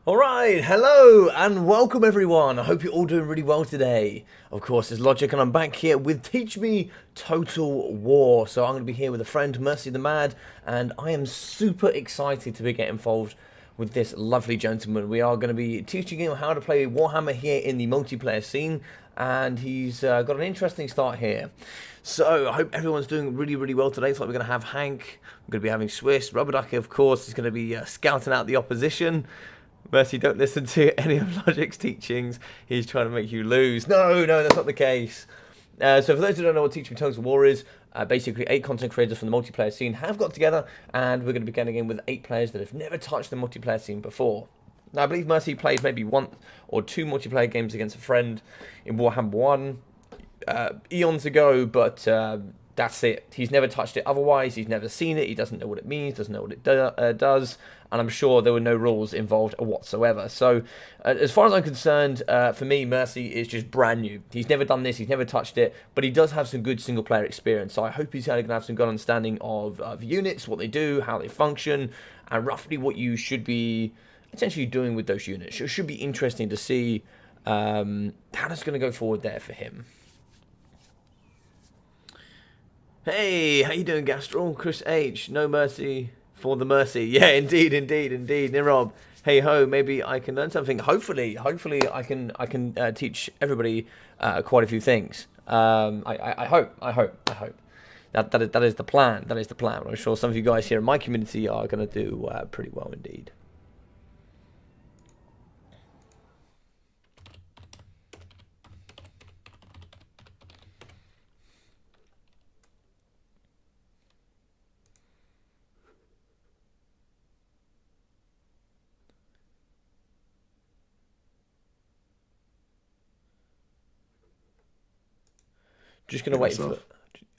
All right, hello and welcome everyone. I hope you're all doing really well today. Of course, it's Logic and I'm back here with Teach Me Total War. So I'm going to be here with a friend, MercyTheMad, and I am super excited to be getting involved with this lovely gentleman. We are going to be teaching him how to play Warhammer here in the multiplayer scene, and he's got an interesting start here. So I hope everyone's doing really, really well today. So we're going to have Hank, we're going to be having Swiss, Rubber Ducky, of course, is going to be scouting out the opposition. Mercy, don't listen to any of Logic's teachings. He's trying to make you lose. No, that's not the case. So for those who don't know what Teach Me Total War is, basically 8 content creators from the multiplayer scene have got together, and we're going to be getting in with 8 players that have never touched the multiplayer scene before. Now, I believe Mercy played maybe 1 or 2 multiplayer games against a friend in Warhammer 1 eons ago, but that's it. He's never touched it otherwise. He's never seen it. He doesn't know what it means, doesn't know what it does, and I'm sure there were no rules involved whatsoever. So as far as I'm concerned, for me, Mercy is just brand new. He's never done this. He's never touched it, but he does have some good single-player experience. So I hope he's going to have some good understanding of units, what they do, how they function, and roughly what you should be essentially doing with those units. It should be interesting to see how that's going to go forward there for him. Hey, how you doing, Gastrol? Chris H. No mercy for the mercy. Yeah, indeed. Nirob. Hey ho, maybe I can learn something. Hopefully, I can teach everybody quite a few things. I hope. That is the plan. That is the plan. I'm sure some of you guys here in my community are going to do pretty well indeed. Just gonna wait for.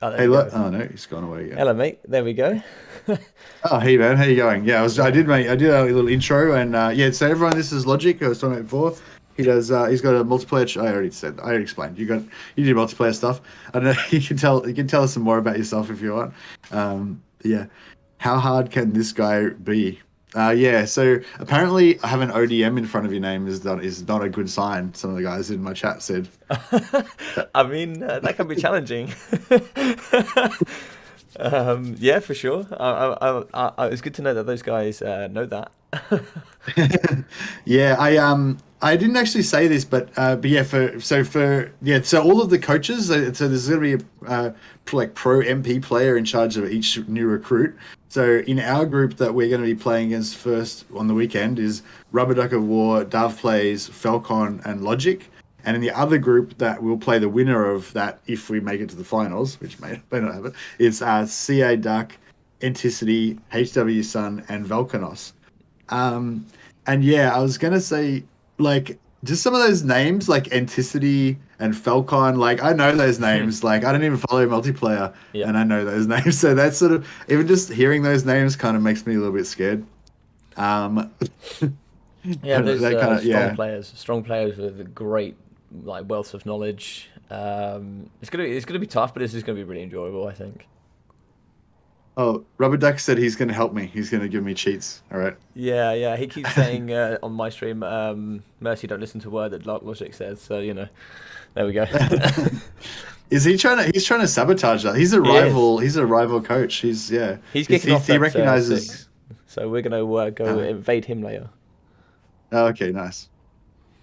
Oh, hey, look. Oh no, he's gone away again. Hello, mate. There we go. Oh, hey man, how you going? Yeah, I did a little intro, and yeah. So everyone, this is Logic. I was talking about before. He does. He's got a multiplayer. I already explained. You do multiplayer stuff. I don't know. You can tell us some more about yourself if you want. Yeah. How hard can this guy be? Yeah. So apparently, I have an ODM in front of your name is not a good sign. Some of the guys in my chat said. I mean, that can be challenging. Yeah, for sure. It's good to know that those guys know that. Yeah, I didn't actually say this, but yeah, so all of the coaches, so there's going to be a like pro MP player in charge of each new recruit. So in our group that we're going to be playing against first on the weekend is Rubber Duck of War, Dove Plays, Falcon, and Logic. And in the other group that will play the winner of that, if we make it to the finals, which may not happen, is CA Duck, Enticity, HW Sun, and Velkanos. And yeah, I was gonna say, like, just some of those names, like Enticity and Falcon, like I know those names. Like I don't even follow multiplayer, Yeah. and I know those names. So that's sort of even just hearing those names kind of makes me a little bit scared. Yeah, those yeah. strong players with a great like wealth of knowledge. It's gonna be tough, but this is gonna be really enjoyable, I think. Oh, Rubber Duck said he's going to help me. He's going to give me cheats. All right. Yeah. He keeps saying on my stream, Mercy, don't listen to a word that Logic says. So there we go. Is he trying to? He's trying to sabotage that. He's a rival. He's a rival coach. He's kicking off. He recognizes. 6, so we're gonna go invade him later. Oh, okay, nice.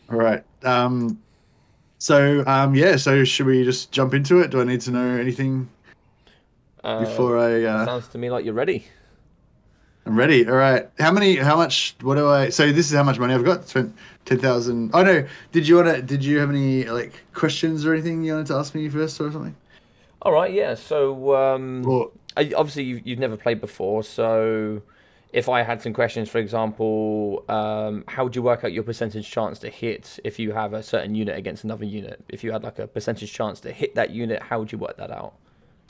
All right. Yeah. So should we just jump into it? Do I need to know anything before I? Sounds to me like you're ready. I'm ready. All right. How much? What do I? So this is how much money I've got. 10,000. Oh no. Did you have any like questions or anything you wanted to ask me first or something? All right. Yeah. So obviously you've never played before. So if I had some questions, for example, how would you work out your percentage chance to hit if you have a certain unit against another unit? If you had like a percentage chance to hit that unit, how would you work that out?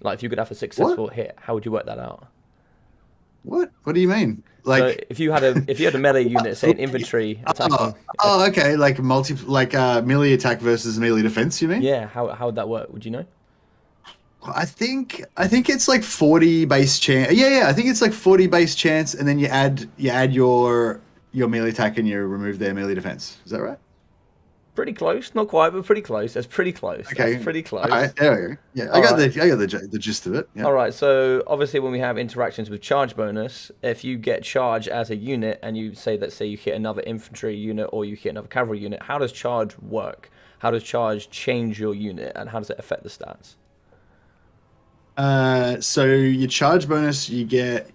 Like if you could have a successful hit, how would you work that out? What? What do you mean? Like, so if you had a melee unit, say an infantry attacking. Okay, like melee attack versus melee defense. You mean? Yeah. How would that work? Would you know? I think it's like 40 base chance. Yeah. I think it's like 40 base chance, and then you add your your melee attack and you remove their melee defense. Is that right? Pretty close, not quite, but pretty close. That's pretty close. Okay. That's pretty All right. close. There we go. Yeah, All right. I got the gist of it. Yeah. All right. So obviously, when we have interactions with charge bonus, if you get charge as a unit and you say, let's say you hit another infantry unit or you hit another cavalry unit, how does charge work? How does charge change your unit, and how does it affect the stats? So your charge bonus, you get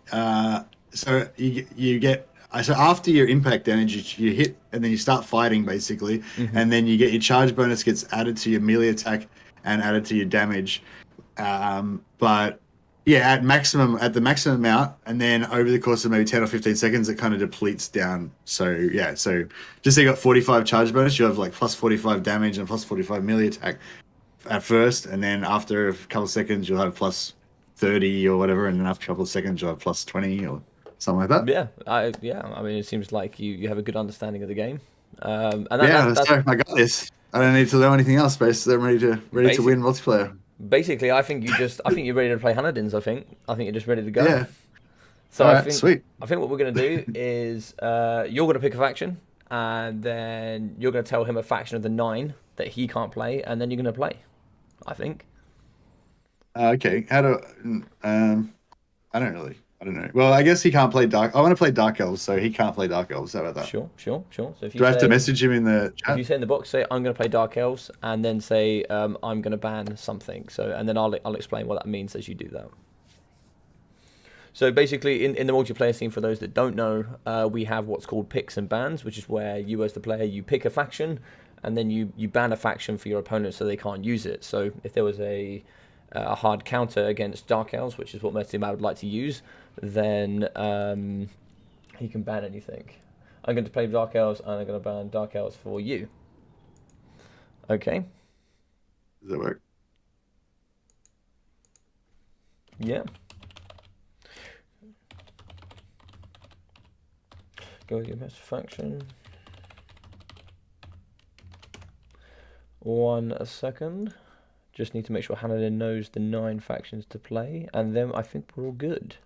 you get so after your impact damage, you hit and then you start fighting basically, and then you get your charge bonus gets added to your melee attack and added to your damage. But yeah, at the maximum amount, and then over the course of maybe 10 or 15 seconds, it kind of depletes down. So yeah, so just say you got 45 charge bonus, you have like plus 45 damage and plus 45 melee attack at first, and then after a couple of seconds you'll have plus 30 or whatever, and then after a couple of seconds you'll have plus 20 or something like that. I mean, it seems like you have a good understanding of the game. And I got this. I don't need to know anything else. Basically, I'm ready to win multiplayer. Basically, I think you're ready to play Hanadins. I think you're just ready to go. Yeah. So All right, sweet. I think what we're gonna do is you're gonna pick a faction, and then you're gonna tell him a faction of the 9 that he can't play, and then you're gonna play. I think. Okay. How do I don't know. Well, I guess he can't play Dark. I want to play Dark Elves, so he can't play Dark Elves. How about that? Sure. So if you do I have to message him in the chat? If you say in the box, say I'm going to play Dark Elves, and then say I'm going to ban something. So, and then I'll explain what that means as you do that. So basically, in the multiplayer scene, for those that don't know, we have what's called picks and bans, which is where you as the player, you pick a faction, and then you ban a faction for your opponent so they can't use it. So if there was a hard counter against Dark Elves, which is what MercyTheMad would like to use, then he can ban anything. I'm going to play Dark Elves, and I'm going to ban Dark Elves for you. Okay? Does that work? Yeah. Go with your best faction. 1 second. Just need to make sure Hanadin knows the 9 factions to play, and then I think we're all good.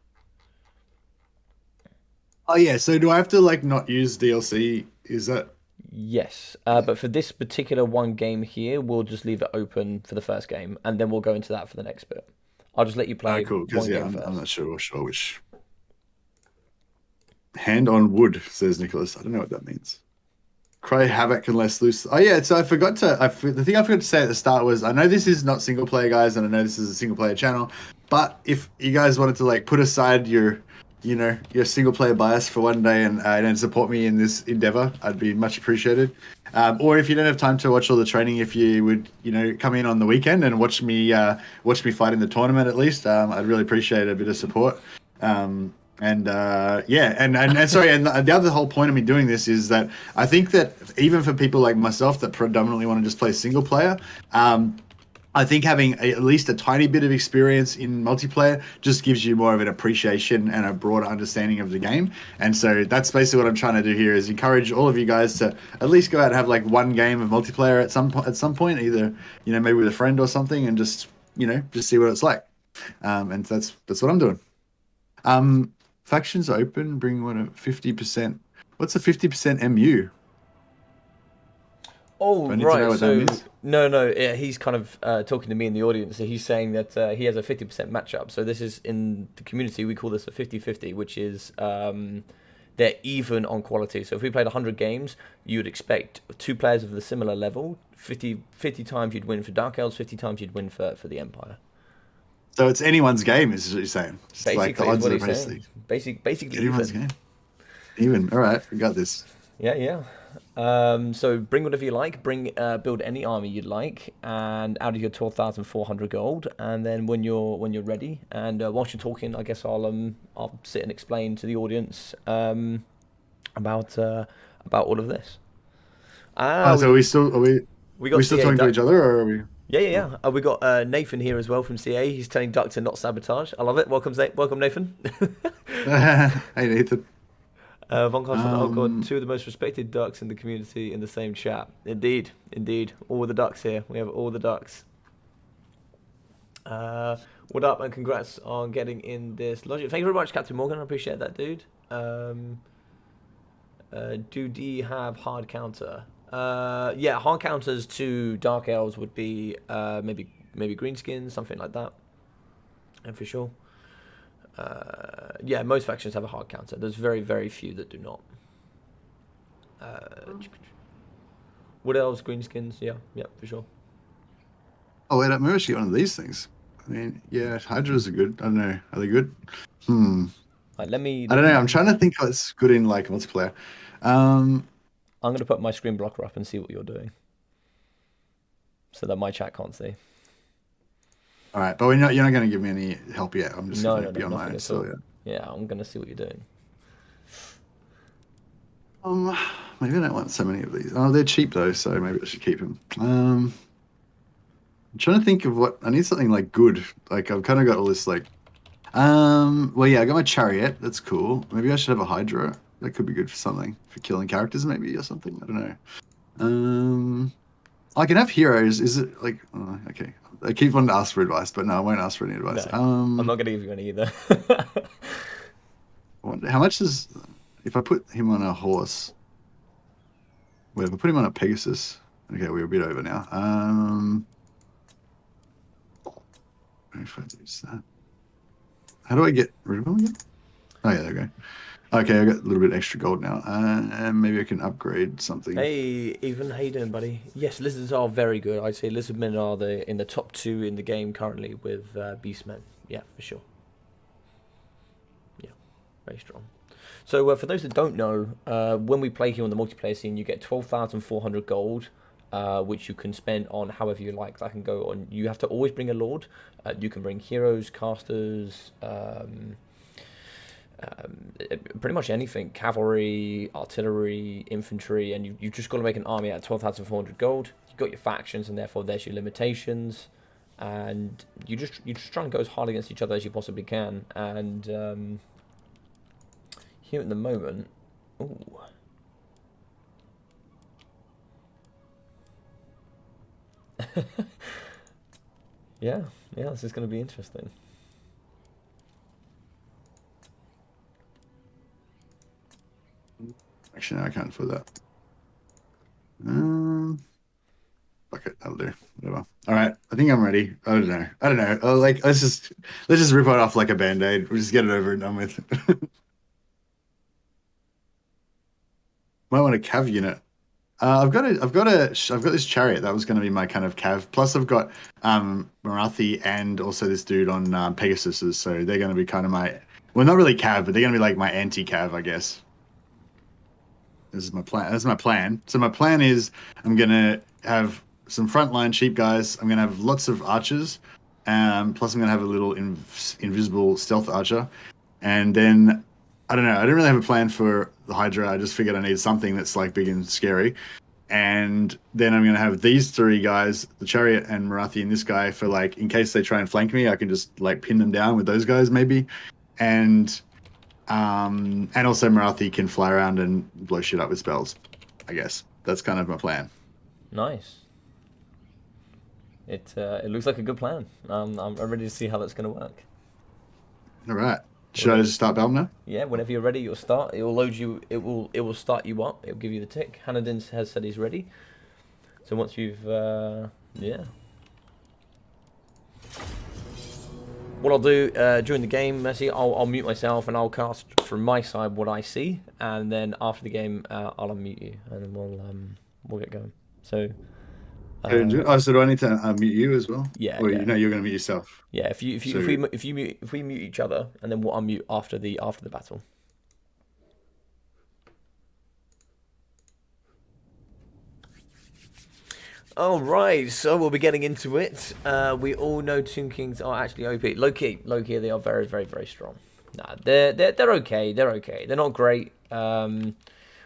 Oh yeah, so do I have to like not use DLC? Is that? Yes, but for this particular one game here, we'll just leave it open for the first game, and then we'll go into that for the next bit. I'll just let you play. Cool, because one yeah, game I'm first. not sure which. Hand on wood, says Nicholas. I don't know what that means. Cry havoc and less loose. Oh yeah, so I forgot to. The thing I forgot to say at the start was I know this is not single player, guys, and I know this is a single player channel. But if you guys wanted to like put aside your single player bias for one day and support me in this endeavor, I'd be much appreciated. Or if you don't have time to watch all the training, if you would come in on the weekend and watch me fight in the tournament at least, I'd really appreciate a bit of support. And sorry, and the other whole point of me doing this is that I think that even for people like myself that predominantly want to just play single player, I think having at least a tiny bit of experience in multiplayer just gives you more of an appreciation and a broader understanding of the game. And so that's basically what I'm trying to do here, is encourage all of you guys to at least go out and have like one game of multiplayer at some point, either maybe with a friend or something, and just see what it's like. And that's what I'm doing. Factions open, bring one at 50%. What's a 50% MU? Oh, Do I need right. to know what that means? No. Yeah, he's kind of talking to me in the audience. So he's saying that he has a 50% matchup. So this is, in the community, we call this a 50-50, which is they're even on quality. So if we played 100 games, you would expect 2 players of the similar level. 50 times you'd win for Dark Elves, 50 times you'd win for the Empire. So it's anyone's game, is what you're saying. It's basically, like the odds what are he's basically saying. Basically anyone's even. game. Even. All right, we got this. Yeah. So bring whatever you like. Build any army you'd like, and out of your 12,400 gold. And then when you're ready, and whilst you're talking, I guess I'll sit and explain to the audience about all of this. So are we still talking to each other, or are we? Yeah. We got Nathan here as well from CA. He's telling Duck to not sabotage. I love it. Welcome, Nathan. Hey, Nathan. Von Carson, got 2 of the most respected ducks in the community in the same chat. Indeed. All the ducks here. We have all the ducks. What up, and congrats on getting in this logic. Thank you very much, Captain Morgan. I appreciate that, dude. Do D have hard counter? Yeah, hard counters to Dark Elves would be maybe greenskins, something like that. And for sure. Yeah, most factions have a hard counter. There's very, very few that do not. Wood Elves, greenskins, yeah, for sure. Oh wait, maybe I should get one of these things. I mean, yeah, Hydras are good. I don't know. Are they good? Right, let me. I don't know. I'm trying to think what's good in like multiplayer. I'm gonna put my screen blocker up and see what you're doing, so that my chat can't see. All right, but you're not going to give me any help yet. I'm just going to be on my own. So yeah, I'm gonna see what you're doing. Maybe I don't want so many of these. Oh, they're cheap though, so maybe I should keep them. I'm trying to think of what I need. Something like good. Like I've kind of got all this like. Well, yeah, I got my chariot. That's cool. Maybe I should have a Hydra. That could be good for something, for killing characters, maybe, or something. I don't know. I can have heroes. Is it like? Oh, okay. I keep wanting to ask for advice, but no, I won't ask for any advice. No, I'm not gonna give you any either. I wonder, how much is if I put him on a horse? Wait, if I put him on a Pegasus. Okay, we're a bit over now. If I do that. How do I get rid of him again? Oh, yeah, there we go. Okay, I got a little bit extra gold now. And maybe I can upgrade something. Hey, Ethan, how you doing, buddy? Yes, lizards are very good. I'd say lizardmen are in the top 2 in the game currently with beastmen. Yeah, for sure. Yeah, very strong. So for those that don't know, when we play here on the multiplayer scene, you get 12,400 gold, which you can spend on however you like. That can go on. You have to always bring a lord. You can bring heroes, casters, pretty much anything. Cavalry, artillery, infantry, and you just got to make an army at 12,400 gold. You've got your factions, and therefore there's your limitations. And you just try and go as hard against each other as you possibly can. And here at the moment, ooh. yeah, this is going to be interesting. Actually, no, I can't afford that. Fuck it, that'll do. Whatever. All right, I think I'm ready. I don't know. Oh, like let's just rip it off like a band-aid. We'll just get it over and done with. Might want a cav unit. I've got this chariot. That was going to be my kind of cav. Plus, I've got Marathi and also this dude on Pegasuses. So they're going to be kind of my, well, not really cav, but they're going to be like my anti-cav, I guess. This is my plan. That's my plan. So my plan is I'm going to have some frontline sheep guys. I'm going to have lots of archers. Plus, I'm going to have a little invisible stealth archer. And then, I don't know. I didn't really have a plan for the Hydra. I just figured I needed something that's like big and scary. And then I'm going to have these 3 guys, the chariot and Marathi and this guy, for like, in case they try and flank me, I can just like pin them down with those guys maybe. And also Marathi can fly around and blow shit up with spells, I guess. That's kind of my plan. Nice. It looks like a good plan. I'm ready to see how that's going to work. All right. Should I just start battle now? Yeah, whenever you're ready, you'll start. It will load you. It will start you up. It will give you the tick. Hanadin has said he's ready. So once you've yeah. What I'll do during the game, Mercy, I'll mute myself and I'll cast from my side what I see, and then after the game, I'll unmute you, and then we'll get going. So. So do I need to mute you as well? Yeah. Or yeah. you know you're going to mute yourself? Yeah. If we mute each other, and then we'll unmute after the battle. All right, so we'll be getting into it. We all know Tomb Kings are actually OP. Low key, they are very, very, very strong. Nah, they're okay. They're okay. They're not great.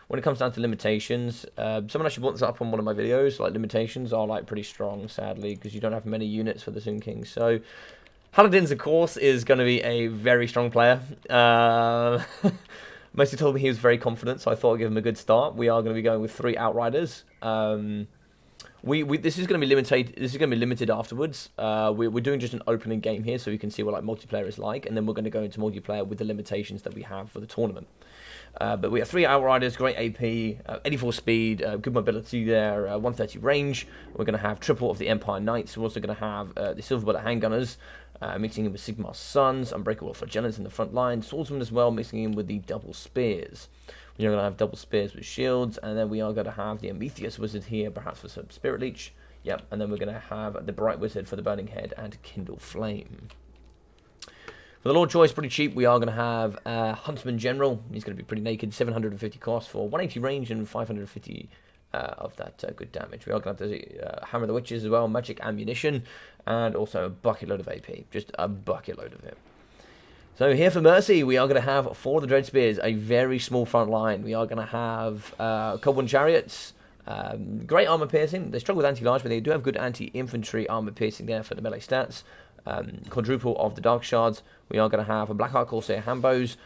When it comes down to limitations, someone actually brought this up on one of my videos. Like, limitations are like pretty strong, sadly, because you don't have many units for the Tomb Kings. So, Paladins, of course, is going to be a very strong player. Mostly told me he was very confident, so I thought I'd give him a good start. We are going to be going with 3 Outriders. This is going to be limited. This is going to be limited afterwards. We're doing just an opening game here, so you can see what like multiplayer is like, and then we're going to go into multiplayer with the limitations that we have for the tournament. But we have 3 Outriders, great AP, 84 speed, good mobility there, 130 range. We're going to have triple of the Empire Knights. We're also going to have the Silver Bullet Handgunners, mixing in with Sigmar's Sons, Unbreakable Flagellants in the front line, Swordsmen as well, mixing in with the Double Spears. We're going to have double spears with shields, and then we are going to have the Amethyst Wizard here, perhaps for some Spirit Leech. Yep, and then we're going to have the Bright Wizard for the Burning Head and Kindle Flame. For the Lord Choice, pretty cheap. We are going to have Huntsman General. He's going to be pretty naked, 750 cost for 180 range and 550 of that good damage. We are going to have the Hammer of the Witches as well, magic ammunition, and also a bucket load of AP. Just a bucket load of it. So here for Mercy, we are going to have, for the Dread Spears, a very small front line. We are going to have Cobbled Chariots, great armor piercing. They struggle with anti-large, but they do have good anti-infantry armor piercing there for the melee stats. Quadruple of the Dark Shards. We are going to have a Blackheart Corsair Hambos,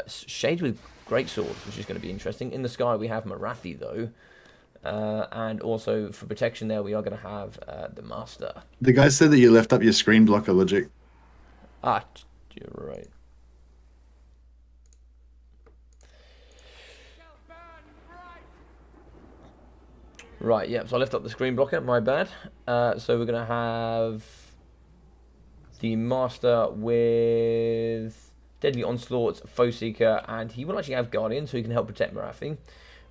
Shades with Great Swords, which is going to be interesting. In the sky, we have Marathi, though. And also, for protection there, we are going to have the Master. The guy said that you left up your screen blocker, Logic. Ah, you're right. Right, yeah, so I left up the screen blocker, my bad. So we're going to have the Master with Deadly Onslaught, Foe Seeker, and he will actually have Guardian, so he can help protect Marathi.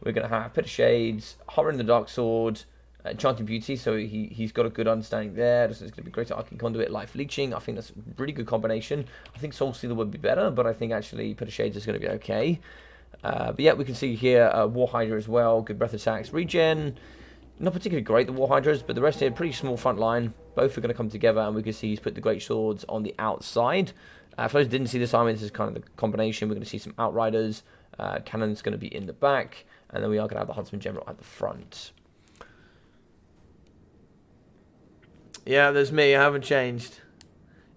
We're going to have Pit of Shades, Horror in the Dark Sword, Enchanting Beauty, so he's got a good understanding there. This is going to be great to Arcane Conduit, Life Leeching. I think that's a really good combination. I think Soul Stealer would be better, but I think actually Pit of Shades is going to be okay. But yeah, we can see here War Hydra as well, good breath attacks, regen. Not particularly great, the War Hydras, but the rest here, pretty small front line. Both are going to come together, and we can see he's put the Great Swords on the outside. For those who didn't see this army, this is kind of the combination. We're going to see some Outriders. Cannon's going to be in the back, and then we are going to have the Huntsman General at the front. Yeah, there's me. I haven't changed.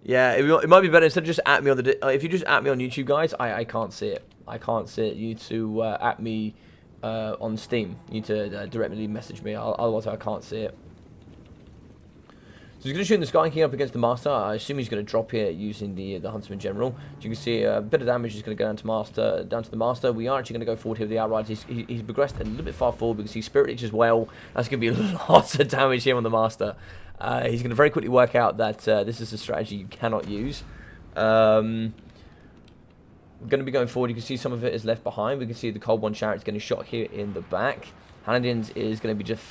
Yeah, it might be better instead of just at me on the... if you just at me on YouTube, guys, I can't see it. I can't see it. You need to at me on Steam. You need to directly message me. Otherwise, I can't see it. So he's going to shoot in the sky, king up against the Master. I assume he's going to drop here using the Huntsman General. As you can see, a bit of damage is going to go down to the Master. We are actually going to go forward here with the Outriders. He's progressed a little bit far forward because he's Spirit Leech as well. That's going to be lots of damage here on the Master. He's going to very quickly work out that this is a strategy you cannot use. We're going to be going forward. You can see some of it is left behind. We can see the Cold One Chariot is getting shot here in the back. Hanadians is going to be just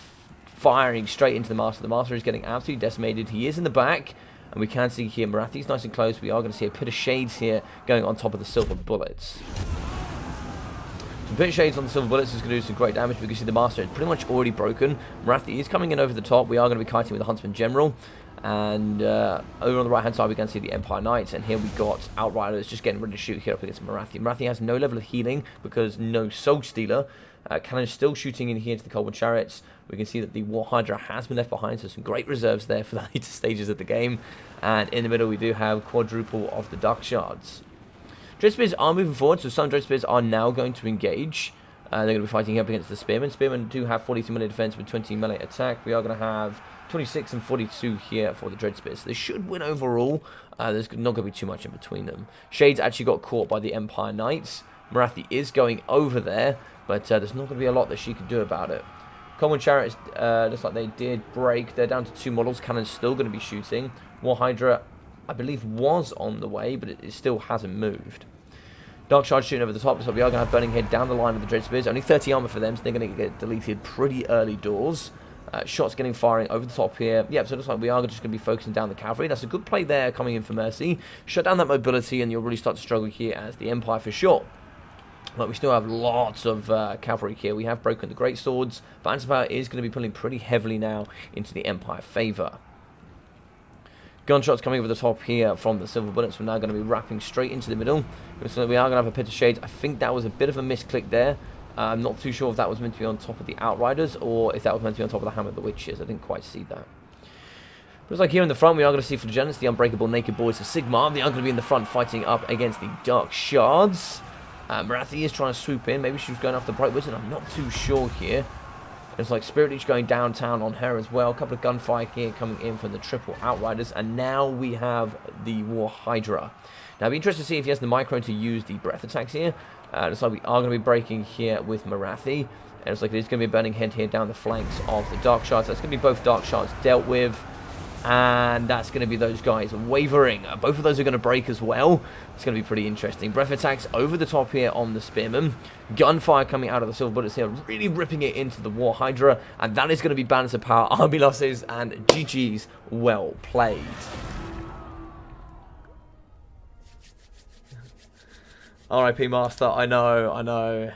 firing straight into the Master. The Master is getting absolutely decimated. He is in the back, and we can see here Marathi's nice and close. We are going to see a Pit of Shades here going on top of the Silver Bullets. The Pit of Shades on the Silver Bullets is going to do some great damage. We can see the Master is pretty much already broken. Marathi is coming in over the top. We are going to be kiting with the Huntsman General. And over on the right hand side we can see the Empire Knights, and here we got Outriders just getting ready to shoot here up against Marathi. Marathi has no level of healing because no Soul Stealer. Cannon is still shooting in here to the Cold One Chariots. We can see that the War Hydra has been left behind, so some great reserves there for the later stages of the game. And in the middle we do have quadruple of the Dark Shards. Dread Spears are moving forward, so some Dread Spears are now going to engage. They're going to be fighting up against the Spearmen. Spearmen do have 42 melee defense with 20 melee attack. We are going to have 26 and 42 here for the Dread Spears. So they should win overall. There's not going to be too much in between them. Shades actually got caught by the Empire Knights. Marathi is going over there, but there's not going to be a lot that she can do about it. Common Chariots, looks like they did break. They're down to 2 models. Cannon's still going to be shooting. War Hydra, I believe, was on the way, but it still hasn't moved. Dark Shard shooting over the top, so we are going to have Burning Head down the line with the Dread Spears. Only 30 armor for them, so they're going to get deleted pretty early doors. Shots getting firing over the top here. Yep, so it looks like we are just going to be focusing down the cavalry. That's a good play there coming in for Mercy. Shut down that mobility, and you'll really start to struggle here as the Empire for sure. But we still have lots of cavalry here. We have broken the Great Swords, but Antipower is going to be pulling pretty heavily now into the Empire favour. Gunshots coming over the top here from the Silver Bullets. We're now going to be wrapping straight into the middle. So we are going to have a Pit of Shades. I think that was a bit of a misclick there. I'm not too sure if that was meant to be on top of the Outriders or if that was meant to be on top of the Hammer of the Witches. I didn't quite see that. Looks like here in the front we are going to see Flagellants, the Unbreakable Naked Boys of Sigmar. They are going to be in the front fighting up against the Dark Shards. Marathi is trying to swoop in. Maybe she's going after the Bright Wizard. I'm not too sure here. There's like Spirit Leech going downtown on her as well. A couple of gunfire here coming in from the triple Outriders. And now we have the War Hydra. Now, it'll be interesting to see if he has the micro to use the breath attacks here. Looks like we are going to be breaking here with Morathi. And it's like there's going to be a burning head here down the flanks of the Dark Shards. That's going to be both Dark Shards dealt with. And that's going to be those guys wavering. Both of those are going to break as well. It's going to be pretty interesting. Breath attacks over the top here on the Spearman. Gunfire coming out of the Silver Bullets here, really ripping it into the War Hydra. And that is going to be balance of power, army losses, and GG's. Well played. R.I.P. Master. I know.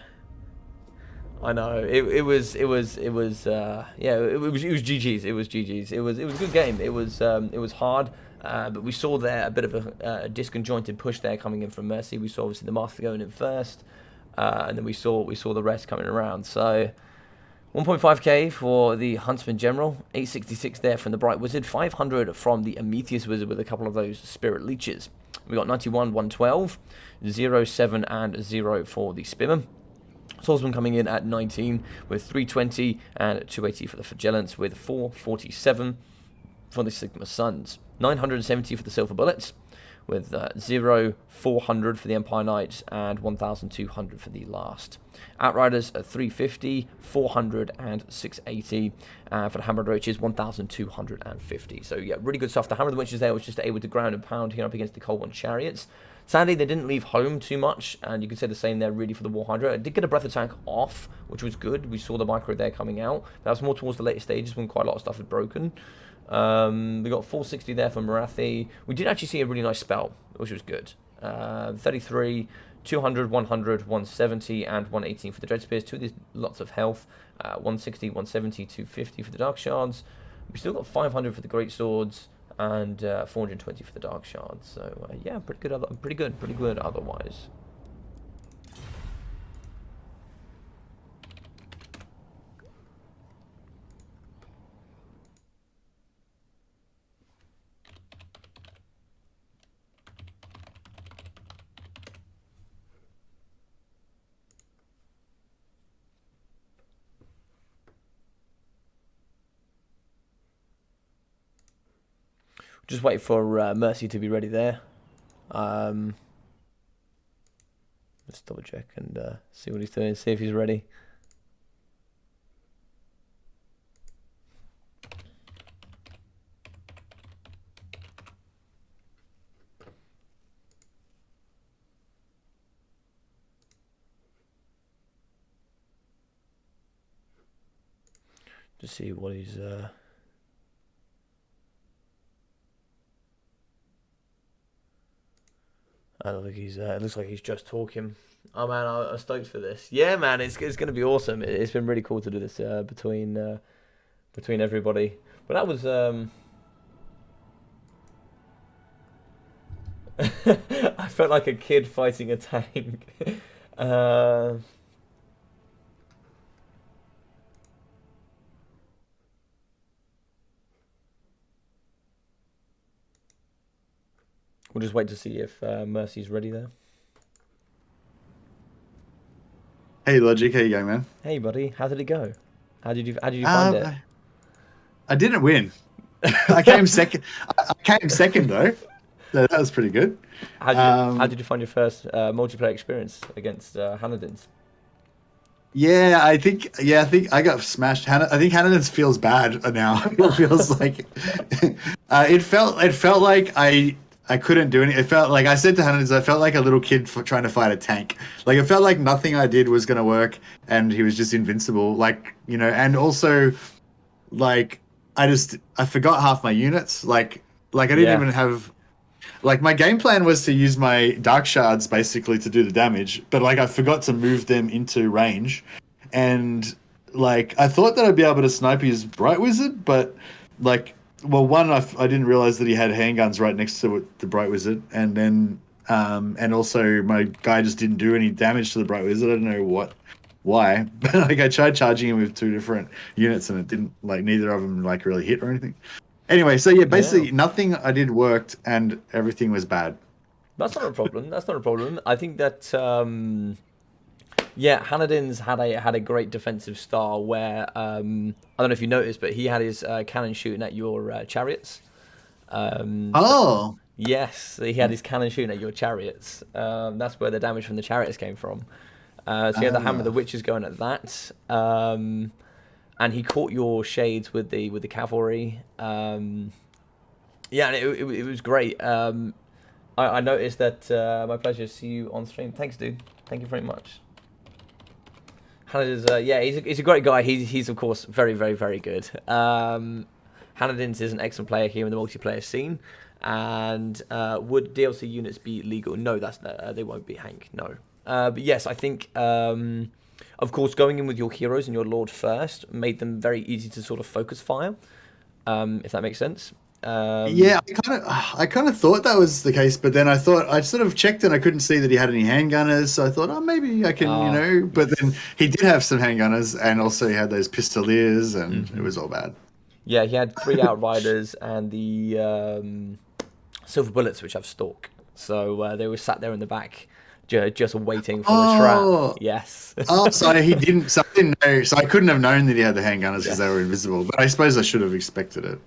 It was GG's. It was GG's. It was a good game. It was hard, but we saw there a bit of a disconjointed push there coming in from Mercy. We saw obviously the Master going in first, and then we saw the rest coming around. So 1.5k for the Huntsman General, 866 there from the Bright Wizard, 500 from the Amethyst Wizard with a couple of those Spirit Leeches. We got 91, 112, 0, 7, and 0 for the Spearman. Swordsman coming in at 19 with 320 and 280 for the Flagellants with 447 for the Sigma Suns. 970 for the Silver Bullets with 0, 400 for the Empire Knights and 1,200 for the last. Outriders at 350, 400 and 680. For the Hammered Roaches, 1,250. So yeah, really good stuff. The Hammered Witches there was just able to ground and pound here up against the Cold One Chariots. Sadly, they didn't leave home too much, and you can say the same there really for the War Hydra. It did get a breath attack off, which was good. We saw the micro there coming out. That was more towards the later stages when quite a lot of stuff had broken. We got 460 there for Morathi. We did actually see a really nice spell, which was good. 33, 200, 100, 170, and 118 for the Dread Spears. Two of these, lots of health. 160, 170, 250 for the Dark Shards. We still got 500 for the Great Swords. And 420 for the Dark Shards. So yeah, pretty good otherwise. Just wait for Mercy to be ready there. Let's double check and see what he's doing, see if he's ready. Just see what he's... I don't think he's. It looks like he's just talking. Oh man, I'm stoked for this. Yeah, man, it's going to be awesome. It's been really cool to do this between everybody. But that was. I felt like a kid fighting a tank. We'll just wait to see if Mercy's ready there. Hey, Logic, how you going, man? Hey, buddy, how did it go? How did you find it? I didn't win. I came second. I came second though, so that was pretty good. How did you find your first multiplayer experience against Hanadins? Yeah, I think I got smashed. I think Hanadins feels bad now. It feels like it felt like I couldn't do anything. It felt like I said to Hanadins, I felt like a little kid trying to fight a tank. Like it felt like nothing I did was gonna work, and he was just invincible. Like, you know, and also like I forgot half my units. Like I didn't even have. Like my game plan was to use my Dark Shards basically to do the damage, but like I forgot to move them into range, and like I thought that I'd be able to snipe his Bright Wizard, but like. Well, one, I didn't realize that he had handguns right next to the Bright Wizard, and then, and also my guy just didn't do any damage to the Bright Wizard. I don't know why, but like I tried charging him with two different units, and it didn't, like neither of them like really hit or anything. Anyway, so yeah, basically nothing I did worked, and everything was bad. That's not a problem. That's not a problem. I think that Yeah, Hanadin's had a great defensive style where I don't know if you noticed, but he had his cannon shooting at your chariots. So Oh, yes, he had his cannon shooting at your chariots. That's where the damage from the chariots came from. So he had the hammer of the ah, witches going at that, and he caught your shades with the cavalry. Yeah, and it was great. I noticed that. My pleasure to see you on stream. Thanks, dude. Thank you very much. Hanadin's, yeah, he's a great guy. He's of course very very very good. Hanadin's is an excellent player here in the multiplayer scene. And would DLC units be legal? No, they won't be, Hank. No. But yes, I think, of course, going in with your heroes and your lord first made them very easy to sort of focus fire, if that makes sense. yeah. I kind of thought that was the case, but then I thought I sort of checked and I couldn't see that he had any handgunners. So I thought, oh, maybe I can, you know. But then Yes. he did have some handgunners, and also he had those pistoliers, and it Hmm. was all bad. Yeah, he had 3 outriders and the silver bullets, which have stalk. So they were sat there in the back, just waiting for the trap. Oh, Yes. oh, so he didn't. So I didn't know. So I couldn't have known that he had the handgunners because they were Yes. invisible. But I suppose I should have expected it.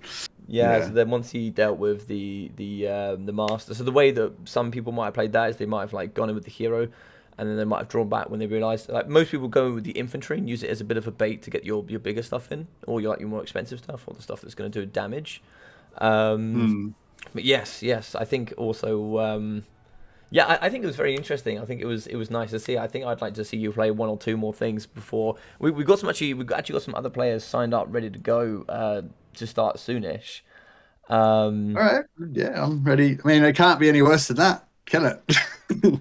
Yeah, so Yeah. then once he dealt with the master, so the way that some people might have played that is they might have like gone in with the hero, and then they might have drawn back when they realised. Like most people go in with the infantry and use it as a bit of a bait to get your bigger stuff in, or your more expensive stuff, or the stuff that's going to do damage. Um, Hmm. but yes, I think also, yeah, I think it was very interesting. I think it was nice to see. I think I'd like to see you play 1 or 2 more things before we got some actually got some other players signed up, ready to go to start soonish. All right. Yeah, I'm ready. I mean, it can't be any worse than that, can it?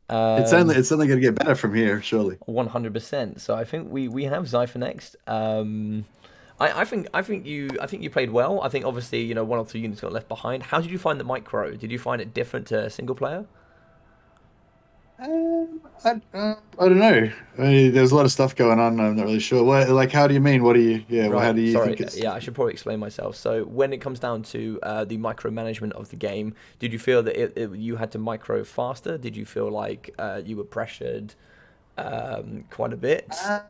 Um, It's only going to get better from here, surely. 100%. So I think we have Zypher next. I think you played well. I think obviously 1 or 2 units got left behind. How did you find the micro? Did you find it different to single player? I don't know. I mean, there's a lot of stuff going on. I'm not really sure. What, like, how do you mean? What do you? Yeah. Well, how Right. do you Sorry. think it's? Yeah, I should probably explain myself. So when it comes down to the micromanagement of the game, did you feel that you had to micro faster? Did you feel like you were pressured quite a bit? Uh,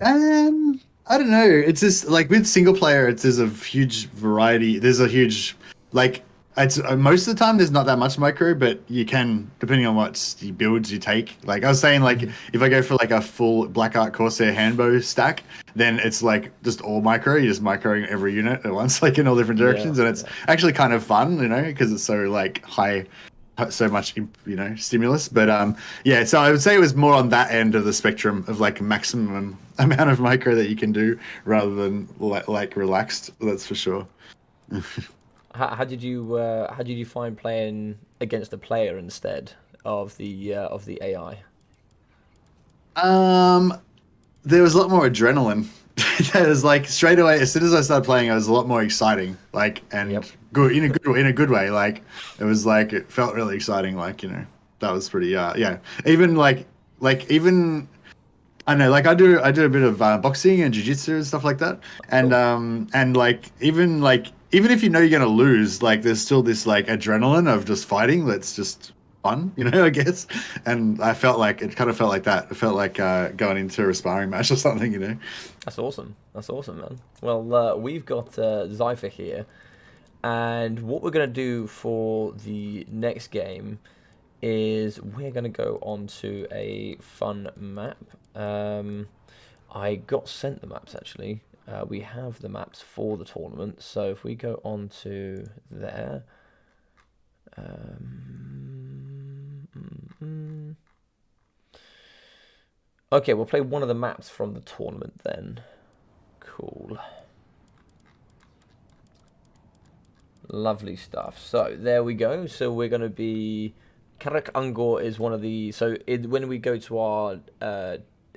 I don't know. It's just like with single player, there's a huge variety. There's a huge like it's most of the time there's not that much micro, but you can depending on what builds you take. Like I was saying, like Mhm. if I go for like a full Black Art Corsair handbow stack, then it's like just all micro. You're just microing every unit at once, like in all different Yeah, directions, and it's yeah. actually kind of fun, you know, because it's so like high so much stimulus, but yeah, so I would say it was more on that end of the spectrum of like maximum amount of micro that you can do rather than like relaxed, that's for sure. How did you find playing against a player instead of the AI? um there was a lot more adrenaline. There was like straight away as soon as I started playing, it was a lot more exciting, like Yep. and good in a good way. Like it was like it felt really exciting. Like that was pretty yeah. Even even I don't know, like I do a bit of boxing and jiu-jitsu and stuff like that, Cool. and like even if you know you're gonna lose, like there's still this like adrenaline of just fighting that's just fun, I guess. And I felt like it kind of felt like that. It felt like going into a sparring match or something. That's awesome. That's awesome, man. Well, we've got Zypher here, and what we're gonna do for the next game is we're gonna go on to a fun map. I got sent the maps actually. We have the maps for the tournament, so if we go on to there. Okay, we'll play one of the maps from the tournament then. Cool. Lovely stuff. So there we go. So we're going to be... Karak Angor is one of the... So when we go to our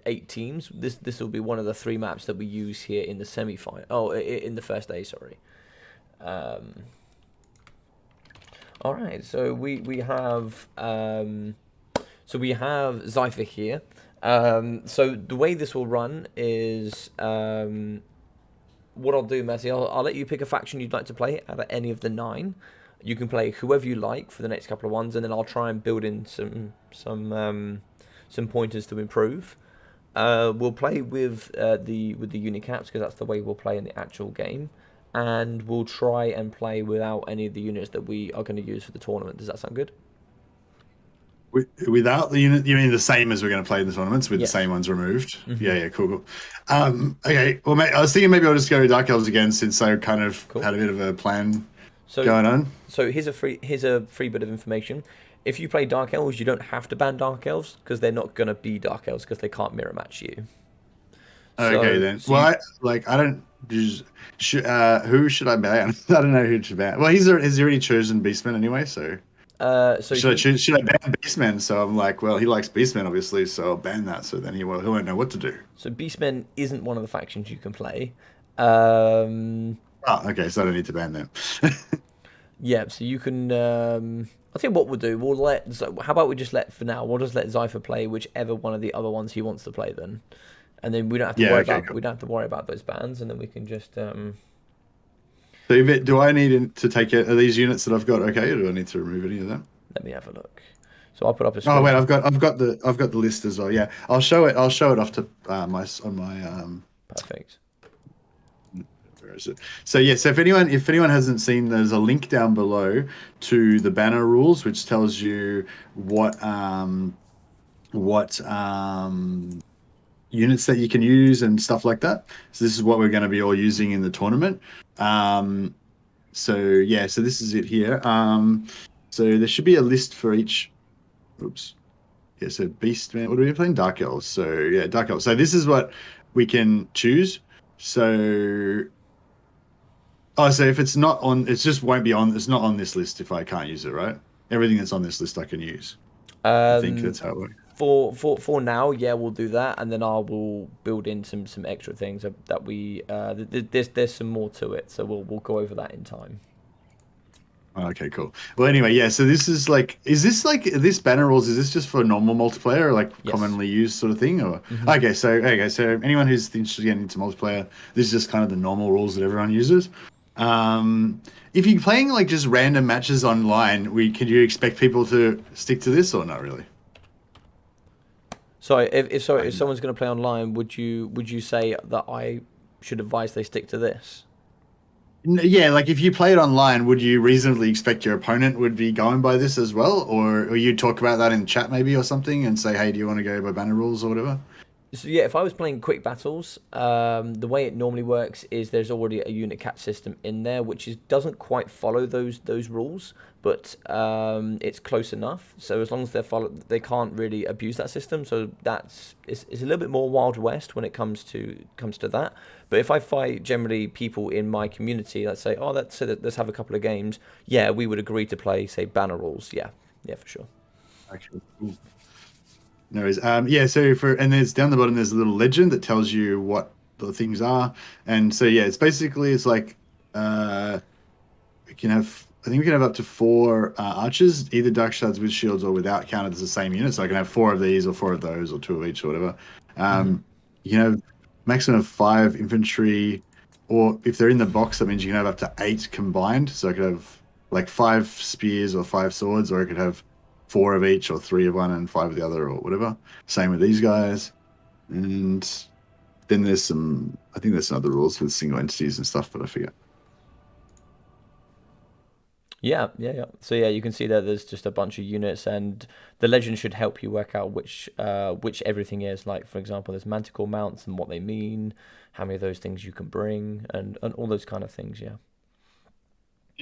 8 teams, this will be one of the 3 maps that we use here in the semi-final. Oh, in the first day, sorry. All right, so we have... so we have Zypher here. So the way this will run is... what I'll do, Messi, I'll let you pick a faction you'd like to play out of any of the 9. You can play whoever you like for the next couple of ones, and then I'll try and build in some some pointers to improve. We'll play with the unit caps because that's the way we'll play in the actual game, and we'll try and play without any of the units that we are going to use for the tournament. Does that sound good? Without the unit, you mean the same as we're going to play in the tournaments with the Yes. same ones removed? Yeah, cool. Okay, well, I was thinking maybe I'll just go to Dark Elves again since I kind of had a bit of a plan going on. So here's a free bit of information. If you play Dark Elves, you don't have to ban Dark Elves because they're not going to be Dark Elves because they can't mirror match you. Okay, then. Well, I don't. Who should I ban? I don't know who to ban. Well, he's already chosen Beastman anyway, so. Should I ban Beastman? So I'm like, well, he likes Beastman obviously, so I'll ban that. So then he won't know what to do. So Beastmen isn't one of the factions you can play. Okay, so I don't need to ban them. Yeah, so you can. I think what we'll do, how about we just for now? We'll just let Zypher play whichever one of the other ones he wants to play then, and then we don't have to we don't have to worry about those bans, and then we can just. So do I need to take it? Are these units that I've got okay, or do I need to remove any of them? Let me have a look. So I'll put up a screen. Oh wait, I've got the list as well. Yeah, I'll show it off to my. Perfect. Where is it? So yeah, so if anyone hasn't seen, there's a link down below to the banner rules, which tells you what units that you can use and stuff like that. So this is what we're going to be all using in the tournament. So yeah, so this is it here. So there should be a list for each. Oops. Yeah, so Beastman. What are we playing? Dark Elves. So yeah, Dark Elves. So this is what we can choose. So so if it's not on, it just won't be on. It's not on this list if I can't use it, right? Everything that's on this list I can use. I think that's how it works. For now, yeah, we'll do that, and then I will build in some extra things that we there's some more to it, so we'll go over that in time. Okay, cool. Well, anyway, yeah. So this is this banner rules? Is this just for normal multiplayer, or like commonly used sort of thing? Or okay, so anyone who's interested in getting into multiplayer, this is just kind of the normal rules that everyone uses. If you're playing like just random matches online, could you expect people to stick to this or not really? So if someone's going to play online, would you say that I should advise they stick to this? Yeah, like if you play it online, would you reasonably expect your opponent would be going by this as well, or you talk about that in chat maybe or something and say, hey, do you want to go by banner rules or whatever? So yeah, if I was playing quick battles, the way it normally works is there's already a unit cap system in there, which doesn't quite follow those rules, but it's close enough. So as long as they can't really abuse that system. So it's a little bit more Wild West when it comes to that. But if I fight generally people in my community that say, oh, let's have a couple of games, yeah, we would agree to play, say, banner rules. Yeah, for sure. Actually, cool. No worries. So there's down the bottom there's a little legend that tells you what the things are, and so yeah, it's like we can have up to 4 archers, either dark shards with shields or without, counted as the same unit. So I can have 4 of these or 4 of those or 2 of each or whatever. You can have maximum of 5 infantry, or if they're in the box, that means you can have up to 8 combined. So I could have like 5 spears or 5 swords, or I could have 4 of each or 3 of one and 5 of the other or whatever. Same with these guys. And then there's some other rules with single entities and stuff, but I forget. Yeah. So yeah, you can see that there's just a bunch of units, and the legend should help you work out which everything is. Like, for example, there's manticore mounts and what they mean, how many of those things you can bring, and all those kind of things, yeah.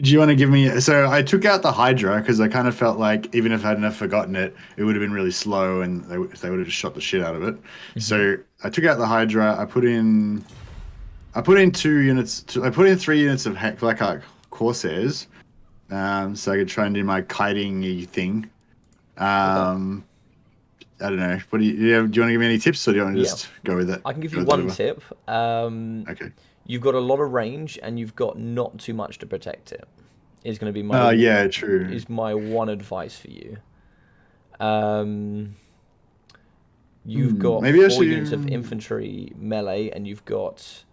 Do you want to give me... So I took out the Hydra because I kind of felt like even if I hadn't have forgotten it, it would have been really slow and they would have just shot the shit out of it. So I took out the Hydra. I put in 2 units. I put in 3 units of Black Ark Corsairs, so I could try and do my kiting-y thing. I don't know. What do you want to give me any tips, or do you want to just go with it? I can give you one tip. Okay. You've got a lot of range, and you've got not too much to protect it. Is going to be my true. Is my one advice for you. You've got 4 units of infantry melee, and you've got,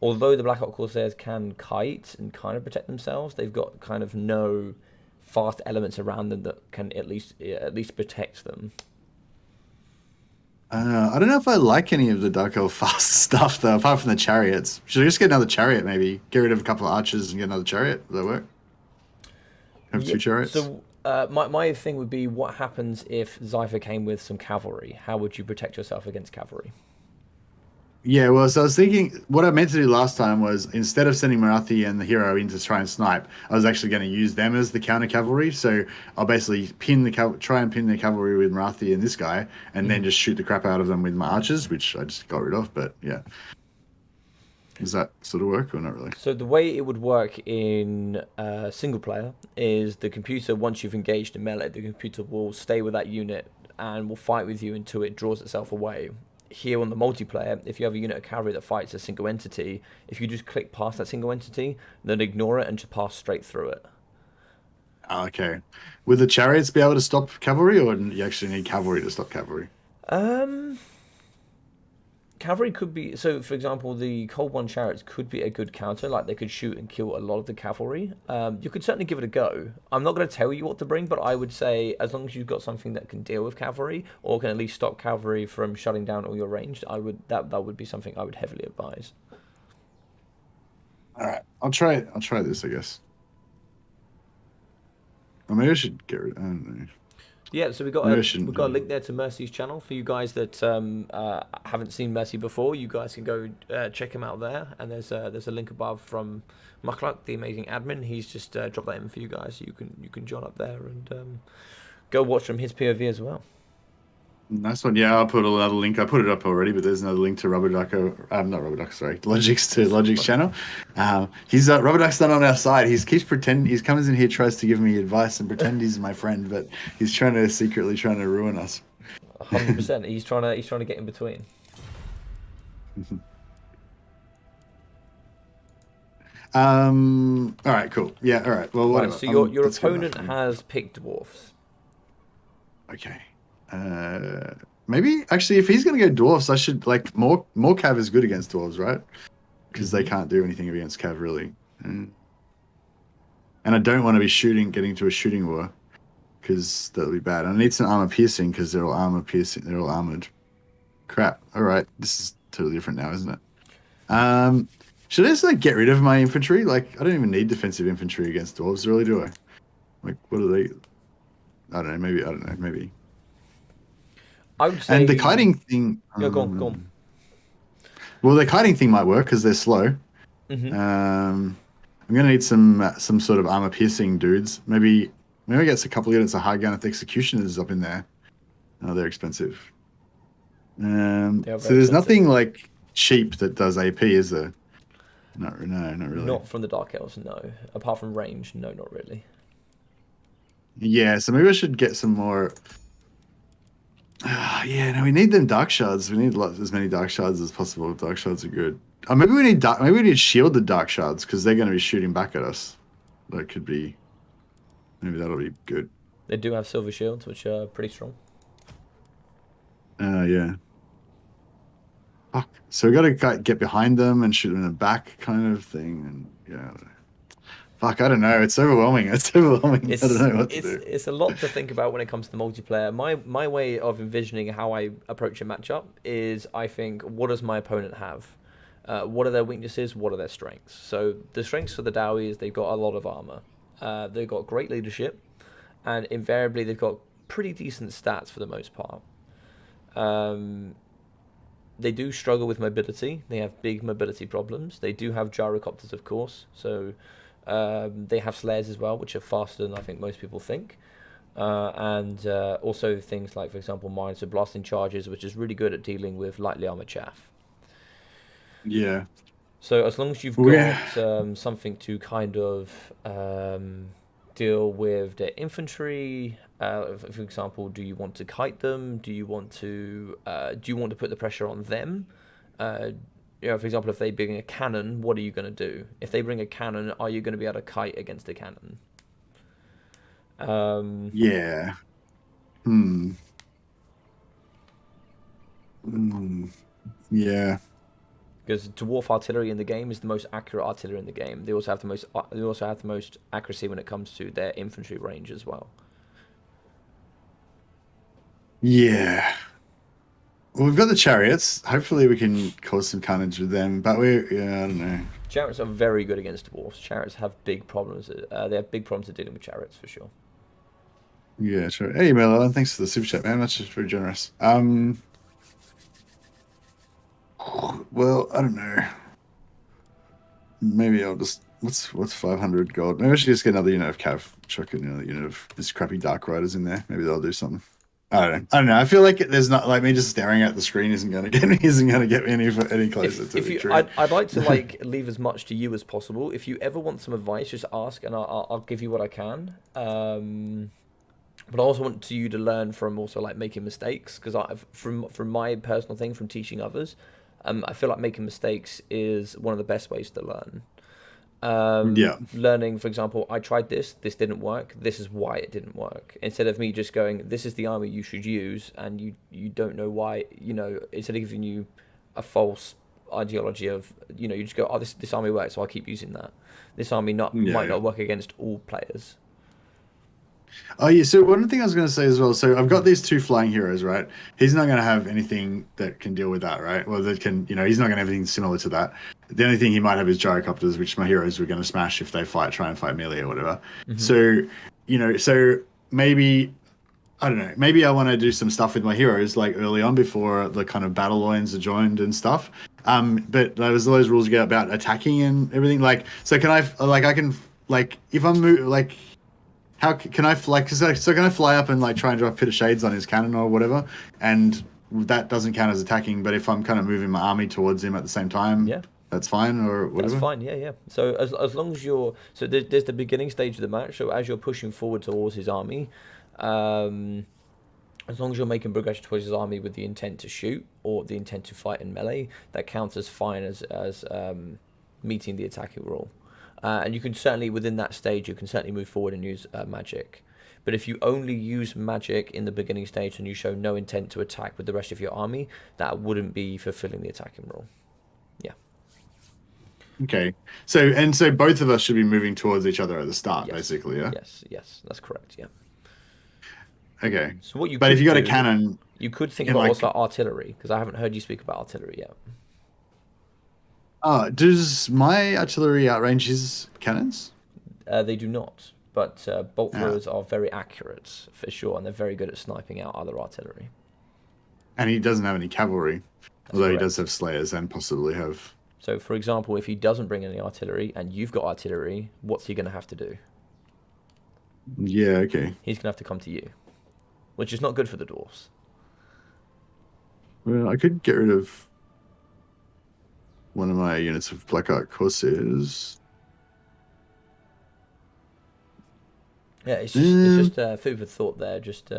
although the Black Hawk Corsairs can kite and kind of protect themselves, they've got kind of no fast elements around them that can at least protect them. I don't know if I like any of the Dark Elf fast stuff though, apart from the chariots. Should I just get another chariot maybe? Get rid of a couple of archers and get another chariot? Does that work? Have Yeah. two chariots? So my thing would be, what happens if Zypher came with some cavalry? How would you protect yourself against cavalry? Yeah, well, so I was thinking what I meant to do last time was instead of sending Marathi and the hero in to try and snipe, I was actually going to use them as the counter cavalry. So I'll basically try and pin the cavalry with Marathi and this guy, and then just shoot the crap out of them with my archers, which I just got rid of. But yeah, does that sort of work or not really? So the way it would work in single player is the computer, once you've engaged in melee, the computer will stay with that unit and will fight with you until it draws itself away. Here on the multiplayer, if you have a unit of cavalry that fights a single entity, if you just click past that single entity, then ignore it and just pass straight through it. Okay. Would the chariots be able to stop cavalry, or you actually need cavalry to stop cavalry? Um, Cavalry could be, so for example, the Cold One chariots could be a good counter, like they could shoot and kill a lot of the cavalry. You could certainly give it a go. I'm not going to tell you what to bring, but I would say as long as you've got something that can deal with cavalry or can at least stop cavalry from shutting down all your ranged, that would be something I would heavily advise. All right, I'll try this, I guess. Or maybe I should get rid. I don't know. Yeah, so Maybe I we've shouldn't got a do. link there to Mercy's channel for you guys that haven't seen Mercy before. You guys can go check him out there, and there's a link above from Muckluck, the amazing admin. He's just dropped that in for you guys. So you can join up there and go watch from his POV as well. Nice one. Yeah, I'll put another link. I put it up already, but there's another link to Rubber Ducker. Not Rubber Duck, sorry. Logic's channel. He's Rubber Duck's not on our side. He keeps pretending. He comes in here, tries to give me advice and pretend he's my friend, but he's secretly trying to ruin us. 100%. He's trying to get in between. All right, cool. Yeah, all right. Well, whatever. Right, so your Let's go opponent back. has picked dwarfs. Okay. Maybe actually, if he's gonna go dwarfs, I should like more cav is good against dwarves, right? Because they can't do anything against cav really. And I don't want to be getting to a shooting war, because that'll be bad. I need some armor piercing because they're all armor piercing. They're all armored. Crap. All right, this is totally different now, isn't it? Should I just like get rid of my infantry? Like, I don't even need defensive infantry against dwarves, really, do I? Like, what are they? I don't know. Maybe I don't know. Maybe. I would say. And the kiting thing. Yeah, go on. Well, the kiting thing might work because they're slow. Mm-hmm. I'm gonna need some sort of armor piercing dudes. Maybe I get a couple of units of high gunner executioners up in there. Oh, they're expensive. So there's nothing like cheap that does AP, is there? No, not really. Not from the Dark Elves, no. Apart from range, no, not really. Yeah, so maybe I should get some more. Yeah, no, we need them dark shards. We need as many dark shards as possible. Dark shards are good. Maybe we need shielded dark shards because they're going to be shooting back at us. That could be. Maybe that'll be good. They do have silver shields, which are pretty strong. Yeah. Fuck. So we got to get behind them and shoot them in the back, kind of thing. And yeah. Fuck, I don't know. It's overwhelming. I don't know what to do. It's a lot to think about when it comes to the multiplayer. My way of envisioning how I approach a matchup is, I think, what does my opponent have? What are their weaknesses? What are their strengths? So the strengths for the Dowie is they've got a lot of armor. They've got great leadership, and invariably they've got pretty decent stats for the most part. They do struggle with mobility. They have big mobility problems. They do have gyrocopters, of course. So they have slayers as well, which are faster than I think most people think. And also things like, for example, mines of blasting charges, which is really good at dealing with lightly armored chaff. Yeah. So as long as you've got something to kind of deal with the infantry, for example, do you want to kite them? Do you want to put the pressure on them? For example, if they bring a cannon, what are you going to do? If they bring a cannon, are you going to be able to kite against a cannon? Yeah. Yeah. Because dwarf artillery in the game is the most accurate artillery in the game. They also have the most accuracy when it comes to their infantry range as well. Yeah. we've got the chariots. Hopefully, we can cause some carnage with them. But yeah, I don't know. Chariots are very good against dwarves. Chariots have big problems. They have big problems dealing with chariots for sure. Yeah, sure. Hey, Melo, thanks for the super chat, man. That's just very generous. Well, I don't know. Maybe I'll just what's 500 gold. Maybe I should just get another unit of Cav. Chuck another unit of this crappy Dark Riders in there. Maybe they'll do something. I don't know. I don't know. I feel like there's not like me just staring at the screen isn't going to get me any closer to victory. I'd like to like leave as much to you as possible. If you ever want some advice, just ask, and I'll give you what I can. But I also want you to learn from also like making mistakes, because from my personal thing from teaching others, I feel like making mistakes is one of the best ways to learn. Learning, for example, I tried this didn't work, this is why it didn't work, instead of me just going, this is the army you should use, and you don't know why, instead of giving you a false ideology of, you just go, oh, this army works, so I'll keep using that. This army might not work against all players. Oh yeah, so one thing I was going to say as well. So I've got these 2 flying heroes, right? He's not going to have anything that can deal with that, right? Well, that can, he's not going to have anything similar to that. The only thing he might have is gyrocopters, which my heroes were going to smash if they try and fight melee or whatever. Mm-hmm. So maybe, I don't know, maybe I want to do some stuff with my heroes like early on before the kind of battle lines are joined and stuff. But there's all those rules you get about attacking and everything. Like, so can I if I'm how can I fly? So can I fly up and like try and drop a pit of shades on his cannon or whatever, and that doesn't count as attacking. But if I'm kind of moving my army towards him at the same time, that's fine or whatever. That's fine. Yeah. So as long as there's the beginning stage of the match. So as you're pushing forward towards his army, as long as you're making progression towards his army with the intent to shoot or the intent to fight in melee, that counts as fine as meeting the attacking rule. And you can certainly, within that stage, you can certainly move forward and use magic. But if you only use magic in the beginning stage and you show no intent to attack with the rest of your army, that wouldn't be fulfilling the attacking rule. Yeah. Okay. So both of us should be moving towards each other at the start, basically, yeah? Yes, that's correct, yeah. Okay. So what you but if you got a cannon... You could think about also artillery, because I haven't heard you speak about artillery yet. Does my artillery outrange his cannons? They do not, but bolt throwers are very accurate, for sure, and they're very good at sniping out other artillery. And he doesn't have any cavalry, although he does have slayers and possibly have... So, for example, if he doesn't bring any artillery and you've got artillery, what's he going to have to do? Yeah, okay. He's going to have to come to you, which is not good for the dwarves. Well, I could get rid of one of my units of Black Ark Corsairs. Yeah, it's just food for thought there. Just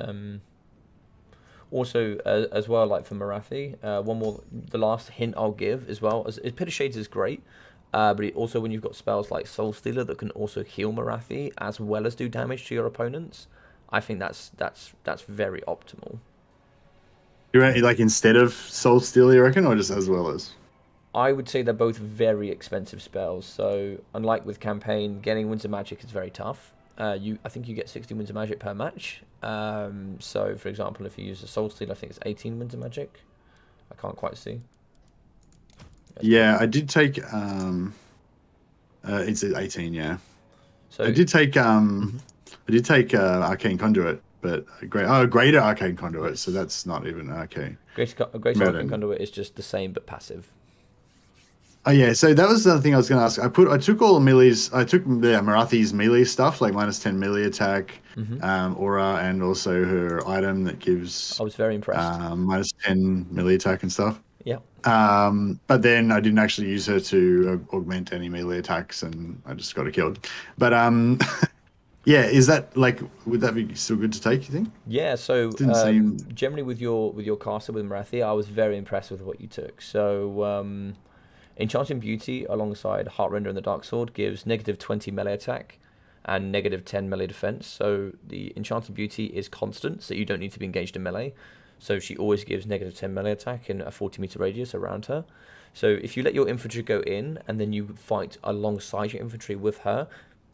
also as well, like for Marathi, one more. The last hint I'll give as well as Pit of Shades is great, but also when you've got spells like Soul Stealer that can also heal Marathi as well as do damage to your opponents, I think that's very optimal. You reckon, like instead of Soul Stealer, you reckon, or just as well as? I would say they're both very expensive spells. So unlike with Campaign, getting Winds of Magic is very tough. I think you get 60 Winds of Magic per match. So for example, if you use a Soul Steal, I think it's 18 Winds of Magic. I can't quite see. I did take it's 18, yeah. So I did take Arcane Conduit, but Greater Arcane Conduit, so that's not even okay. Greater Arcane Conduit is just the same but passive. Oh yeah, so that was the other thing I was going to ask. I took all the melees. I took Marathi's melee stuff, like -10 melee attack, aura, and also her item that gives. I was very impressed. -10 melee attack and stuff. Yeah. But then I didn't actually use her to augment any melee attacks, and I just got her killed. But yeah, is that would that be still good to take? You think? Yeah. So generally with your caster with Marathi, I was very impressed with what you took. So. Enchanting Beauty alongside Heartrender and the Dark Sword gives -20 melee attack and -10 melee defense. So the Enchanting Beauty is constant, so you don't need to be engaged in melee. So she always gives -10 melee attack in a 40-meter radius around her. So if you let your infantry go in and then you fight alongside your infantry with her,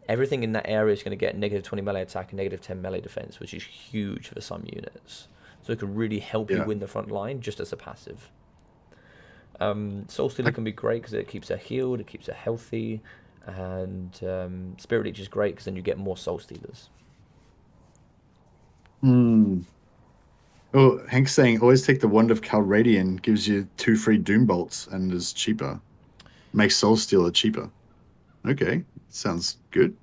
everything in that area is going to get -20 melee attack and -10 melee defense, which is huge for some units. so it can really help you Yeah. win the front line just as a passive. Soul Stealer can be great because it keeps her healed, it keeps her healthy, and Spirit Leech is great because then you get more Soul Stealers. Hmm. Oh, Hank's saying always take the Wand of Calradian, gives you 2 free Doom Bolts and is cheaper. Makes Soul Stealer cheaper. Okay, sounds good.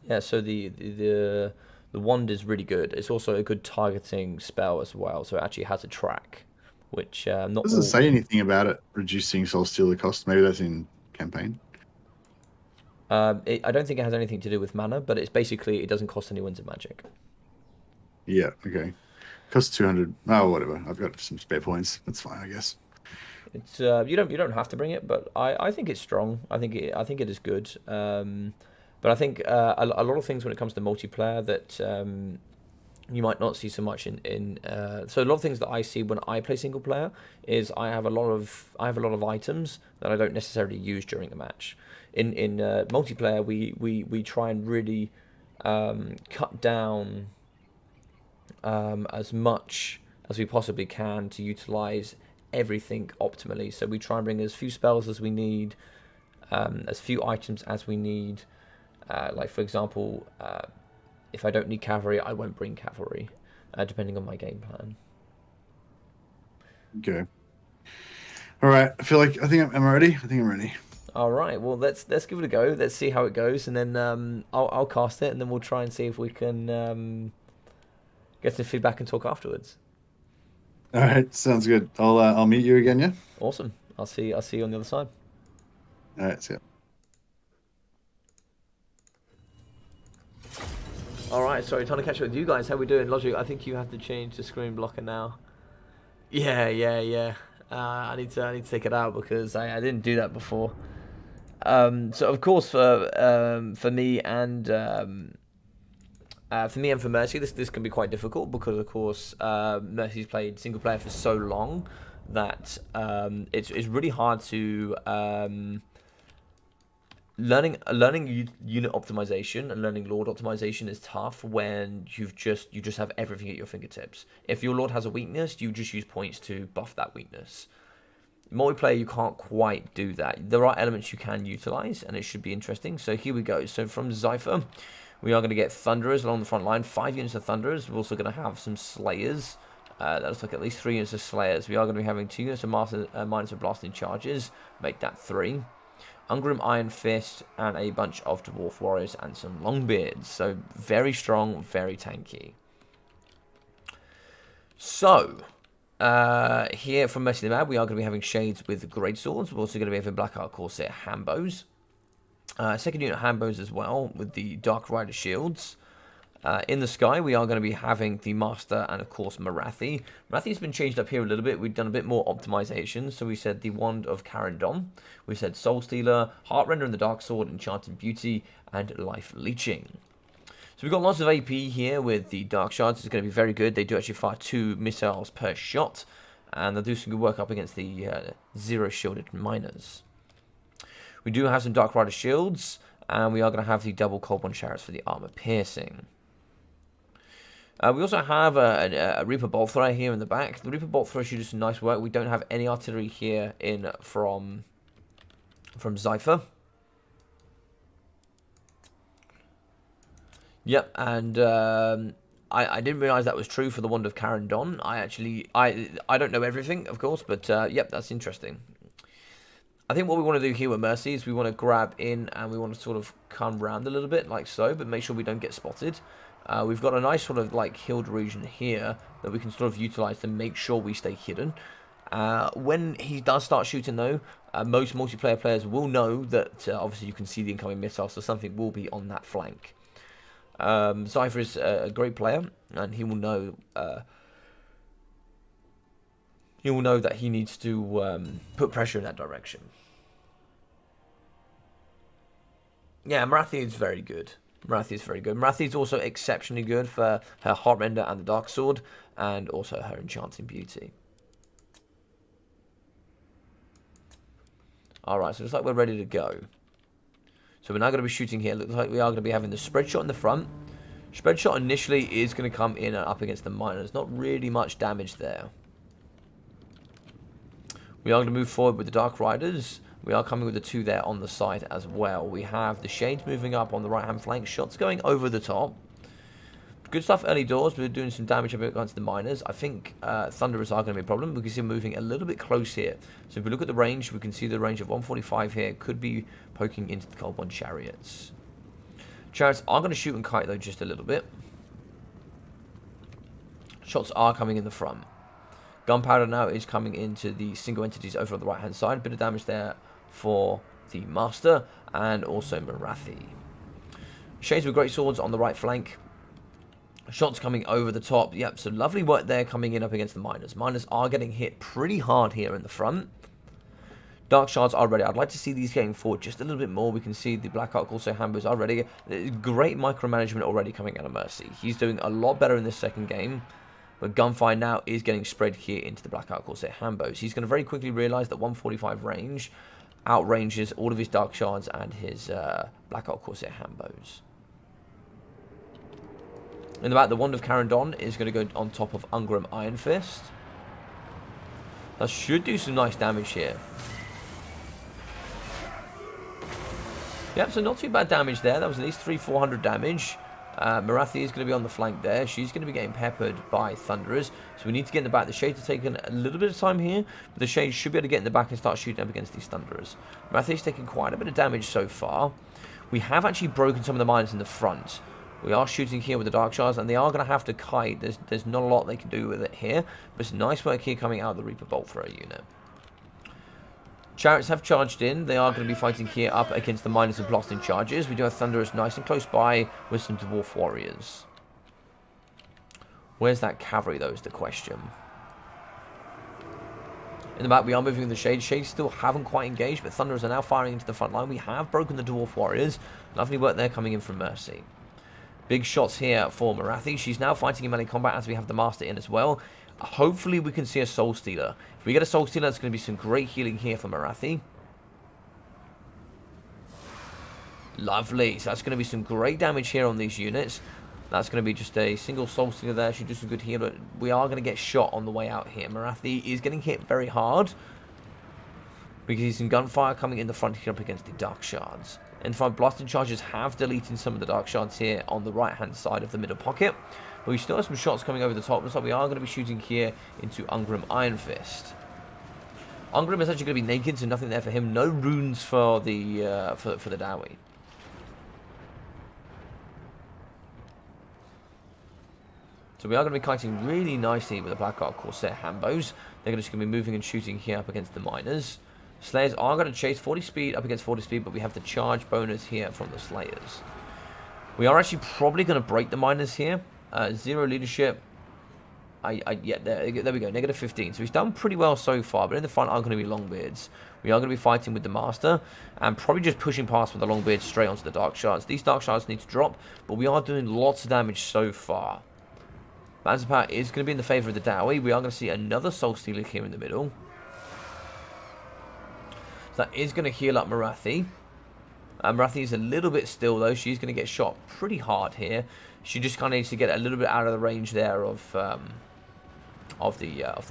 Yeah, so the wand is really good. It's also a good targeting spell as well. So it actually has a track, which not Doesn't all. say anything about it reducing Soul Stealer cost. Maybe that's in campaign. I don't think it has anything to do with mana, but it's basically it doesn't cost any winds of magic. Yeah, okay. Costs 200. Oh, whatever. I've got some spare points. That's fine, I guess. It's you don't have to bring it, but I think it's strong. I think it is good. But I think a lot of things when it comes to multiplayer that you might not see so much in so a lot of things that I see when I play single player is I have a lot of items that I don't necessarily use during a match. In multiplayer, we try and really cut down as much as we possibly can to utilize everything optimally. So we try and bring as few spells as we need, as few items as we need. Like for example, if I don't need cavalry, I won't bring cavalry, depending on my game plan. Okay. All right. I think I'm ready. I think I'm ready. All right, well let's give it a go. Let's see how it goes, and then I'll cast it, and then we'll try and see if we can get some feedback and talk afterwards. All right. Sounds good. I'll meet you again. Yeah. Awesome. I'll see you on the other side. All right. See ya. All right, sorry, trying to catch up with you guys. How we doing, Logic? I think you have to change the screen blocker now. Yeah. I need to take it out because I didn't do that before. So of course for me and for Mercy, this can be quite difficult because of course Mercy's played single player for so long that it's really hard to learning unit optimization and learning lord optimization is tough when you just have everything at your fingertips. If your lord has a weakness, you just use points to buff that weakness. Multiplayer, you can't quite do that. There are elements you can utilize, and it should be interesting. So here we go. So from Zypher, we are going to get Thunderers along the front line. 5 units of Thunderers. We're also going to have some Slayers. That looks like at least 3 units of Slayers. We are going to be having 2 units of Miners of Blasting Charges. Make that 3. Ungrim Iron Fist, and a bunch of Dwarf Warriors and some Longbeards. So very strong, very tanky. So here from MercyTheMad, we are going to be having Shades with Great Swords. We're also going to be having Blackheart Corsair Hambos. Second unit Hambos as well with the Dark Rider Shields. In the sky, we are going to be having the Master and, of course, Marathi. Marathi's been changed up here a little bit. We've done a bit more optimization. So we said the Wand of Carandon. We said Soul Stealer, Heartrender and the Dark Sword, Enchanted Beauty, and Life Leeching. So we've got lots of AP here with the Dark Shards. It's going to be very good. They do actually fire 2 missiles per shot. And they'll do some good work up against the Zero Shielded Miners. We do have some Dark Rider Shields. And we are going to have the double Cold Bond Chariots for the Armor Piercing. We also have a Reaper Bolt Thrower here in the back. The Reaper Bolt Thrower should do some nice work. We don't have any artillery here in from Zypher. Yep, and I didn't realise that was true for the Wand of Carandon. I don't know everything, of course, but yep, that's interesting. I think what we want to do here with Mercy is we want to grab in and we want to sort of come round a little bit like so, but make sure we don't get spotted. We've got a nice sort of like hilled region here that we can sort of utilize to make sure we stay hidden. When he does start shooting though, most multiplayer players will know that obviously you can see the incoming missile, so something will be on that flank. Zypher is a great player, and he will know that he needs to put pressure in that direction. Yeah, Marathi is very good. Marathi is very good. Marathi is also exceptionally good for her Heartrender and the Dark Sword, and also her Enchanting Beauty. Alright, so it looks like we're ready to go. So we're now going to be shooting here. It looks like we are going to be having the spread shot in the front, Spread shot initially is going to come in and up against the miners. Not really much damage there. We are going to move forward with the Dark Riders. We are coming with the 2 there on the side as well. We have the Shades moving up on the right-hand flank. Shots going over the top. Good stuff early doors. We're doing some damage against the miners. I think Thunderers are going to be a problem. We can see them moving a little bit close here. So if we look at the range, we can see the range of 145 here. Could be poking into the Cold One Chariots. Chariots are going to shoot and kite, though, just a little bit. Shots are coming in the front. Gunpowder now is coming into the single entities over on the right-hand side. A bit of damage there for the Master and also Morathi. Shades with great swords on the right flank. Shots coming over the top. Yep, so lovely work there coming in up against the miners. Miners are getting hit pretty hard here in the front. Dark Shards are ready. I'd like to see these getting forward just a little bit more. We can see the Black Ark also Hambos are ready. Great micromanagement already coming out of Mercy. He's doing a lot better in this second game. But Gunfire now is getting spread here into the Black Ark Corsair Hambos. He's going to very quickly realise that 145 range outranges all of his Dark Shards and his Black Ark Corsair Hambos. In the back, the Wand of Carandon is going to go on top of Ungrim Iron Fist. That should do some nice damage here. Yep, so not too bad damage there. That was at least 300-400 damage. Morathi is going to be on the flank there. She's going to be getting peppered by Thunderers. So we need to get in the back. The Shades are taking a little bit of time here, but the Shades should be able to get in the back and start shooting up against these Thunderers. Morathi is taking quite a bit of damage so far. We have actually broken some of the mines in the front. We are shooting here with the Dark Shards, and they are going to have to kite. There's not a lot they can do with it here, but it's nice work here coming out of the Reaper Bolt Thrower unit. Chariots have charged in. They are going to be fighting here up against the miners and blasting charges. We do have Thunderers nice and close by with some Dwarf Warriors. Where's that cavalry, though, is the question. In the back, we are moving the Shades. Shades still haven't quite engaged, but Thunderers are now firing into the front line. We have broken the Dwarf Warriors. Lovely work there coming in from Mercy. Big shots here for Morathi. She's now fighting in melee combat as we have the Master in as well. Hopefully we can see a Soul Stealer. If we get a Soul Stealer, it's going to be some great healing here for Morathi. Lovely. So that's going to be some great damage here on these units. That's going to be just a single Soul Stealer there. She does some good heal, but we are going to get shot on the way out here. Morathi is getting hit very hard because he's some gunfire coming in the front here up against the Dark Shards. In front, blasting charges have deleted some of the Dark Shards here on the right-hand side of the middle pocket. But we still have some shots coming over the top. Looks like we are going to be shooting here into Ungrim Iron Fist. Ungrim is actually going to be naked, so nothing there for him. No runes for the for the Dowie. So we are going to be kiting really nicely with the Black Ark Corsair Hambos. They're just going to be moving and shooting here up against the miners. Slayers are going to chase 40 speed up against 40 speed, but we have the charge bonus here from the Slayers. We are actually probably going to break the miners here. 0 leadership. Yeah, there we go. Negative 15. So he's done pretty well so far, but in the front are going to be Longbeards. We are going to be fighting with the Master and probably just pushing past with the Longbeards straight onto the Dark Shards. These Dark Shards need to drop, but we are doing lots of damage so far. Balance of Power is going to be in the favour of the Dowie. We are going to see another Soul Stealer here in the middle. So that is going to heal up Morathi. Morathi is a little bit still though. She's going to get shot pretty hard here. She just kind of needs to get a little bit out of the range there of the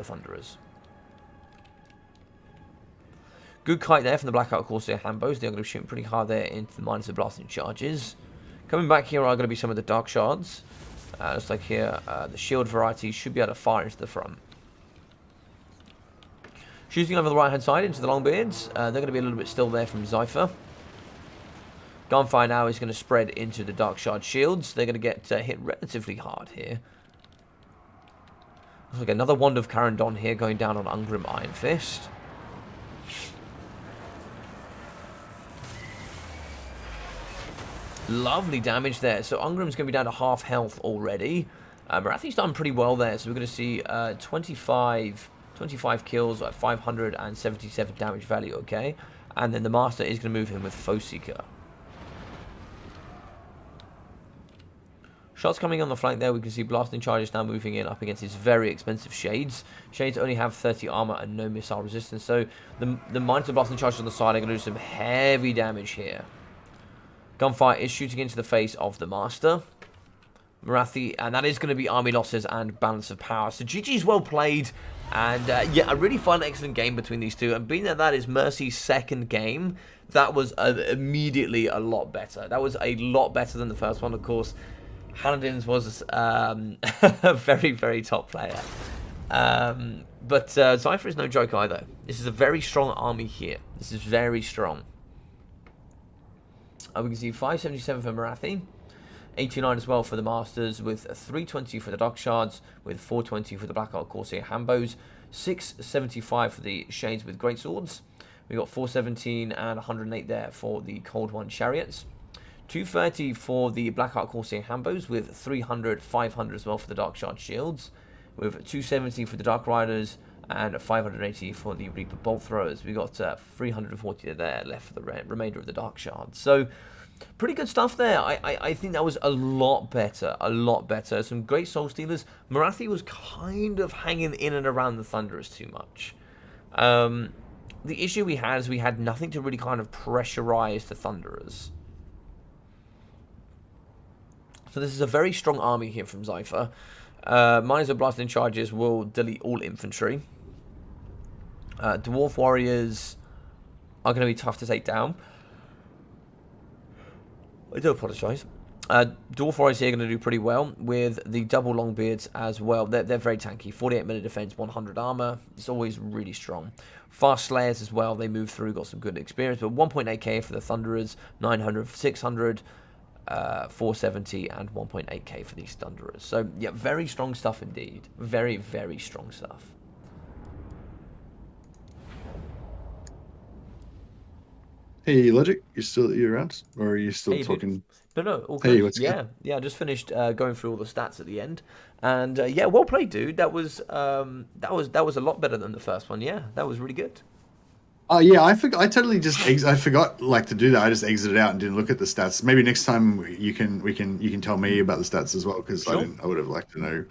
Thunderers. Good kite there from the Black Ark Corsair Hambos. They're going to be shooting pretty hard there into the miners of blasting charges. Coming back here are going to be some of the Dark Shards. Looks like here the shield variety should be able to fire into the front. Shooting over the right-hand side into the Longbeards. They're going to be a little bit still there from Zypher. Gunfire now is going to spread into the Dark Shard shields. They're going to get hit relatively hard here. Looks like another Wand of Carandon here going down on Ungrim Iron Fist. Lovely damage there. So Ungrim's going to be down to half health already. Morathi's done pretty well there. So we're going to see 25 kills at 577 damage value, okay? And then the Master is going to move him with Foe Seeker. Shots coming on the flank there. We can see blasting charges now moving in up against his very expensive Shades. Shades only have 30 armor and no missile resistance. So the minor blasting charges on the side are going to do some heavy damage here. Gunfire is shooting into the face of the Master. Marathi, and that is going to be army losses and balance of power. So GG's well played, and yeah, a really fun, excellent game between these two. And being that that is Mercy's second game, that was immediately a lot better. That was a lot better than the first one, of course. Hanadin's was a very, very top player. But Zypher is no joke either. This is a very strong army here. This is very strong. We can see 577 for Marathi, 89 as well for the Masters, with 320 for the Dark Shards, with 420 for the Black Art Corsair Hambos, 675 for the Shades with Great Swords. We got 417 and 108 there for the Cold One Chariots. 230 for the Black Art Corsair Hambos, with 300, 500 as well for the Dark Shard Shields, with 270 for the Dark Riders, and 580 for the Reaper Bolt Throwers. We got 340 there left for the remainder of the Dark Shards. So, pretty good stuff there. I think that was a lot better, a lot better. Some great Soul Stealers. Marathi was kind of hanging in and around the Thunderers too much. The issue we had is we had nothing to really kind of pressurize the Thunderers. So this is a very strong army here from Zypher. Miners of Blasting Charges will delete all infantry. Dwarf Warriors are going to be tough to take down. I do apologise. Dwarf Warriors here are going to do pretty well with the double Longbeards as well. They're very tanky. 48 minute defense, 100 armor. It's always really strong. Fast Slayers as well. They move through, got some good experience. But 1.8k for the Thunderers, 900 for 600, 470 and 1.8k for these Thunderers. So yeah, very strong stuff indeed. Very, very strong stuff. Hey, Logic, you around, or are you still Hey, talking? dude. No, all good. Hey, what's yeah, good? yeah. I just finished going through all the stats at the end, and yeah, well played, dude. That was a lot better than the first one. Yeah, that was really good. Oh yeah, I forgot. I totally I forgot like to do that. I just exited out and didn't look at the stats. Maybe next time you can tell me about the stats as well, because Sure. I would have liked to know.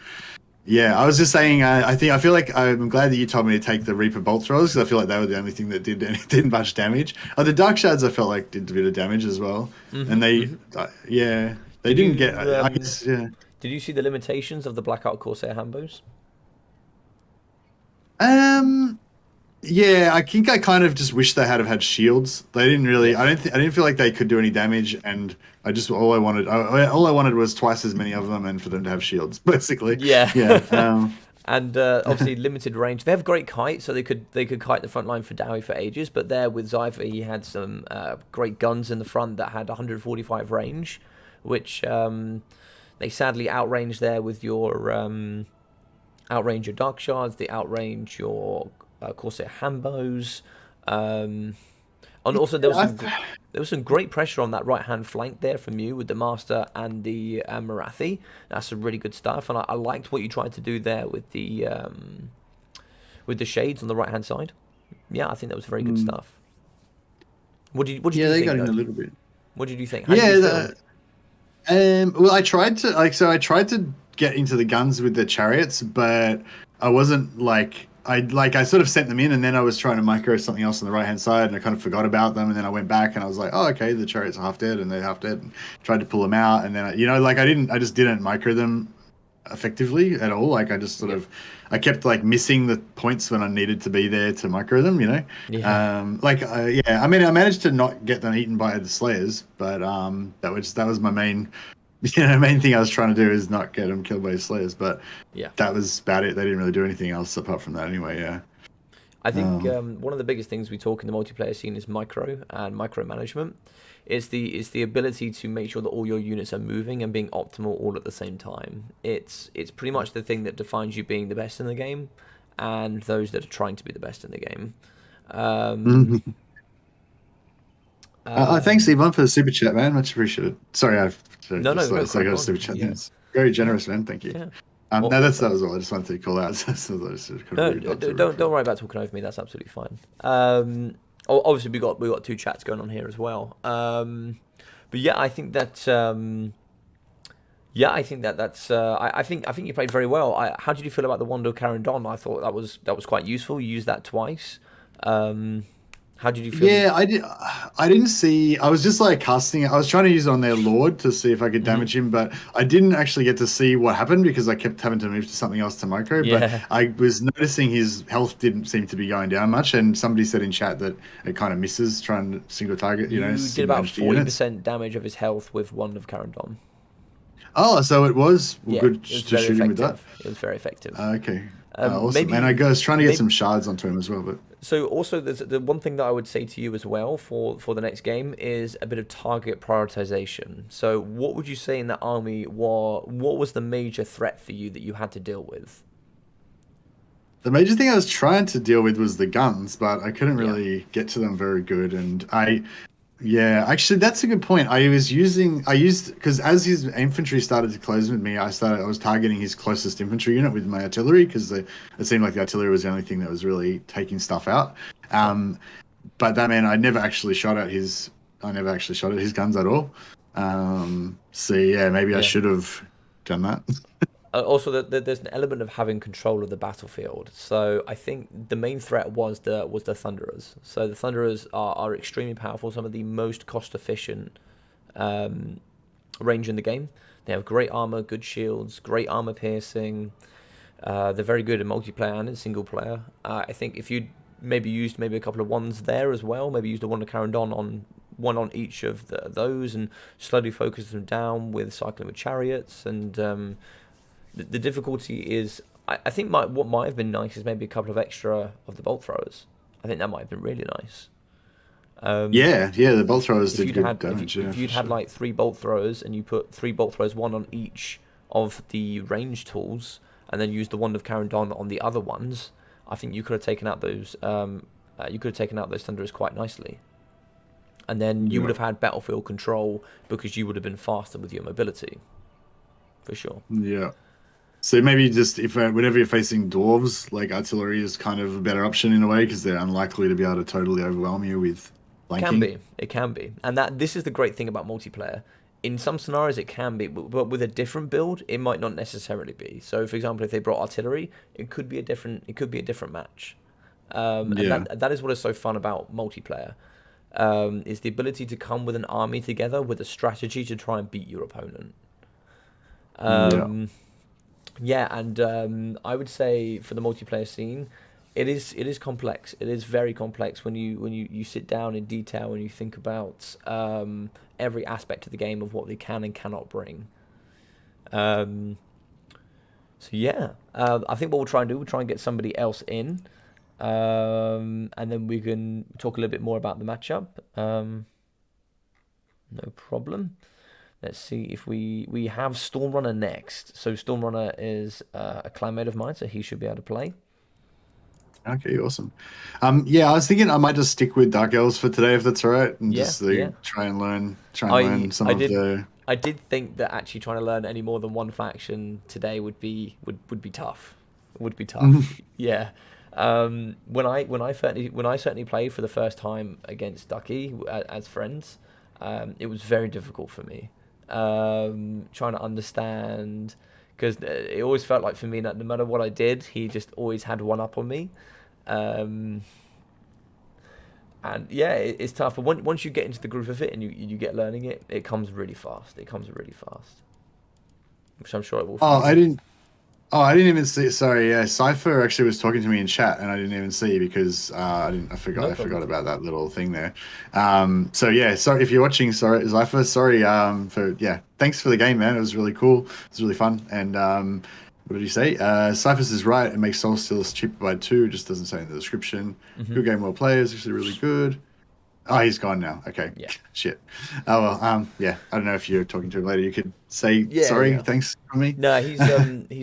Yeah, I was just saying. I feel like I'm glad that you told me to take the Reaper Bolt Throwers, because I feel like they were the only thing that did much damage. Oh, the Dark Shards I felt like did a bit of damage as well, and they yeah they didn't get. I guess yeah. Did you see the limitations of the Blackout Corsair Hambos? Yeah, I think I kind of just wish they had have had shields. They didn't really. I didn't feel like they could do any damage, and all I wanted was twice as many of them, and for them to have shields, basically. Yeah. Yeah. And obviously limited range. They have great kite, so they could kite the front line for Dowie for ages. But there with Zypher, he had some great guns in the front that had 145 range, which they sadly outrange there with your outrange your Dark Shards, they outrange your Corsair Hambos, and also there was some great pressure on that right hand flank there from you with the Master and the Marathi. That's some really good stuff, and I liked what you tried to do there with the Shades on the right hand side. Yeah, I think that was very good stuff. What did you Yeah, think? they got in a little bit. What did you think? How did you feel? Well, I tried to get into the guns with the chariots, but I wasn't like. I sort of sent them in, and then I was trying to micro something else on the right hand side, and I kind of forgot about them, and then I went back and I was like, oh, okay, the chariots are half dead, and they're half dead, and tried to pull them out, and then I just didn't micro them effectively at all. Like I just sort of, I kept like missing the points when I needed to be there to micro them, Yeah. I mean, I managed to not get them eaten by the Slayers, but that was my main. Main thing I was trying to do is not get them killed by Slayers, but Yeah. that was about it. They didn't really do anything else apart from that anyway, yeah. I think one of the biggest things we talk in the multiplayer scene is micro and micromanagement. It's the ability to make sure that all your units are moving and being optimal all at the same time. It's pretty much the thing that defines you being the best in the game and those that are trying to be the best in the game. Thanks, Yvonne, for the super chat, man. Much appreciated. Sorry, I No, got a super chat. Yeah. It's very generous, man. Thank you. Yeah. No, that was all. I just wanted to call out. Don't worry about talking over me. That's absolutely fine. Obviously we got two chats going on here as well. But yeah, I think that I think you played very well. How did you feel about the Wando Karen Don? I thought that was quite useful. You used that twice. How How did you feel? Yeah, I did. I didn't see. I was just like casting it. I was trying to use it on their Lord to see if I could Hmm. damage him, but I didn't actually get to see what happened because I kept having to move to something else to Moko. But Yeah, I was noticing his health didn't seem to be going down much, and somebody said in chat that it kind of misses trying to single target, you did single about entity units. 40% damage of his health with Wand of Carandon. Oh, so it was Yeah, good it was to very shoot him with that. effective. It was very effective. Okay, awesome. And I Maybe, was trying to get maybe. some shards onto him as well, but So also, there's the one thing that I would say to you as well for the next game is a bit of target prioritization. So, what would you say in that army? What was the major threat for you that you had to deal with? the major thing I was trying to deal with was the guns, but I couldn't Yeah, really get to them very good. And yeah, actually, that's a good point. I used, because as his infantry started to close with me, I was targeting his closest infantry unit with my artillery because it seemed like the artillery was the only thing that was really taking stuff out. yeah. Um, but that meant I never actually shot at his guns at all. So yeah, maybe I Yeah. should have done that. Also, there's an element of having control of the battlefield. So I think the main threat was the Thunderers. So the Thunderers are extremely powerful, some of the most cost efficient um, range in the game. They have great armor, good shields, great armor piercing. They're very good in multiplayer and in single player. I think if you maybe used maybe a couple of ones there as well, maybe used a one to Carandon on one on each of those and slowly focus them down with cycling with chariots and the difficulty is, I think what might have been nice is maybe a couple of extra of the bolt throwers. I think that might have been really nice. Um, Yeah, the bolt throwers if did you'd good had damage. Yeah, if for you'd had sure. like three bolt throwers and you put three bolt throwers, one on each of the range tools, and then used the wand of Carandon on the other ones, I think you could have taken out those thunderers quite nicely. And then you would Yeah, have had battlefield control because you would have been faster with your mobility, for sure. yeah. So maybe just if whenever you're facing dwarves, like artillery is kind of a better option in a way because they're unlikely to be able to totally overwhelm you with Can flanking. be. It can be. And that this is the great thing about multiplayer. In some scenarios it can be, but with a different build, it might not necessarily be. So for example, if they brought artillery, it could be a different match. And Yeah, that is what is so fun about multiplayer. Is the ability to come with an army together with a strategy to try and beat your opponent. yeah, Um, yeah, and I would say for the multiplayer scene, it is complex. It is very complex when you sit down in detail and you think about every aspect of the game of what they can and cannot bring. Um, so yeah, I think what we'll try and get somebody else in, and then we can talk a little bit more about the matchup. No problem. Let's see if we have Stormrunner next. So Stormrunner is a clanmate of mine, so he should be able to play. okay, awesome. Yeah, I was thinking I might just stick with Dark Elves for today if that's all right, and Yeah, just yeah. try and I learn some I of did the. I did think that actually trying to learn any more than one faction today would be tough. Would be tough. Yeah. When I certainly played for the first time against Ducky as friends, it was very difficult for me. Trying to understand because it always felt like for me that no matter what I did, he just always had one up on me. Um, and yeah, it's tough. But once you get into the groove of it and you get learning it, it comes really fast. It comes really fast, which I'm sure it will for Oh, you. I didn't even see. Sorry, yeah, Cipher actually was talking to me in chat, and I didn't even see because I didn't. No I forgot problem. about that little thing there. So yeah, sorry if you're watching. Sorry, Cipher. Sorry. For yeah, thanks for the game, man. It was really cool. It was really fun. And what did you say? Cyphers is right. It makes Soul Steelers cheaper by two. Just doesn't say in the description. Hmm. Good game, well played. It's actually really good. Oh, he's gone now. Okay. Yeah. Shit. Oh well. Yeah. I don't know if you're talking to him later. You could say Yeah, sorry. yeah. Thanks for me. No, he's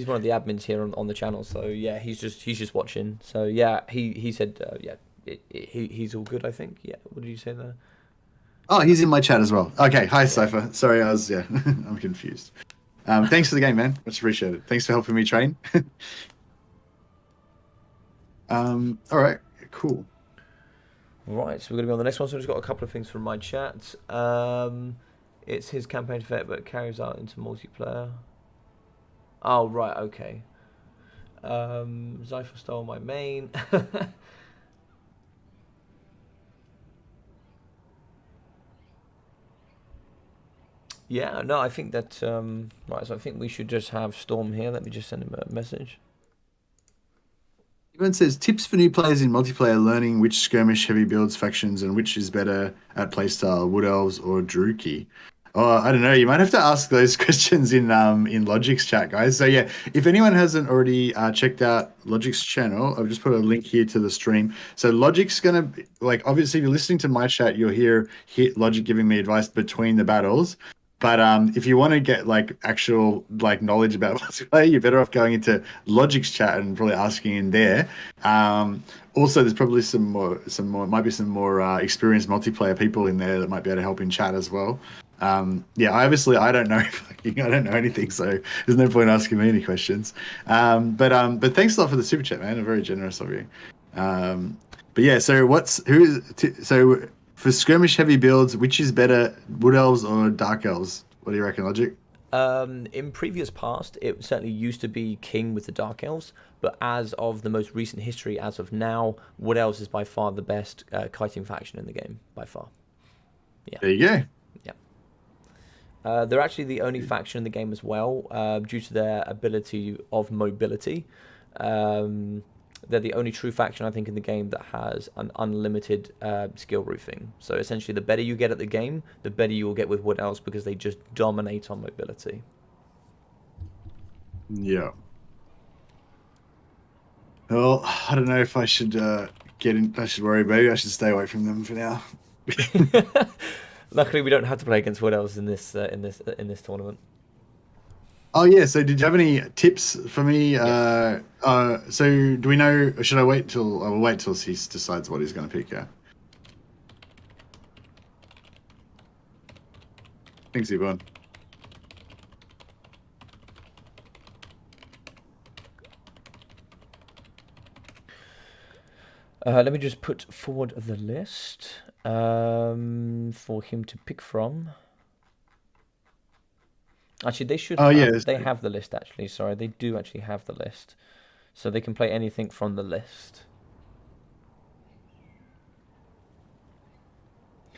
one of the admins here on the channel. So yeah, he's just watching. So yeah, he said yeah, he's all good. I think. Yeah. What did you say there? Oh, he's in my chat as well. Okay, hi Yeah. Cypher. Sorry, yeah, I'm confused. Thanks for the game, man. Much appreciated. Thanks for helping me train. All right, cool. Right, so we're going to go on the next one. So I've just got a couple of things from my chat. It's his campaign effect, but it carries out into multiplayer. Oh, right, okay. Zypher stole my main. Yeah, no, I think that right. So I think we should just have Storm here. Let me just send him a message. Everyone says tips for new players in multiplayer, learning which skirmish heavy builds factions and which is better at playstyle, Wood Elves or Druchii. Oh, I don't know. You might have to ask those questions in Logic's chat, guys. So yeah, if anyone hasn't already checked out Logic's channel, I've just put a link here to the stream. So Logic's gonna like obviously if you're listening to my chat, you'll hear Logic giving me advice between the battles. But if you want to get like actual like knowledge about multiplayer, you're better off going into Logic's chat and probably asking in there. Also, there's probably might be some more experienced multiplayer people in there that might be able to help in chat as well. Yeah, I don't know. I don't know anything, so there's no point asking me any questions. But thanks a lot for the super chat, man. Very generous of you. But yeah, so so for skirmish heavy builds, which is better, Wood Elves or Dark Elves? What do you reckon, Logic? In previous past, it certainly used to be king with the Dark Elves, but as of the most recent history, as of now, Wood Elves is by far the best kiting faction in the game, by far. Yeah. There you go. Yeah. They're actually the only faction in the game as well, due to their ability of mobility. They're the only true faction, I think, in the game that has an unlimited skill roofing. So essentially, the better you get at the game, the better you will get with Wood Elves because they just dominate on mobility. Yeah. Well, I don't know if I should get in. I should worry. Maybe I should stay away from them for now. Luckily, we don't have to play against Wood Elves in this tournament. Oh yeah. So did you have any tips for me? Yes. So do we know? Or should I wait till? I will wait till he decides what he's going to pick. Yeah. Thanks, Yvonne. Let me just put forward the list for him to pick from. Actually, they should. They have the list. Actually, sorry, they do actually have the list, so they can play anything from the list.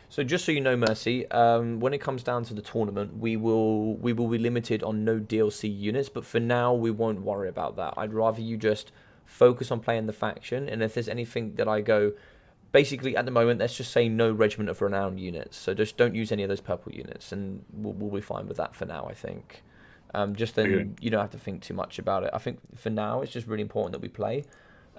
So just so you know, Mercy, when it comes down to the tournament, we will be limited on no DLC units, but for now we won't worry about that. I'd rather you just focus on playing the faction, and if there's anything that I go, basically at the moment, let's just say no Regiment of Renown units. So just don't use any of those purple units, and we'll be fine with that for now, I think. Just then you don't have to think too much about it. I think for now it's just really important that we play.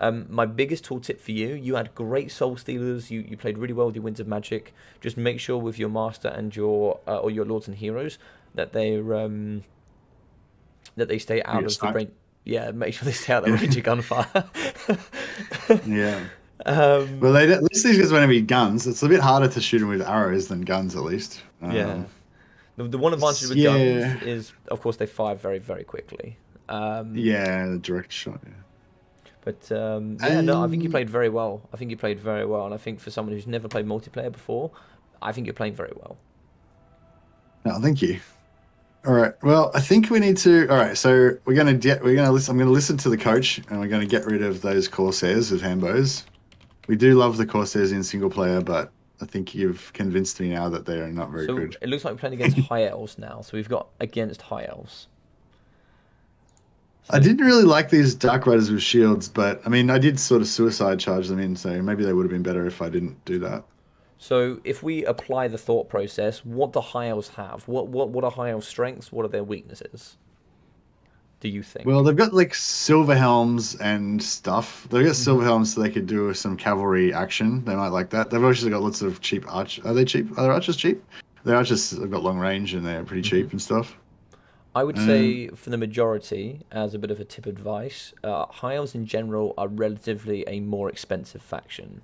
My biggest tool tip for you: you had great Soul Stealers. You played really well with your Winds of Magic. Just make sure with your Master and your or your Lords and Heroes that they stay out of the brain. Yeah, make sure they stay out of the range of gunfire. Yeah. Well, at least these guys won't have any guns. It's a bit harder to shoot them with arrows than guns, at least. Yeah. The one advantage with guns is, of course, they fire very, very quickly. The direct shot. Yeah. But no, I think you played very well. And I think for someone who's never played multiplayer before, I think you're playing very well. Oh, thank you. All right. Well, I think we need to. All right. So we're gonna listen. I'm gonna listen to the coach, and we're gonna get rid of those Corsairs with Hambos. We do love the Corsairs in single player, but I think you've convinced me now that they are not very good. It looks like we're playing against High Elves now. So we've got against High Elves. So I didn't really like these Dark Riders with shields, but I mean, I did sort of suicide charge them in, so maybe they would have been better if I didn't do that. So if we apply the thought process, what do High Elves have? What are High Elves' strengths? What are their weaknesses? Do you think? Well, they've got like silver helms and stuff. They've got silver helms so they could do some cavalry action. They might like that. They've also got lots of cheap arch. Are they cheap? Are their archers cheap? Their archers have got long range and they're pretty cheap and stuff. I would say for the majority, as a bit of a tip advice, High Elves in general are relatively a more expensive faction.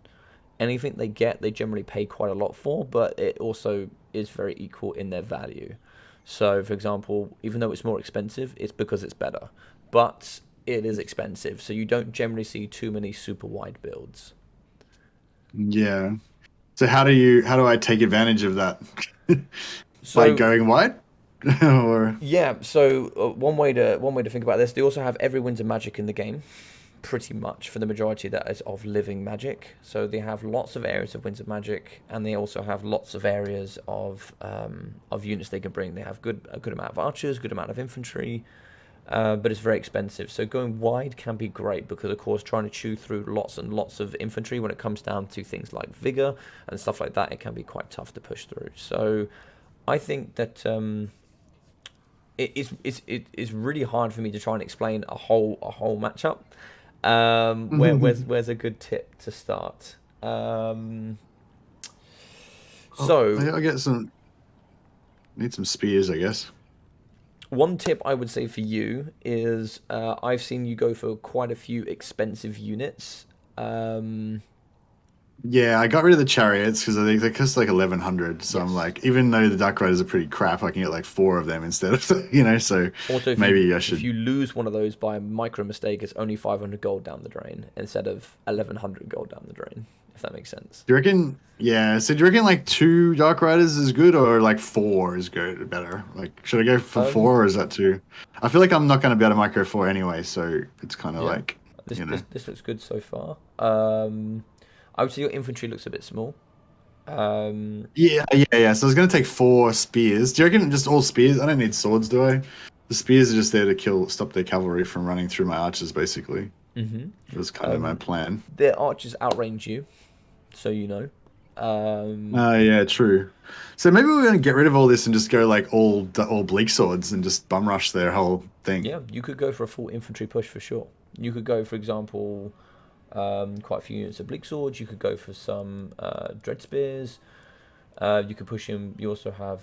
Anything they get, they generally pay quite a lot for, but it also is very equal in their value. So, for example, even though it's more expensive, it's because it's better. But it is expensive, so you don't generally see too many super wide builds. Yeah. So how do I take advantage of that? By going wide? Or... Yeah, so one way to think about this, they also have every Winds of Magic in the game. pretty much for the majority that is of living magic. So they have lots of areas of winds of magic, and they also have lots of areas of units they can bring. They have a good amount of archers, good amount of infantry, but it's very expensive. So going wide can be great because, of course, trying to chew through lots and lots of infantry when it comes down to things like vigor and stuff like that, it can be quite tough to push through. So I think that it's really hard for me to try and explain a whole matchup. Where's a good tip to start? So I get some. Need some spears, I guess. one tip I would say for you is I've seen you go for quite a few expensive units. Yeah, I got rid of the chariots because I think they cost like 1100. So I'm Yes. like, even though the Dark Riders are pretty crap, I can get like 4 of them instead of So Also, maybe I if should. you lose one of those by a micro mistake, it's only 500 gold down the drain instead of 1100 gold down the drain. If that makes sense. Do you reckon? Yeah. So do you reckon like 2 Dark Riders is good, or like 4 is good, better? Like, should I go for Um, 4, or is that too? I feel like I'm not going to be able to micro 4 anyway, so it's kind of yeah, like, this you know. this this looks good so far. I would say your infantry looks a bit small. Um, Yeah. So I was going to take 4 spears. Do you reckon just all spears? I don't need swords, do I? The spears are just there to stop their cavalry from running through my archers, basically. mhm. That was kind of my plan. Their archers outrange you, so you know. Um, Oh, yeah, true. So maybe we're gonna get rid of all this and just go like all bleak swords and just bum rush their whole thing. yeah, you could go for a full infantry push for sure. You could go, for example, quite a few units of bleak swords. You could go for some dread spears. You could push in. You also have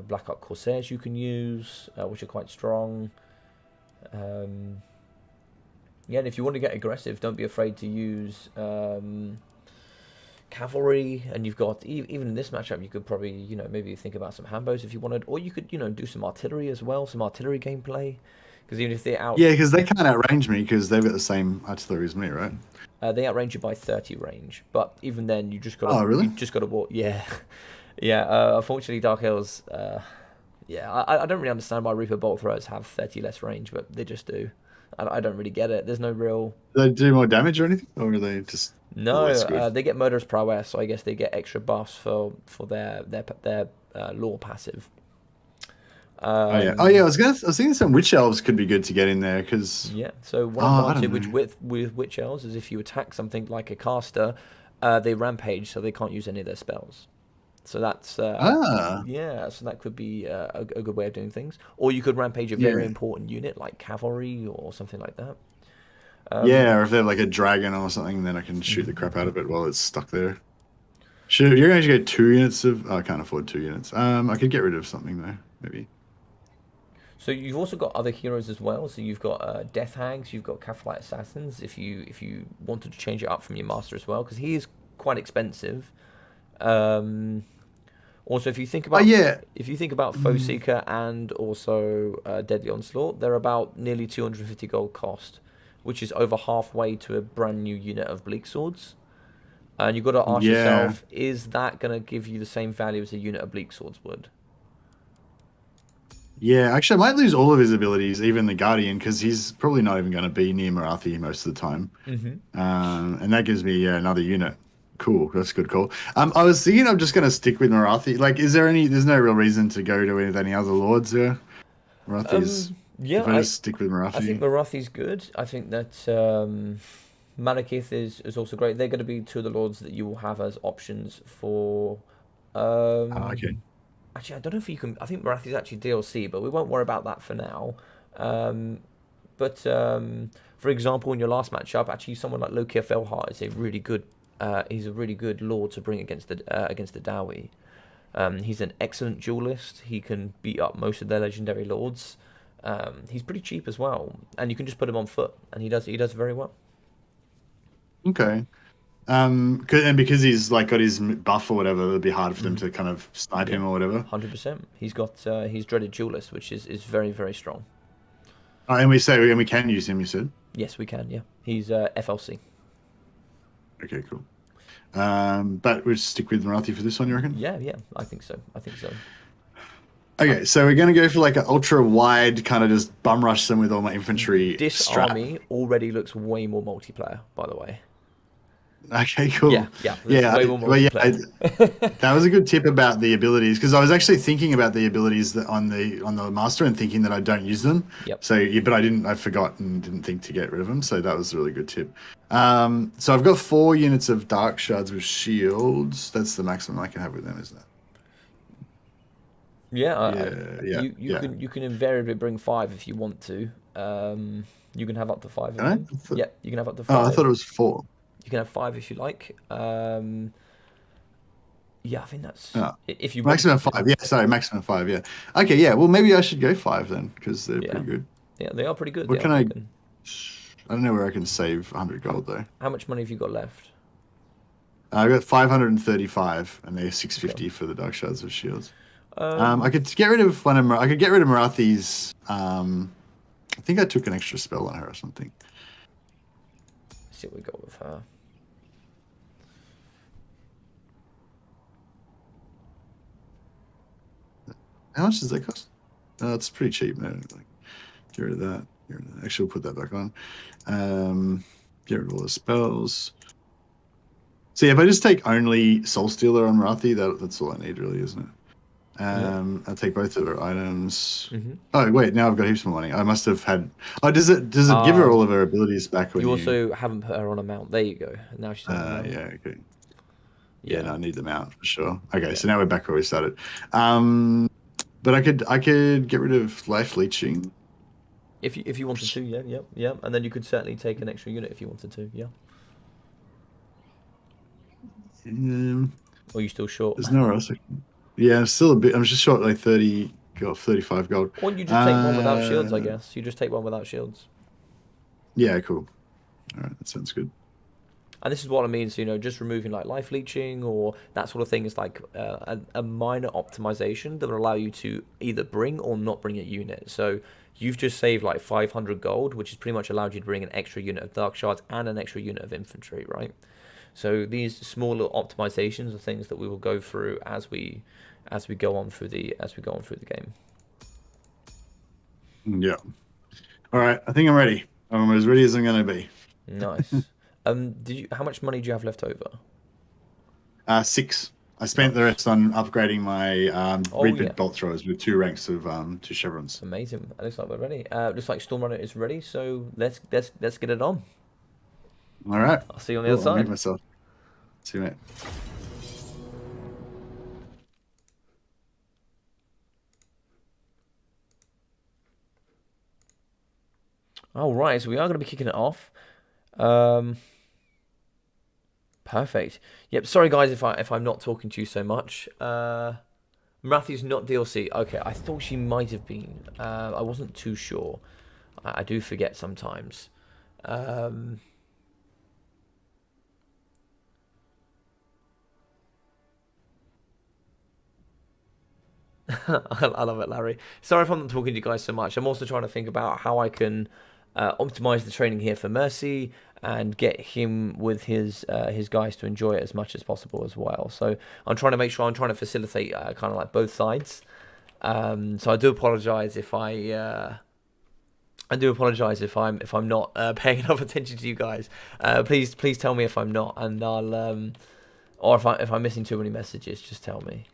black arc corsairs you can use, which are quite strong. Um, yeah, and if you want to get aggressive, don't be afraid to use cavalry. And you've got even in this matchup, you could probably maybe think about some hambos if you wanted, or you could do some artillery as well, some artillery gameplay. Because even if they're out, Yeah, because they can't outrange me because they've got the same artillery as me, right? they outrange you by 30 range. But even then, Oh, really? you just gotta walk. Yeah, yeah. Unfortunately, Dark Hills. Yeah, I don't really understand why Reaper bolt throwers have 30 less range, but they just do. I don't really get it. There's no real. Do they do more damage or anything, or are they just No, less good? they get murderous prowess, so I guess they get extra buffs for their lore passive. Oh yeah. I was thinking some witch elves could be good to get in there because Yeah. So one I advantage don't know. with witch elves is if you attack something like a caster, they rampage, so they can't use any of their spells. So that's Ah, yeah. So that could be a good way of doing things. Or you could rampage a very yeah, important unit like cavalry or something like that. yeah. Or if they're like a dragon or something, then I can shoot the crap out of it while it's stuck there. Should you're going to get 2 units of? Oh, I can't afford 2 units. I could get rid of something though, maybe. So you've also got other heroes as well. So you've got Death Hags, you've got Cathalite Assassins. If you wanted to change it up from your master as well, because he is quite expensive. Also, if you think Oh about yeah. Foe Seeker and also Deadly Onslaught, they're about nearly 250 gold cost, which is over halfway to a brand new unit of Bleak Swords. And you've got to ask Yeah. yourself, is that going to give you the same value as a unit of Bleak Swords would? Yeah, actually, I might lose all of his abilities, even the Guardian, because he's probably not even going to be near Marathi most of the time. Mm-hmm. And that gives me another unit. Cool, that's a good call. I was thinking I'm just going to stick with Marathi. Like, there's no real reason to go to with any other lords there. Marathi's, Yeah, if I just stick with I think Marathi. Marathi's good. I think that Malekith is also great. They're going to be two of the lords that you will have as options for. Ah, okay. Actually, I don't know if you can. I think Marathi's actually DLC, but we won't worry about that for now. But for example, in your last matchup, actually, someone like Lokia Felhart is a really good. He's a really good lord to bring against the Dowie. He's an excellent duelist. He can beat up most of their legendary lords. He's pretty cheap as well, and you can just put him on foot, and he does very well. Okay. And because he's like got his buff or whatever, it'd be hard for them to kind of snipe Yeah, him or whatever. 100%. He's got his dreaded duelist, which is very very strong. Oh, and we can use him. You said. Yes, we can. Yeah, he's FLC. Okay, cool. But we'll stick with Marathi for this one, you reckon? Yeah, yeah, I think so. I think so. Okay, so we're gonna go for like an ultra wide kind of just bum rush them with all my infantry This strap. army already looks way more multiplayer, by the way. Okay, Yeah, cool. yeah, looks Yeah, way more well, yeah, multiplayer. that was a good tip about the abilities because I was actually thinking about the abilities that on the master and thinking that I don't use them. Yep. So, yeah, but I didn't. I forgot and didn't think to get rid of them. So that was a really good tip. So I've got 4 units of dark shards with shields. That's the maximum I can have with them, isn't it? Yeah, Yeah, yeah, yeah. you can invariably bring 5 if you want to. You can have up to 5 Can of I? them. Yeah, you can have up to Oh, I thought 5. it was 4. You can have 5 if you like. Yeah, I think that's Oh, if you maximum wanted to. 5. Yeah, sorry, maximum 5. Yeah. Okay, yeah. Well, maybe I should go 5 then because they're Yeah, pretty good. yeah, they are pretty good. They What are can pretty I? good. I don't know where I can save 100 gold though. How much money have you got left? I got 535, and they're Okay. 650 for the Dark Shards of Shields. I Um, could get rid of one of I could get rid of Marathi's. I think I took an extra spell on her or something. let's see what we got with her. How much does that cost? It's pretty cheap. No, like, get rid of that. Get rid of that. Actually, we'll put that back on. Get rid of all the spells. See, if I just take only Soul Stealer on Marathi, that's all I need, really, isn't it? Yeah. I'll take both of her items. Mm-hmm. Oh wait, now I've got heaps more money. I must have had. Oh, does it give her all of her abilities back when You you? also haven't put her on a mount. There you go. Now she's on a mount. Yeah, okay. Yeah, Yeah. no, I need them out for sure. Okay, Yeah. so now we're back where we started. But I could get rid of life leeching. If you wanted to, yeah, yeah, yeah, and then you could certainly take an extra unit if you wanted to, yeah. Um, Or you still short? there's nowhere else. Yeah, I'm still a bit. I'm just short like 30 gold, 35 gold. Or you just take one without shields, I guess. You just take one without shields. Yeah, cool. All right, that sounds good. And this is what I mean. So, just removing like life leeching or that sort of thing is like a minor optimization that will allow you to either bring or not bring a unit. So you've just saved like 500 gold, which has pretty much allowed you to bring an extra unit of dark shards and an extra unit of infantry, right? So these small little optimizations are things that we will go through as we go on through the game. Yeah. All right, I think I'm ready. I'm as ready as I'm gonna be. Nice. How much money do you have left over? 6. I spent the Nice. rest on upgrading my Oh Reaper yeah. bolt throwers with 2 ranks of 2 chevrons. Amazing. It looks like we're ready. Looks like Stormrunner is ready, so let's get it on. All right. I'll see you on the Cool, other I'll mute side. myself. See you, mate. All right, so we are going to be kicking it off. Um, Perfect. Yep. Sorry, guys, if I'm not talking to you so much. Matthew's not DLC. Okay, I thought she might have been. I wasn't too sure. I do forget sometimes. I love it, Larry. Sorry if I'm not talking to you guys so much. I'm also trying to think about how I can optimize the training here for Mercy and get him with his guys to enjoy it as much as possible as well. So I'm trying to make sure I'm trying to facilitate kind of like both sides. So I do apologize if I do apologize if I'm not paying enough attention to you guys. Please tell me if I'm not, and I'll or if I'm missing too many messages, just tell me.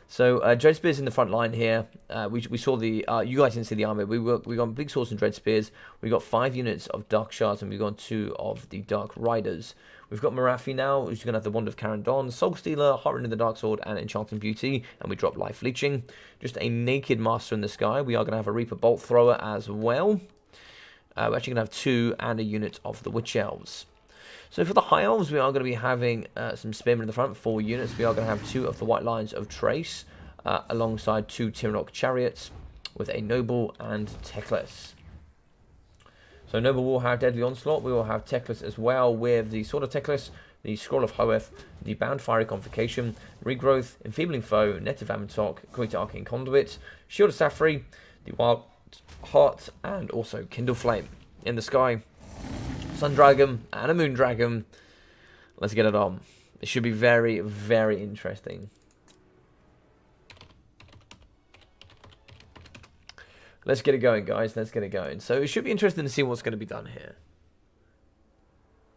So Dread Spears in the front line here. We saw the you guys didn't see the army. We got big swords and Dread Spears. We got 5 units of Dark Shards and we got 2 of the Dark Riders. We've got Marathi now, who's going to have the Wand of Carandon, Soul Stealer, Heartrend in the Dark Sword, and Enchanting Beauty, and we drop Life Leeching. Just a naked Master in the Sky. We are going to have a Reaper Bolt Thrower as well. We're actually going to have 2 and a unit of the Witch Elves. So for the High Elves, we are going to be having some Spearmen in the front, 4 units. We are going to have 2 of the White Lions of Trace, alongside 2 Tiranoc Chariots, with a Noble and Teclis. So Noble will have Deadly Onslaught. We will have Teclis as well, with the Sword of Teclis, the Scroll of Hoeth, the Bound Fiery Convocation, Regrowth, Enfeebling Foe, Net of Amantok, Great Arcane Conduit, Shield of Safri, the Wild Heart, and also Kindle Flame. In the sky, Sun Dragon and a Moon Dragon. Let's get it on. It should be very, very interesting. Let's get it going, guys. Let's get it going. So it should be interesting to see what's going to be done here.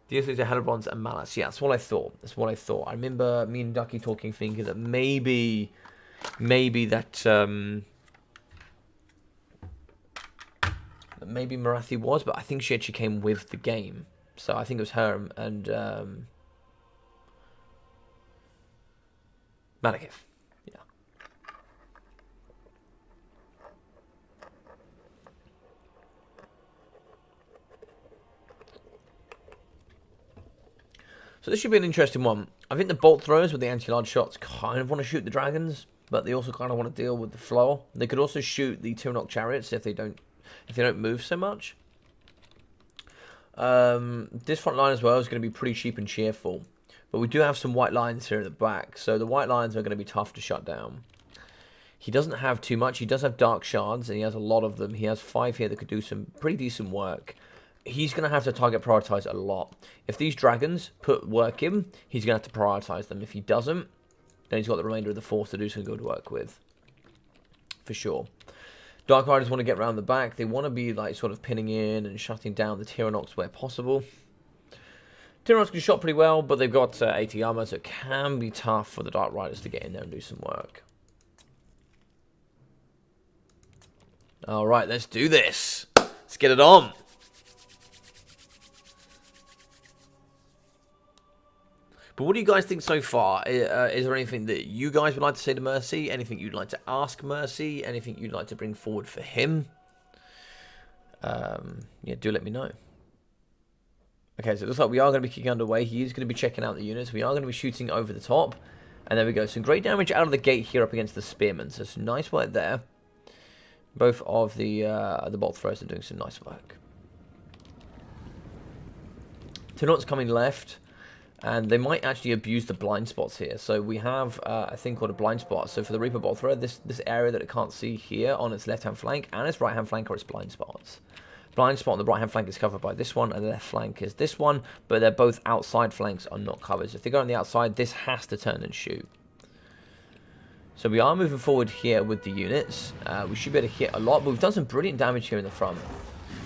DSOs are Hellbrons and Malice. Yeah, that's what I thought. That's what I thought. I remember me and Ducky talking, thinking that maybe maybe Marathi was, but I think she actually came with the game. So I think it was her and Malekith. Yeah. So this should be an interesting one. I think the bolt throwers with the anti-large shots kind of want to shoot the dragons, but they also kind of want to deal with the flow. They could also shoot the Tyrannok chariots if they don't move so much. This front line as well is going to be pretty cheap and cheerful, but we do have some white lines here at the back, so the white lines are going to be tough to shut down. He doesn't have too much. He does have dark shards, and he has a lot of them. He has 5 here that could do some pretty decent work. He's going to have to target prioritize a lot. If these dragons put work in, he's going to have to prioritize them. If he doesn't, then he's got the remainder of the force to do some good work with, for sure. Dark Riders want to get around the back. They want to be like sort of pinning in and shutting down the Tyrannoks where possible. Tyrannoks can shot pretty well, but they've got 80 armor, so it can be tough for the Dark Riders to get in there and do some work. Alright, let's do this. Let's get it on. But what do you guys think so far? Is there anything that you guys would like to say to Mercy? Anything you'd like to ask Mercy? Anything you'd like to bring forward for him? Yeah, do let me know. Okay, so it looks like we are going to be kicking underway. He is going to be checking out the units. We are going to be shooting over the top. And there we go. Some great damage out of the gate here up against the spearmen. So some nice work there. Both of the bolt throwers are doing some nice work. Tyrannok's coming left. And they might actually abuse the blind spots here. So we have a thing called a blind spot. So for the Reaper Bolt Thrower, this area that it can't see here on its left-hand flank and its right-hand flank are its blind spots. Blind spot on the right-hand flank is covered by this one, and the left flank is this one, but they're both outside flanks are not covered. So if they go on the outside, this has to turn and shoot. So we are moving forward here with the units. We should be able to hit a lot, but we've done some brilliant damage here in the front.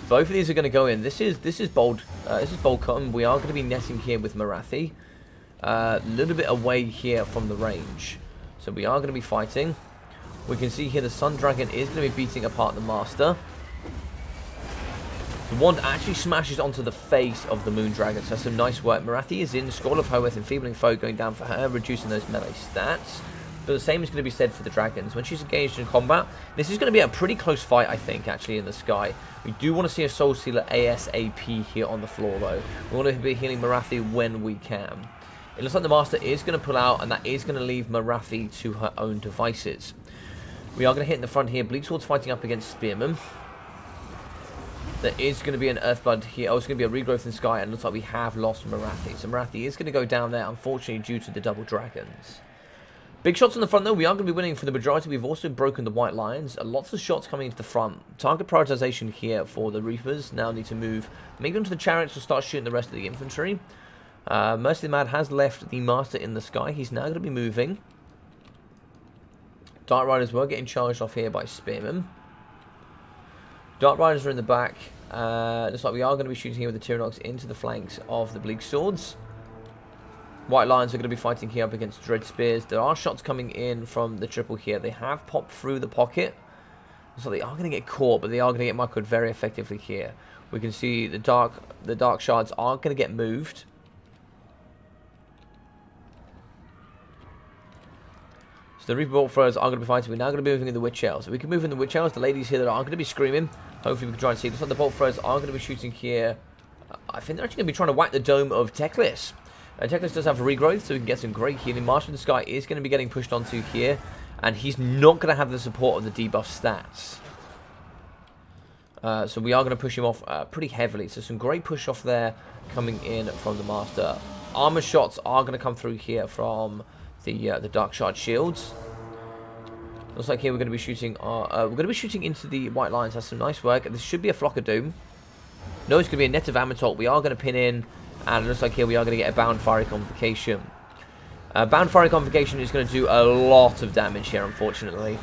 Both of these are going to go in. This is bold. This is bold cotton. We are going to be netting here with Marathi. A little bit away here from the range. So we are going to be fighting. We can see here the Sun Dragon is going to be beating apart the Master. The wand actually smashes onto the face of the Moon Dragon. So some nice work. Marathi is in. Scroll of Hoeth, Enfeebling Foe going down for her, reducing those melee stats. But the same is going to be said for the dragons. When she's engaged in combat, this is going to be a pretty close fight, I think, actually, in the sky. We do want to see a Soul Stealer ASAP here on the floor, though. We want to be healing Marathi when we can. It looks like the Master is going to pull out, and that is going to leave Marathi to her own devices. We are going to hit in the front here. Bleaksword's fighting up against Spearman. There is going to be an Earthblood here. Oh, it's going to be a regrowth in Sky, and it looks like we have lost Marathi. So Marathi is going to go down there, unfortunately, due to the double dragons. Big shots in the front, though. We are going to be winning for the majority. We've also broken the white lines. Lots of shots coming into the front. Target prioritization here for the Reapers. Now need to move maybe onto the chariots to start shooting the rest of the infantry. MercyTheMad has left the Master in the sky. He's now going to be moving. Dark Riders were getting charged off here by Spearmen. Dark Riders are in the back. Looks like we are going to be shooting here with the Tyrannoks into the flanks of the Bleak Swords. White Lions are going to be fighting here up against Dread Spears. There are shots coming in from the triple here. They have popped through the pocket. So they are going to get caught, but they are going to get microed very effectively here. We can see the dark shards are going to get moved. So the Reaper Bolt Throwers are going to be fighting. We're now going to be moving in the Witch Elves. So we can move in the Witch Elves. The ladies here that are going to be screaming. Hopefully we can try and see. Looks like the Bolt Throwers are going to be shooting here. I think they're actually going to be trying to whack the dome of Teclis. Teclis does have a regrowth, so we can get some great healing. Master of the Sky is going to be getting pushed onto here, and he's not going to have the support of the debuff stats. So we are going to push him off pretty heavily. So some great push off there coming in from the Master. Armor shots are going to come through here from the Dark Shard shields. Looks like here we're going to be shooting. Into the White Lions. That's some nice work. This should be a Flock of Doom. No, it's going to be a Net of Amatol. We are going to pin in. And it looks like here we are going to get a Bound Fiery Convocation. Bound Fiery Convocation is going to do a lot of damage here, unfortunately.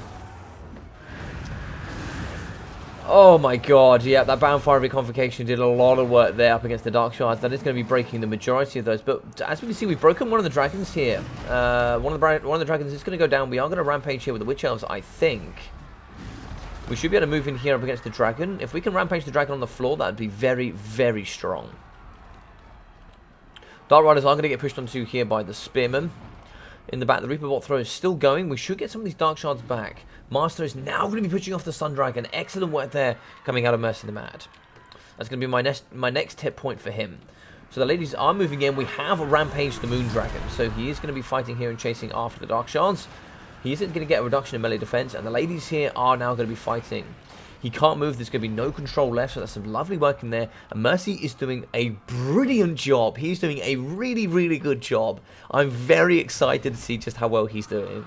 Oh my god, yeah, that Bound Fire Reconvocation did a lot of work there up against the Dark Shards. That is going to be breaking the majority of those. But as we can see, we've broken one of the dragons here. One of the dragons is going to go down. We are going to rampage here with the Witch Elves, I think. We should be able to move in here up against the dragon. If we can rampage the dragon on the floor, that would be very, very strong. Dark Riders are going to get pushed onto here by the Spearmen. In the back, the Reaper Bolt throw is still going. We should get some of these Dark Shards back. Master is now going to be pushing off the Sun Dragon. Excellent work there coming out of MercyTheMad. That's going to be my next hit point for him. So the ladies are moving in. We have rampaged the Moon Dragon. So he is going to be fighting here and chasing after the Dark Shards. He isn't going to get a reduction in melee defense. And the ladies here are now going to be fighting. He can't move. There's going to be no control left. So that's some lovely work in there. And Mercy is doing a brilliant job. He's doing a really, really good job. I'm very excited to see just how well he's doing.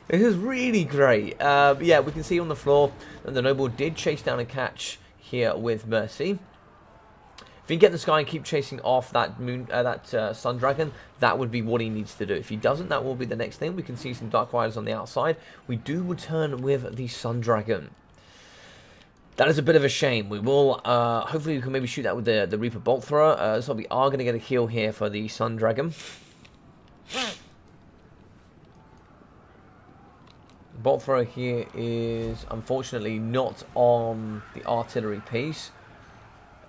This is really great. Yeah, we can see on the floor that the Noble did chase down a catch here with Mercy. If he can get in the sky and keep chasing off that Sun Dragon, that would be what he needs to do. If he doesn't, that will be the next thing. We can see some Dark Riders on the outside. We do return with the Sun Dragon. That is a bit of a shame. We will, hopefully we can maybe shoot that with the Reaper Bolt Thrower. So we are going to get a kill here for the Sun Dragon. Bolt Thrower here is unfortunately not on the artillery piece.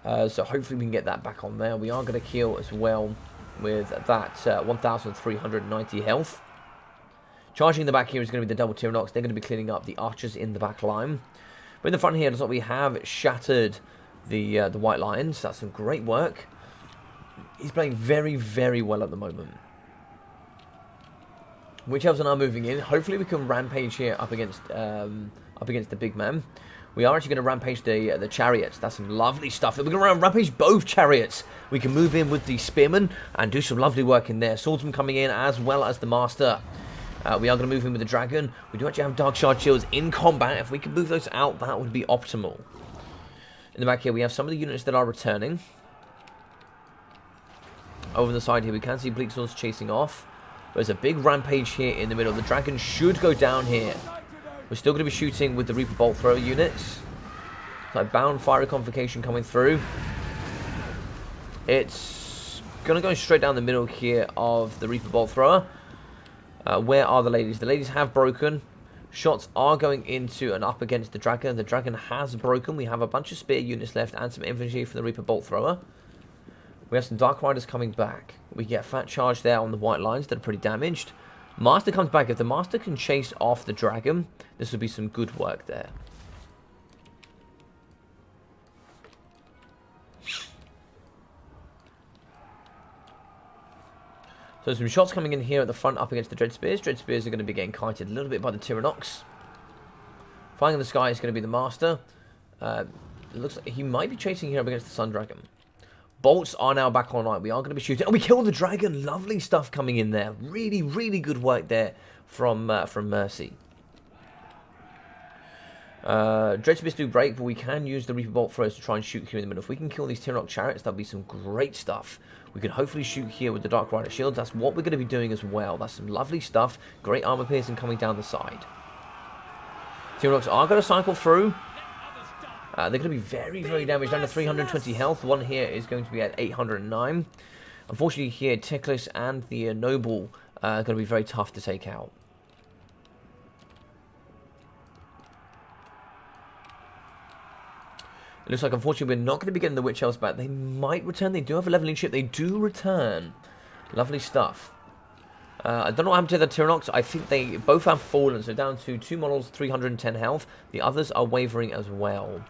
So hopefully we can get that back on there. We are going to kill as well with that 1,390 health. Charging the back here is going to be the double Tyrannox. They're going to be cleaning up the archers in the back line. But in the front here, we have shattered the White Lions. That's some great work. He's playing very, very well at the moment. Witch Elves are now moving in. Hopefully we can rampage here up against the big man. We are actually going to rampage the chariots. That's some lovely stuff. We're going to rampage both chariots. We can move in with the spearmen and do some lovely work in there. Swordsman coming in as well as the master. We are going to move in with the dragon. We do actually have Dark Shard shields in combat. If we can move those out, that would be optimal. In the back here, we have some of the units that are returning. Over the side here, we can see Bleak Swords chasing off. There's a big rampage here in the middle. The dragon should go down here. We're still going to be shooting with the Reaper Bolt Thrower units. So Bound Fire Convocation coming through. It's going to go straight down the middle here of the Reaper Bolt Thrower. Where are the ladies? The ladies have broken. Shots are going into and up against the dragon. The dragon has broken. We have a bunch of spear units left and some infantry for the Reaper Bolt Thrower. We have some Dark Riders coming back. We get a fat charge there on the White Lines that are pretty damaged. Master comes back. If the Master can chase off the dragon, this would be some good work there. So some shots coming in here at the front up against the Dread Spears. Dread Spears are going to be getting kited a little bit by the Tyrannox. Flying in the sky is going to be the Master. It looks like he might be chasing here up against the Sun Dragon. Bolts are now back online. We are going to be shooting. Oh, we killed the dragon. Lovely stuff coming in there. Really, really good work there from Mercy. Dread Spears do break, but we can use the Reaper Bolt Throws to try and shoot here in the middle. If we can kill these Tyrannox chariots, that'll be some great stuff. We can hopefully shoot here with the Dark Rider shields. That's what we're going to be doing as well. That's some lovely stuff. Great armor piercing coming down the side. Tyrannox are going to cycle through. They're going to be very, very damaged. Down to 320 health. One here is going to be at 809. Unfortunately here, Teclis and the Noble are going to be very tough to take out. It looks like, unfortunately, we're not going to be getting the Witch Elves back. They might return. They do have a leveling ship. They do return. Lovely stuff. I don't know what happened to the Tyrannox. I think they both have fallen. So down to 2 models, 310 health. The others are wavering as well.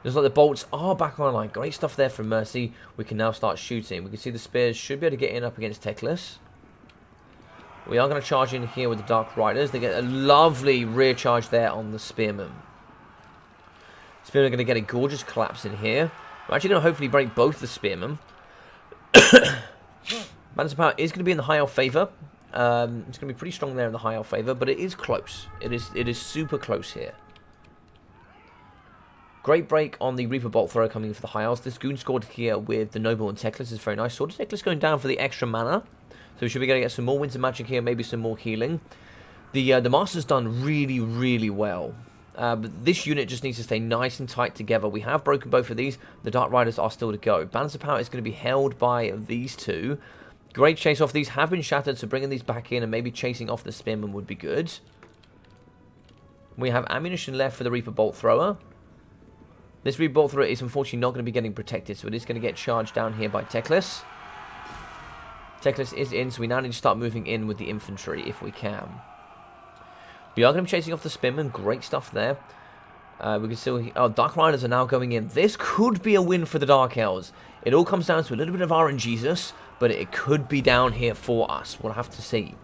Looks like the bolts are back online. Great stuff there from Mercy. We can now start shooting. We can see the spears should be able to get in up against Teclis. We are going to charge in here with the Dark Riders. They get a lovely rear charge there on the Spearmen. Spearmen are going to get a gorgeous collapse in here. We're actually going to hopefully break both the Spearmen. Balance of Power is going to be in the high elf favour. It's going to be pretty strong there in the high elf favour, but it is close. It is super close here. Great break on the Reaper Bolt Thrower coming in for the high elves. This goon scored here with the Noble and Teclis is very nice. Sword of Teclis going down for the extra mana. So we should be going to get some more Winter Magic here, maybe some more healing. The Master's done really, really well. But this unit just needs to stay nice and tight together. We have broken both of these. The Dark Riders are still to go. Balance of power is going to be held by these two. Great chase off. These have been shattered, so bringing these back in and maybe chasing off the Spearman would be good. We have ammunition left for the Reaper Bolt Thrower. This Reaper Bolt Thrower is unfortunately not going to be getting protected, so it is going to get charged down here by Teclis. Teclis is in, so we now need to start moving in with the infantry if we can. We are going to be chasing off the Spearman. Great stuff there. We can still... Oh, Dark Riders are now going in. This could be a win for the Dark Elves. It all comes down to a little bit of RNGesus, but it could be down here for us. We'll have to see.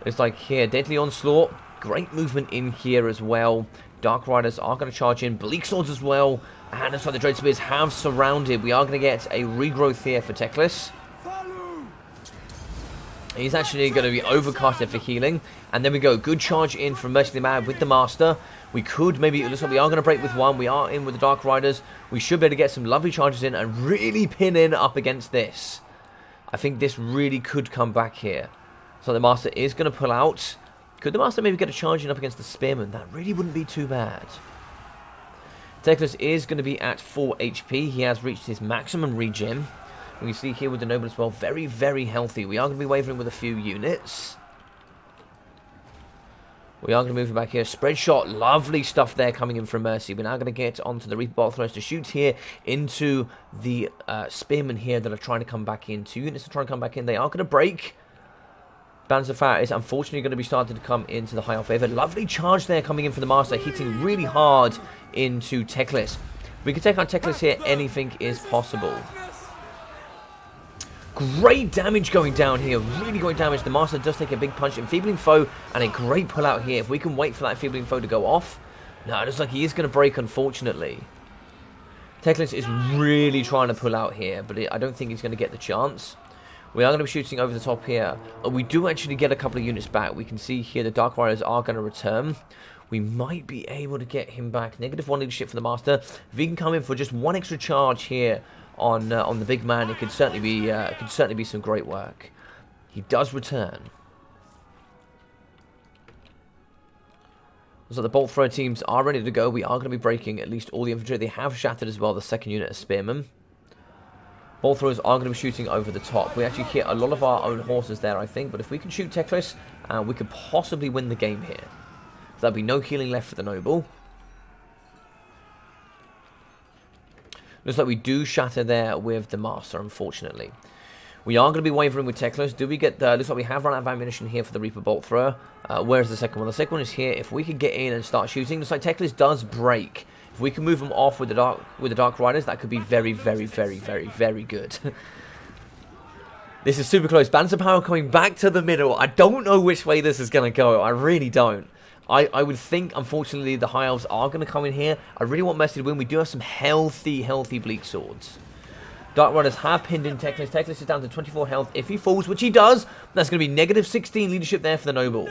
It's like here, Deadly Onslaught. Great movement in here as well. Dark Riders are going to charge in. Bleak Swords as well. And it's like the Dread Spears have surrounded. We are going to get a regrowth here for Teclis. He's actually going to be overcasted for healing. And then we go. Good charge in from MercyTheMad with the Master. We could maybe... It looks like we are going to break with one. We are in with the Dark Riders. We should be able to get some lovely charges in and really pin in up against this. I think this really could come back here. So the Master is going to pull out. Could the Master maybe get a charge in up against the Spearman? That really wouldn't be too bad. Teclis is going to be at 4 HP. He has reached his maximum regen. We can see here with the Noble as well, very, very healthy. We are going to be wavering with a few units. We are going to move back here. Spread shot, lovely stuff there coming in from Mercy. We're now going to get onto the Reaper Bolt Throwers to shoot here into the Spearmen here that are trying to come back in. 2 units are trying to come back in. They are going to break. Bands of Fire is unfortunately going to be starting to come into the High Elf Favor. Lovely charge there coming in for the Master, hitting really hard into Teclis. We can take out Teclis here. Anything is possible. Great damage going down here, really great damage. The Master does take a big punch, enfeebling foe, and a great pull out here. If we can wait for that enfeebling foe to go off. No, it looks like he is going to break, unfortunately. Teclis is really trying to pull out here, but I don't think he's going to get the chance. We are going to be shooting over the top here. We do actually get a couple of units back. We can see here the Dark Riders are going to return. We might be able to get him back. -1 leadership for the Master. If he can come in for just 1 extra charge here on the big man, it could certainly be some great work. He does return. So the bolt thrower teams are ready to go. We are going to be breaking at least all the infantry. They have shattered as well the second unit of spearmen. Bolt throwers are going to be shooting over the top. We actually hit a lot of our own horses there, I think. But if we can shoot Teclis, we could possibly win the game here. So there'll be no healing left for the noble. Looks like we do shatter there with the Master, unfortunately. We are going to be wavering with Teclis. Do we get the... Looks like we have run out of ammunition here for the Reaper Bolt Thrower. Where's the second one? The second one is here. If we could get in and start shooting. Looks like Teclis does break. If we can move them off with the Dark Riders, that could be very, very, very, very, very good. This is super close. Bands of Power coming back to the middle. I don't know which way this is going to go. I really don't. I would think, unfortunately, the High Elves are going to come in here. I really want Mercy to win. We do have some healthy Bleak Swords. Dark Riders have pinned in Teclis. Teclis is down to 24 health. If he falls, which he does, that's going to be -16 leadership there for the Noble.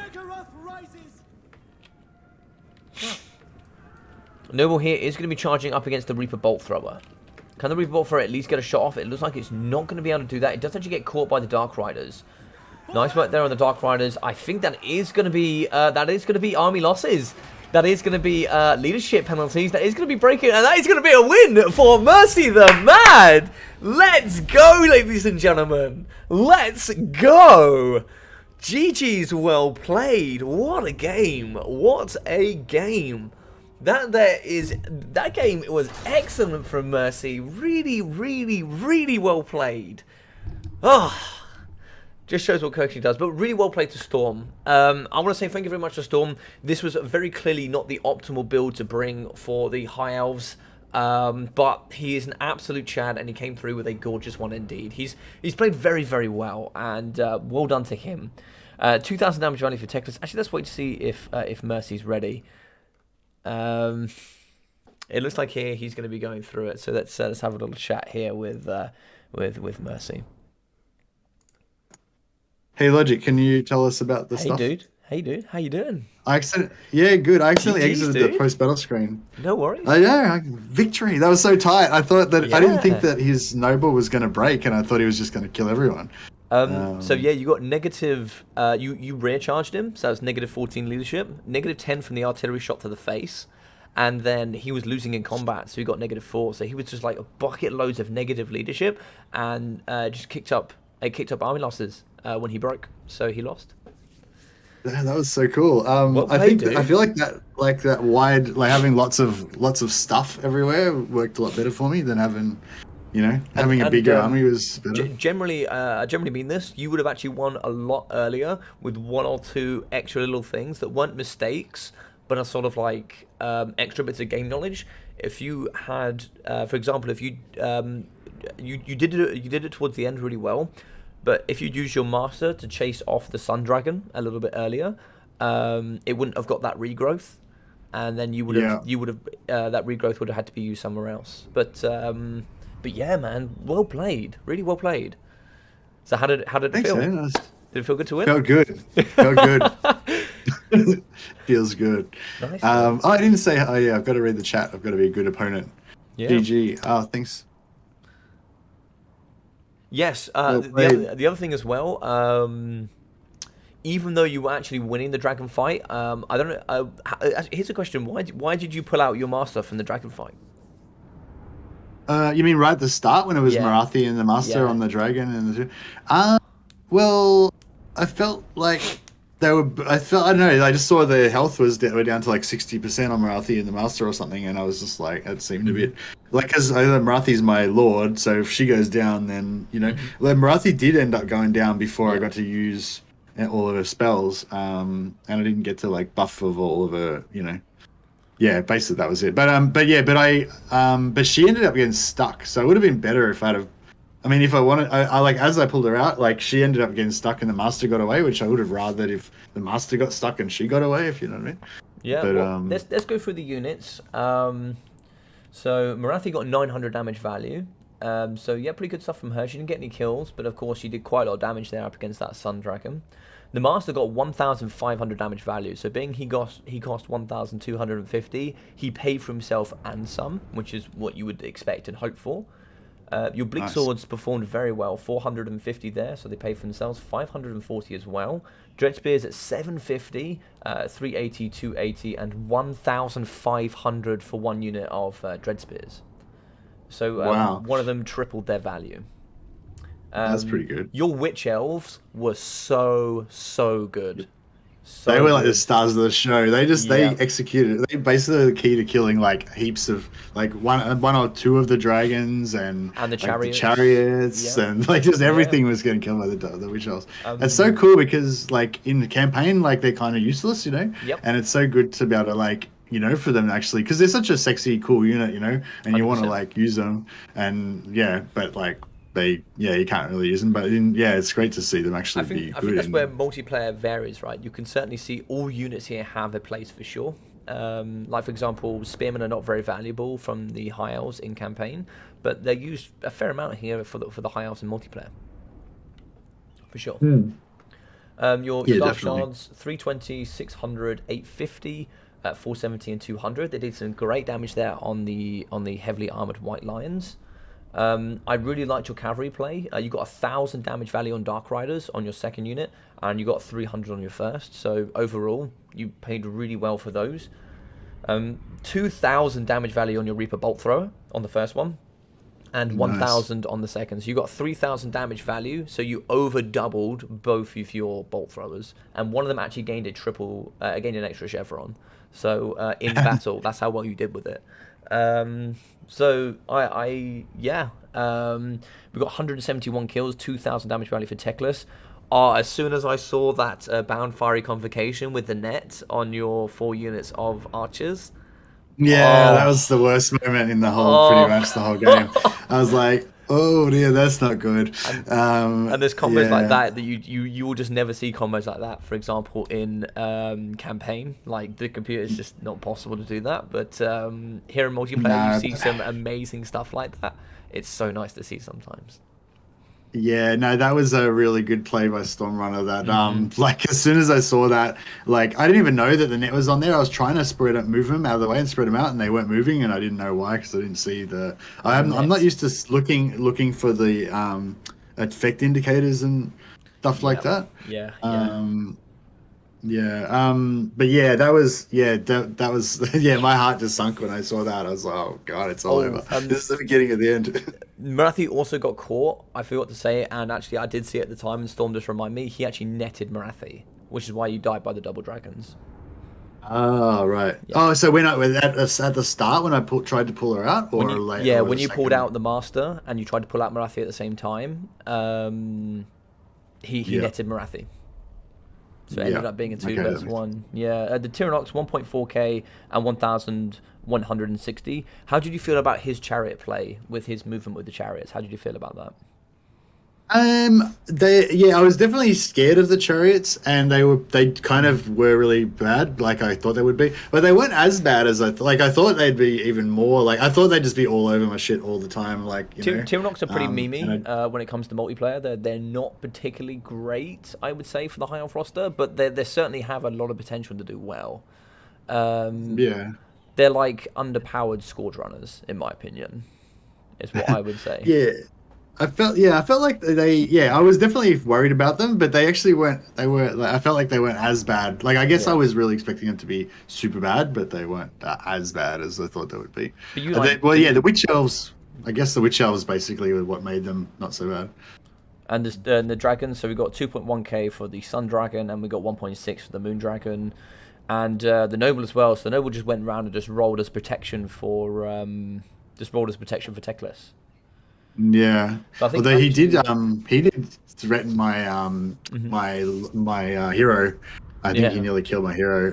Noble here is going to be charging up against the Reaper Bolt Thrower. Can the Reaper Bolt Thrower at least get a shot off? It looks like it's not going to be able to do that. It does actually get caught by the Dark Riders. Nice work there on the Dark Riders. I think that is going to be army losses. That is going to be leadership penalties. That is going to be breaking, and that is going to be a win for Mercy the Mad. Let's go, ladies and gentlemen. Let's go. GG's well played. What a game. What a game. That game was excellent from Mercy. Really, really, really well played. Just shows what coaching does, but really well played to Storm. I want to say thank you very much to Storm. This was very clearly not the optimal build to bring for the High Elves, but he is an absolute Chad, and he came through with a gorgeous one indeed. He's played very, very well, and well done to him. 2,000 damage value for Teclis. Actually, let's wait to see if Mercy's ready. It looks like here he's going to be going through it, so let's have a little chat here with Mercy. Hey, Logic, can you tell us about the stuff? Hey, dude. How you doing? Yeah, good. I accidentally exited the post-battle screen. No worries. Yeah, victory. That was so tight. I thought that... Yeah. I didn't think that his Noble was going to break, and I thought he was just going to kill everyone. So, yeah, you got negative... you rear charged him, so that was -14 leadership. -10 from the artillery shot to the face. and then he was losing in combat, so he got -4. So he was just like a bucket loads of negative leadership, and just kicked up army losses when he broke. So he lost. Yeah, that was so cool. Well I played, think I dude. feel like that wide, like having lots of stuff everywhere worked a lot better for me than having, having a bigger army was better. Generally, I generally mean this. You would have actually won a lot earlier with 1 or 2 extra little things that weren't mistakes, but are sort of like extra bits of game knowledge. If you had, for example, if you did it towards the end really well, but if you'd use your master to chase off the Sun Dragon a little bit earlier, it wouldn't have got that regrowth, and then you would have that regrowth would have had to be used somewhere else. But yeah, man, well played, really well played. So how did it Thanks, feel? man. Did it feel good to win? Felt good. Felt good. Feels good. Nice, I didn't say. Oh yeah, I've got to read the chat. I've got to be a good opponent. Yeah. GG. Oh, thanks. Yes. Well The other thing as well. Even though you were actually winning the dragon fight, I don't know. Here's a question: Why did you pull out your master from the dragon fight? You mean right at the start when it was Yeah. Marathi and the master Yeah. on the dragon and the well, I felt like I don't know. I just saw the health were down to like 60% on Marathi and the master or something, and I was just like, that seemed a bit like, because Marathi's my lord, so if she goes down, then like Marathi did end up going down before I got to use all of her spells, and I didn't get to like buff of all of her, Yeah, basically that was it. But she ended up getting stuck, so it would have been better if I'd have. I mean, if I wanted, I like as I pulled her out, like she ended up getting stuck and the master got away, which I would have rathered if the master got stuck and she got away, if you know what I mean. Yeah. But, Well, let's go through the units. So Marathi got 900 damage value. So yeah, pretty good stuff from her. She didn't get any kills, but of course she did quite a lot of damage there up against that Sun Dragon. The Master got 1,500 damage value, so being he cost 1,250, he paid for himself and some, which is what you would expect and hope for. Your Bleak Swords performed very well, 450 there, so they paid for themselves, 540 as well. Dread Spears at 750, 380, 280, and 1,500 for one unit of Dread Spears. So Wow. one of them tripled their value. That's pretty good. Your Witch Elves were so good. So They were like good. the stars of the show. They Yeah. executed. They basically the key to killing like heaps of like one or two of the dragons and the like, chariots. chariots Yeah. and like just everything was getting killed by the witch elves. It's so cool because like in the campaign, like they're kind of useless, Yep. and it's so good to be able to like for them actually, because they're such a sexy, cool unit, and you want to 100%. like use them, and but like. You can't really use them, but it's great to see them actually be good. I think that's where multiplayer varies, right? You can certainly see all units here have their place for sure. Like for example, Spearmen are not very valuable from the High Elves in campaign, but they're used a fair amount here for the High Elves in multiplayer, for sure. Your Dark definitely. Shards, 320, 600, 850, 470, and 200. They did some great damage there on the heavily armored White Lions. I really liked your cavalry play. You got 1,000 damage value on Dark Riders on your second unit, and you got 300 on your first. So overall, you paid really well for those. 2,000 damage value on your Reaper Bolt Thrower on the first one, and 1,000 on the second. So you got 3,000 damage value. So you over doubled both of your Bolt Throwers, and one of them actually gained gained an extra chevron. So in battle, that's how well you did with it. So we got 171 kills, 2,000 damage value for Teclis. As soon as I saw that Bound Fiery Convocation with the net on your 4 units of archers. That was the worst moment in the pretty much the whole game. I was like, oh dear, that's not good. And there's combos like that you will just never see combos like that. For example, in campaign, like the computer is just not possible to do that. But here in multiplayer, you see some amazing stuff like that. It's so nice to see sometimes. Yeah, no, that was a really good play by Stormrunner. That like as soon as I saw that, like I didn't even know that the net was on there. I was trying to move them out of the way and spread them out, and they weren't moving, and I didn't know why because I didn't see the. I'm not used to looking for the effect indicators and stuff like that. Yeah. But yeah, that was yeah. My heart just sunk when I saw that. I was like, oh god, it's all over. Oh, This is the beginning of the end. Marathi also got caught. I forgot to say it, and actually I did see it at the time, and Storm just reminded me, he actually netted Marathi, which is why you died by the double dragons. Oh right. Yeah. Oh, so when I at the start when I tried to pull her out, When or you later, yeah, or when the you pulled second. out the master and you tried to pull out Marathi at the same time, he Yeah. netted Marathi. So it Yeah. ended up being a two Okay. That versus makes one. Yeah, the Tyrannox 1.4k and 1,160. How did you feel about his chariot play with his movement with the chariots? How did you feel about that? I was definitely scared of the chariots, and they kind of were really bad, like I thought they would be, but they weren't as bad as like I thought they'd be even more. Like I thought they'd just be all over my shit all the time, like Tyrannox are pretty and memey when it comes to multiplayer. They're not particularly great, I would say, for the high elf roster, but they certainly have a lot of potential to do well. Um, yeah, they're like underpowered scourge runners, in my opinion, is what I would say. yeah. I felt like I was definitely worried about them, but they actually weren't. They were. Like, I felt like they weren't as bad. Like I guess I Yeah, was really expecting them to be super bad, but they weren't as bad as I thought they would be. but you like Well, yeah, do the witch elves. I guess the witch elves basically were what made them not so bad. and the dragons. So we got 2.1k for the sun dragon, and we got 1.6 for the moon dragon, and the noble as well. So the noble just went around and just rolled as protection for Teclis. Yeah. So I think Although actually, he did threaten my mhm, hero. I think he yeah. nearly killed my hero.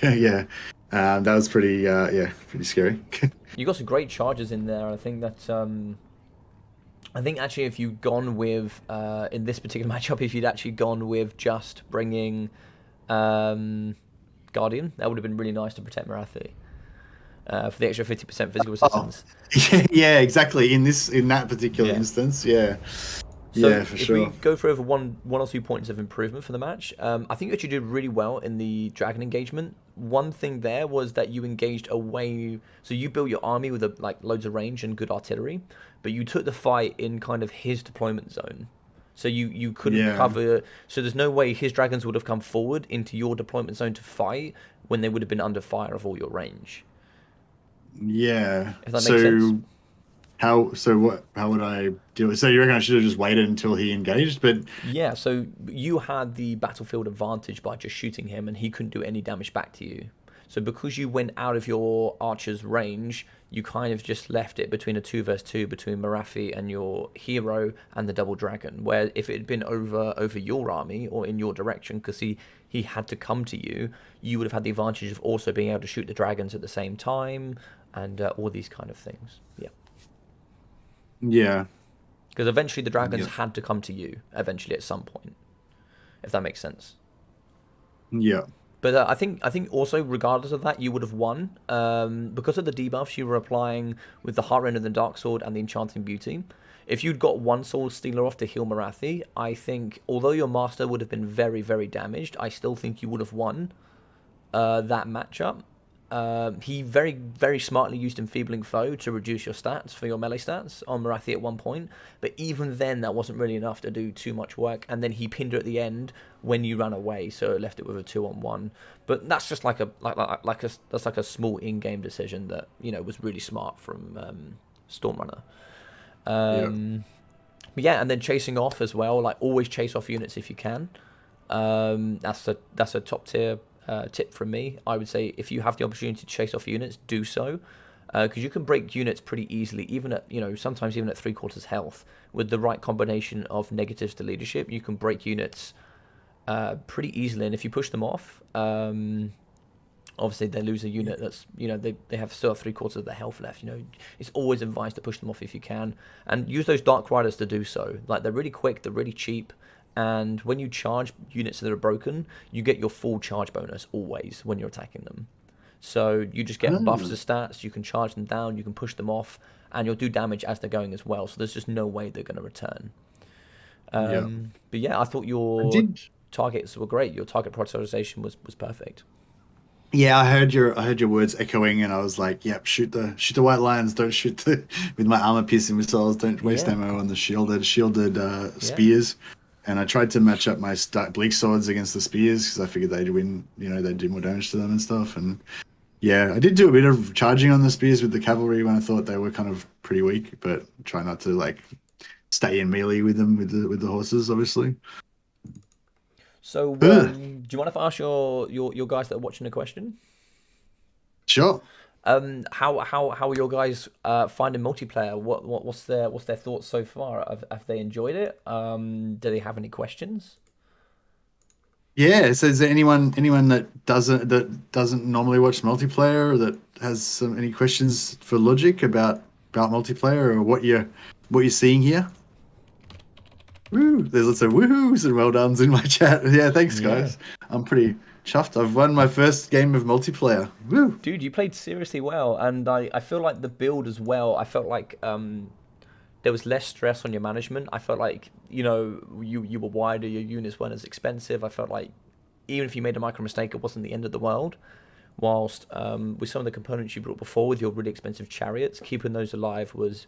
Yeah. That was pretty scary. You got some great charges in there. I think actually if you'd gone with in this particular matchup, if you'd actually gone with just bringing Guardian, that would have been really nice to protect Marathi for the extra 50% physical Oh, resistance. yeah, exactly. In that particular Yeah. instance, yeah, So yeah, for if we sure. go for over one or 2 points of improvement for the match, I think you actually did really well in the dragon engagement. One thing there was that you engaged away, so you built your army with like loads of range and good artillery, but you took the fight in kind of his deployment zone. So you couldn't Yeah, cover. So there's no way his dragons would have come forward into your deployment zone to fight when they would have been under fire of all your range. yeah. If that makes sense. How would I do it? So you reckon I should have just waited until he engaged? But Yeah, so you had the battlefield advantage by just shooting him, and he couldn't do any damage back to you. So because you went out of your archer's range, you kind of just left it between a 2 versus 2 between Marathi and your hero and the double dragon. Where if it had been over your army or in your direction, because he had to come to you, you would have had the advantage of also being able to shoot the dragons at the same time and all these kind of things. Yeah. yeah, Because eventually the dragons yeah, had to come to you, eventually at some point, if that makes sense. yeah. But I think also regardless of that, you would have won because of the debuffs you were applying with the Heart Rend and the Dark Sword and the Enchanting Beauty. If you'd got one Soul Stealer off to heal Marathi, I think although your master would have been very very damaged, I still think you would have won that matchup. He very, very smartly used Enfeebling Foe to reduce your stats for your melee stats on Marathi at one point, but even then that wasn't really enough to do too much work, and then he pinned her at the end when you ran away, so it left it with a 2-on-1. But that's just that's like a small in-game decision that, was really smart from Stormrunner. Yeah. But yeah, and then chasing off as well, like always chase off units if you can. That's a top tier tip from me. I would say if you have the opportunity to chase off units, do so, because you can break units pretty easily, even at sometimes even at 3/4 health. With the right combination of negatives to leadership, you can break units pretty easily. And if you push them off, obviously they lose a unit that's they have still 3/4 of their health left. It's always advised to push them off if you can, and use those Dark Riders to do so. Like they're really quick, they're really cheap. And when you charge units that are broken, you get your full charge bonus always when you're attacking them. So you just get buffs to Oh, stats, you can charge them down, you can push them off, and you'll do damage as they're going as well. So there's just no way they're going to return. yeah. But yeah, I thought I your did. targets were great. Your target prioritization was perfect. Yeah, I heard your words echoing, and I was like, "Yep, shoot the white lions. Don't shoot the with my armor piercing missiles. Don't waste Yeah, ammo on the shielded yeah. spears." and I tried to match up my bleak swords against the spears because I figured they'd win. You know, they'd do more damage to them and stuff. And yeah, I did do a bit of charging on the spears with the cavalry when I thought they were kind of pretty weak, but try not to like stay in melee with them with the horses, obviously. So, do you mind if I ask your guys that are watching a question? Sure. How are your guys finding multiplayer? What's their thoughts so far? Have they enjoyed it? Do they have any questions? Yeah. So, is there anyone that doesn't normally watch multiplayer or that has any questions for Logic about multiplayer or what you're seeing here? Woo! There's lots of woohoos and well dones in my chat. Yeah, thanks, Yeah. guys. I'm pretty chuffed. I've won my first game of multiplayer. Woo! Dude, you played seriously well, and I feel like the build as well. I felt like there was less stress on your management. I felt like you were wider, your units weren't as expensive. I felt like even if you made a micro mistake, it wasn't the end of the world. Whilst with some of the components you brought before with your really expensive chariots, keeping those alive was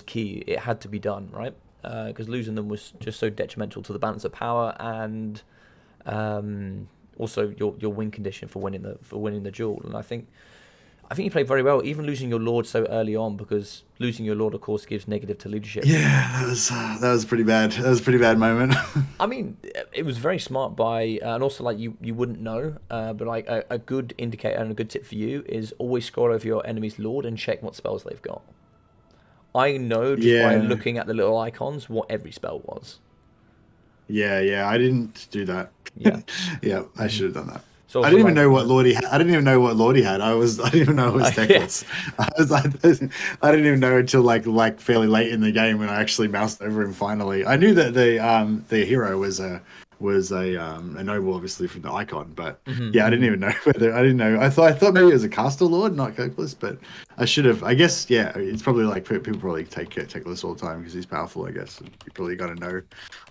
key. It had to be done, right? Because losing them was just so detrimental to the balance of power and also your win condition for winning the duel. And I think you played very well, even losing your lord so early on, because losing your lord, of course, gives negative to leadership. Yeah, that was pretty bad. That was a pretty bad moment. I mean, it was very smart and also like you wouldn't know, but like a good indicator and a good tip for you is always scroll over your enemy's lord and check what spells they've got. I know just by Yeah, looking at the little icons what every spell was. yeah. I didn't do that. Yeah. Yeah, I Mhm. should have done that. So I also didn't even like, know what Lord he had. I didn't even know what Lord he had. I didn't even know it was yeah, Techless. I didn't even know until like fairly late in the game when I actually moused over him finally. I knew that the hero was a noble, obviously from the icon, but hmm yeah, I didn't hmm even know whether I didn't know. I thought maybe it was a caster lord, not Techless, but I should have. I guess yeah, it's probably like people probably take Techless all the time because he's powerful. I guess you probably got to know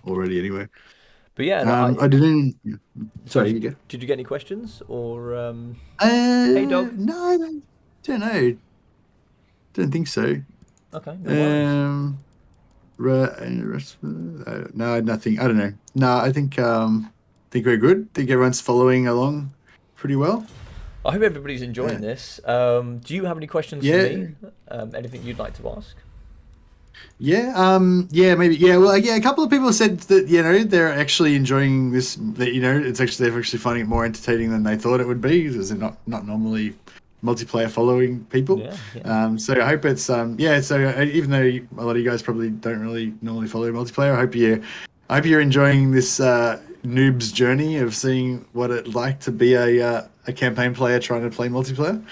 already anyway. But yeah, no, I didn't. sorry, Sorry, you go. did you get any questions or hey dog? No, I don't know. Don't think so. Okay, no worries. Um, no, nothing. I don't know. No, think we're good. Think everyone's following along pretty well. I hope everybody's enjoying Uh, this. Do you have any questions for yeah, me? Anything you'd like to ask? yeah, maybe. Yeah, well, yeah. A couple of people said that they're actually enjoying this. That they're actually finding it more entertaining than they thought it would be because they're not normally multiplayer following people. Yeah, yeah. So I hope it's yeah. So even though a lot of you guys probably don't really normally follow multiplayer, I hope you're enjoying this noob's journey of seeing what it's like to be a campaign player trying to play multiplayer.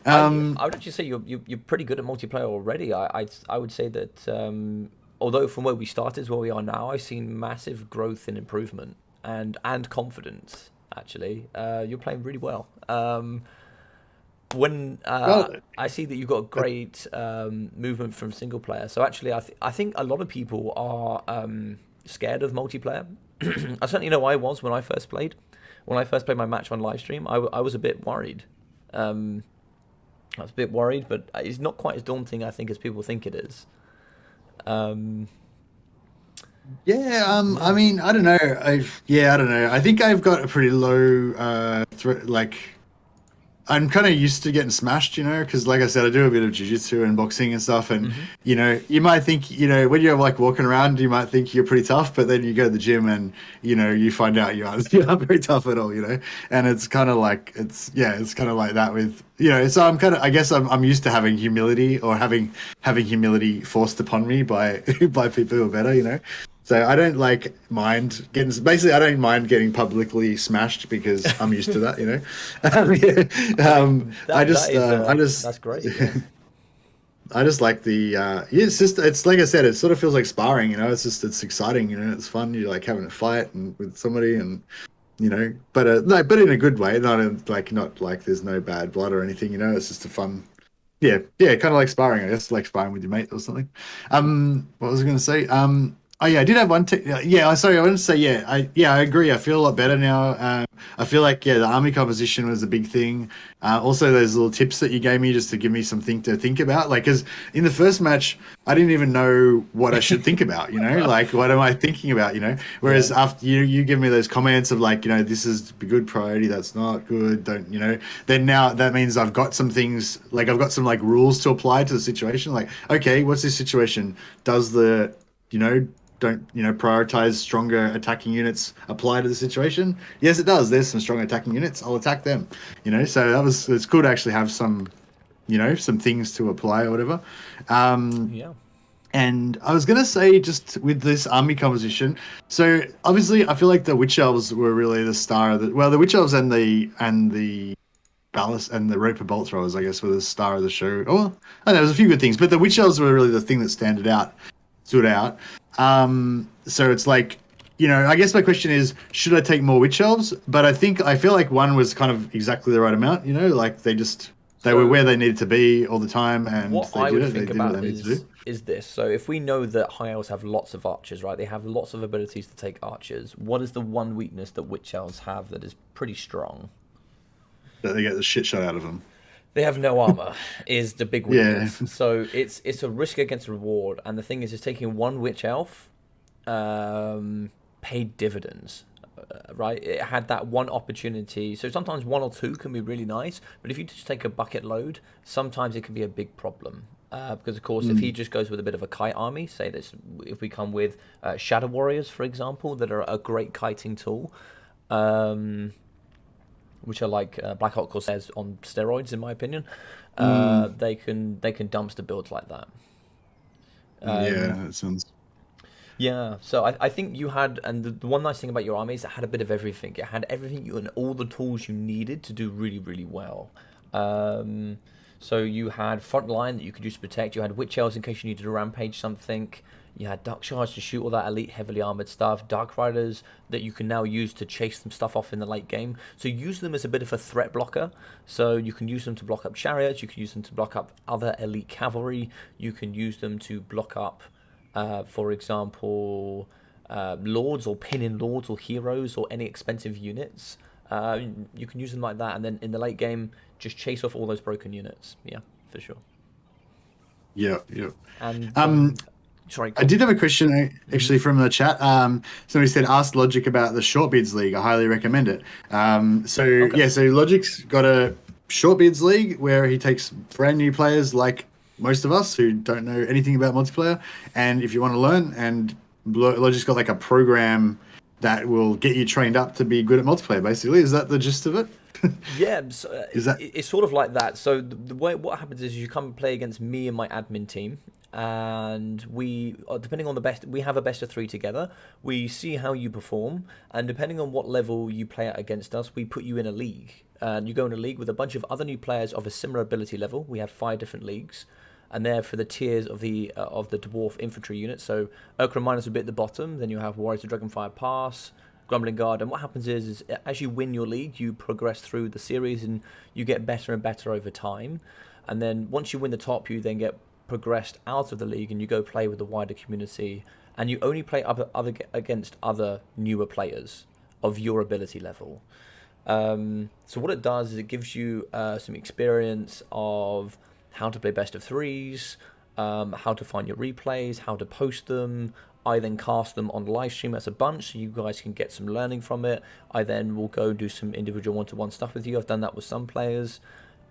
um, I would actually say you're pretty good at multiplayer already. I would say that although from where we started to where we are now, I've seen massive growth and improvement and confidence. Actually, you're playing really well. When well, I see that you've got great movement from single player, so actually I think a lot of people are scared of multiplayer. I certainly know I was when I first played. When I first played my match on live stream, I was a bit worried. I was a bit worried, but it's not quite as daunting, I think, as people think it is. Um, yeah, I yeah. mean, I don't know. I don't know. I think I've got a pretty low like I'm kind of used to getting smashed, because like I said, I do a bit of jiu-jitsu and boxing and stuff. And, hmm you might think, when you're like walking around, you might think you're pretty tough, but then you go to the gym and, you find out you're not very tough at all. And it's kind of like, it's kind of like that with, so I guess I'm used to having humility or having humility forced upon me by, by people who are better. So I don't I don't mind getting publicly smashed because I'm used to that. Yeah. I mean, I that that just, is I just, that's great. Yeah. I just like it's like I said, it sort of feels like sparring. It's exciting. It's fun. You're like having a fight and with somebody and, but no, but in a good way, not like there's no bad blood or anything. It's just a fun. Yeah, kind of like sparring. I guess like sparring with your mate or something. What was I going to say? Oh yeah, I did have one. Yeah, sorry, I wanted to say I agree. I feel a lot better now. I feel like the army composition was a big thing. Also, those little tips that you gave me just to give me something to think about. Like, because in the first match, I didn't even know what I should think about. Like what am I thinking about? Whereas Yeah. after you give me those comments of like, this is a good priority, that's not good. Don't Then now that means I've got some things like I've got some like rules to apply to the situation. Like, okay, what's this situation? Does the you know don't prioritize stronger attacking units apply to the situation? Yes, it does. There's some strong attacking units, I'll attack them. So it's cool to actually have some some things to apply or whatever. Yeah. And I was gonna say, just with this army composition, so obviously I feel like the witch elves were really the star of the witch elves and the ballast and the roper bolt throwers, I guess, were the star of the show. Oh, I know there was a few good things, but the witch elves were really the thing that stood out. So it's like, I guess my question is, should I take more witch elves? But I feel like one was kind of exactly the right amount. Like they were where So they needed to be all the time, and what they I did would it. They think did what about they needed to do. is this. So if we know that high elves have lots of archers, right? They have lots of abilities to take archers. What is the one weakness that witch elves have that is pretty strong? That they get the shit shot out of them. They have no armor is the big Yeah, weakness. So it's a risk against reward, and the thing is taking one witch elf paid dividends. Right, it had that one opportunity. So sometimes one or two can be really nice, but if you just take a bucket load, sometimes it can be a big problem. Because of course, if he just goes with a bit of a kite army, say this, if we come with shadow warriors, for example, that are a great kiting tool, which are like Black Hawk Corsairs on steroids, in my opinion. They can dumpster builds like that. yeah, that sounds. Yeah, so I think you had, and the one nice thing about your army is it had a bit of everything. It had everything you and all the tools you needed to do really, really well. Um, so you had front line that you could use to protect. You had witch elves in case you needed to rampage something. You had dark shards to shoot all that elite, heavily armored stuff. Dark riders that you can now use to chase some stuff off in the late game. So use them as a bit of a threat blocker. So you can use them to block up chariots. You can use them to block up other elite cavalry. You can use them to block up for example, lords or pin-in lords or heroes or any expensive units. You can use them like that, and then in the late game, just chase off all those broken units. Yeah, for sure. Yeah, yeah. And sorry, I did have a question actually from the chat. Somebody said, "Ask Logic about the Shortbeards League. I highly recommend it." Okay. So Logic's got a Shortbeards League where he takes brand new players like most of us who don't know anything about multiplayer, and if you want to learn, and Logic's got like a program that will get you trained up to be good at multiplayer. Basically, is that the gist of it? Yeah, so, Is that it's sort of like that. So the way what happens is you come and play against me and my admin team, and we, depending on the best, we have a best of three together. We see how you perform, and depending on what level you play at against us, we put you in a league. And you go in a league with a bunch of other new players of a similar ability level. We have 5 different leagues, and they're for the tiers of the dwarf infantry units. So Urkra Miners will be at the bottom. Then you have Warriors of Dragonfire Pass, Grumbling Guard, and what happens is as you win your league, you progress through the series and you get better and better over time. And then once you win the top, you then get progressed out of the league and you go play with the wider community. And you only play against other newer players of your ability level. So what it does is it gives you some experience of how to play best of threes, how to find your replays, how to post them. I then cast them on live stream as a bunch, so you guys can get some learning from it. I then will go do some individual one-to-one stuff with you. I've done that with some players.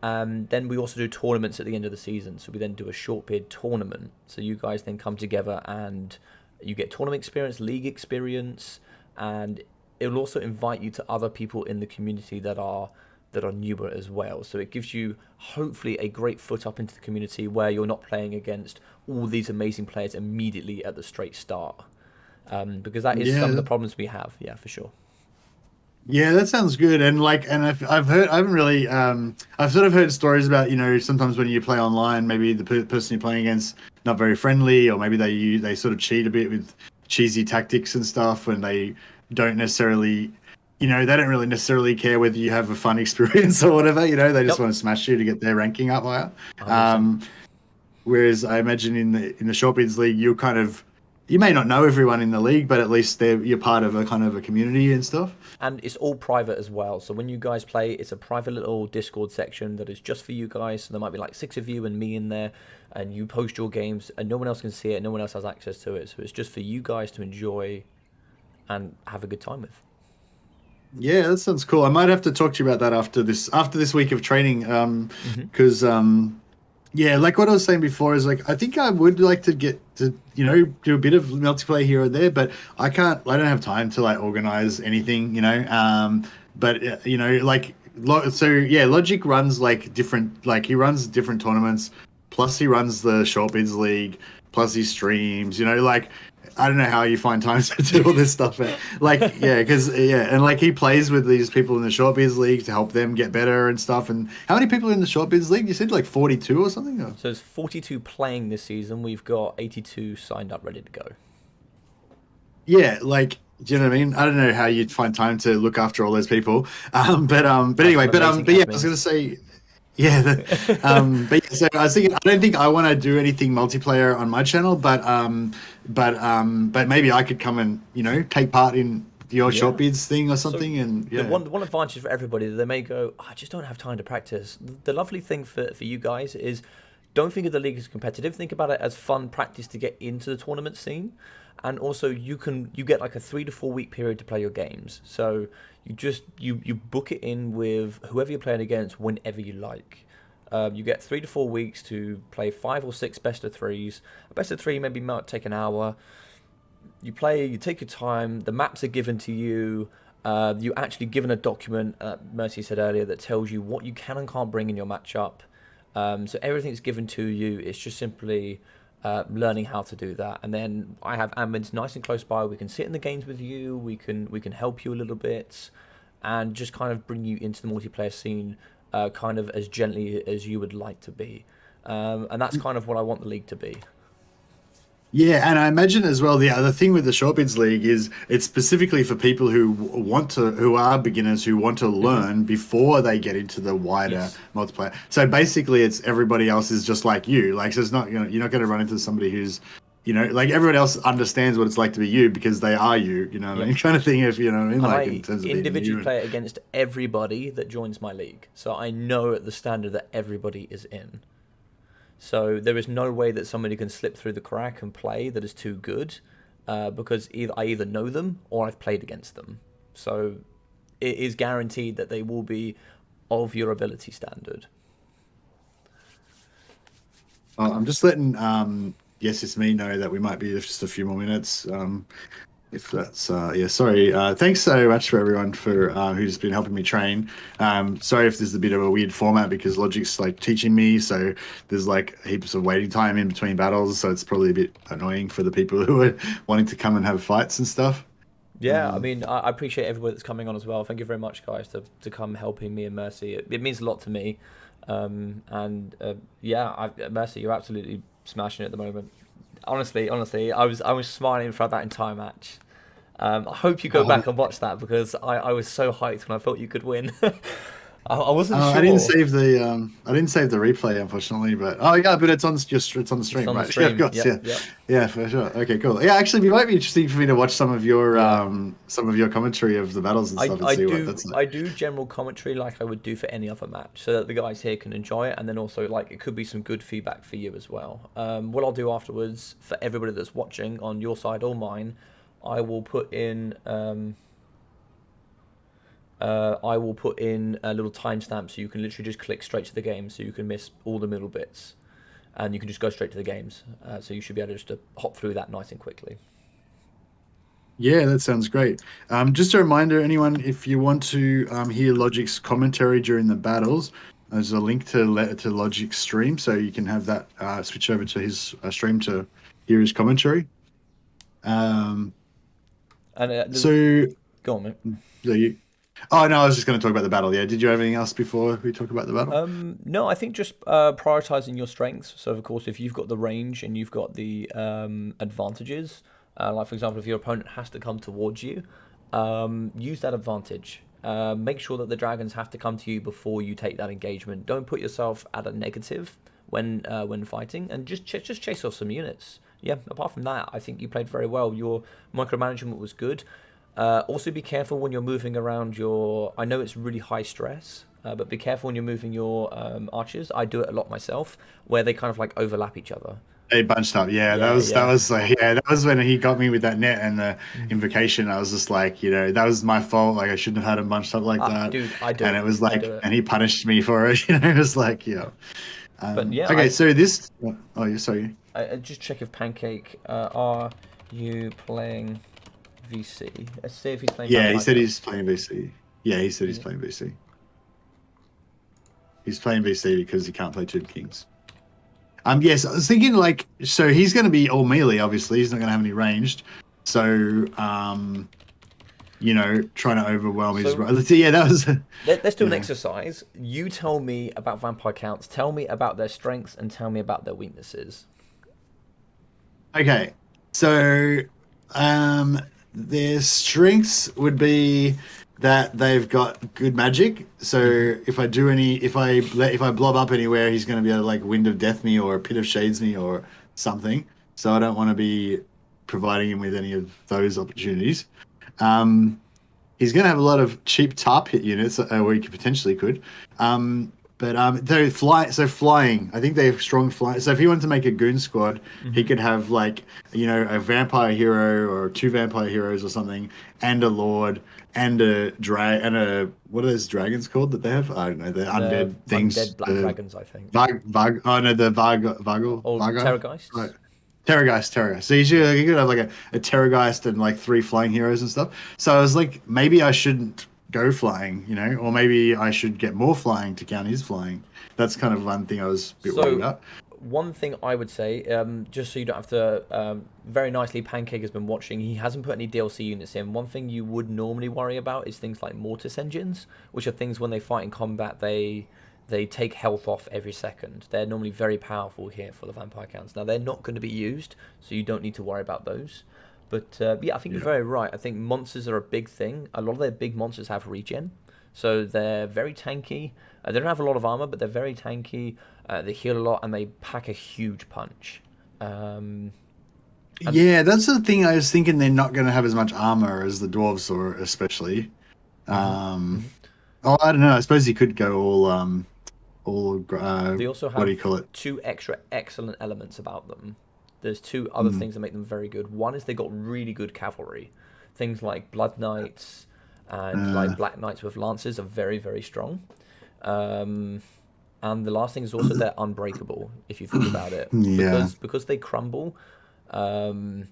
Then we also do tournaments at the end of the season. So we then do a short period tournament. So you guys then come together and you get tournament experience, league experience, and it will also invite you to other people in the community that are newer as well. So it gives you hopefully a great foot up into the community where you're not playing against all these amazing players immediately at the straight start. Because that is some of the problems we have. Yeah, for sure. Yeah, that sounds good. And I've heard, I haven't really, I've sort of heard stories about, sometimes when you play online, maybe the person you're playing against not very friendly, or maybe they sort of cheat a bit with cheesy tactics and stuff, and they don't necessarily, they don't really necessarily care whether you have a fun experience or whatever. They just Yep. want to smash you to get their ranking up higher. 100%. Whereas I imagine in the Shortbids League, you're kind of you may not know everyone in the league, but at least you're part of a kind of a community and stuff. And it's all private as well. So when you guys play, it's a private little Discord section that is just for you guys. So there might be like 6 of you and me in there, and you post your games, and no one else can see it. No one else has access to it. So it's just for you guys to enjoy and have a good time with. Yeah, that sounds cool. I might have to talk to you about that after this week of training, because yeah, like what I was saying before is like I think I would like to get to do a bit of multiplayer here or there, but I don't have time to like organize anything, but like so yeah, Logic runs like different, like he runs different tournaments, plus he runs the Short Bids League, plus he streams, like I don't know how you find time to do all this stuff. Like, yeah, and like he plays with these people in the Short Bids League to help them get better and stuff. And how many people are in the Short Bids League? You said like 42 or something? Or? So there's 42 playing this season. We've got 82 signed up, ready to go. Yeah, like, do you know what I mean? I don't know how you'd find time to look after all those people. But anyway, yeah, I was going to say. Yeah, but yeah, so I was thinking, I don't think I want to do anything multiplayer on my channel, but maybe I could come and take part in your Short Bids thing or something. So and yeah, the one advantage for everybody is they may go, I just don't have time to practice. The lovely thing for you guys is don't think of the league as competitive. Think about it as fun practice to get into the tournament scene, and also you get like a 3 to 4 week period to play your games. So you book it in with whoever you're playing against whenever you like. You get 3 to 4 weeks to play 5 or 6 best of 3s. A best of 3 maybe might take an hour. You play, you take your time. The maps are given to you. You actually given a document, Mercy said earlier, that tells you what you can and can't bring in your matchup. So everything's given to you. It's just simply learning how to do that. And then I have admins nice and close by. We can sit in the games with you. We can help you a little bit, and just kind of bring you into the multiplayer scene, kind of as gently as you would like to be. And that's kind of what I want the league to be. Yeah, and I imagine as well the other thing with the Short Bids League is it's specifically for people who are beginners who want to learn before they get into the wider multiplayer. So basically, it's everybody else is just like you. Like, so it's not you're not going to run into somebody who's like everyone else understands what it's like to be you because they are you. You know what I mean? Kind of thing. If you know what I mean, like in terms of individually play it against everybody that joins my league, so I know at the standard that everybody is in. So there is no way that somebody can slip through the crack and play that is too good, because I either know them or I've played against them. So it is guaranteed that they will be of your ability standard. I'm just letting Yes It's Me know that we might be just a few more minutes. If that's sorry. Thanks so much for everyone for who's been helping me train. Sorry if there's a bit of a weird format because Logic's like teaching me, so there's like heaps of waiting time in between battles, so it's probably a bit annoying for the people who are wanting to come and have fights and stuff. Yeah, I mean, I appreciate everybody that's coming on as well. Thank you very much, guys, to come helping me and Mercy. It means a lot to me. Mercy, you're absolutely smashing it at the moment. Honestly, I was smiling throughout that entire match. I hope you go back and watch that because I was so hyped when I thought you could win. I wasn't sure. I didn't save the replay, unfortunately, but it's on the stream, right? Stream. Yeah, of course, Yep. Yeah, for sure. Okay, cool. Yeah, actually, it might be interesting for me to watch some of your commentary of the battles and stuff and see what that's like. I do general commentary like I would do for any other match, so that the guys here can enjoy it, and then also like it could be some good feedback for you as well. What I'll do afterwards for everybody that's watching on your side or mine, I will put in a little timestamp so you can literally just click straight to the game, so you can miss all the middle bits, and you can just go straight to the games. So you should be able to just hop through that nice and quickly. Yeah, that sounds great. Just a reminder, anyone, if you want to hear Logic's commentary during the battles, there's a link to Logic's stream, so you can have that switch over to his stream to hear his commentary. So go on, mate. Oh no, I was just going to talk about the battle. Yeah, did you have anything else before we talk about the battle? No, I think just prioritizing your strengths. So of course, if you've got the range and you've got the advantages, like for example, if your opponent has to come towards you, use that advantage. Make sure that the dragons have to come to you before you take that engagement. Don't put yourself at a negative when fighting, and just chase off some units. yeah, apart from that, I think you played very well. Your micromanagement was good. Also, be careful when you're moving around your. I know it's really high stress, but be careful when you're moving your archers. I do it a lot myself, where they kind of like overlap each other. They bunched up. Yeah, Yeah, that yeah. was like, yeah, that was when he got me with that net and the invocation. I was just like, that was my fault. Like I shouldn't have had him bunched up like that. Dude, I do And it. it was I do like, it. and he punished me for it. It was like, But yeah, Okay, so this. Oh, yeah, sorry. I just check if Pancake. Are you playing VC? Let's see if he's playing. Yeah, he Vampire said Counts. he's playing BC. Yeah, he said he's playing BC. He's playing BC because he can't play Two Kings. Yes, I was thinking like, so he's going to be all melee. Obviously, he's not going to have any ranged. So, trying to overwhelm his. So- Yeah, that was. Let's do an Yeah. exercise. You tell me about Vampire Counts. Tell me about their strengths and tell me about their weaknesses. Okay, so their strengths would be that they've got good magic. So if I blob up anywhere, he's going to be able to like Wind of Death me or Pit of Shades me or something. So I don't want to be providing him with any of those opportunities. He's going to have a lot of cheap TARP hit units, where he potentially could. They're flying. I think they have strong flying. So if he wanted to make a goon squad, he could have like a vampire hero or two vampire heroes or something, and a lord and a what are those dragons called that they have? I don't know. The undead things. Undead black dragons, I think. The Vargle. Or Terrorgeists. Right. Terrorgeist. So you could have like a Terrorgeist and like 3 flying heroes and stuff. So I was like, maybe I shouldn't go flying, or maybe I should get more flying to count his flying. That's kind of one thing I was a bit worried about. One thing I would say, just so you don't have to, very nicely, Pancake has been watching. He hasn't put any DLC units in. One thing you would normally worry about is things like Mortis engines, which are things when they fight in combat, they take health off every second. They're normally very powerful here for the Vampire Counts. Now, they're not going to be used, so you don't need to worry about those. But I think you're very right. I think monsters are a big thing. A lot of their big monsters have regen, so they're very tanky. They don't have a lot of armor, but they're very tanky. They heal a lot, and they pack a huge punch. Yeah, that's the thing. I was thinking they're not going to have as much armor as the dwarves, or especially. Oh, I don't know. I suppose you could go all. They also have what do you call it? 2 extra excellent elements about them. There's 2 other things that make them very good. One is they got really good cavalry. Things like Blood Knights and like Black Knights with lances are very, very strong. And the last thing is also they're unbreakable, if you think about it. Yeah. Because they crumble, they're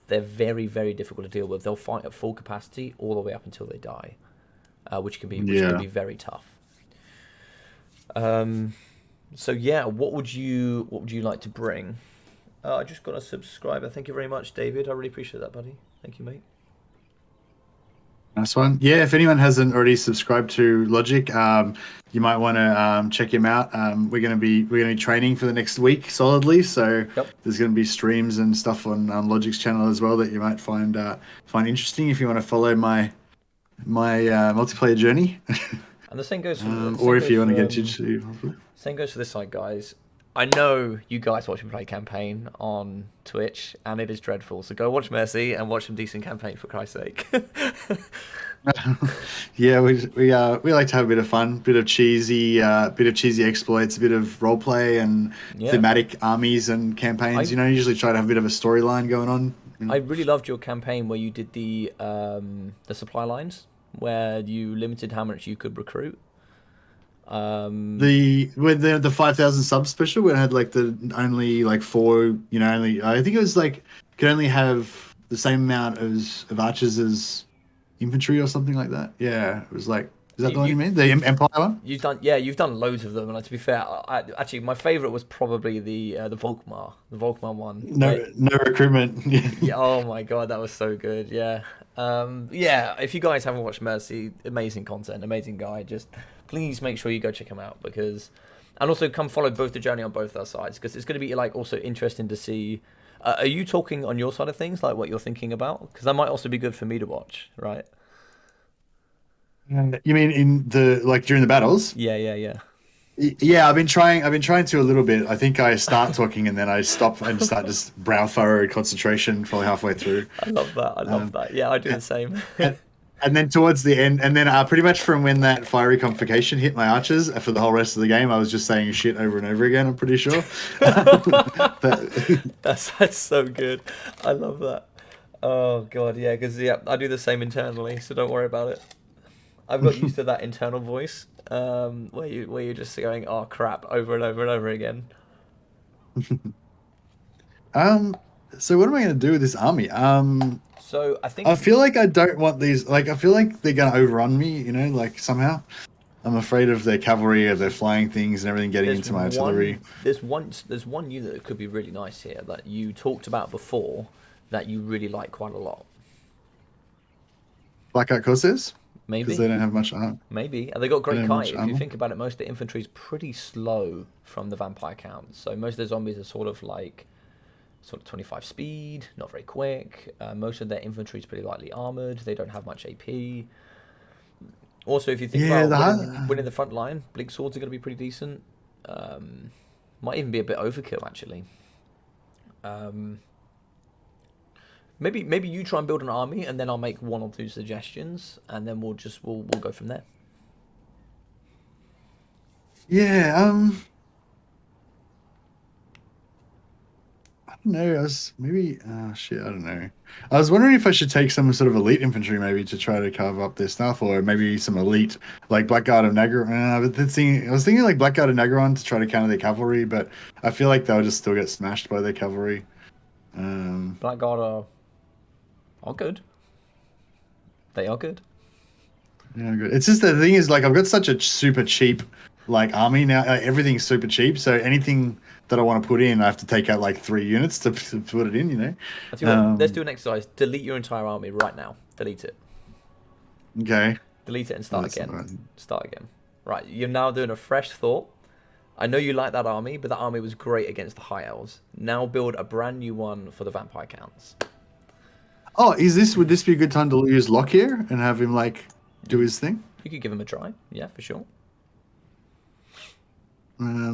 very, very difficult to deal with. They'll fight at full capacity all the way up until they die, which can be very tough. So yeah, what would you like to bring? I just got a subscriber. Thank you very much, David. I really appreciate that, buddy. Thank you, mate. Nice one. Yeah, if anyone hasn't already subscribed to Logic, you might want to check him out. We're gonna be training for the next week solidly. So there's gonna be streams and stuff on Logic's channel as well that you might find interesting if you want to follow my multiplayer journey. And the same goes for or if you want to get into. Same goes for this side, guys. I know you guys watch me play campaign on Twitch, and it is dreadful. So go watch Mercy and watch some decent campaign for Christ's sake. Yeah, we like to have a bit of fun, bit of cheesy exploits, a bit of roleplay and thematic armies and campaigns. Usually try to have a bit of a storyline going on. I really loved your campaign where you did the supply lines, where you limited how much you could recruit. The 5,000 sub special, we had like the only like 4, only I think it was like could only have the same amount of archers as infantry or something like that. Yeah, it was like, is that the one you mean? The Empire one? You've done loads of them, and to be fair, actually my favorite was probably the Volkmar one. No recruitment. Yeah, oh my god, that was so good. Yeah. If you guys haven't watched Mercy, amazing content, amazing guy. Just please make sure you go check him out, and also come follow both the journey on both our sides, because it's going to be like also interesting to see. Are you talking on your side of things, like what you're thinking about? Because that might also be good for me to watch, right? You mean in the during the battles? Yeah. Yeah, I've been trying. I've been trying to a little bit. I think I start talking and then I stop and start just brow furrow concentration probably halfway through. I love that. I love Um, that. Yeah, I do the and, same. and then towards the end, and then pretty much from when that fiery convocation hit my archers for the whole rest of the game, I was just saying shit over and over again. I'm pretty sure. But That's so good. I love that. Oh god, yeah, because yeah, I do the same internally, so don't worry about it. I've got used to that internal voice, where you're just going, "Oh crap," over and over and over again. um, so what am I going to do with this army? So I I think feel like I don't want these. Like, I feel like they're going to overrun me. You know, like somehow. I'm afraid of their cavalry, of their flying things, and everything getting into my artillery. there's one unit that could be really nice here that you talked about before that you really like quite a lot. Blackout Corsairs, because Maybe, they don't have much armor. maybe, and they got They don't great have kite. much If you armor. think about it, most of the infantry is pretty slow from the vampire count. So most of the zombies are sort of 25 speed, not very quick. Most of their infantry is pretty lightly armored. They don't have much AP. Also, if you think Yeah, about the winning the front line, blink swords are going to be pretty decent. Might even be a bit overkill actually. Um, maybe you try and build an army, and then I'll make one or two suggestions, and then we'll go from there. yeah. I don't know. I was maybe. Shit. I don't know. I was wondering if I should take some sort of elite infantry maybe to try to carve up their stuff, or maybe some elite like Blackguard of Nagron. I was thinking like Blackguard of Nagron to try to counter their cavalry, but I feel like they'll just still get smashed by their cavalry. Um, Blackguard are good. They are good. Yeah, good. It's just the thing is like I've got such a super cheap like army now. Everything's super cheap, so anything that I want to put in, I have to take out like 3 units to put it in. You know. I tell you what, let's do an exercise. Delete your entire army right now. Delete it. Okay. Delete it and Oh, start that's not again. right. Start again. Right, you're now doing a fresh thought. I know you like that army, but that army was great against the High Elves. Now build a brand new one for the Vampire Counts. Oh, would this be a good time to use Locke here and have him like do his thing? You could give him a try. Yeah, for sure.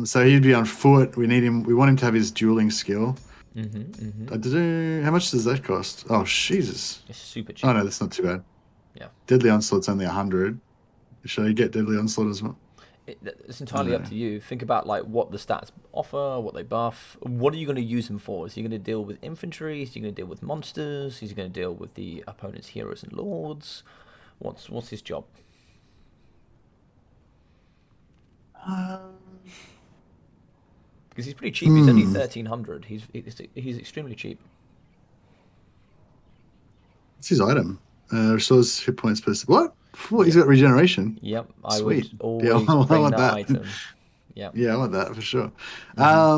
So he'd be on foot. We need him. We want him to have his dueling skill. How much does that cost? Oh, Jesus. It's super cheap. Oh no, that's not too bad. Yeah. Deadly Onslaught's only 100. Should I get Deadly Onslaught as well? It's entirely up to you. Think about like what the stats offer, what they buff. What are you going to use him for? Is he going to deal with infantry? Is he going to deal with monsters? Is he going to deal with the opponent's heroes and lords? What's his job? Um, Because he's pretty cheap. He's only 1,300. He's extremely cheap. What's his item? Restores hit points per. What? What? He's got regeneration. Yep, I Sweet. would Yeah, always I bring want that that. item. Yeah. Yeah, I want that for sure. I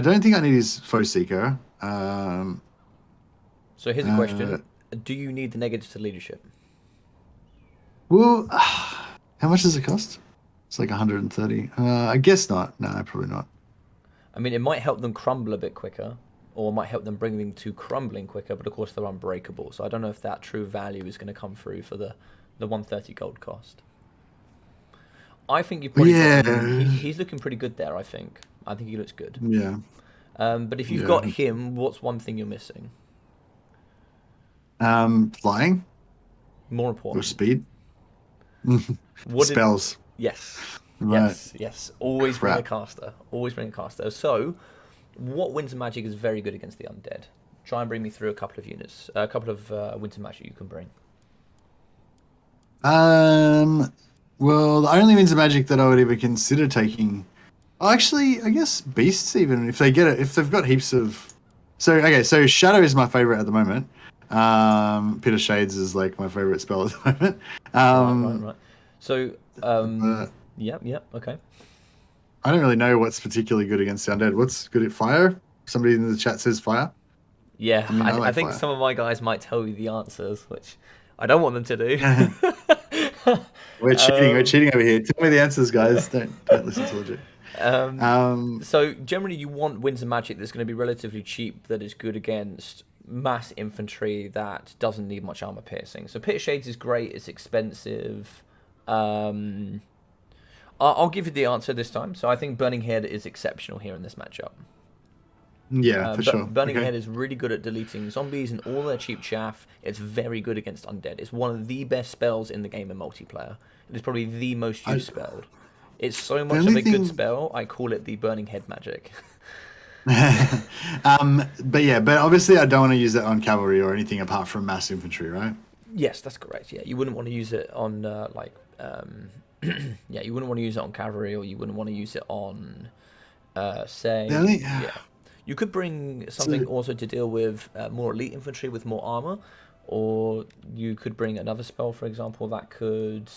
don't think I need his foe seeker. So here's a question: do you need the negatives to leadership? Well, how much does it cost? It's like 130. I guess not. No, probably not. I mean, it might help them crumble a bit quicker, or it might help them bring them to crumbling quicker. But of course, they're unbreakable. So I don't know if that true value is going to come through for the 130 gold cost. I think you probably got him. He's looking pretty good there. I think he looks good. Yeah. But if you've got him, what's one thing you're missing? Flying More or important, speed. what did- Spells. Yes. Right. Yes. Always bring a Crap. caster. Always bring a caster. So, what Winter Magic is very good against the undead? Try and bring me through a couple of units, a couple of Winter Magic you can bring. Well, the only means of magic that I would ever consider taking, actually, I guess beasts. Even if they get it, if they've got heaps of. So okay, so Shadow is my favorite at the moment. Pit of Shades is like my favorite spell at the moment. Right. So, okay. I don't really know what's particularly good against the undead. What's good at fire? Somebody in the chat says fire. Yeah, I mean, I like I think fire. some of my guys might tell you the answers, which I don't want them to do. We're cheating. We're cheating over here. Tell me the answers, guys. Don't listen to logic. So generally, you want Winter Magic that's going to be relatively cheap, that is good against mass infantry that doesn't need much armor piercing. So Pit of Shades is great. It's expensive. I'll give you the answer this time. So I think Burning Head is exceptional here in this matchup. Yeah, for sure. Burning Okay. Head is really good at deleting zombies and all their cheap chaff. It's very good against undead. It's one of the best spells in the game in multiplayer. It is probably the most I, used spell. It's so the much of only a good thing, spell, I call it the Burning Head magic. but yeah, but obviously I don't want to use that on cavalry or anything apart from mass infantry, right? Yes, that's correct. Yeah, you wouldn't want to use it on yeah, you wouldn't want to use it on cavalry, or you wouldn't want to use it on, The say, only, yeah. You could bring something so also to deal with more elite infantry with more armor, or you could bring another spell, for example, that could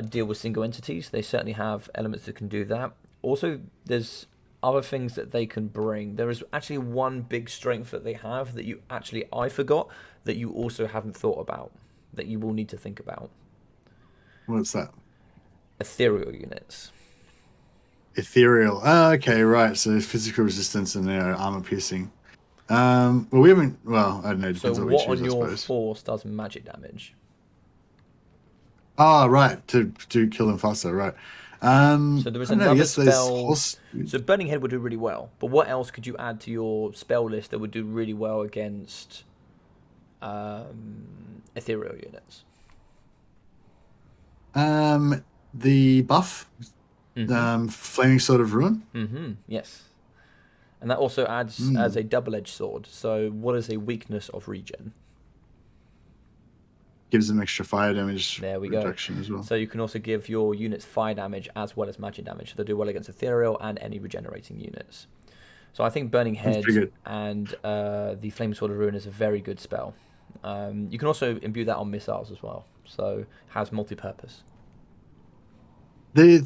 deal with single entities. They certainly have elements that can do that. Also, there's other things that they can bring. There is actually one big strength that they have that I forgot, that you also haven't thought about, that you will need to think about. what's that? Ethereal units. Ethereal. Oh, okay, right. So physical resistance and armor piercing. Well, we haven't. Well, I don't know. So Depends what we what choose, on I your suppose. force does magic damage? Oh, right. To kill them faster, right. So there is I don't know. I another guess there's spell. horse. So Burning Head would do really well. But what else could you add to your spell list that would do really well against ethereal units? The buff. Mm-hmm. Flaming sword of ruin Mm-hmm. Yes. And that also adds as a double-edged sword. So what is a weakness of regen? gives them extra fire damage There we go. reduction as well. So you can also give your units fire damage as well as magic damage. So they do well against ethereal and any regenerating units. So I think Burning That's Head pretty good. and the Flame Sword of Ruin is a very good spell. You can also imbue that on missiles as well. So it has multi-purpose. The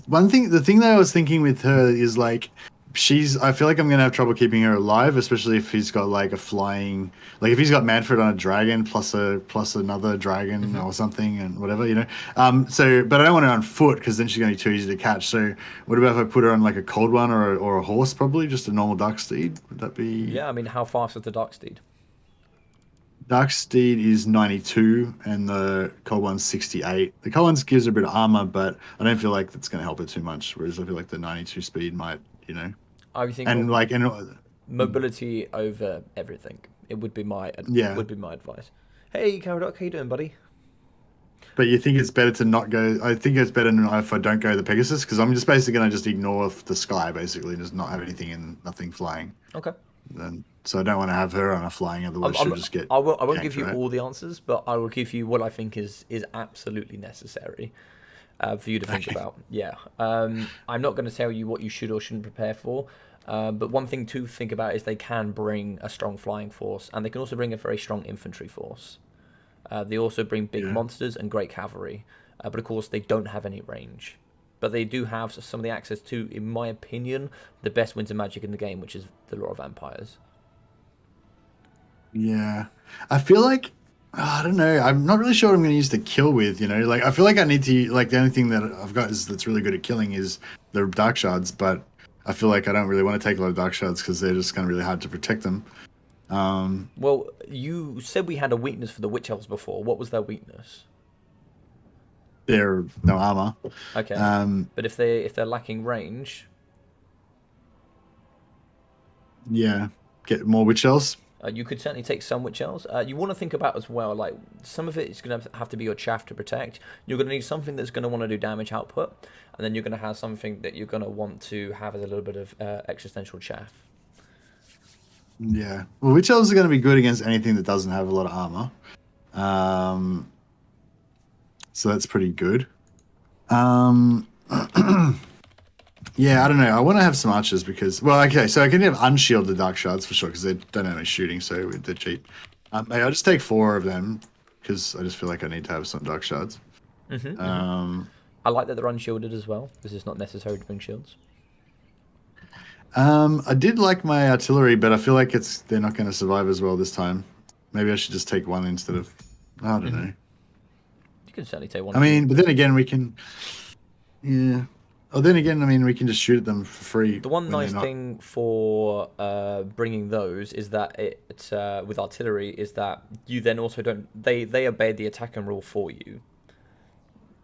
thing that I was thinking with her is like, I feel like I'm gonna have trouble keeping her alive, especially if he's got like a flying, like if he's got Manfred on a dragon plus another dragon or something and whatever, you know. But I don't want her on foot because then she's gonna be too easy to catch. So what about if I put her on like a cold one or a horse, probably just a normal dark steed? Would that be? Yeah, I mean, how fast is the Dark Steed? Dark Steed is 92 and the cold one's 68. The cold one's gives her a bit of armor, but I don't feel like that's going to help her too much. Whereas I feel like the 92 speed might, you know, I think and like, and mobility over everything. It yeah. would be my advice. Hey, Caradoc, how you doing, buddy? But you think it's better to not go? I think it's better if I don't go the Pegasus because I'm just basically going to just ignore the sky basically and just not have anything and nothing flying. Okay. Then so I don't want to have her on a flying, otherwise she'll just get. I won't ganked, give you right? all the answers, but I will give you what I think is absolutely necessary for you to think Okay. about. Yeah. I'm not going to tell you what you should or shouldn't prepare for, but one thing to think about is they can bring a strong flying force, and they can also bring a very strong infantry force. They also bring big Yeah. monsters and great cavalry, but of course they don't have any range. But they do have some of the access to, in my opinion, the best winter magic in the game, which is the Lore of Vampires. Yeah, I feel like I don't know. I'm not really sure what I'm going to use to kill with. You know, like I feel like I need to like the only thing that I've got that's really good at killing is the dark shards. But I feel like I don't really want to take a lot of dark shards because they're just kind of really hard to protect them. Well, you said we had a weakness for the Witch Elves before. What was their weakness? They're no armor. Okay, Um, but if they're lacking range, yeah, get more witch elves. you could certainly take some Witch Elves. You want to think about as well, like some of it is going to have to be your chaff to protect. You're going to need something that's going to want to do damage output, and then you're going to have something that you're going to want to have as a little bit of existential chaff. Yeah, well, witch elves are going to be good against anything that doesn't have a lot of armor. So that's pretty good. Yeah, I don't know. I want to have some archers because, well, okay, so I can have unshielded dark shards for sure because they don't have any shooting, so they're cheap. Maybe I'll just take 4 of them because I just feel like I need to have some dark shards. I like that they're unshielded as well, because it's not necessary to bring shields. I did like my artillery, but I feel like they're not going to survive as well this time. Maybe I should just take 1 instead of, I don't know. You can certainly take one. I mean, but then again, we can, yeah. Oh, then again, I mean, we can just shoot at them for free. The one when they're nice not- thing for bringing those is that it's with artillery is that you then also don't they obey the attack and rule for you,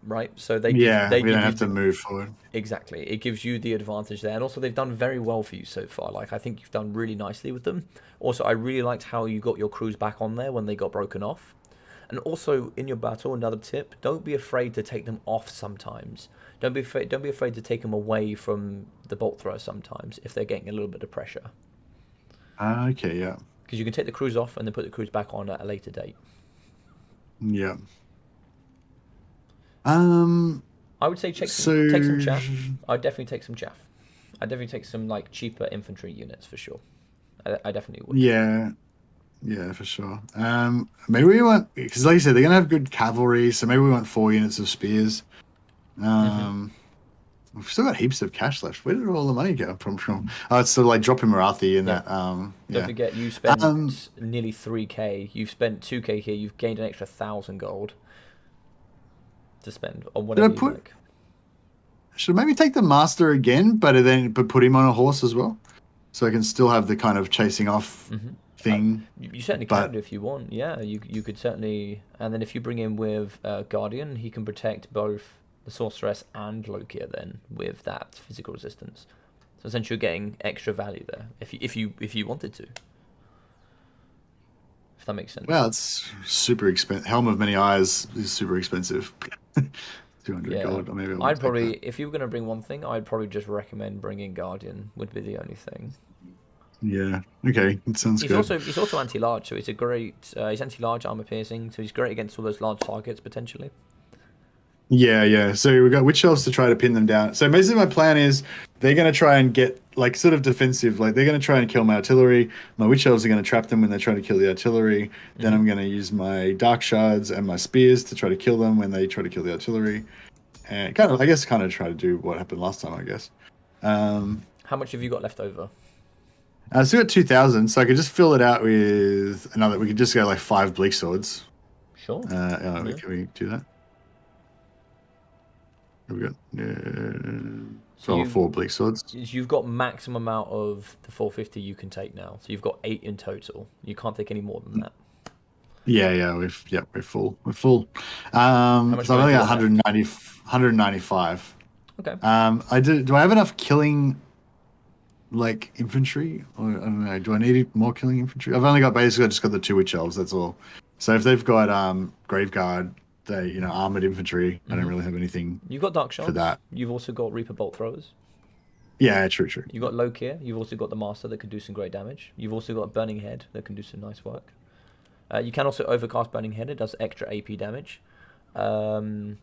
right? So Yeah, they we don't give you have to move forward. exactly. It gives you the advantage there, and also they've done very well for you so far. Like I think you've done really nicely with them. Also, I really liked how you got your crews back on there when they got broken off. And also in your battle, another tip: don't be afraid to take them off sometimes. Don't be afraid to take them away from the bolt thrower sometimes if they're getting a little bit of pressure. Okay, yeah. Because you can take the crews off and then put the crews back on at a later date. Yeah. Um, I would say so take some chaff. I'd definitely take some chaff. I'd definitely take some like cheaper infantry units for sure. I definitely would. yeah, yeah, for sure. Maybe we want, because like you said, they're gonna have good cavalry, so maybe we want 4 units of spears. Hmm. Um, we've still got heaps of cash left. Where did all the money go from? Oh, it's sort of like dropping Marathi in Yeah. that. Don't Yeah. forget you Um, spent nearly 3k. You've spent 2k here. You've gained an extra 1,000 gold to spend on should I whatever you put? like. Should I maybe take the master again, but put him on a horse as well, so I can still have the kind of chasing off Hmm. thing. You certainly But can if you want. Yeah, you could certainly. And then if you bring him with Guardian, he can protect both the Sorceress and Lokia then with that physical resistance. So essentially, you're getting extra value there if you wanted to. If that makes sense. well, it's super expensive. Helm of Many Eyes is super expensive. 200 Yeah, gold. Or maybe I won't I'd take probably that. if you were gonna bring one thing, I'd probably just recommend bringing Guardian. Would be the only thing. Yeah. Okay. It sounds good. He's also anti-large, so he's a great he's anti-large armor piercing, so he's great against all those large targets potentially. Yeah, yeah. So we've got witch elves to try to pin them down. So basically, my plan is they're going to try and get like sort of defensive. Like they're going to try and kill my artillery. My witch elves are going to trap them when they try to kill the artillery. Then Hmm. I'm going to use my dark shards and my spears to try to kill them when they try to kill the artillery. And kind of, I guess, kind of try to do what happened last time. I guess. Um, How much have you got left over? I still got 2,000, so I could just fill it out with another. We could just go like 5 bleak swords. Sure. Yeah. Can we do that? We got So 12 or 4 bleak swords. you've got maximum amount of the 450 you can take now. So you've got 8 in total. You can't take any more than that. Yeah, yeah, we're full. We're full. How much So I've money only have you got got left? 195. Okay. Do I have enough killing like infantry? Or I don't know, do I need more killing infantry? I've only got basically I just got the 2 witch elves, that's all. So if they've got grave guard, they armored infantry, I don't Hmm. really have anything You've got Dark for Shards. that. You've also got Reaper Bolt Throwers. Yeah, true, true. You've got Lokia. You've also got the Master that can do some great damage. You've also got Burning Head that can do some nice work. You can also overcast Burning Head. It does extra AP damage. Um,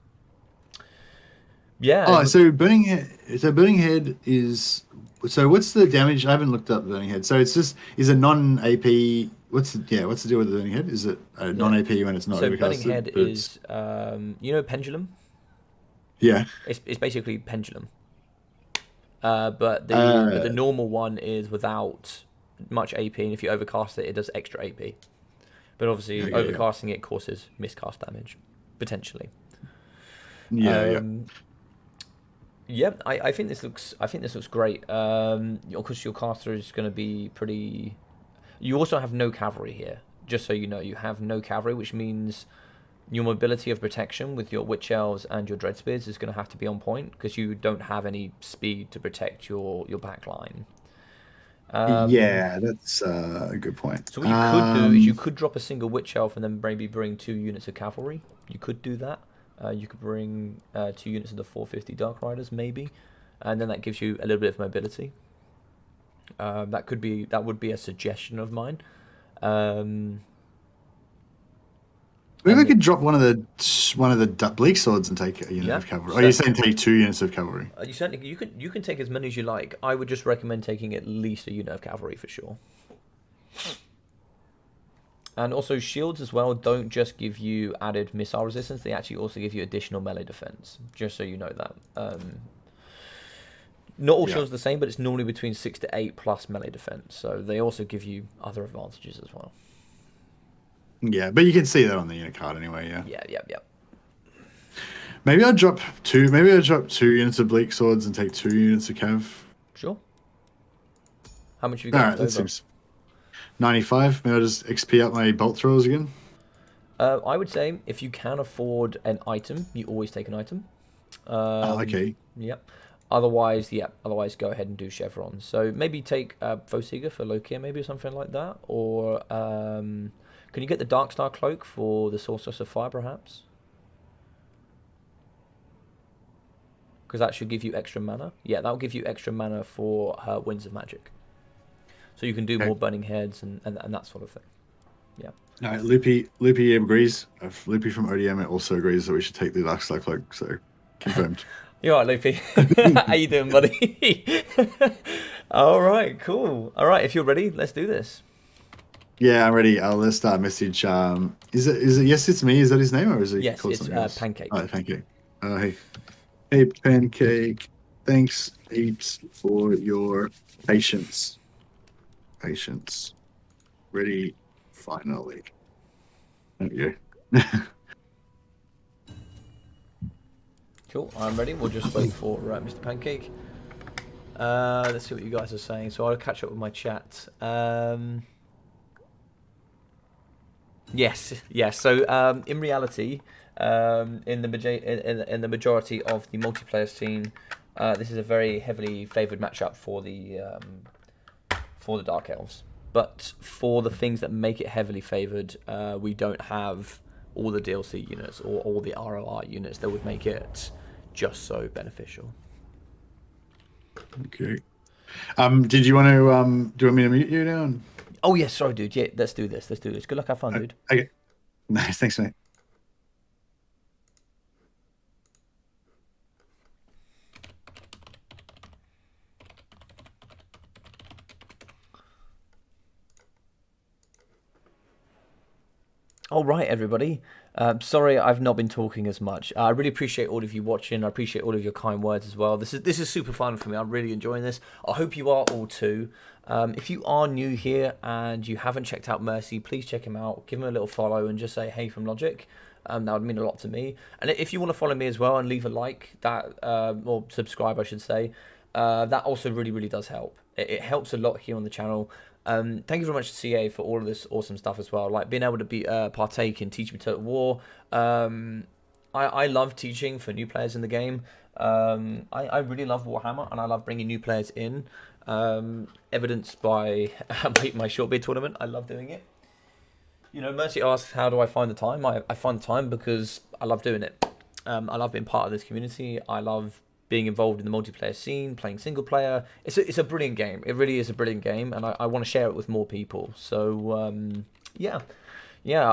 yeah, Oh, so burning head is so what's the damage? I haven't looked up burning head. So it's just is it non AP? What's the deal with the burning head? Is it yeah. non AP when it's not So Burning overcasted? Head But it's is, Pendulum. yeah. It's basically Pendulum. But the Uh, normal one is without much AP, and if you overcast it, it does extra AP. But obviously, okay, yeah, overcasting it causes miscast damage, potentially. yeah, yeah, Um, yeah, I think this looks great. Of course, your caster is going to be pretty. You also have no cavalry here, just so you know. You have no cavalry, which means your mobility of protection with your witch elves and your dread spears is going to have to be on point because you don't have any speed to protect your back line. Um, yeah. That's a good point. so what you could do is you could drop a single witch elf and then maybe bring 2 units of cavalry. You could do that. You could bring 2 units of the 450 Dark Riders maybe, and then that gives you a little bit of mobility. That would be a suggestion of mine. Um, Maybe I and could drop one of the bleak swords and take a unit yeah, of cavalry. Oh, you're certainly. saying take 2 units of cavalry? You can take as many as you like. I would just recommend taking at least a unit of cavalry for sure. And also shields as well don't just give you added missile resistance, they actually also give you additional melee defense, just so you know that. Not all Yeah. shields are the same, but it's normally between 6 to 8 plus melee defense, so they also give you other advantages as well. Yeah, but you can see that on the unit card anyway. Yeah. Yeah, yeah, yeah. Maybe I'll drop two. Maybe I'll drop 2 units of bleak swords and take 2 units of cav. Sure. How much have you All got right, left that over? seems 95. Maybe I'll just XP up my bolt throwers again. I would say if you can afford an item, you always take an item. Okay. Yep. Otherwise, Otherwise, go ahead and do Chevron. So maybe take Fosiga for Lokia, maybe or something like that. Or can you get the Darkstar cloak for the Sorceress of Fire, perhaps? Because that should give you extra mana. Yeah, that'll give you extra mana for her Winds of Magic. So you can do more Burning Heads and that sort of thing. Yeah. No, Loopy agrees. Loopy from ODM also agrees that we should take the Darkstar cloak. So confirmed. You alright, Loopy? How you doing, buddy? All right, cool. All right, if you're ready, let's do this. Yeah, I'm ready. Let's start message. Is it yes, it's me? Is that his name, or is it Yes, called it's something else? Pancake. Oh, Pancake. Hey, Pancake. Thanks heaps for your patience. Ready, finally. There we go. Cool, I'm ready. We'll just wait for Mr. Pancake. Let's see what you guys are saying. So I'll catch up with my chat. Yes. So in reality, in the majority of the multiplayer scene, this is a very heavily favoured matchup for the Dark Elves. But for the things that make it heavily favoured, we don't have all the DLC units or all the ROR units that would make it just so beneficial. Okay. Did you want to do you want me to mute you now? Oh yes, sorry, dude. Yeah, let's do this. Good luck, have fun, dude. Okay. Nice, thanks, mate. All right, everybody. Sorry, I've not been talking as much. I really appreciate all of you watching. I appreciate all of your kind words as well. This is super fun for me. I'm really enjoying this. I hope you are all too. If you are new here and you haven't checked out Mercy, please check him out. Give him a little follow and just say hey from Logic. That would mean a lot to me. And if you want to follow me as well and leave a like, or subscribe, I should say, that also really does help. It helps a lot here on the channel. Thank you very much to CA for all of this awesome stuff as well. Like being able to be partake in Teach Me Total War. I love teaching for new players in the game. I really love Warhammer and I love bringing new players in. Evidenced by my short beard tournament. I love doing it. You know, Mercy asks, how do I find the time? I find the time because I love doing it. I love being part of this community. I love being involved in the multiplayer scene, playing single player. It's a brilliant game. It really is a brilliant game, and I want to share it with more people. So, yeah,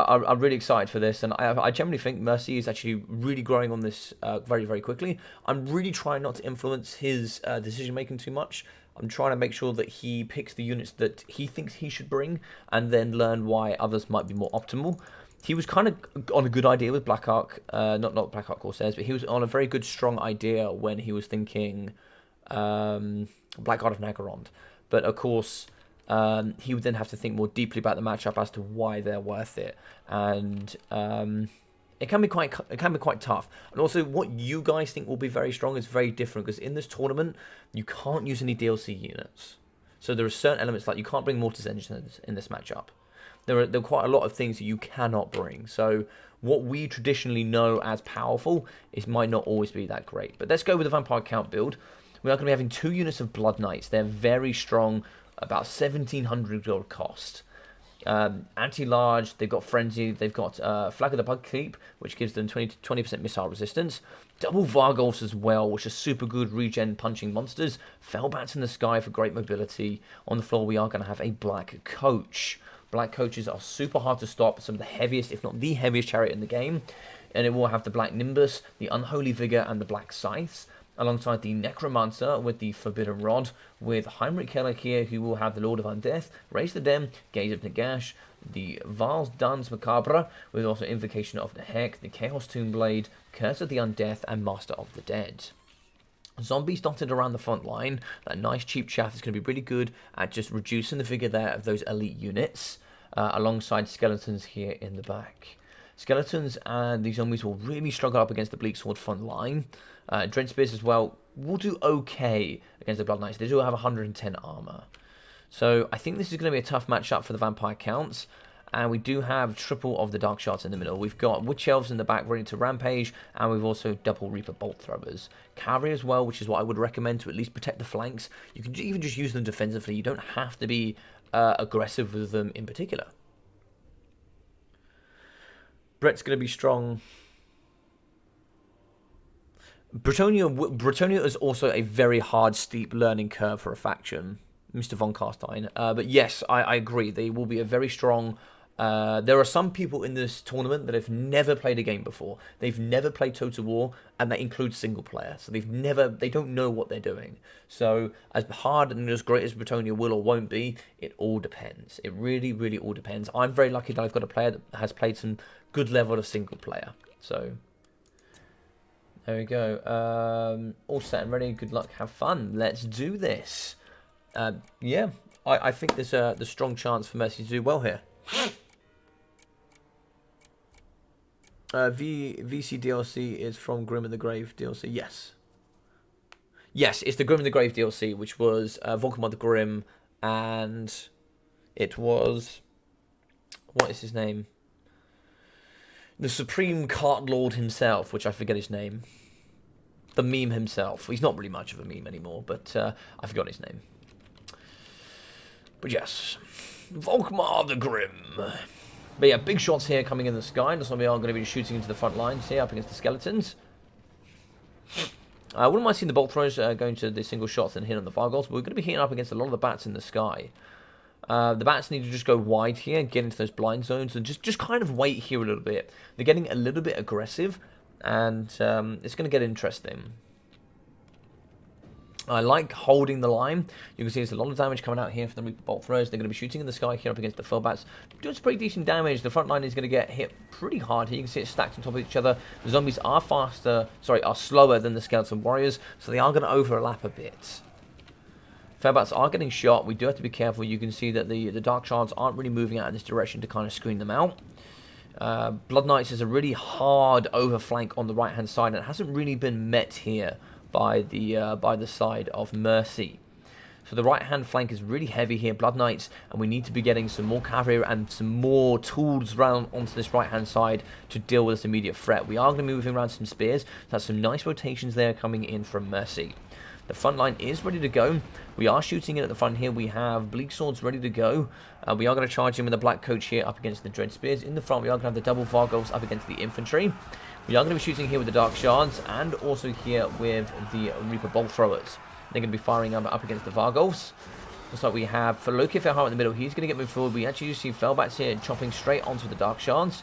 I'm really excited for this, and I generally think Mercy is actually really growing on this very quickly. I'm really trying not to influence his decision-making too much. I'm trying to make sure that he picks the units that he thinks he should bring, and then learn why others might be more optimal. He was kind of on a good idea with Black Ark, not Black Ark Corsairs, but he was on a very good, strong idea when he was thinking Black Guard of Nagarond. But of course, he would then have to think more deeply about the matchup as to why they're worth it, and it can be quite tough. And also, what you guys think will be very strong is very different, because in this tournament, you can't use any DLC units. So there are certain elements, like you can't bring Mortis Engines in this matchup. There are quite a lot of things that you cannot bring. So what we traditionally know as powerful might not always be that great. But let's go with the Vampire Count build. We are going to be having 2 units of Blood Knights. They're very strong, about 1,700 gold cost. Anti-large, they've got Frenzy, they've got Flag of the Bug Keep, which gives them 20% missile resistance. Double Vargulfs as well, which are super good regen punching monsters. Fellbats in the sky for great mobility. On the floor, we are going to have a Black Coach. Black Coaches are super hard to stop, some of the heaviest, if not the heaviest chariot in the game. And it will have the Black Nimbus, the Unholy Vigor, and the Black Scythes, alongside the Necromancer with the Forbidden Rod, with Heinrich Keller here, who will have the Lord of Undeath, Raise the Dem, Gaze of Nagash, the Val's Dance Macabre, with also Invocation of the Heck, the Chaos Tombblade, Curse of the Undeath, and Master of the Dead. Zombies dotted around the front line. That nice cheap chaff is going to be really good at just reducing the figure there of those elite units, alongside skeletons here in the back. Skeletons and the zombies will really struggle up against the Bleak Sword front line. Dread Spears as well will do okay against the Blood Knights. They do have 110 armor. So I think this is going to be a tough matchup for the Vampire Counts. And we do have triple of the Dark Shards in the middle. We've got Witch Elves in the back ready to rampage, and we've also double Reaper Bolt Throwers. Cavalry as well, which is what I would recommend to at least protect the flanks. You can even just use them defensively. You don't have to be aggressive with them in particular. Brett's going to be strong. Bretonia is also a very hard, steep learning curve for a faction, Mr. Von Carstein. But yes, I agree. They will be a very strong... there are some people in this tournament that have never played a game before. They've never played Total War, and that includes single player. So they don't know what they're doing. So as hard and as great as Bretonia will or won't be, it all depends. It really, really all depends. I'm very lucky that I've got a player that has played some good level of single player. So... there we go. All set and ready. Good luck. Have fun. Let's do this. Yeah, I think there's a strong chance for Mercy to do well here. VC DLC is from Grim in the Grave DLC. Yes. Yes, it's the Grim in the Grave DLC, which was Volkmar the Grim, and it was... what is his name? The Supreme Cart Lord himself, which I forget his name. The meme himself. He's not really much of a meme anymore, but I forgot his name. But yes, Volkmar the Grim. But yeah, big shots here coming in the sky. That's why we are going to be shooting into the front lines here up against the skeletons. I wouldn't mind seeing the bolt throws going to the single shots and hit on the Vargols, but we're going to be hitting up against a lot of the bats in the sky. The bats need to just go wide here, get into those blind zones, and just kind of wait here a little bit. They're getting a little bit aggressive, and it's going to get interesting. I like holding the line. You can see there's a lot of damage coming out here from the Reaper Bolt Throws. They're going to be shooting in the sky here up against the Fellbats. Doing some pretty decent damage. The front line is going to get hit pretty hard here. You can see it stacked on top of each other. The zombies are slower than the Skeleton Warriors, so they are going to overlap a bit. Fellbats are getting shot. We do have to be careful. You can see that the Dark Shards aren't really moving out in this direction to kind of screen them out. Blood Knights is a really hard overflank on the right-hand side, and it hasn't really been met here by the side of Mercy. So the right-hand flank is really heavy here, Blood Knights, and we need to be getting some more cavalry and some more tools around onto this right-hand side to deal with this immediate threat. We are going to be moving around some spears. That's some nice rotations there coming in from Mercy. The front line is ready to go. We are shooting in at the front here. We have Bleak Swords ready to go. We are going to charge in with the Black Coach here up against the Dread Spears. In the front, we are going to have the double Vargols up against the infantry. We are going to be shooting here with the Dark Shards and also here with the Reaper Bolt Throwers. They're going to be firing up against the Vargols. Looks like we have for Loki Fairheart in the middle. He's going to get moved forward. We actually do see Fellbats here chopping straight onto the Dark Shards.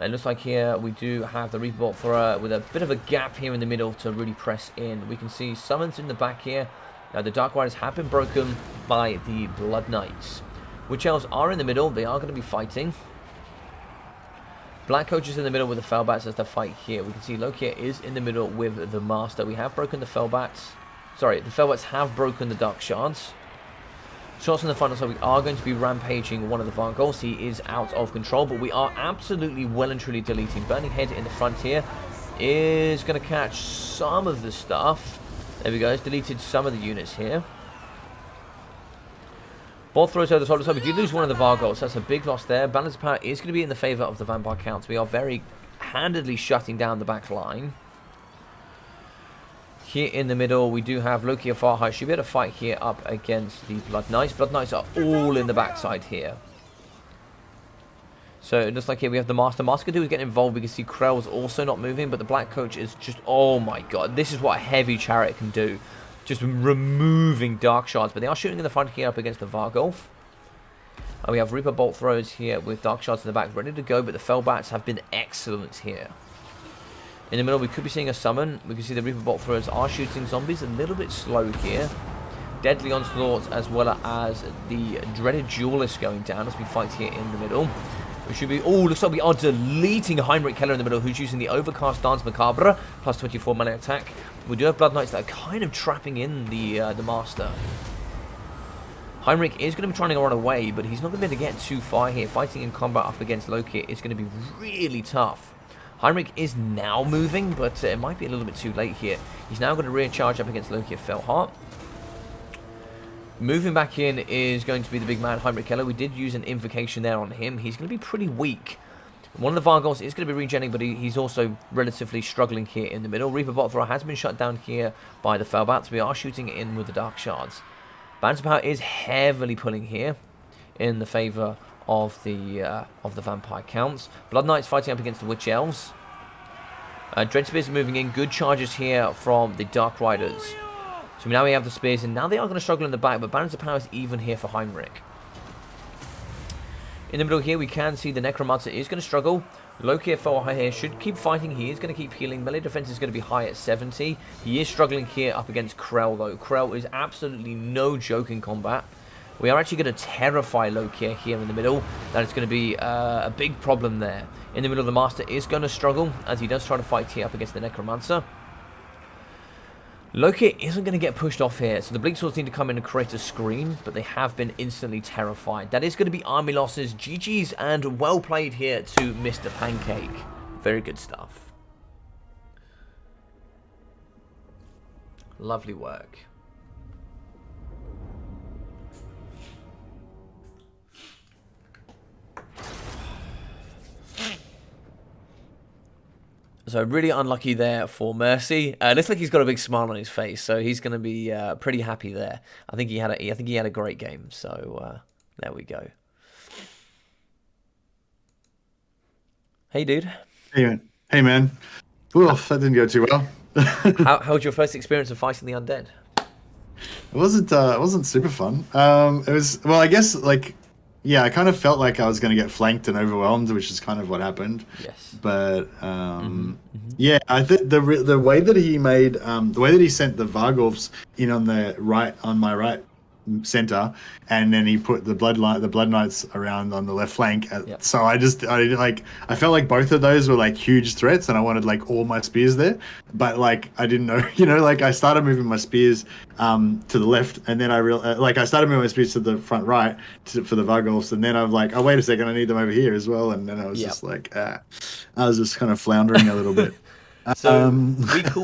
It looks like here we do have the Reaper Bolt Thrower with a bit of a gap here in the middle to really press in. We can see summons in the back here. The Dark Riders have been broken by the Blood Knights. Witch Elves are in the middle. They are going to be fighting. Black Coach is in the middle with the Fellbats as they fight here. We can see Loki is in the middle with the Master. We have broken the Fellbats. Sorry, the Fellbats have broken the Dark Shards. Shots in the final, so we are going to be rampaging one of the Vargols. He is out of control, but we are absolutely well and truly deleting. Burning Head in the front here is going to catch some of the stuff. There we go, it's deleted some of the units here. Bolt Throws over the top, so we do lose one of the Vargols. That's a big loss there. Balance of power is going to be in the favour of the Vampire Counts. We are very handedly shutting down the back line. Here in the middle, we do have Loki of Farhigh. Should be able to fight here up against the Blood Knights. Blood Knights are all in the backside here. So it looks like here we have the Master. Master is getting involved. We can see Krell's also not moving, but the Black Coach is just, oh my god. This is what a heavy chariot can do. Just removing Dark Shards. But they are shooting in the front here up against the Vargolf. And we have Reaper Bolt Throws here with Dark Shards in the back ready to go, but the Fellbats have been excellent here. In the middle, we could be seeing a summon. We can see the Reaper Bolt Throwers are shooting zombies a little bit slow here. Deadly Onslaught as well as the Dreaded Duelist going down as we fight here in the middle. We should be... oh, looks like we are deleting Heinrich Keller in the middle, who's using the Overcast Dance Macabre, plus 24 melee attack. We do have Blood Knights that are kind of trapping in the Master. Heinrich is going to be trying to run away, but he's not going to be able to get too far here. Fighting in combat up against Loki is going to be really tough. Heinrich is now moving, but it might be a little bit too late here. He's now going to rear charge up against Loki of Fellheart. Moving back in is going to be the big man, Heinrich Keller. We did use an invocation there on him. He's going to be pretty weak. One of the Vargos is going to be regenerating, but he's also relatively struggling here in the middle. Reaper Bot Thrower has been shut down here by the Felbats. We are shooting it in with the Dark Shards. Balance of Power is heavily pulling here in the favour of the Vampire Counts. Blood Knights fighting up against the Witch Elves. Dread Spears moving in. Good charges here from the Dark Riders. So now we have the Spears, and now they are going to struggle in the back, but Balance of Power is even here for Heinrich. In the middle here, we can see the Necromancer is going to struggle. Loki at high here should keep fighting. He is going to keep healing. Melee defense is going to be high at 70. He is struggling here up against Krell, though. Krell is absolutely no joke in combat. We are actually going to terrify Loki here in the middle. That is going to be a big problem there. In the middle, the Master is going to struggle as he does try to fight here up against the Necromancer. Loki isn't going to get pushed off here, so the Bleak Swords need to come in and create a screen, but they have been instantly terrified. That is going to be army losses. GG's and well played here to Mr. Pancake. Very good stuff. Lovely work. So really unlucky there for Mercy. Looks like he's got a big smile on his face, so he's going to be pretty happy there. I think he had a great game. So there we go. Hey, dude. Hey, man. Oof, that didn't go too well. How was your first experience of fighting the undead? It wasn't super fun. It was, well, I guess, like, yeah, I kind of felt like I was going to get flanked and overwhelmed, which is kind of what happened. Yes. But yeah, I think the way that he made the way that he sent the Vargolfs in on my right center, and then he put the Blood Knights around on the left flank. Yep. So I felt like both of those were like huge threats, and I wanted like all my spears there, but like I didn't know, like I started moving my spears to the left, and then I started moving my spears to the front right for the Vargolfs, and then I'm like, oh wait a second, I need them over here as well, and then I was just like, I was just kind of floundering a little bit. So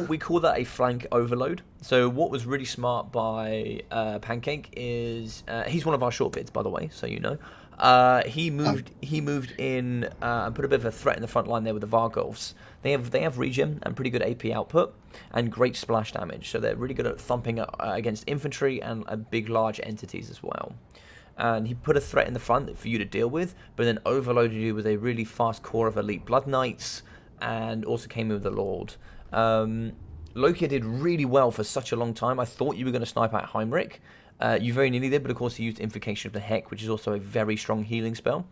we call that a flank overload. So what was really smart by Pancake is he's one of our short bids, by the way, so you know. He moved in and put a bit of a threat in the front line there with the Vargolfs. They have regen and pretty good AP output and great splash damage, so they're really good at thumping against infantry and big large entities as well. And he put a threat in the front for you to deal with, but then overloaded you with a really fast core of elite Blood Knights, and also came in with the Lord. Loki did really well for such a long time. I thought you were going to snipe out Heinrich. You very nearly did, but of course he used Invocation of the Heck, which is also a very strong healing spell.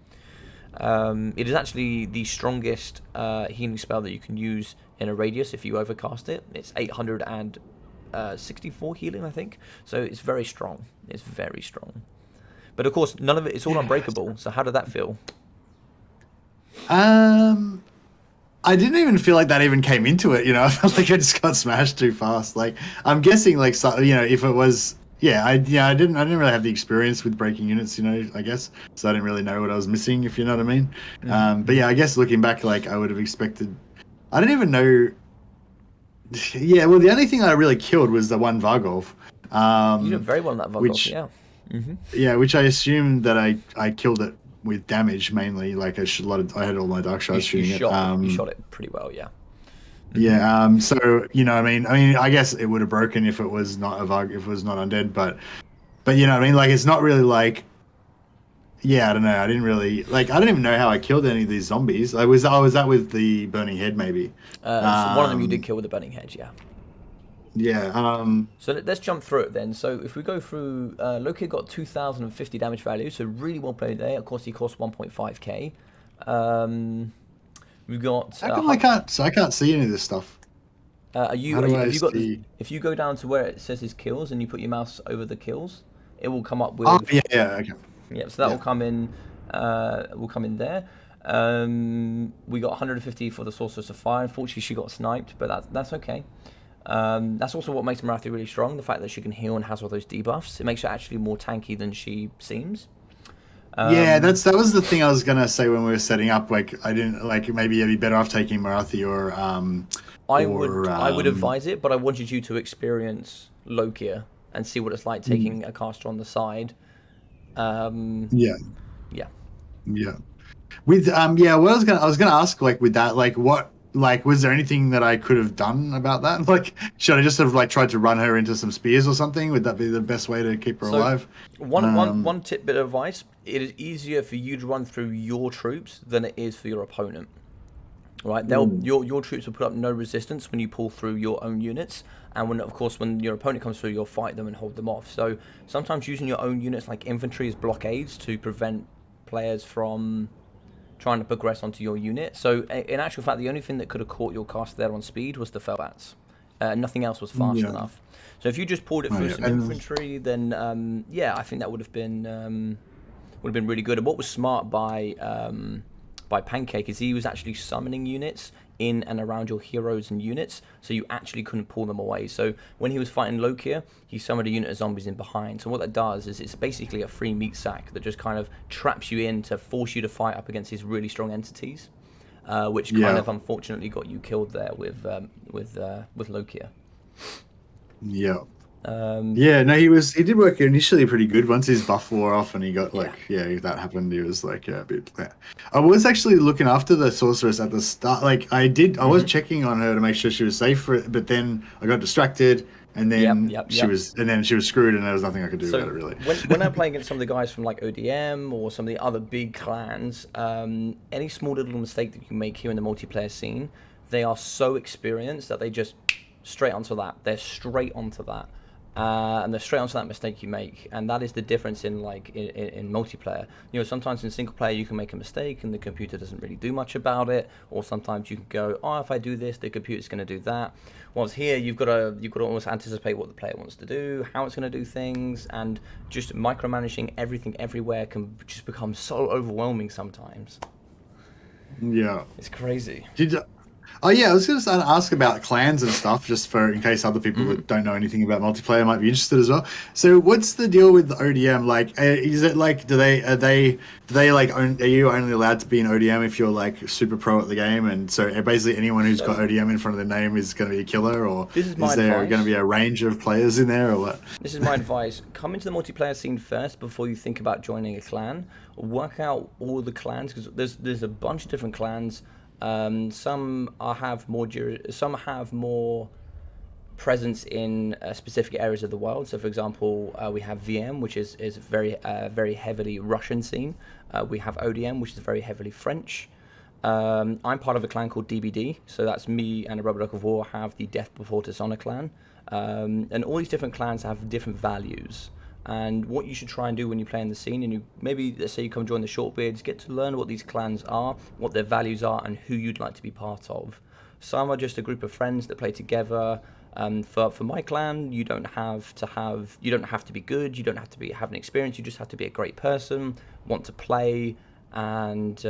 It is actually the strongest healing spell that you can use in a radius if you overcast it. It's 864 healing, I think. So it's very strong. It's very strong. But of course, none of it, it's all unbreakable. So how did that feel? I didn't even feel like that even came into it, I felt like I just got smashed too fast. Like, I'm guessing, like, so, if it was, I didn't really have the experience with breaking units, I guess, so I didn't really know what I was missing, if you know what I mean. Mm-hmm. But yeah, I guess looking back, like, I would have expected, I don't even know. Yeah, well, the only thing I really killed was the one Vargolf. You did very well in that Vargolf, yeah. Mm-hmm. Yeah, which I assumed that I killed it with damage mainly. Like I had all my dark shards shooting it. You shot it pretty well, yeah. Yeah. So I mean, I guess it would have broken if it was not if it was not undead, but you know what I mean. Like it's not really like. Yeah, I don't know. I didn't really like. I don't even know how I killed any of these zombies. Was that with the burning head maybe? So one of them you did kill with the burning head, yeah. Yeah. So let's jump through it then. So if we go through, Loki got 2,050 damage value, so really well played there. Of course, he cost 1.5k. We've got. How come I can't see any of this stuff? If you go down to where it says his kills and you put your mouse over the kills, it will come up with. Oh yeah, okay. Yeah, so that will come in. Will come in there. We got 150 for the Sorceress of Fire. Unfortunately, she got sniped, but that's okay. That's also what makes Marathi really strong, the fact that she can heal and has all those debuffs. It makes her actually more tanky than she seems. Yeah, that was the thing I was gonna say when we were setting up. Like, I didn't like maybe you'd be better off taking Marathi or. I would advise it, but I wanted you to experience Lokia and see what it's like taking a caster on the side. Yeah. Yeah. Yeah. With yeah, what I was gonna ask, like, with that, like, what, like, was there anything that I could have done about that? Like, should I just have like tried to run her into some spears or something? Would that be the best way to keep her So alive? one tip bit of advice: it is easier for you to run through your troops than it is for your opponent. Right? Your troops will put up no resistance when you pull through your own units, and when, of course, when your opponent comes through, you'll fight them and hold them off. So sometimes using your own units like infantry as blockades to prevent players from trying to progress onto your unit. So in actual fact, the only thing that could have caught your caster there on speed was the Felbats. Nothing else was fast enough. So if you just pulled it through some infantry, then yeah, I think that would have been really good. And what was smart by Pancake is he was actually summoning units in and around your heroes and units, so you actually couldn't pull them away. So when he was fighting Lokia, he summoned a unit of zombies in behind. So what that does is it's basically a free meat sack that just kind of traps you in to force you to fight up against his really strong entities, which kind of unfortunately got you killed there with Lokia. Yeah. Yeah, no, he did work initially pretty good. Once his buff wore off and he got like, that happened, he was like, a bit. I was actually looking after the sorceress at the start. Like, I was checking on her to make sure she was safe for it, but then I got distracted, and then she was screwed, and there was nothing I could do about it really. when I'm playing against some of the guys from like ODM or some of the other big clans, any small little mistake that you make here in the multiplayer scene, they are so experienced that they just straight onto that. They're straight onto that. And they're straight onto that mistake you make, and that is the difference in in multiplayer. You know, sometimes in single player you can make a mistake and the computer doesn't really do much about it, or sometimes you can go, oh, if I do this, the computer's going to do that. Whilst here, you've got to almost anticipate what the player wants to do, how it's going to do things, and just micromanaging everything everywhere can just become so overwhelming sometimes. Yeah, it's crazy. Oh yeah, I was going to ask about clans and stuff, just for in case other people that don't know anything about multiplayer might be interested as well. So, what's the deal with the ODM? Like, is it like, are you only allowed to be in ODM if you're like super pro at the game? And so basically anyone who's got ODM in front of their name is going to be a killer, or is there going to be a range of players in there, or what? This is my advice: come into the multiplayer scene first before you think about joining a clan. Work out all the clans, because there's a bunch of different clans. Some have more presence in specific areas of the world. So, for example, we have VM, which is very heavily Russian scene. We have ODM, which is very heavily French. I'm part of a clan called DBD, so that's me and a Rubber Duck of War have the Death Before Dishonor clan. And all these different clans have different values. And what you should try and do when you play in the scene, and let's say you come join the Shortbeards, get to learn what these clans are, what their values are, and who you'd like to be part of. Some are just a group of friends that play together. For my clan, you don't have to be good, you don't have to have an experience, you just have to be a great person, want to play, and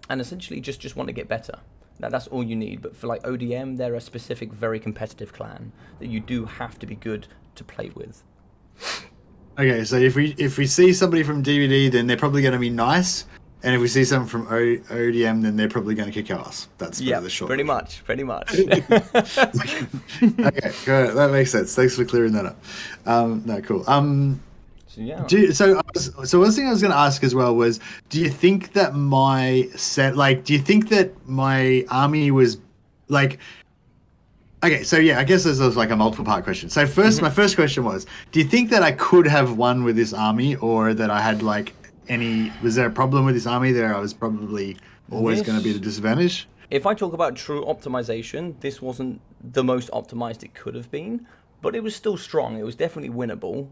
essentially just want to get better. That's all you need. But for like ODM, they're a specific, very competitive clan that you do have to be good to play with. Okay, so if we see somebody from DVD, then they're probably going to be nice, and if we see someone from ODM, then they're probably going to kick our ass. That's the short. Pretty much. Okay, good. That makes sense. Thanks for clearing that up. No, cool. So one thing I was going to ask as well was, do you think that my army was like? Okay, so yeah, I guess this was like a multiple part question. So first, my first question was, do you think that I could have won with this army, or that I had was there a problem with this army that I was probably always going to be at a disadvantage? If I talk about true optimization, this wasn't the most optimized it could have been, but it was still strong. It was definitely winnable.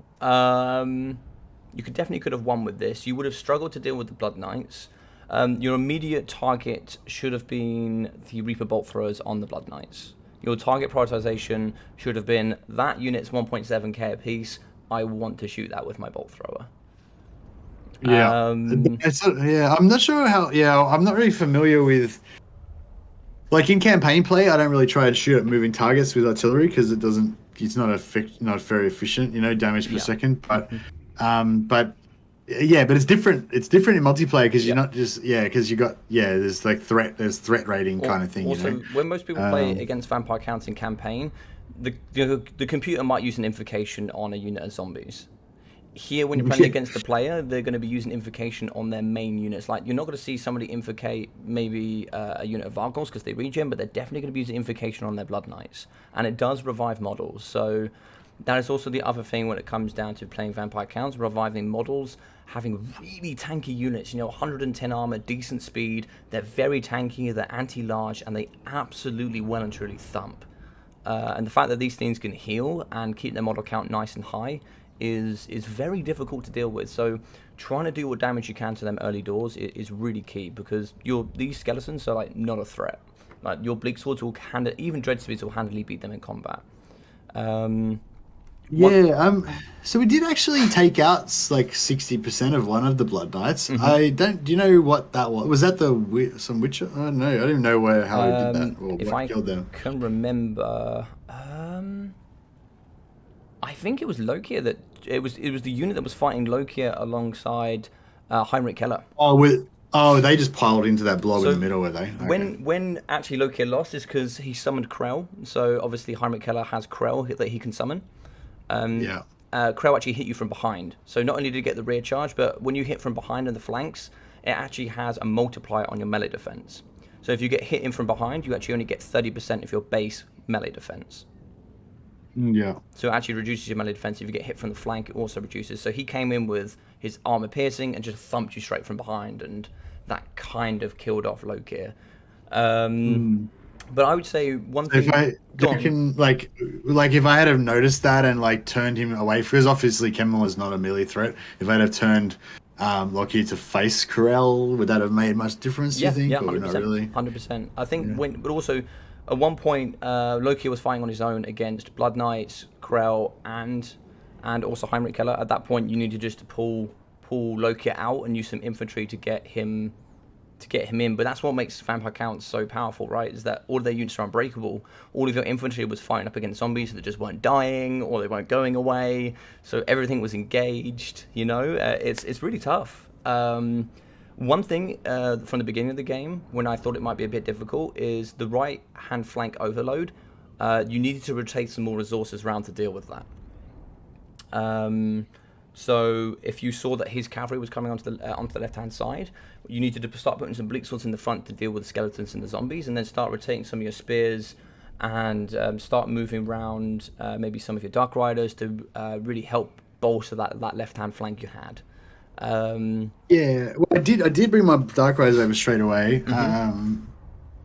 You could have won with this. You would have struggled to deal with the Blood Knights. Your immediate target should have been the Reaper Bolt Throwers on the Blood Knights. Your target prioritization should have been that unit's 1.7k a piece. I want to shoot that with my bolt thrower. Yeah, I'm not sure how. Yeah, I'm not really familiar with. Like in campaign play, I don't really try to shoot at moving targets with artillery because it's not very efficient, damage per second. But but it's different. It's different in multiplayer because you're not just because you got there's threat rating kind of thing. Also, when most people play against Vampire Counts in campaign, the computer might use an invocation on a unit of zombies. Here, when you're playing against the player, they're going to be using invocation on their main units. Like, you're not going to see somebody invocate maybe a unit of Vargals because they regen, but they're definitely going to be using invocation on their Blood Knights. And it does revive models. So that is also the other thing when it comes down to playing vampire counts, reviving models, having really tanky units, 110 armor, decent speed. They're very tanky, they're anti-large, and they absolutely well and truly thump. And the fact that these things can heal and keep their model count nice and high is very difficult to deal with. So trying to do what damage you can to them early doors is really key, because these skeletons are like not a threat. Like, your bleak swords will even dread speeds will handily beat them in combat. So we did actually take out like 60% of one of the Blood Knights. Mm-hmm. Do you know what that was? Was that some Witcher? Oh no, I don't even know how we did that or if what I killed them. can remember, I think it was Loki that it was the unit that was fighting Loki alongside Heinrich Keller. They just piled into that blob in the middle, were they? Okay. When actually Loki lost is because he summoned Krell. So obviously Heinrich Keller has Krell that he can summon. Krell actually hit you from behind. So not only did you get the rear charge, but when you hit from behind and the flanks, it actually has a multiplier on your melee defense. So if you get hit in from behind, you actually only get 30% of your base melee defense. Yeah. So it actually reduces your melee defense. If you get hit from the flank, it also reduces. So he came in with his armor piercing and just thumped you straight from behind, and that kind of killed off Lokir. But I would say one thing. If I had have noticed that and like turned him away, because obviously Kemmel is not a melee threat. If I'd have turned Loki to face Corel, would that have made much difference? Do you think? Yeah, or 100%. not really? 100%. I think but also at one point Loki was fighting on his own against Blood Knights, Corel, and also Heinrich Keller. At that point, you needed just to pull Loki out and use some infantry to get him in. But that's what makes vampire counts so powerful, right? Is that all of their units are unbreakable. All of your infantry was fighting up against zombies that just weren't dying or they weren't going away. So everything was engaged. It's really tough. One thing from the beginning of the game, when I thought it might be a bit difficult, is the right hand flank overload. You needed to rotate some more resources around to deal with that. So if you saw that his cavalry was coming onto the left-hand side, you needed to start putting some bleak swords in the front to deal with the skeletons and the zombies, and then start rotating some of your spears and start moving around maybe some of your dark riders to really help bolster that left-hand flank you had. I did bring my dark riders over straight away.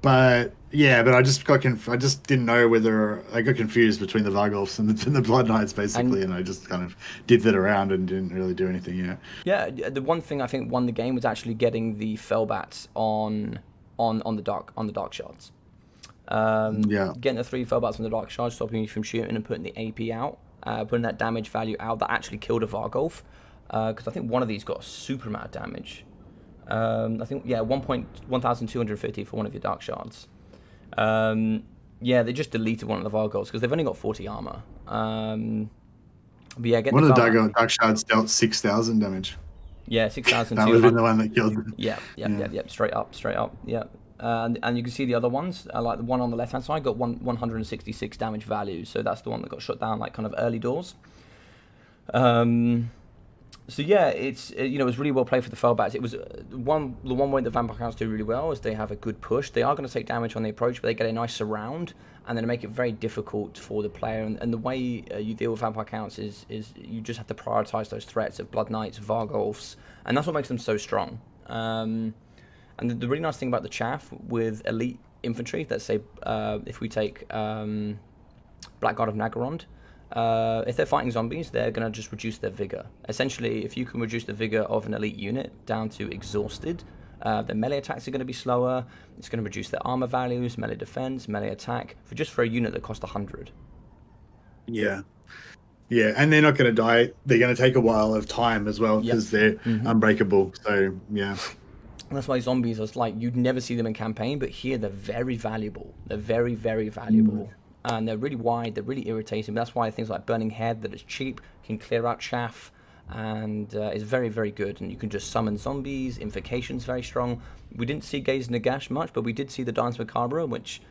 But I just didn't know whether I got confused between the Vargolfs and the Blood Knights basically, and I just kind of did that around and didn't really do anything. Yeah, the one thing I think won the game was actually getting the Fellbats on the dark shards. Getting the 3 Fellbats on the dark shards, stopping you from shooting and putting the AP out, putting that damage value out that actually killed a Vargolf. Because I think one of these got a super amount of damage. I think 1,250 for one of your dark shards. They just deleted one of the Vargolfs because they've only got 40 armor. One of the dark shards dealt 6,000 damage. Yeah, 6,000. That would have been the one that killed them. Yeah. Straight up. Yeah. And you can see the other ones, like the one on the left hand side, got 166 damage value. So that's the one that got shut down like kind of early doors. So yeah, it was really well played for the Fellbats. It was the one way the vampire counts do really well is they have a good push. They are going to take damage on the approach, but they get a nice surround, and then make it very difficult for the player. And the way you deal with vampire counts is you just have to prioritize those threats of Blood Knights, Vargolfs, and that's what makes them so strong. And the really nice thing about the chaff with elite infantry, let's say if we take Blackguard of Nagarond. If they're fighting zombies, they're going to just reduce their vigor. Essentially, if you can reduce the vigor of an elite unit down to exhausted, their melee attacks are going to be slower. It's going to reduce their armor values, melee defense, melee attack, for a unit that cost 100. Yeah, and they're not going to die. They're going to take a while of time as well because they're unbreakable. So yeah. That's why zombies are like, you'd never see them in campaign, but here they're very valuable. They're very, very valuable. And they're really wide, they're really irritating. That's why things like Burning Head, that is cheap, can clear out chaff, and is very, very good. And you can just summon zombies. Invocation's very strong. We didn't see Gaze Nagash much, but we did see the Dance Macabre, which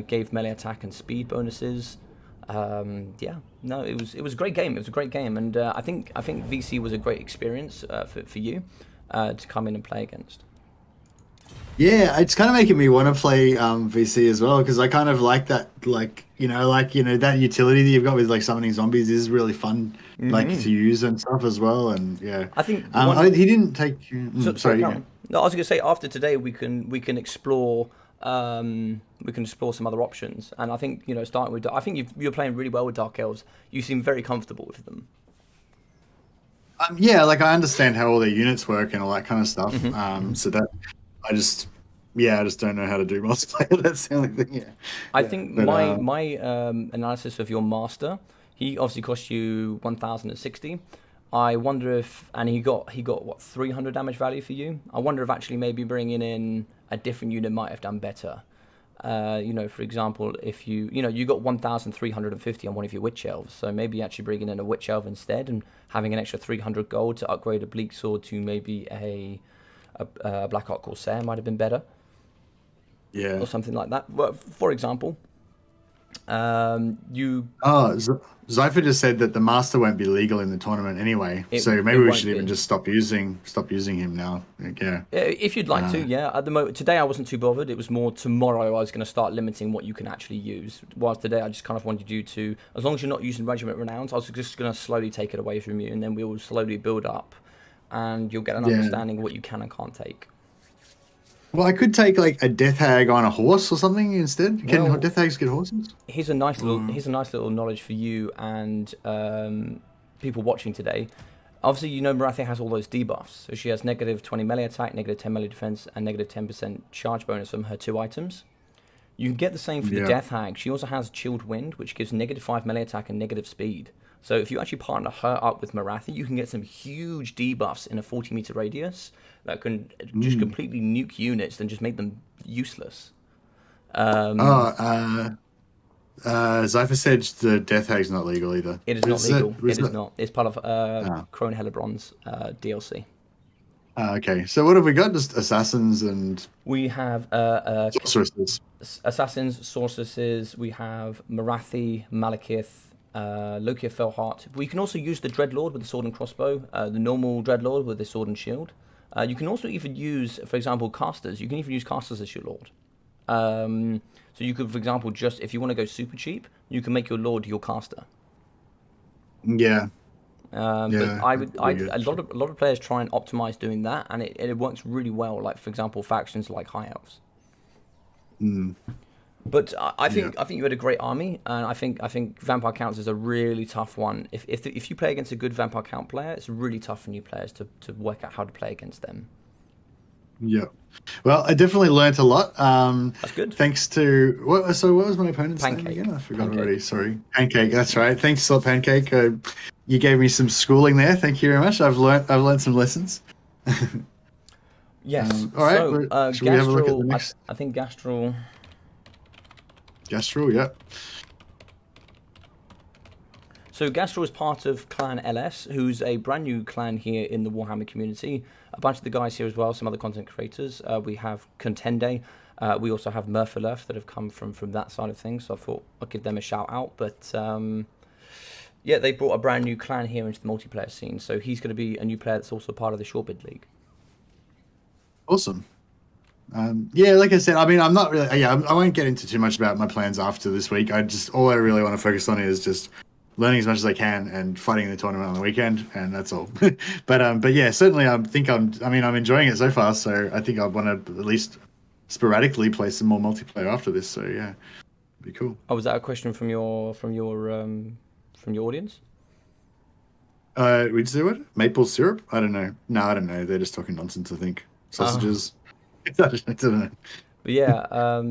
gave melee attack and speed bonuses. Yeah, no, it was a great game. It was a great game, and I think VC was a great experience for you to come in and play against. Yeah, it's kind of making me want to play VC as well, because I kind of like that, that utility that you've got with like summoning zombies is really fun, like to use and stuff as well. And yeah, I think he didn't take. Sorry, Karen. No, I was going to say after today we can explore some other options, and I think starting with I think you're playing really well with Dark Elves. You seem very comfortable with them. Yeah, like I understand how all their units work and all that kind of stuff. So that I just don't know how to do multiplayer. That's the only thing. Yeah. I think my analysis of your master, he obviously cost you 1,060. I wonder if, and he got what, 300 damage value for you. I wonder if actually maybe bringing in a different unit might have done better. For example, if you got 1,350 on one of your witch elves, so maybe actually bringing in a witch elf instead and having an extra 300 gold to upgrade a bleak sword to maybe a Black Hawk Corsair might have been better. Yeah. Or something like that. Well, for example, Zypher just said that the master won't be legal in the tournament anyway, so maybe we should even just stop using him now. Yeah. If you'd like to, yeah. At the moment, today I wasn't too bothered. It was more tomorrow I was going to start limiting what you can actually use. Whilst today I just kind of wanted you to, as long as you're not using Regiment Renowned, I was just going to slowly take it away from you, and then we will slowly build up, and you'll get an understanding of what you can and can't take. Well, I could take like a Death Hag on a horse or something instead. Can Death Hags get horses? Here's a nice little knowledge for you and people watching today. Obviously, Morathi has all those debuffs. So she has negative 20 melee attack, negative 10 melee defense, and negative 10% charge bonus from her 2 items. You can get the same for the Death Hag. She also has Chilled Wind, which gives negative 5 melee attack and negative speed. So if you actually partner her up with Morathi, you can get some huge debuffs in a 40-meter radius that can just completely nuke units and just make them useless. Zypher said the Death Hag's not legal either. It is not legal. It is not. It's part of Crone Hellebrand's DLC. Okay, so what have we got? Just assassins and... We have sorceresses. Assassins, sorceresses. We have Morathi, Malekith, Loki of Felheart. We can also use the Dreadlord with the sword and crossbow, the normal Dreadlord with the sword and shield. You can also even use, for example, casters. You can even use casters as your lord. So you could, for example, just if you want to go super cheap, you can make your lord your caster. Yeah. But a lot of players try and optimize doing that, and it works really well. Like for example, factions like High Elves. But I think you had a great army, and I think Vampire Counts is a really tough one. If you play against a good Vampire Count player, it's really tough for new players to work out how to play against them. Yeah. Well, I definitely learnt a lot. That's good. Thanks to what was my opponent's Pancake. name again? I forgot already. Sorry, Pancake. That's right. Thanks a lot, Pancake. You gave me some schooling there. Thank you very much. I've learnt some lessons. Yes. All right. So, should we have a look at the next? I think Gastral. Gastral, yeah. So Gastral is part of Clan LS, who's a brand new clan here in the Warhammer community. A bunch of the guys here as well, some other content creators. We have Contende. We also have Murphalurf that have come from that side of things. So I thought I'd give them a shout out. But they brought a brand new clan here into the multiplayer scene. So he's going to be a new player that's also part of the Shorebid League. Awesome. Like I said, I mean, I'm not really. I won't get into too much about my plans after this week. All I really want to focus on is just learning as much as I can and fighting in the tournament on the weekend, and that's all. but yeah, certainly I'm enjoying it so far. So I think I want to at least sporadically play some more multiplayer after this. So yeah, it'd be cool. Oh, was that a question from your audience? We say what? Maple syrup? I don't know. No, I don't know. They're just talking nonsense. I think sausages. I don't know. But yeah,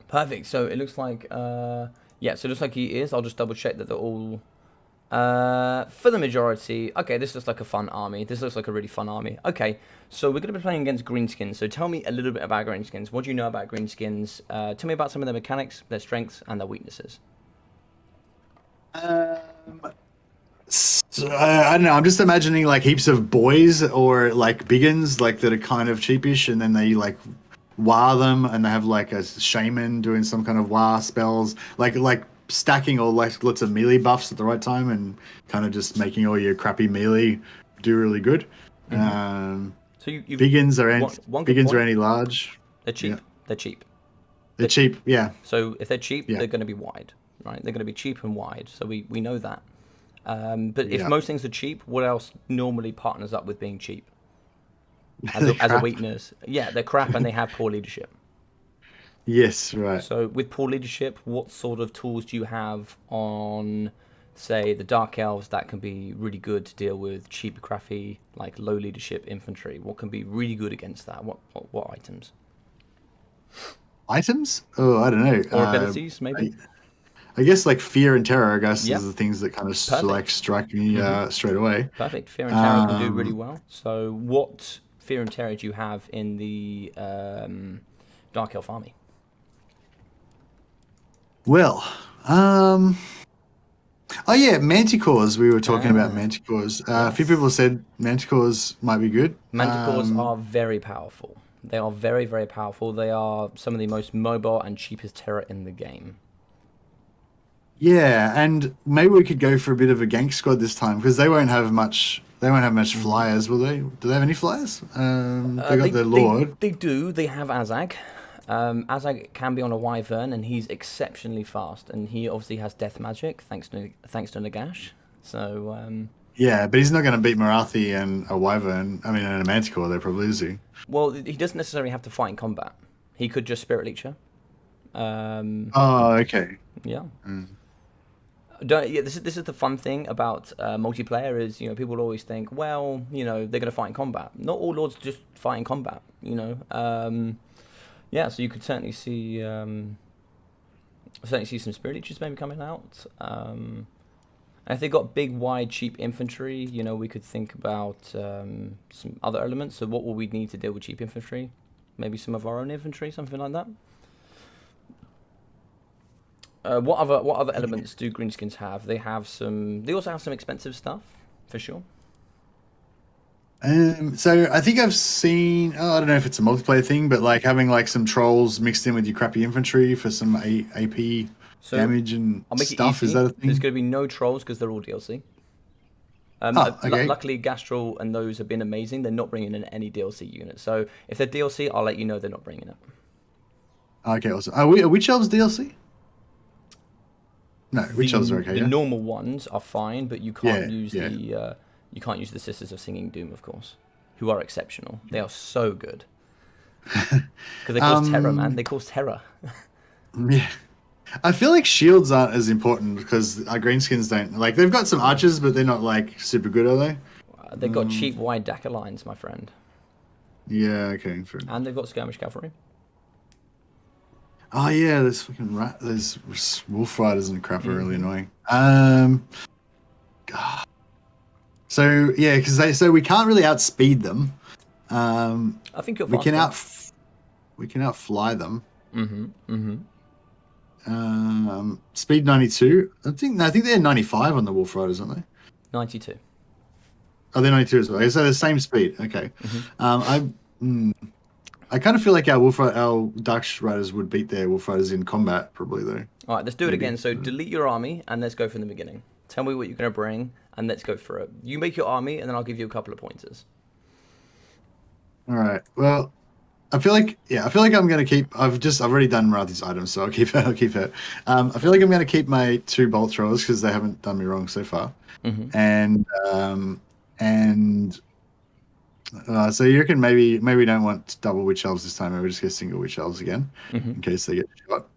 perfect. So it looks like, so it looks like he is. I'll just double check that they're all, for the majority. Okay, this looks like a fun army. This looks like a really fun army. Okay, so we're going to be playing against Greenskins. So tell me a little bit about Greenskins. What do you know about Greenskins? Tell me about some of their mechanics, their strengths, and their weaknesses. So, I don't know. I'm just imagining like heaps of boys or like biggins like that are kind of cheapish, and then they like wah them, and they have like a shaman doing some kind of wah spells, like stacking all like lots of melee buffs at the right time and kind of just making all your crappy melee do really good. So you Biggins are one good Biggins point. are any large. They're cheap. Yeah. They're cheap. They're cheap, yeah. So if they're cheap, Yeah. they're going to be wide, right? They're going to be cheap and wide. So we know that. But if Yeah. most things are cheap, what else normally partners up with being cheap as a Crap. weakness? Yeah, they're crap and they have poor leadership. Yes, right. So with poor leadership, what sort of tools do you have on, say, the Dark Elves that can be really good to deal with cheap, crappy, like low leadership infantry? What can be really good against that? What items? Items? Oh, I don't know. Or abilities, maybe? I guess like fear and terror, I guess, Yeah. is the things that kind of Perfect. like strike me straight away. Perfect. Fear and terror can do really well. So what fear and terror do you have in the Dark Elf army? Well, oh yeah, manticores. We were talking about manticores. A few people said manticores might be good. Manticores are very powerful. They are very, very powerful. They are some of the most mobile and cheapest terror in the game. Yeah, and maybe we could go for a bit of a gank squad this time because they won't have much. They won't have much flyers, will they? Do they have any flyers? They got their lord. They do. They have Azag. Azag can be on a wyvern, and he's exceptionally fast. And he obviously has death magic, thanks to Nagash. So Yeah, but he's not going to beat Marathi and a wyvern. I mean, and a manticore. They probably is he. well, he doesn't necessarily have to fight in combat. He could just spirit leech her. Oh, okay. Yeah. This is the fun thing about multiplayer is, you know, people always think, well, you know, they're going to fight in combat. Not all lords just fight in combat, you know. Yeah, so you could certainly see some spirit leeches maybe coming out. And if they got big, wide, cheap infantry, you know, we could think about some other elements. So what will we need to deal with cheap infantry? Maybe some of our own infantry, something like that. What other elements do greenskins have? They also have some expensive stuff, for sure. So I think I've seen. Oh, I don't know if it's a multiplayer thing, but like having like some trolls mixed in with your crappy infantry for some AP damage and I'll make stuff. it easy. Is that a thing? There's going to be no trolls because they're all DLC. Okay. Luckily, Gastral and those have been amazing. They're not bringing in any DLC units. So if they're DLC, I'll let you know they're not bringing it. Okay, awesome. Are witch elves DLC? No, witch elves are okay. The Yeah? normal ones are fine, but you can't use yeah. the Sisters of Singing Doom, of course, who are exceptional. They are so good because they cause terror, man. They cause terror. Yeah. I feel like shields aren't as important because our greenskins don't like. They've got some archers, but they're not like super good, are they? They've got cheap wide Daka lines, my friend, Yeah. Okay. Fair. and they've got skirmish cavalry. Oh yeah, there's fucking there's wolf riders and crap are really annoying. God. So yeah, because we can't really outspeed them. I think you're we can faster. we can outfly them. Speed 92. I think they're 95 on the wolf riders, aren't they? 92. Oh, they're 92 as well. Okay, so the same speed. Okay. I kind of feel like our Dark Riders would beat their Wolf Riders in combat, probably, though. All right, let's do it again. So delete your army, and let's go from the beginning. Tell me what you're going to bring, and let's go for it. You make your army, and then I'll give you a couple of pointers. All right. Well, I feel like I'm going to keep... I've already done Marathi's items, so I'll keep it. I feel like I'm going to keep my 2 bolt throwers, because they haven't done me wrong so far. So you reckon maybe we don't want double witch elves this time. Maybe we just get single witch elves again in case they get shot.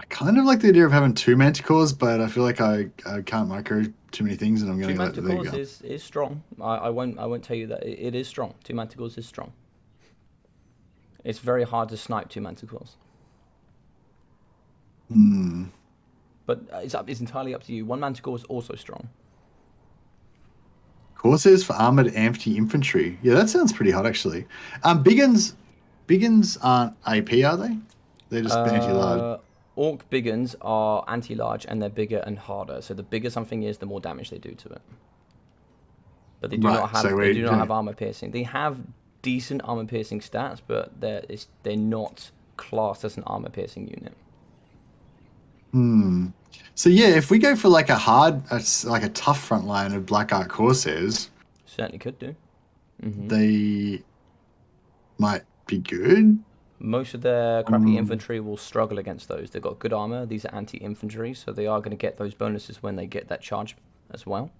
I kind of like the idea of having 2 manticores, but I feel like I can't micro too many things, and I'm going to let 2 it go. manticores is strong. I won't tell you that it is strong. 2 manticores is strong. It's very hard to snipe 2 manticores. But it's entirely up to you. 1 manticore is also strong. Corsairs for armored anti-infantry. Yeah, that sounds pretty hot, actually. Biggins aren't AP, are they? They're just anti-large. Orc Biggins are anti-large, and they're bigger and harder. So the bigger something is, the more damage they do to it. But they do not have armor piercing. They have decent armor piercing stats, but they're not classed as an armor-piercing unit. So yeah, if we go for like like a tough front line of Black Ark Corsairs, Certainly could do. they might be good. Most of their crappy infantry will struggle against those. They've got good armor. These are anti-infantry, so they are going to get those bonuses when they get that charge as well.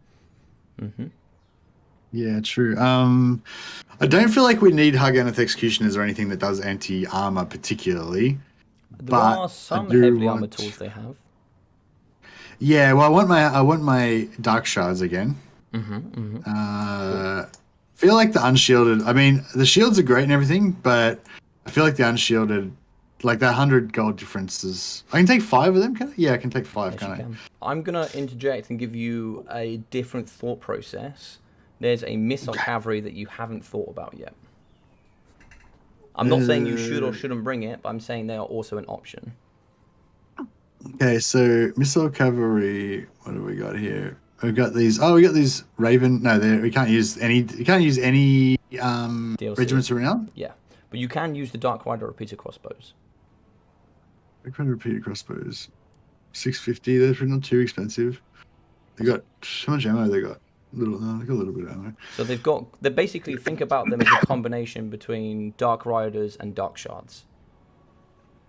Yeah, true. I don't feel like we need Harganeth Executioners or anything that does anti-armor particularly. There But are some I do heavily armored want- tools they have. Yeah, well, I want my Dark Shards again. Feel like the Unshielded. I mean, the shields are great and everything, but I feel like the Unshielded, like that 100 gold difference is. I can take 5 of them. Can I? Yeah, I can take 5. Yes, Can you I? can. I'm gonna interject and give you a different thought process. There's a missile cavalry that you haven't thought about yet. I'm not saying you should or shouldn't bring it, but I'm saying they are also an option. Okay, so missile cavalry. What do we got here? We've got these. Oh, we got these Raven. No, we can't use any. You can't use any regiments around. Yeah, but you can use the Dark Rider repeater crossbows. Repeated crossbows, 650. They're not too expensive. They got how much ammo? They got they got a little bit of ammo. So they basically think about them as a combination between Dark Riders and Dark Shards.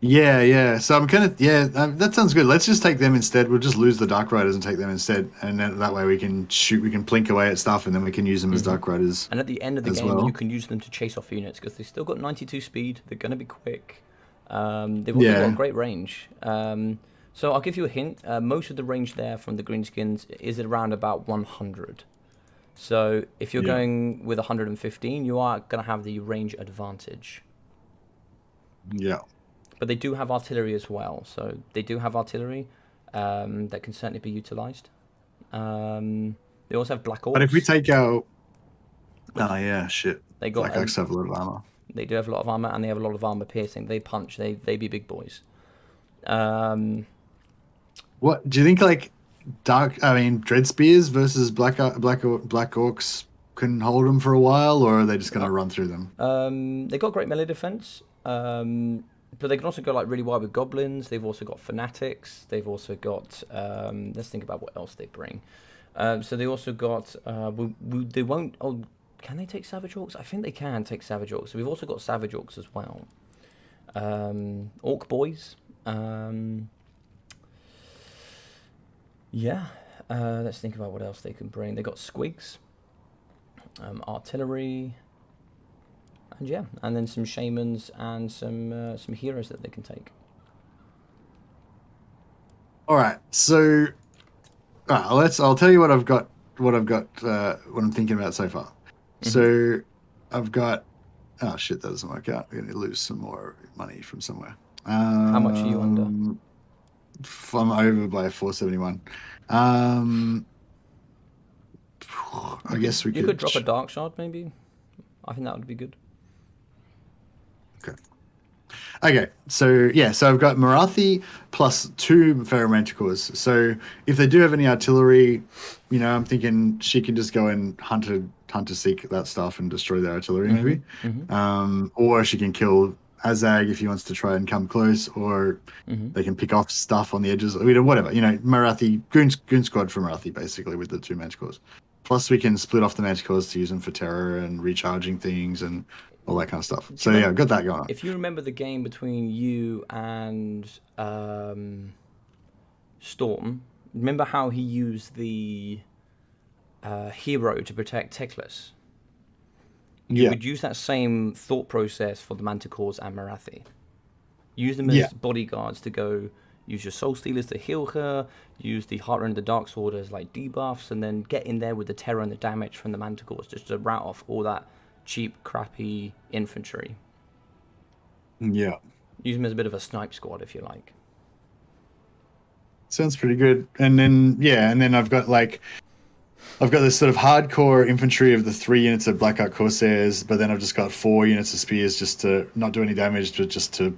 Yeah. So I'm kind of that sounds good. Let's just take them instead. We'll just lose the Dark Riders and take them instead, and then that way we can plink away at stuff, and then we can use them as Dark Riders. And at the end of the game, well. you can use them to chase off units because they've still got 92 speed. They're going to be quick. They've also got great range. So I'll give you a hint. Most of the range there from the Greenskins is around about 100. So if you're going with 115, you are going to have the range advantage. Yeah. But they do have artillery as well. So they do have artillery that can certainly be utilized. They also have Black Orcs. But if we take out... Oh, yeah, shit. They got, Black Orcs have a lot of armor. They do have a lot of armor, and they have a lot of armor piercing. They punch. They be big boys. What do you think? Like Dread Spears versus Black Orcs can hold them for a while, or are they just going to run through them? They got great melee defense, but they can also go like really wide with goblins. They've also got fanatics. They've also got. Let's think about what else they bring. So they also got. They won't. Oh, can they take Savage Orcs? I think they can take Savage Orcs. So we've also got Savage Orcs as well. Orc Boys. Let's think about what else they can bring. They got Squigs, artillery, and then some shamans and some heroes that they can take. All right, so I'll tell you what I've got. What I'm thinking about so far. So I've got. Oh shit, that doesn't work out. We're going to lose some more money from somewhere. How much are you under? I'm over by 471. I guess we could. You could drop a Dark Shard, maybe. I think that would be good. Okay, so I've got Marathi plus 2 Ferromanticores. So if they do have any artillery, I'm thinking she can just go and hunter seek that stuff and destroy their artillery, maybe. Or she can kill Azag if he wants to try and come close, or they can pick off stuff on the edges, whatever. Marathi, goon squad for Marathi, basically, with the 2 Manticores. Plus, we can split off the Manticores to use them for terror and recharging things and all that kind of stuff. So, I've got that going on. If you remember the game between you and Storm, remember how he used the hero to protect Teclis? You would use that same thought process for the Manticores and Marathi. Use them as bodyguards to go use your Soul Stealers to heal her, use the Heartrend and the Darksword as like debuffs, and then get in there with the terror and the damage from the Manticores just to rout off all that cheap, crappy infantry. Yeah. Use them as a bit of a snipe squad, if you like. Sounds pretty good. And then I've got this sort of hardcore infantry of the 3 units of Black Ark Corsairs, but then I've just got 4 units of spears just to not do any damage, but just to,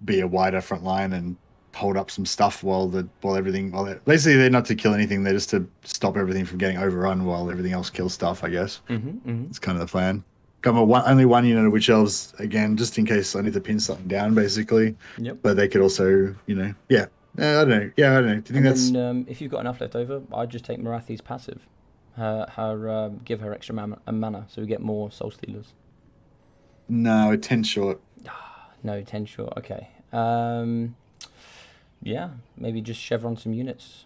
be a wider front line and hold up some stuff basically they're not to kill anything, they're just to stop everything from getting overrun while everything else kills stuff, I guess. It's kind of the plan. got only one unit of witch elves again, just in case I need to pin something down, basically. Yep. But they could also, yeah. I don't know. Yeah, I don't know. Do you think And that's then if you've got enough left over, I'd just take Marathi's passive. Give her extra mana, so we get more Soul Stealers. no 10 short? No, 10 short. Okay. Yeah, maybe just chevron some units.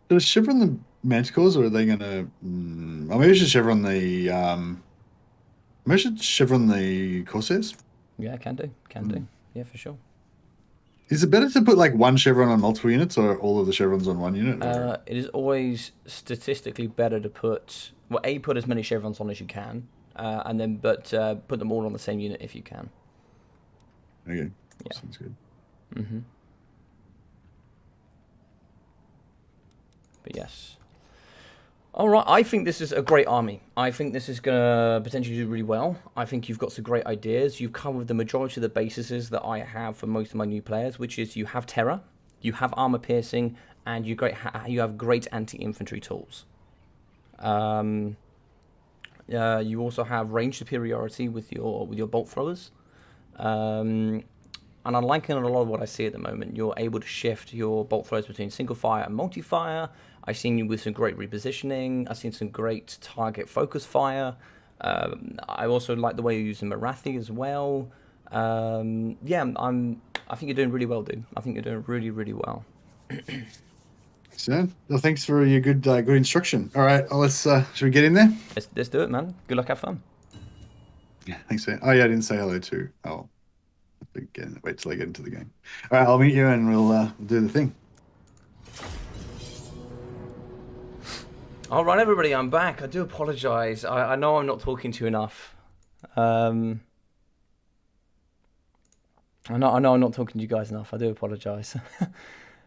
Does chevron the manticores, or are they gonna? Or maybe we should chevron the maybe we should chevron the corsairs. Yeah, can do. Can do. Yeah, for sure. Is it better to put like one chevron on multiple units, or all of the chevrons on one unit? It is always statistically better to put put as many chevrons on as you can, and then put them all on the same unit if you can. Okay, Yeah. Sounds good. But yes. All right, I think this is a great army. I think this is going to potentially do really well. I think you've got some great ideas. You've covered the majority of the bases that I have for most of my new players, which is you have Terror, you have Armor Piercing, and you have great anti-infantry tools. You also have range superiority with your bolt throwers. And I'm liking a lot of what I see at the moment. You're able to shift your bolt throwers between single fire and multi-fire. I've seen you with some great repositioning. I've seen some great target focus fire. I also like the way you're using Marathi as well. Yeah, I think you're doing really well, dude. I think you're doing really, really well. So, well, thanks for your good instruction. All right, let's should we get in there? Let's do it, man. Good luck, have fun. Yeah, thanks. Man. Oh yeah, I didn't say hello too. Oh, again, wait till I get into the game. All right, I'll meet you and we'll do the thing. All right, everybody, I'm back. I do apologise. I know I'm not talking to you enough. I know I'm not talking to you guys enough. I do apologise.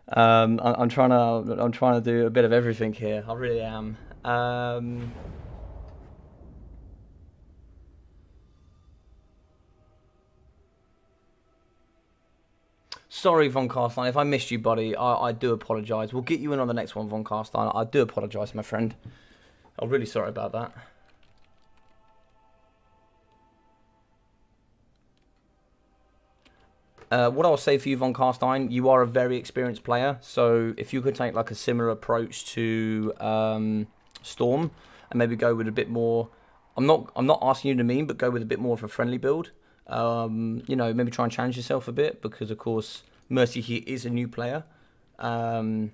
I'm trying to do a bit of everything here. I really am. Sorry, Von Carstein. If I missed you, buddy, I do apologise. We'll get you in on the next one, Von Carstein. I do apologise, my friend. I'm really sorry about that. What I'll say for you, Von Carstein, you are a very experienced player. So if you could take like a similar approach to Storm and maybe go with a bit more, I'm not asking you to meme, but go with a bit more of a friendly build. You know, maybe try and challenge yourself a bit because, of course, Mercy here is a new player. So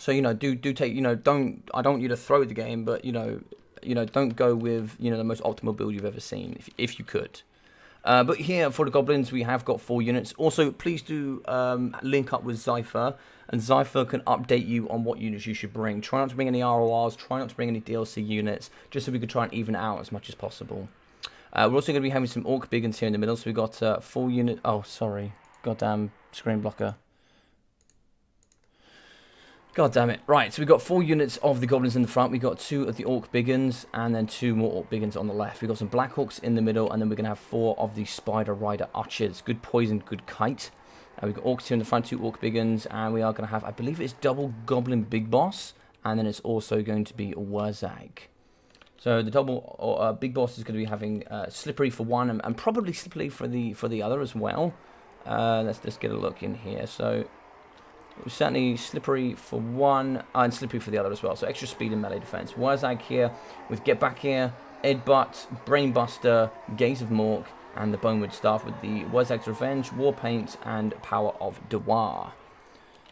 you know, do take, you know, I don't want you to throw the game, but you know, don't go with, you know, the most optimal build you've ever seen if you could. But here for the goblins, we have got 4 units. Also, please do link up with Zypher, and Zypher can update you on what units you should bring. Try not to bring any RORs, try not to bring any DLC units, just so we can try and even it out as much as possible. We're also going to be having some Orc Biggins here in the middle, so we've got 4 units. Oh, sorry. Goddamn screen blocker. God damn it. Right, so we've got 4 units of the goblins in the front. We've got 2 of the Orc Biggins, and then 2 more Orc Biggins on the left. We've got some Black Hawks in the middle, and then we're going to have 4 of the Spider Rider Archers. Good poison, good kite. We've got Orcs here in the front, 2 Orc Biggins, and we are going to have, I believe it's double Goblin Big Boss, and then it's also going to be a Wurzag. So the double Big Boss is going to be having Slippery for one, and probably Slippery for the other as well. Let's just get a look in here. So certainly Slippery for one, and Slippery for the other as well. So extra speed and melee defense. Wurzag here with Get Back Here, Edbutt, Brainbuster, Gaze of Mork, and the Bonewood Staff with the Wurzag's Revenge, War Paint, and Power of Dewar.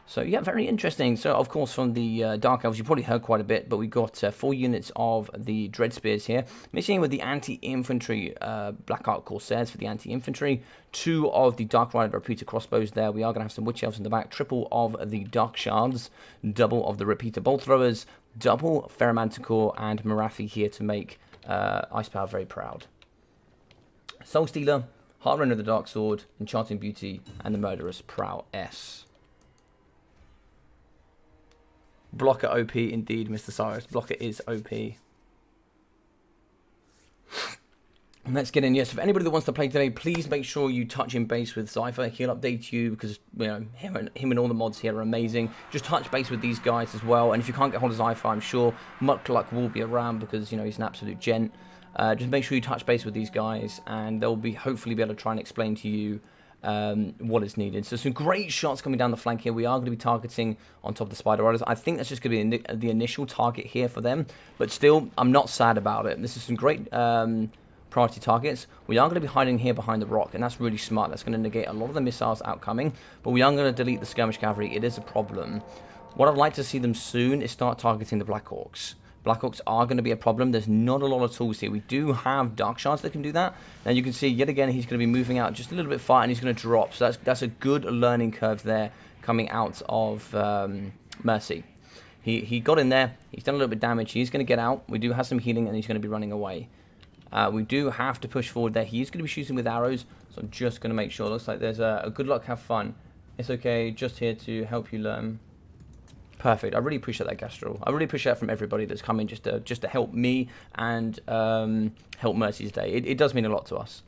So yeah, very interesting. So of course from the Dark Elves, you probably heard quite a bit, but we got 4 units of the Dread Spears here. Mixing with the anti-infantry Black Ark Corsairs for the anti-infantry. 2 of the Dark Rider Repeater Crossbows there. We are going to have some Witch Elves in the back. Triple of the Dark Shards. Double of the Repeater Bolt Throwers. Double Ferromanticore and Marathi here to make Ice Power very proud. Soul Stealer, Heartrend of the Dark Sword, Enchanting Beauty, and the Murderous Prowess. Blocker OP indeed, Mr. Cyrus. Blocker is OP. Let's get in. Yes, if anybody that wants to play today, please make sure you touch in base with Cypher. He'll update you because him and all the mods here are amazing. Just touch base with these guys as well. And if you can't get hold of Cypher, I'm sure Muckluck will be around because he's an absolute gent. Just make sure you touch base with these guys, and they'll be hopefully be able to try and explain to you what is needed. So some great shots coming down the flank here. We are going to be targeting on top of the Spider Riders. I think that's just going to be the initial target here for them. But still, I'm not sad about it. This is some great priority targets. We are going to be hiding here behind the rock, and that's really smart. That's going to negate a lot of the missiles outcoming, but we are going to delete the skirmish cavalry. It is a problem. What I'd like to see them soon is start targeting the Black Hawks. Black Hawks are going to be a problem. There's not a lot of tools here. We do have Dark Shards that can do that. Now you can see yet again he's going to be moving out just a little bit far, and he's going to drop. So that's a good learning curve there coming out of Mercy. He got in there. He's done a little bit of damage. He's going to get out. We do have some healing, and he's going to be running away. We do have to push forward there. He's going to be shooting with arrows, so I'm just going to make sure. It looks like there's a good luck, have fun. It's okay, just here to help you learn. Perfect. I really appreciate that, Gastrel. I really appreciate that from everybody that's come in just to help me and help Mercy's day. It does mean a lot to us.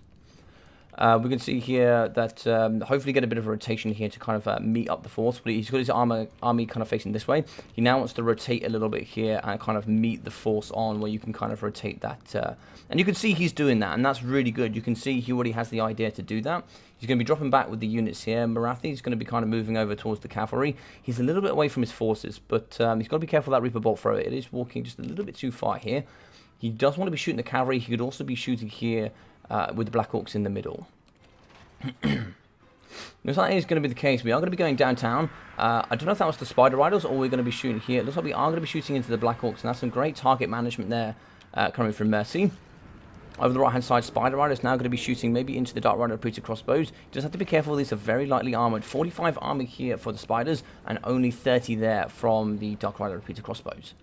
We can see here that hopefully get a bit of a rotation here to kind of meet up the force. But he's got his army kind of facing this way. He now wants to rotate a little bit here and kind of meet the force on where you can kind of rotate that. And you can see he's doing that, and that's really good. You can see he already has the idea to do that. He's going to be dropping back with the units here. Marathi's going to be kind of moving over towards the cavalry. He's a little bit away from his forces, but he's got to be careful of that Reaper Bolt thrower. It is walking just a little bit too far here. He does want to be shooting the cavalry. He could also be shooting here with the Black Hawks in the middle. Looks like that is going to be the case. We are going to be going downtown. I don't know if that was the Spider Riders or we're going to be shooting here. It looks like we are going to be shooting into the Black Hawks, and that's some great target management there coming from Mercy. Over the right-hand side, Spider Rider is now going to be shooting maybe into the Dark Rider repeater crossbows. You just have to be careful. These are very lightly armored. 45 armor here for the Spiders, and only 30 there from the Dark Rider repeater crossbows.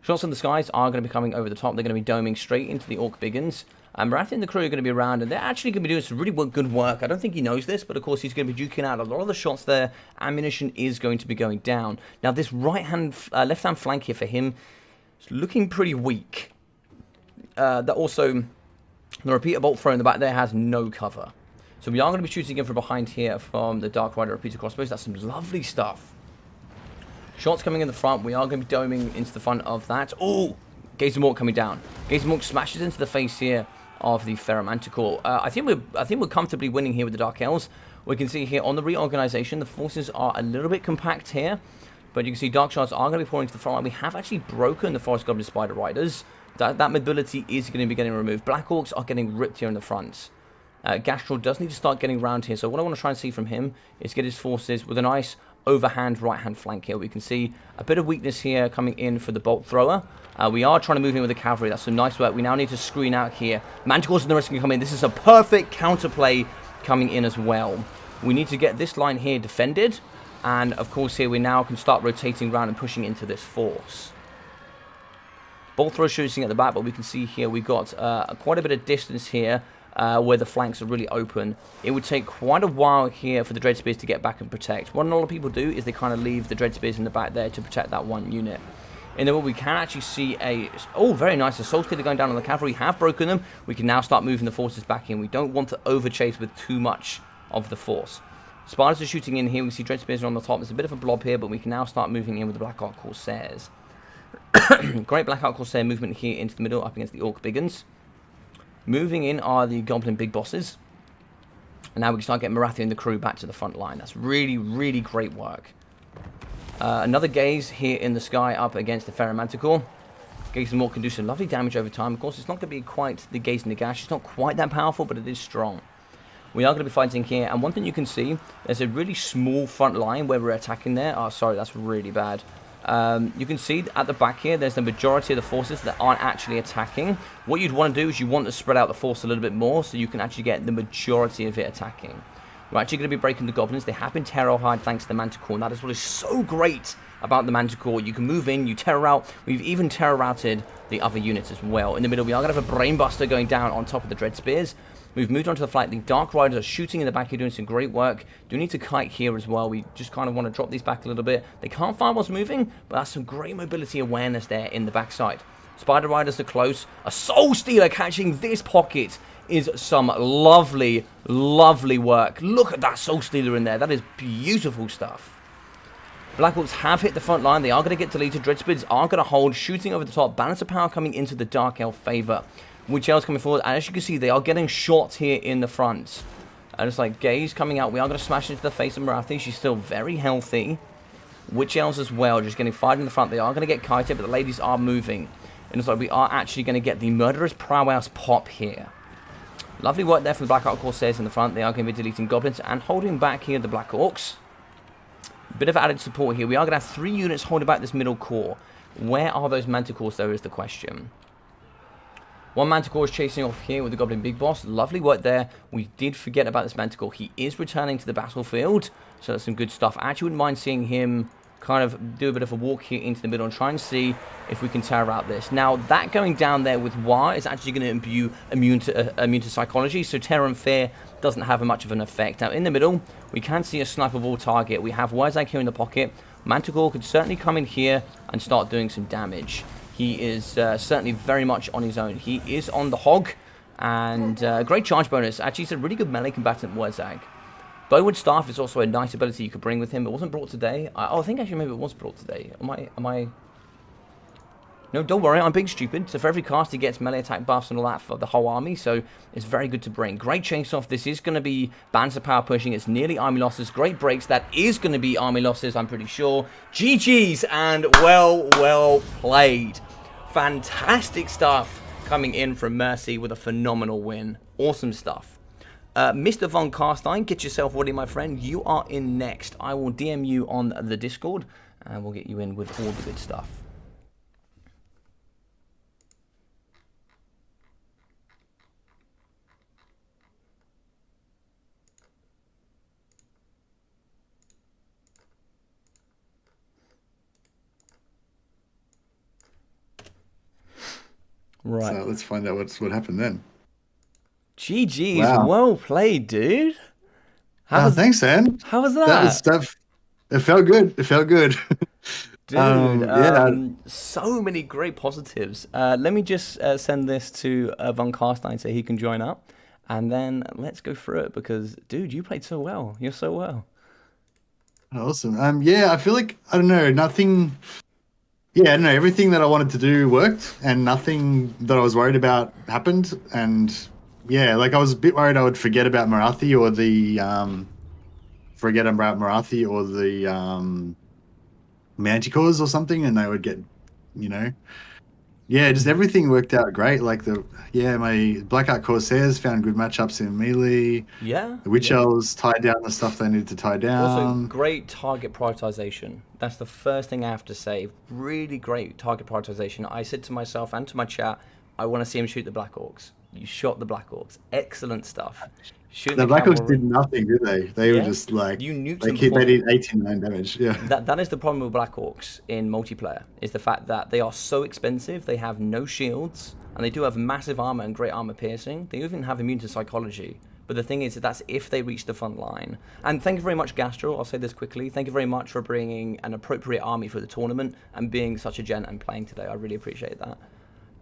Shots in the skies are going to be coming over the top. They're going to be doming straight into the Orc Biggins. Marathi and the crew are going to be around, and they're actually going to be doing some really good work. I don't think he knows this, but of course he's going to be duking out a lot of the shots there. Ammunition is going to be going down. Now this left-hand flank here for him is looking pretty weak. That also, the repeater bolt throw in the back there has no cover. So we are going to be shooting in from behind here from the Dark Rider repeater crossbows. That's some lovely stuff. Shots coming in the front. We are going to be doming into the front of that. Oh, Gaze of Mork coming down. Gaze of Mork smashes into the face here of the Ferromanticore. I think we're comfortably winning here with the Dark Elves. We can see here on the reorganization, the forces are a little bit compact here, but you can see Dark Shards are going to be pouring to the front line. We have actually broken the Forest Goblin Spider Riders. That mobility is going to be getting removed. Black Orcs are getting ripped here in the front. Gastrel does need to start getting around here. So what I want to try and see from him is get his forces with a nice overhand right-hand flank here. We can see a bit of weakness here coming in for the bolt thrower. We are trying to move in with the cavalry. That's some nice work. We now need to screen out here. Manticores and the rest can come in. This is a perfect counterplay coming in as well. We need to get this line here defended. And of course here we now can start rotating around and pushing into this force. Bolt thrower shooting at the back, but we can see here we've got quite a bit of distance here where the flanks are really open. It would take quite a while here for the Dread Spears to get back and protect. What a lot of people do is they kind of leave the Dread Spears in the back there to protect that one unit. And then we can actually see very nice. The Soul Splitter going down on the cavalry have broken them. We can now start moving the forces back in. We don't want to overchase with too much of the force. Spiders are shooting in here. We see Dread Spears are on the top. There's a bit of a blob here, but we can now start moving in with the Black Ark Corsairs. Great Black Ark Corsair movement here into the middle up against the Orc Biggins. Moving in are the Goblin Big Bosses. And now we can start getting Marathi and the crew back to the front line. That's really, really great work. Another Gaze here in the sky up against the Ferromanticore. Gaze and Mork can do some lovely damage over time. Of course, it's not going to be quite the Gaze and the Gash. It's not quite that powerful, but it is strong. We are going to be fighting here. And one thing you can see, there's a really small front line where we're attacking there. Oh, sorry, that's really bad. You can see at the back here, there's the majority of the forces that aren't actually attacking. What you'd want to do is you want to spread out the force a little bit more so you can actually get the majority of it attacking. We're actually going to be breaking the Goblins. They have been terror-hide thanks to the Manticore, and that is what is so great about the Manticore. You can move in, you terror out. We've even terror-routed the other units as well. In the middle, we are going to have a Brainbuster going down on top of the Dread Spears. We've moved on to the flank. The Dark Riders are shooting in the back here, doing some great work. Do need to kite here as well. We just kind of want to drop these back a little bit. They can't fire whilst moving, but that's some great mobility awareness there in the backside. Spider Riders are close. A Soul Stealer catching this pocket is some lovely, lovely work. Look at that Soul Stealer in there. That is beautiful stuff. Black Orcs have hit the front line. They are going to get deleted. Dreadspids are going to hold, shooting over the top. Balance of power coming into the Dark Elf favor. Witch Elves coming forward. And as you can see, they are getting shot here in the front. And it's like Gaze coming out. We are going to smash into the face of Marathi. She's still very healthy. Witch Elves as well, just getting fired in the front. They are going to get kited, but the ladies are moving. And it's like we are actually going to get the Murderous Prowess pop here. Lovely work there from the Black Orc Corsairs in the front. They are going to be deleting Goblins and holding back here the Black Orcs. Bit of added support here. We are going to have 3 units holding back this middle core. Where are those Manticores, though, is the question. One Manticore is chasing off here with the Goblin Big Boss. Lovely work there. We did forget about this Manticore. He is returning to the battlefield, so that's some good stuff. I actually wouldn't mind seeing him kind of do a bit of a walk here into the middle and try and see if we can tear out this. Now, that going down there with War is actually going to imbue immune to psychology, so Terror and Fear doesn't have much of an effect. Now, in the middle, we can see a sniperable target. We have Wazag here in the pocket. Manticore could certainly come in here and start doing some damage. He is certainly very much on his own. He is on the hog, and great charge bonus. Actually, he's a really good melee combatant, Wazag. Bowwood Staff is also a nice ability you could bring with him. It wasn't brought today. I think actually maybe it was brought today. Am I? No, don't worry, I'm being stupid. So for every cast, he gets melee attack buffs and all that for the whole army, so it's very good to bring. Great chase off. This is going to be balance of power pushing. It's nearly army losses. Great breaks. That is going to be army losses, I'm pretty sure. GG's, and well played. Fantastic stuff coming in from Mercy with a phenomenal win. Awesome stuff. Mr. Von Carstein, get yourself ready, my friend. You are in next. I will DM you on the Discord, and we'll get you in with all the good stuff. Right. So let's find out what happened then. GG's, wow. Well played, dude. Thanks, man. How was that? That was stuff. It felt good. It felt good. Dude, so many great positives. Let me just send this to Von Carstein so he can join up, and then let's go through it because, dude, you played so well. You're so well. Awesome. Yeah, I feel like, I don't know, nothing. Yeah, no, everything that I wanted to do worked, and nothing that I was worried about happened. And yeah, like I was a bit worried I would forget about Marathi or the Manticores or something, and they would get, yeah, just everything worked out great. Like my Black Art Corsairs found good matchups in melee. Yeah. The Witch Elves tied down the stuff they needed to tie down. Also, great target prioritization. That's the first thing I have to say. Really great target prioritization. I said to myself and to my chat, I want to see him shoot the Black Orcs. You shot the Black Orcs. Excellent stuff. The Black Orcs did nothing, did they? They were just like, you nuked they did 89 damage. Yeah. That is the problem with Black Orcs in multiplayer, is the fact that they are so expensive, they have no shields, and they do have massive armor and great armor piercing. They even have immune to psychology. But the thing is that that's if they reach the front line. And thank you very much, Gastro. I'll say this quickly. Thank you very much for bringing an appropriate army for the tournament and being such a gent and playing today. I really appreciate that.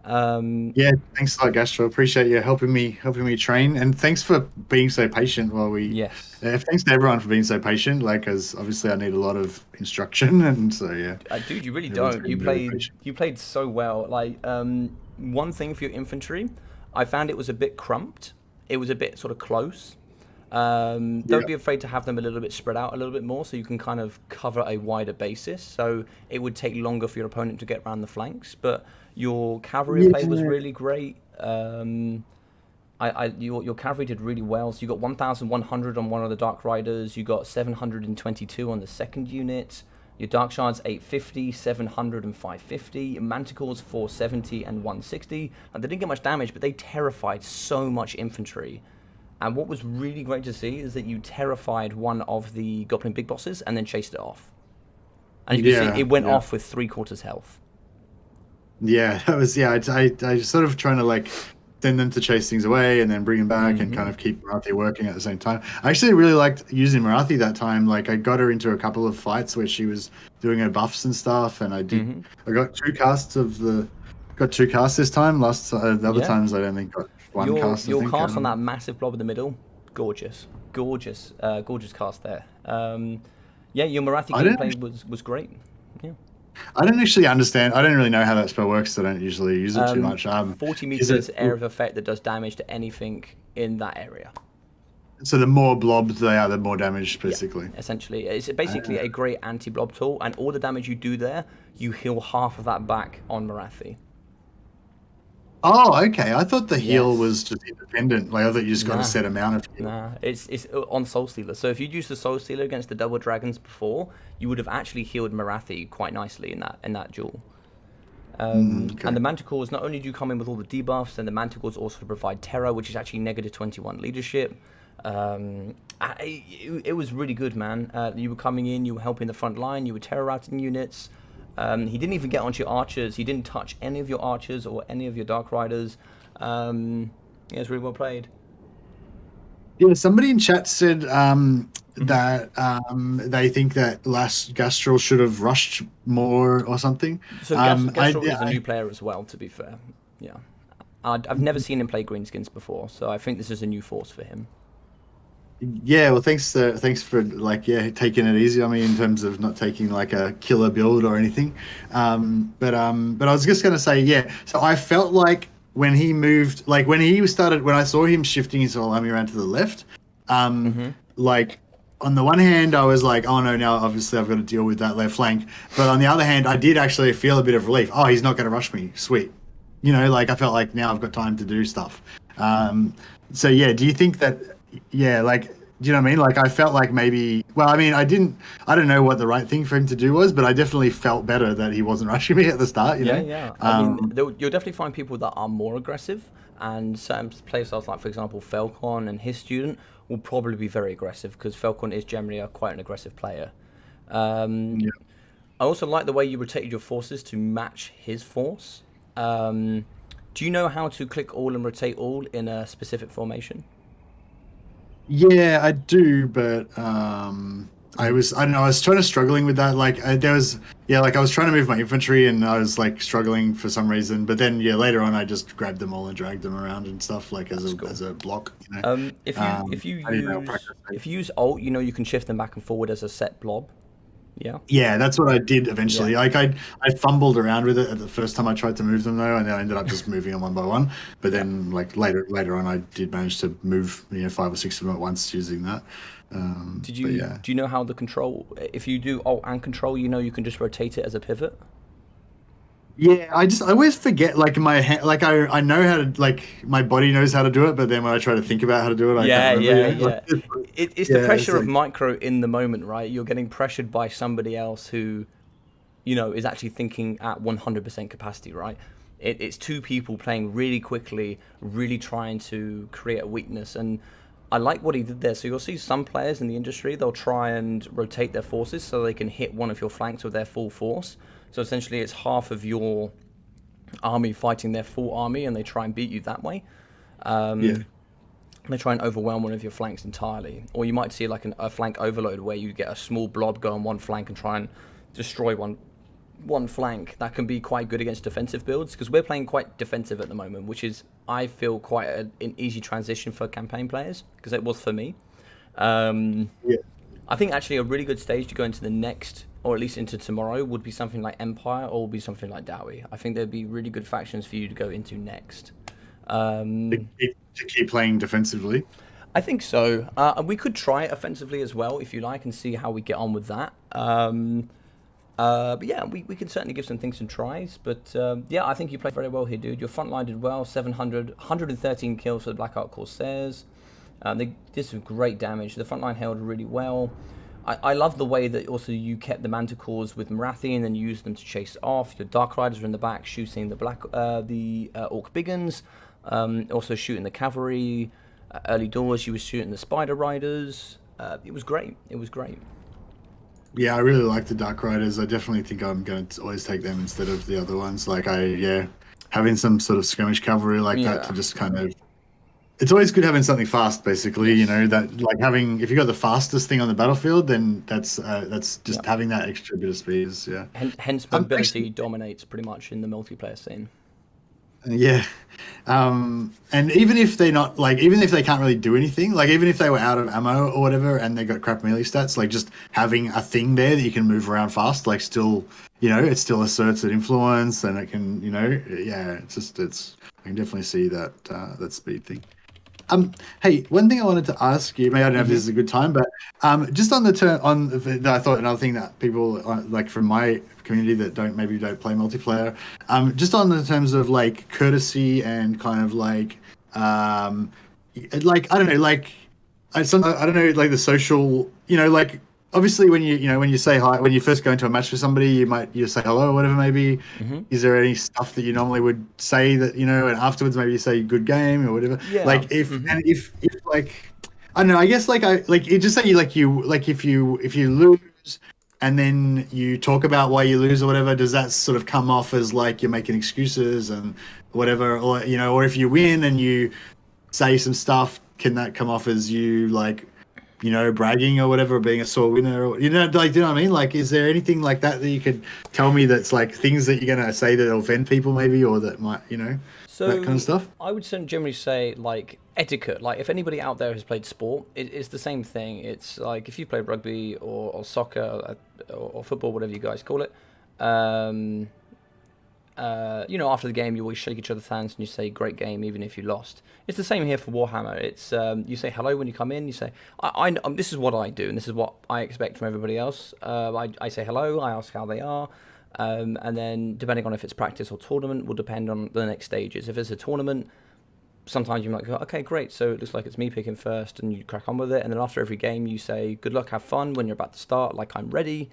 Yeah, thanks a lot, Gastro. Appreciate you helping me train, and thanks for being so patient while we. Yes. Thanks to everyone for being so patient. Like, as obviously I need a lot of instruction, and so yeah. Dude, you really don't. You played so well. Like, one thing for your infantry, I found it was a bit crumped. It was a bit sort of close. Don't be afraid to have them a little bit spread out a little bit more, so you can kind of cover a wider basis. So it would take longer for your opponent to get around the flanks, but your cavalry play was really great. Your cavalry did really well. So you got 1,100 on one of the Dark Riders. You got 722 on the second unit. Your Dark Shards 850, 700 and 550. Manticores 470 and 160. And they didn't get much damage, but they terrified so much infantry. And what was really great to see is that you terrified one of the Goblin Big Bosses and then chased it off. And you can see it went off with 3/4 health. Yeah, that was, I sort of trying to like send them to chase things away and then bring them back and kind of keep Marathi working at the same time. I actually really liked using Marathi that time. Like, I got her into a couple of fights where she was doing her buffs and stuff, and I got 2 casts of the got 2 casts this time. The other Yeah. times I only got 1 cast. I Your think. cast on that massive blob in the middle, gorgeous cast there. Yeah, your Marathi gameplay was great. Yeah. I don't actually understand. I don't really know how that spell works. So I don't usually use it too much. 40 is it- meters area of effect that does damage to anything in that area. So the more blobs they are, the more damage, basically. Yeah, essentially, it's basically a great anti-blob tool, and all the damage you do there, you heal half of that back on Marathi. Oh, okay. I thought the heal Yes. was just independent. Like I thought you just got Nah. a set amount of heal. Nah, it's on Soul Stealer. So if you'd used the Soul Stealer against the double dragons before, you would have actually healed Marathi quite nicely in that duel. Okay. And the Manticores, not only do you come in with all the debuffs, and the Manticores also provide Terror, which is actually negative 21 leadership. It was really good, man. You were coming in, you were helping the front line, you were terrorizing units. He didn't even get onto your archers. He didn't touch any of your archers or any of your Dark Riders. Yeah, it's really well played. Yeah, somebody in chat said that they think that last Gastral should have rushed more or something. So Gastral is a new player as well, to be fair. Yeah. I've never seen him play Greenskins before, so I think this is a new force for him. Yeah, well, thanks for taking it easy on me in terms of not taking like a killer build or anything. But I was just gonna say, yeah. So I felt like when he moved, like when I saw him shifting his whole army around to the left, like on the one hand I was like, oh no, now obviously I've got to deal with that left flank. But on the other hand, I did actually feel a bit of relief. Oh, he's not going to rush me. Sweet. Like I felt like now I've got time to do stuff. So yeah, do you think that? Yeah, like, do you know what I mean? Like, I felt like maybe. Well, I mean, I don't know what the right thing for him to do was, but I definitely felt better that he wasn't rushing me at the start. You know? Yeah. I mean, you'll definitely find people that are more aggressive, and certain playstyles, like for example, Falcon and his student, will probably be very aggressive because Falcon is generally quite an aggressive player. I also like the way you rotated your forces to match his force. Do you know how to click all and rotate all in a specific formation? Yeah, I do, but I was struggling with that. Like I was trying to move my infantry and I was like struggling for some reason. But then later on I just grabbed them all and dragged them around and stuff like as a block. If you use alt, you can shift them back and forward as a set blob. Yeah. Yeah, that's what I did eventually. Yeah. Like I fumbled around with it at the first time I tried to move them though, and then I ended up just moving them one by one. But then like later on, I did manage to move 5 or 6 of them at once using that. Do you know how the control? If you do alt and control, you can just rotate it as a pivot. Yeah, I always forget. Like my hand, like I know how to, like my body knows how to do it, but then when I try to think about how to do it, I can't remember. It's the pressure of micro in the moment, right? You're getting pressured by somebody else who, is actually thinking at 100% capacity, right? It's 2 people playing really quickly, really trying to create a weakness, and I like what he did there. So you'll see some players in the industry, they'll try and rotate their forces so they can hit one of your flanks with their full force. So essentially it's half of your army fighting their full army, and they try and beat you that way. They try and overwhelm one of your flanks entirely. Or you might see like a flank overload where you get a small blob go on one flank and try and destroy one flank. That can be quite good against defensive builds, because we're playing quite defensive at the moment, which is, I feel, quite an easy transition for campaign players, because it was for me. I think actually a really good stage to go into the next, or at least into tomorrow, would be something like Empire, or would be something like Dowie. I think there'd be really good factions for you to go into next. To keep playing defensively. I think so. We could try it offensively as well, if you like, and see how we get on with that. But yeah, we can certainly give some things some tries. But yeah, I think you played very well here, dude. Your front line did well. 113 kills for the Blackout Corsairs. They did some great damage. The front line held really well. I love the way that also you kept the Manticores with Marathi and then used them to chase off. Your Dark Riders were in the back shooting the Orc Biggins, also shooting the cavalry. Early doors, you were shooting the Spider Riders. It was great. Yeah, I really like the Dark Riders. I definitely think I'm going to always take them instead of the other ones. Like having some sort of skirmish cavalry like that to just kind of. It's always good having something fast, basically. That like having, if you got the fastest thing on the battlefield, then that's just having that extra bit of speed. Hence, mobility dominates pretty much in the multiplayer scene. Yeah. And even if they're not like, even if they can't really do anything, like even if they were out of ammo or whatever and they got crap melee stats, like just having a thing there that you can move around fast, like still, it still asserts an influence and it can, yeah, I can definitely see that that speed thing. Hey, one thing I wanted to ask you, maybe I don't know if this is a good time, but just on the turn I thought another thing that people like from my community that don't play multiplayer, just on the terms of like courtesy and kind of like I don't know, like I don't know, like the social, like obviously when when you say hi, when you first go into a match with somebody, you say hello or whatever maybe. Is there any stuff that you normally would say that, and afterwards maybe you say good game or whatever? Yeah. Like if like I don't know, I guess like it just say if you lose and then you talk about why you lose or whatever, does that sort of come off as like you're making excuses and whatever, or or if you win and you say some stuff, can that come off as you like, bragging or whatever, or being a sore winner, or like, do you know what I mean? Like, is there anything like that that you could tell me that's like things that you're gonna say that offend people, maybe, or that might, So that kind of stuff? I would generally say like etiquette. Like if anybody out there has played sport, it's the same thing. It's like if you played rugby or soccer or football, whatever you guys call it. After the game, you always shake each other's hands and you say "great game," even if you lost. It's the same here for Warhammer. It's you say hello when you come in. You say, this is what I do, and this is what I expect from everybody else. I say hello. I ask how they are, and then depending on if it's practice or tournament, will depend on the next stages. If it's a tournament, sometimes you might go, okay, great. So it looks like it's me picking first, and you crack on with it. And then after every game, you say, good luck, have fun when you're about to start. Like I'm ready.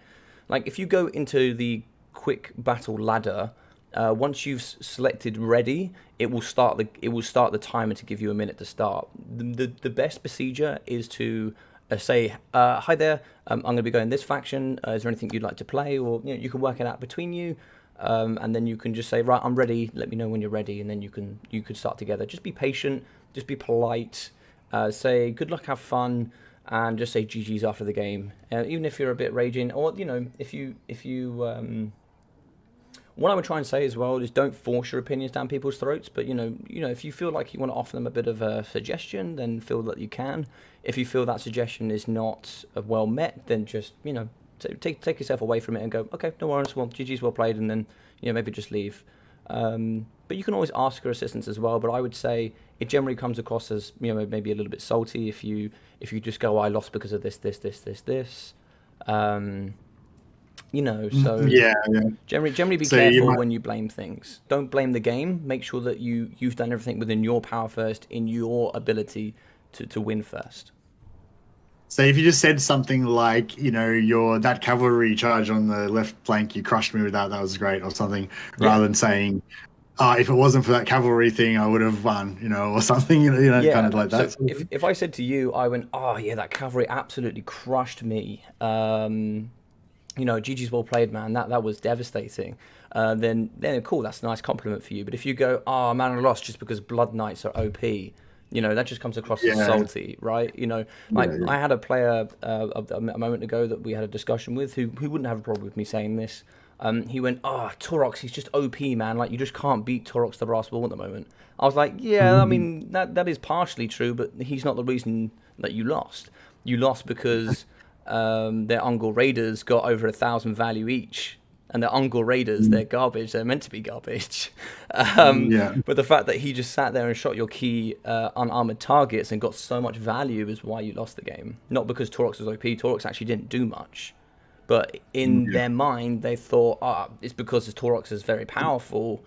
Like if you go into the quick battle ladder. Once you've selected ready, it will start the timer to give you a minute to start. The best procedure is to say, hi there, I'm going to be going this faction. Is there anything you'd like to play? Or you can work it out between you, and then you can just say, right, I'm ready. Let me know when you're ready, and then you could start together. Just be patient, just be polite. Say good luck, have fun, and just say GG's after the game. Even if you're a bit raging, or if you what I would try and say as well is don't force your opinions down people's throats. But if you feel like you want to offer them a bit of a suggestion, then feel that you can. If you feel that suggestion is not well met, then just take yourself away from it and go, okay, no worries. Well, GG's well played, and then maybe just leave. But you can always ask for assistance as well. But I would say it generally comes across as maybe a little bit salty if you just go, I lost because of this. So yeah. Generally be careful when you blame things. Don't blame the game. Make sure that you've done everything within your power first, in your ability to win first. So if you just said something like, that cavalry charge on the left flank, you crushed me with that was great, or something, rather than saying, if it wasn't for that cavalry thing, I would have won, or something, kind of like that. So if I said to you, I went, oh yeah, that cavalry absolutely crushed me. GG's well played, man. That was devastating. Then cool, that's a nice compliment for you. But if you go, oh man, I lost just because Blood Knights are OP, that just comes across as salty, right? I had a player a moment ago that we had a discussion with who wouldn't have a problem with me saying this. He went, Torox, he's just OP, man. Like you just can't beat Torox the Brass Bull at the moment. I was like, yeah, I mean that is partially true, but he's not the reason that you lost. You lost because their Ungol Raiders got over 1,000 value each, and the Ungol Raiders, they're garbage. They're meant to be garbage. But the fact that he just sat there and shot your key unarmored targets and got so much value is why you lost the game. Not because Torox was OP. Torox actually didn't do much. But in their mind, they thought, it's because his Torox is very powerful.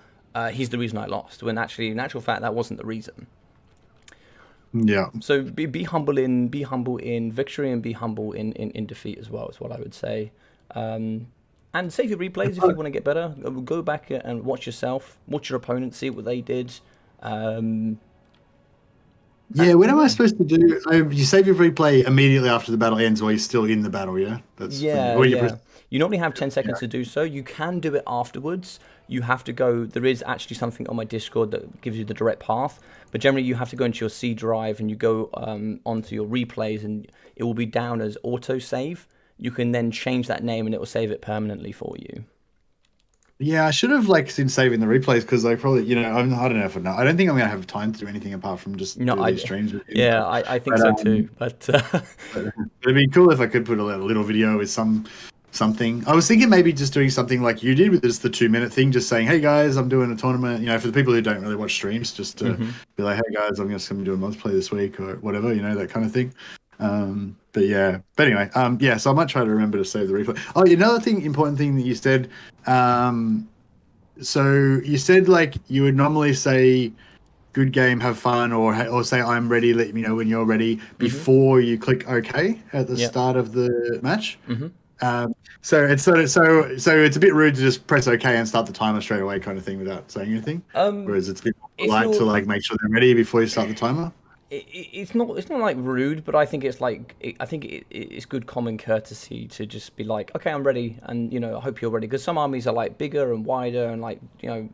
He's the reason I lost. When actually, in actual fact, that wasn't the reason. Yeah. So be humble in victory, and be humble in defeat as well, is what I would say. And save your replays if you want to get better. Go back and watch yourself, watch your opponent, see what they did. When am I supposed to do? You save your replay immediately after the battle ends, while you're still in the battle. Yeah. You normally have 10 seconds to do so. You can do it afterwards. You have to go. There is actually something on my Discord that gives you the direct path. But generally, you have to go into your C drive and you go onto your replays, and it will be down as auto save. You can then change that name, and it will save it permanently for you. Yeah, I should have like been saving the replays because I probably, I don't know if I don't think I'm gonna have time to do anything apart from just No, do these streams with you. yeah, I think But so too. But it'd be cool if I could put a little video with something. I was thinking maybe just doing something like you did with just the 2 minute thing, just saying, "Hey guys, I'm doing a tournament." For the people who don't really watch streams, just to be like, "Hey guys, I'm just going to do a multiplayer this week," or whatever, that kind of thing. But anyway, yeah. So I might try to remember to save the replay. Oh, another important thing that you said. So you said like you would normally say good game, have fun, or say I'm ready, let me know when you're ready before you click OK at the start of the match. So it's it's a bit rude to just press OK and start the timer straight away, kind of thing, without saying anything. Whereas it's a bit more polite to like make sure they're ready before you start the timer. It's not like rude, but I think it's like it's good common courtesy to just be like, okay, I'm ready, and I hope you're ready, because some armies are like bigger and wider, and like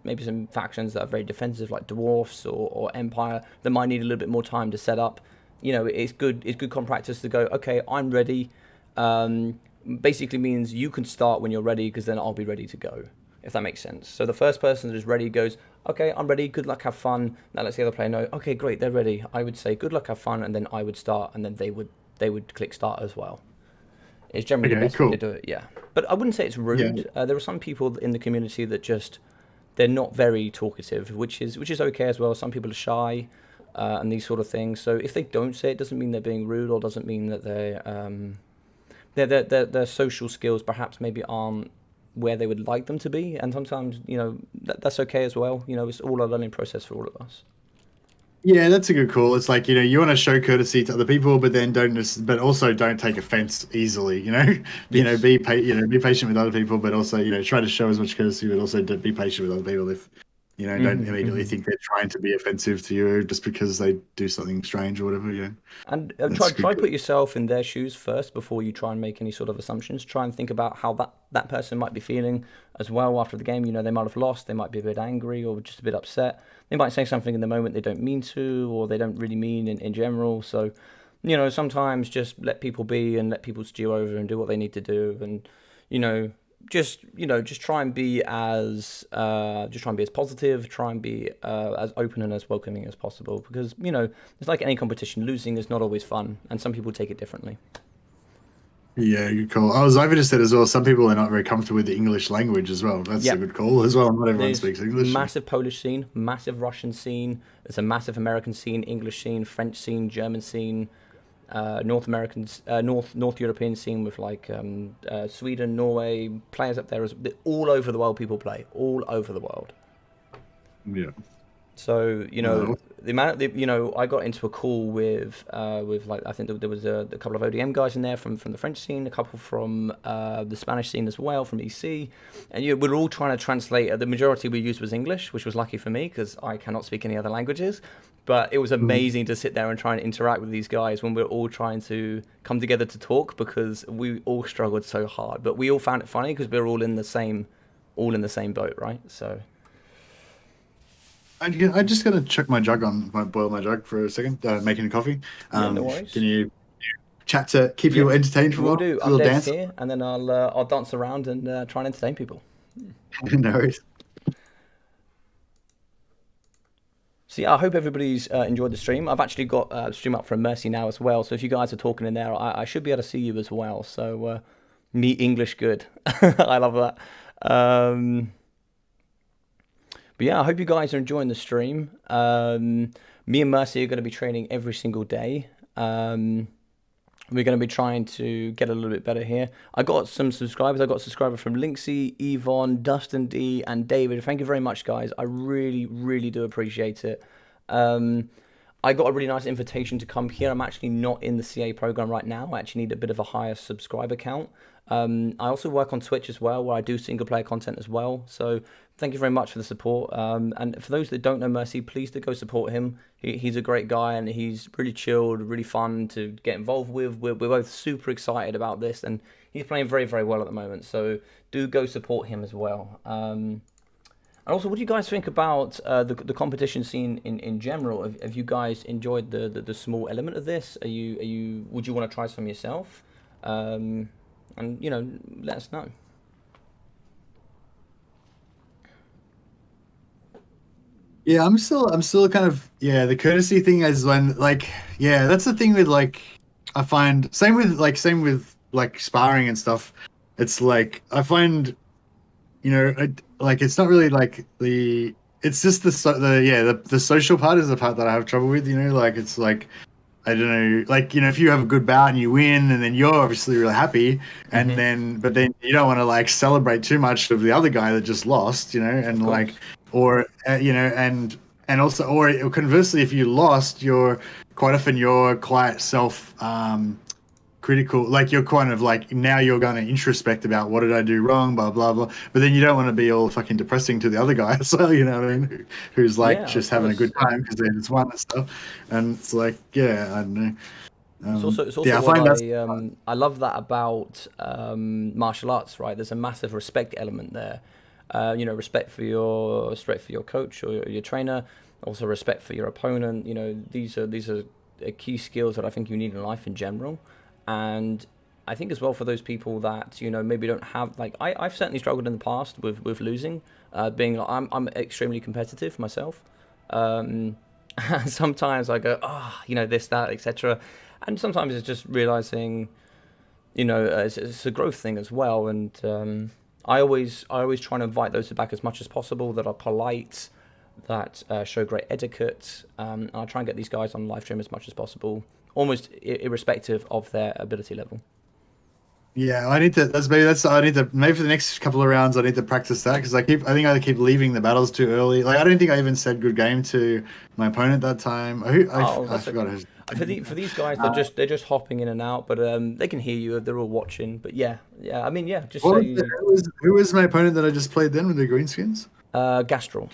maybe some factions that are very defensive, like dwarfs or empire, that might need a little bit more time to set up. It's good common practice to go, okay, I'm ready. Basically means you can start when you're ready, because then I'll be ready to go, if that makes sense. So the first person that is ready goes, okay, I'm ready, good luck, have fun. Now let's the other player know, okay, great, they're ready. I would say good luck, have fun, and then I would start, and then they would click start as well. It's generally the best way to do it, yeah. But I wouldn't say it's rude. Yeah. There are some people in the community that they're not very talkative, which is okay as well. Some people are shy and these sort of things. So if they don't say it, doesn't mean they're being rude, or doesn't mean that their social skills perhaps maybe aren't where they would like them to be, and sometimes that's okay as well. It's all a learning process for all of us. Yeah, that's a good call. It's like you want to show courtesy to other people, but then but also don't take offense easily. Yes. Be patient with other people, but also try to show as much courtesy, but also be patient with other people. If don't immediately think they're trying to be offensive to you just because they do something strange or whatever. Yeah. And try put yourself in their shoes first before you try and make any sort of assumptions. Try and think about how that person might be feeling as well after the game. They might have lost, they might be a bit angry or just a bit upset. They might say something in the moment they don't mean to, or they don't really mean in general. So, sometimes just let people be and let people stew over and do what they need to do, and just try and be as positive, try and be as open and as welcoming as possible, because it's like any competition, losing is not always fun, and some people take it differently. Yeah, good call. I was over just said as well, some people are not very comfortable with the English language as well. That's a good call as well. Not everyone speaks English. Massive Polish scene, massive Russian scene. There's a massive American scene, English scene, French scene, German scene. North European scene with like Sweden, Norway, players up there, all over the world. People play all over the world. Yeah. So the amount I got into a call with like, I think there was a couple of ODM guys in there from the French scene, a couple from the Spanish scene as well, from EC, and we're all trying to translate. The majority we used was English, which was lucky for me because I cannot speak any other languages. But it was amazing to sit there and try and interact with these guys when we're all trying to come together to talk, because we all struggled so hard. But we all found it funny because we're all in the same boat, right? So I'm just gonna check my jug boil my jug for a second, making coffee. No worries. Can you chat to keep you entertained for a while? We'll do. A little dance here, and then I'll dance around and try and entertain people. No worries. So yeah, I hope everybody's enjoyed the stream. I've actually got a stream up from Mercy now as well. So if you guys are talking in there, I should be able to see you as well. So me English good. I love that. But yeah, I hope you guys are enjoying the stream. Me and Mercy are going to be training every single day. We're going to be trying to get a little bit better here. I got some subscribers. I got a subscriber from Linksy, Yvonne, Dustin D, and David. Thank you very much, guys. I really, really do appreciate it. I got a really nice invitation to come here. I'm actually not in the CA program right now. I actually need a bit of a higher subscriber count. I also work on Twitch as well, where I do single player content as well. So thank you very much for the support. And for those that don't know Mercy, please do go support him. He's a great guy, and he's really chilled, really fun to get involved with. We're both super excited about this, and he's playing very, very well at the moment. So do go support him as well. And also, what do you guys think about the competition scene in general? Have you guys enjoyed the small element of this? Would you want to try some yourself? And let us know. Yeah, I'm still kind of, yeah, the courtesy thing is when, like, yeah, that's the thing with, like, I find same with sparring and stuff. It's like I find, like, it's not really like it's just the social part is the part that I have trouble with, like, it's like, I don't know, like, if you have a good bout and you win, and then you're obviously really happy, Hmm. but then you don't want to, like, celebrate too much of the other guy that just lost, Of and, like, course. or and also, or conversely, if you lost, quite often you're quite critical, like, you're kind of like, now you're going to introspect about what did I do wrong, blah blah blah, but then you don't want to be all fucking depressing to the other guy as well, you know what I mean, who's like Yeah, of just having a good course. time because they just won and stuff, and it's like, yeah, I don't know. It's also Yeah, I what find that's I love that about martial arts, right? There's a massive respect element there. Respect for your coach or your trainer, also respect for your opponent. These are key skills that I think you need in life in general, and I think as well for those people that maybe don't have, like, I've certainly struggled in the past with losing, being I'm extremely competitive myself. Um, Sometimes I go, this, that, etc. And sometimes it's just realizing, it's a growth thing as well. And I always try to invite those back as much as possible that are polite, that show great etiquette. And I try and get these guys on live stream as much as possible, almost irrespective of their ability level. Yeah, I need to. I need to, maybe for the next couple of rounds. I need to practice that because I keep leaving the battles too early. Like, I don't think I even said good game to my opponent that time. Oh, I that's forgot okay. his. For these guys, they're Uh, just hopping in and out, but they can hear you. They're all watching. But yeah, yeah. I mean, yeah. Just what was say who was my opponent that I just played then with the greenskins? Gastral.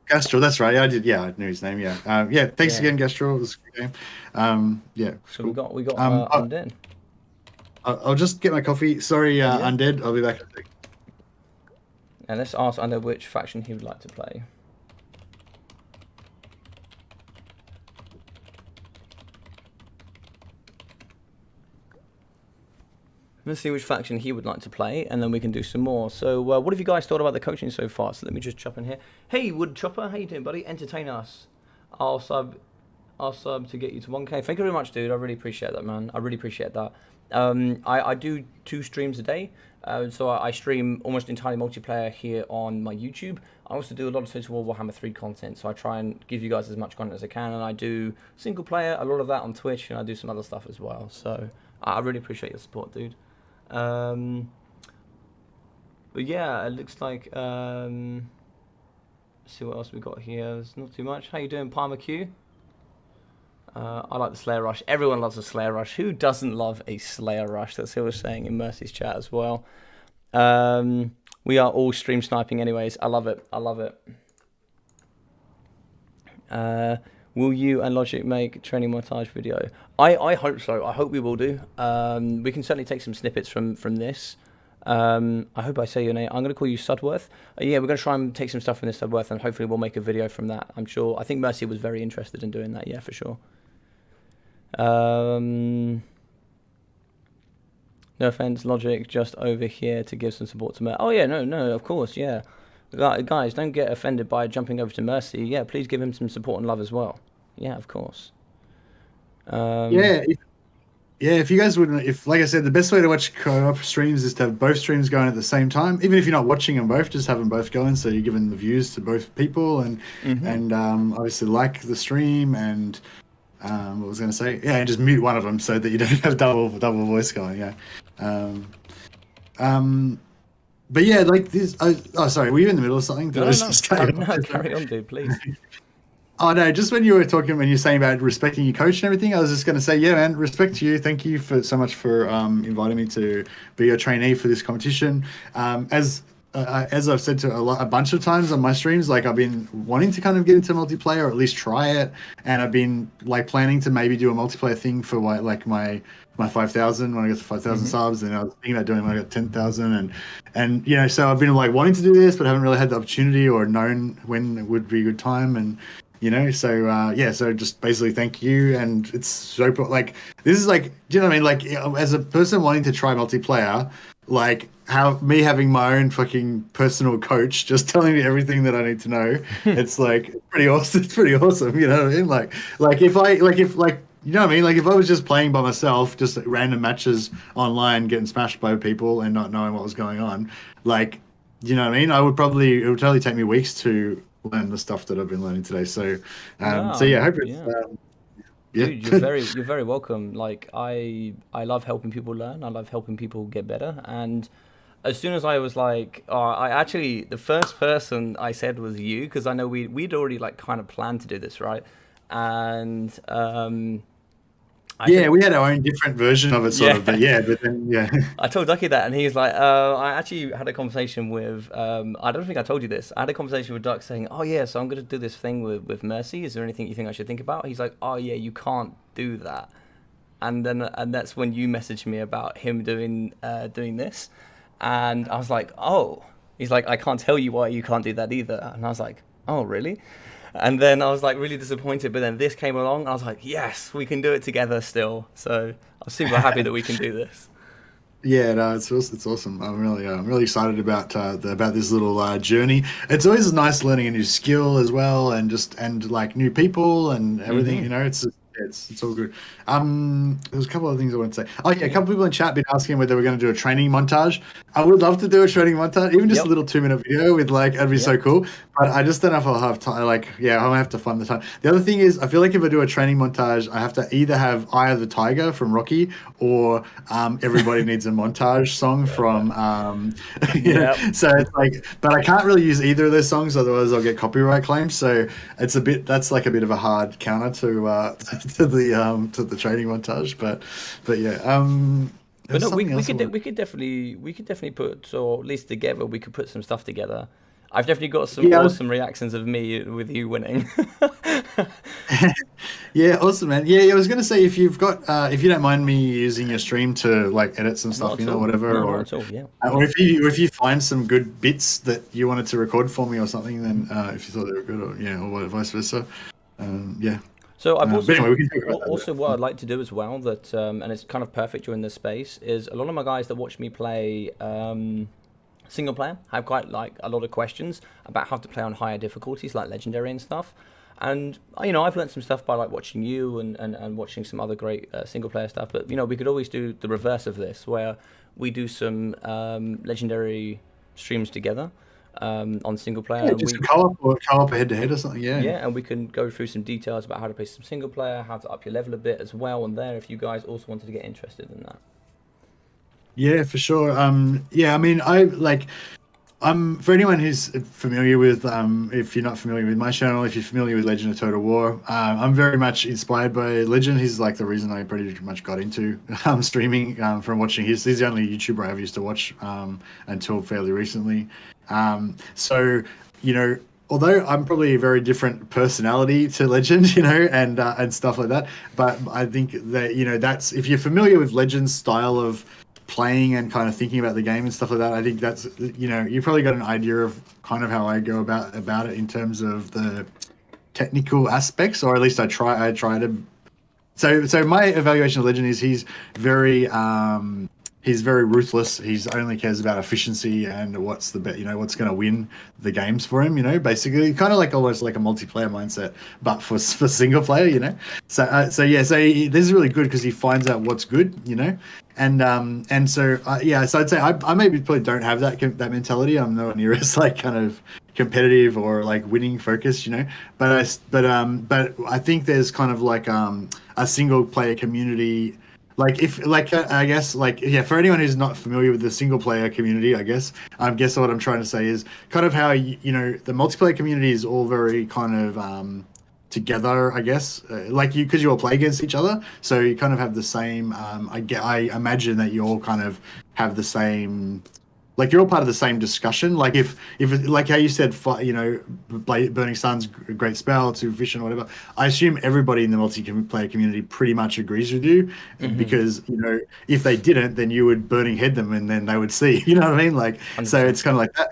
Gastro. That's right. Yeah, I did. Yeah, I knew his name. Yeah. Yeah. Thanks Yeah. again, Gastro. It was a good game. Yeah, it's So we cool. got we got Um, I, Undead. I'll just get my coffee. Sorry, Yeah. Undead. I'll be back in a sec. And let's ask Undead which faction he would like to play. Let's see which faction he would like to play, and then we can do some more. So, what have you guys thought about the coaching so far? So let me just chop in here. Hey, Wood Chopper, how you doing, buddy? Entertain us. I'll sub, I'll sub to get you to 1K. Thank you very much, dude. I really appreciate that, man. I really appreciate that. I do 2 streams a day. So I stream almost entirely multiplayer here on my YouTube. I also do a lot of Total War Warhammer 3 content, so I try and give you guys as much content as I can. And I do single player, a lot of that on Twitch, and I do some other stuff as well. So I really appreciate your support, dude. But yeah, it looks like let's see what else we got here. There's not too much. How you doing, Palmer Q? I like the Slayer Rush. Everyone loves a Slayer Rush. Who doesn't love a Slayer Rush? That's what I was saying in Mercy's chat as well. We are all stream sniping anyways. I love it. I love it. Will you and Logic make training montage video? I hope so. I hope we will do. We can certainly take some snippets from this. I hope I say your name. I'm going to call you Sudworth. Yeah, we're going to try and take some stuff from this Sudworth, and hopefully we'll make a video from that. I'm sure. I think Mercy was very interested in doing that. Yeah, for sure. No offense, Logic, just over here to give some support to Mercy. Oh yeah, no, of course, yeah. Guys, don't get offended by jumping over to Mercy. Yeah, please give him some support and love as well. Yeah, of course. Yeah, if you guys wouldn't, if, like I said, the best way to watch co-op streams is to have both streams going at the same time. Even if you're not watching them both, just have them both going, so you're giving the views to both people, and obviously like the stream, and what was I going to say? Yeah, and just mute one of them so that you don't have double voice going. Yeah. But yeah, like this. Oh, sorry, were you in the middle of something? No, carry on, dude, please. Oh no, just when you're saying about respecting your coach and everything, I was just going to say, yeah, man, respect to you. Thank you so much for inviting me to be your trainee for this competition. As I've said to a bunch of times on my streams, like, I've been wanting to kind of get into multiplayer, or at least try it, and I've been like planning to maybe do a multiplayer thing for like my 5,000 when I get to 5,000 subs, and I was thinking about doing when I got 10,000, and so I've been like wanting to do this, but haven't really had the opportunity or known when it would be a good time, and so just basically thank you. And it's so, like, this is like, do you know what I mean? Like, as a person wanting to try multiplayer, like how me having my own fucking personal coach just telling me everything that I need to know. It's like pretty awesome. It's pretty awesome. You know what I mean? Like if I like if like you know what I mean? Like if I was just playing by myself, just random matches online, getting smashed by people and not knowing what was going on, like you know what I mean? It would totally take me weeks to learn the stuff that I've been learning today. So, so No, yeah, I hope it's yeah. yeah. Dude, you're very welcome. Like I love helping people learn. I love helping people get better. And as soon as I was like, I actually the first person I said was you because I know we'd already like kind of planned to do this, right? And I Yeah, said, we had our own different version of it, sort of, but yeah. but then yeah. I told Ducky that, and he's like, I actually had a conversation with, I don't think I told you this. I had a conversation with Duck saying, oh, yeah, so I'm going to do this thing with Mercy. Is there anything you think I should think about? He's like, oh, yeah, you can't do that. And that's when you messaged me about him doing this. And I was like, oh. He's like, I can't tell you why you can't do that either. And I was like, oh, really? And then I was like really disappointed, but then this came along, and I was like, yes, we can do it together still. So I'm super happy that we can do this. Yeah, no, it's awesome. I'm really excited about about this little journey. It's always nice learning a new skill as well, and like new people and everything. You know, it's all good. There's a couple of things I want to say. Oh yeah, a couple people in chat been asking whether we're going to do a training montage. I would love to do a training montage, even just a little 2-minute video with like it'd be so cool. But I just don't know if I'll have time. Like, yeah, I'll have to find the time. The other thing is, I feel like if I do a training montage, I have to either have Eye of the Tiger from Rocky or Everybody Needs a Montage song from So it's like, but I can't really use either of those songs, otherwise I'll get copyright claims. So that's like a bit of a hard counter to to the training montage. But yeah. But no, we could definitely put, or at least together we could put some stuff together. I've definitely got some awesome reactions of me with you winning. Yeah, awesome, man. Yeah, I was gonna say if you've got if you don't mind me using your stream to like edit some stuff, whatever, no, or not at all, yeah. Or if you find some good bits that you wanted to record for me or something, then if you thought they were good, or vice versa, yeah. So I've also, anyway, we can talk about that. also what I'd like to do as well that and it's kind of perfect during this space is a lot of my guys that watch me play single player have quite like a lot of questions about how to play on higher difficulties like legendary and stuff. And I've learned some stuff by like watching you and watching some other great single player stuff. But we could always do the reverse of this where we do some legendary streams together. On single player. Yeah, just co-op head to head or something. Yeah. Yeah, and we can go through some details about how to play some single player, how to up your level a bit as well. And there, if you guys also wanted to get interested in that. Yeah, for sure. Yeah, I mean, for anyone who's familiar with, if you're not familiar with my channel, if you're familiar with Legend of Total War, I'm very much inspired by Legend. He's like the reason I pretty much got into streaming from watching his. He's the only YouTuber I ever used to watch until fairly recently. So, although I'm probably a very different personality to Legend, and stuff like that, but I think that, that's, if you're familiar with Legend's style of playing and kind of thinking about the game and stuff like that, I think that's, you've probably got an idea of kind of how I go about it in terms of the technical aspects, or at least I try to. So my evaluation of Legend is he's very ruthless. He only cares about efficiency and what's the bet, what's going to win the games for him. Basically, kind of like almost like a multiplayer mindset, but for single player. So this is really good because he finds out what's good. So I'd say I maybe probably don't have that mentality. I'm nowhere near as like kind of competitive or like winning focused. But I think there's kind of like a single player community. For anyone who's not familiar with the single player community, I guess what I'm trying to say is kind of how, the multiplayer community is all very kind of together, I guess, because you all play against each other. So you kind of have the same, I imagine that you all kind of have the same, like you're all part of the same discussion. Like if like how you said, Burning Sun's a great spell, too efficient, whatever. I assume everybody in the multiplayer community pretty much agrees with you, because if they didn't, then you would burning head them, and then they would see. You know what I mean? Like 100%. So it's kind of like that.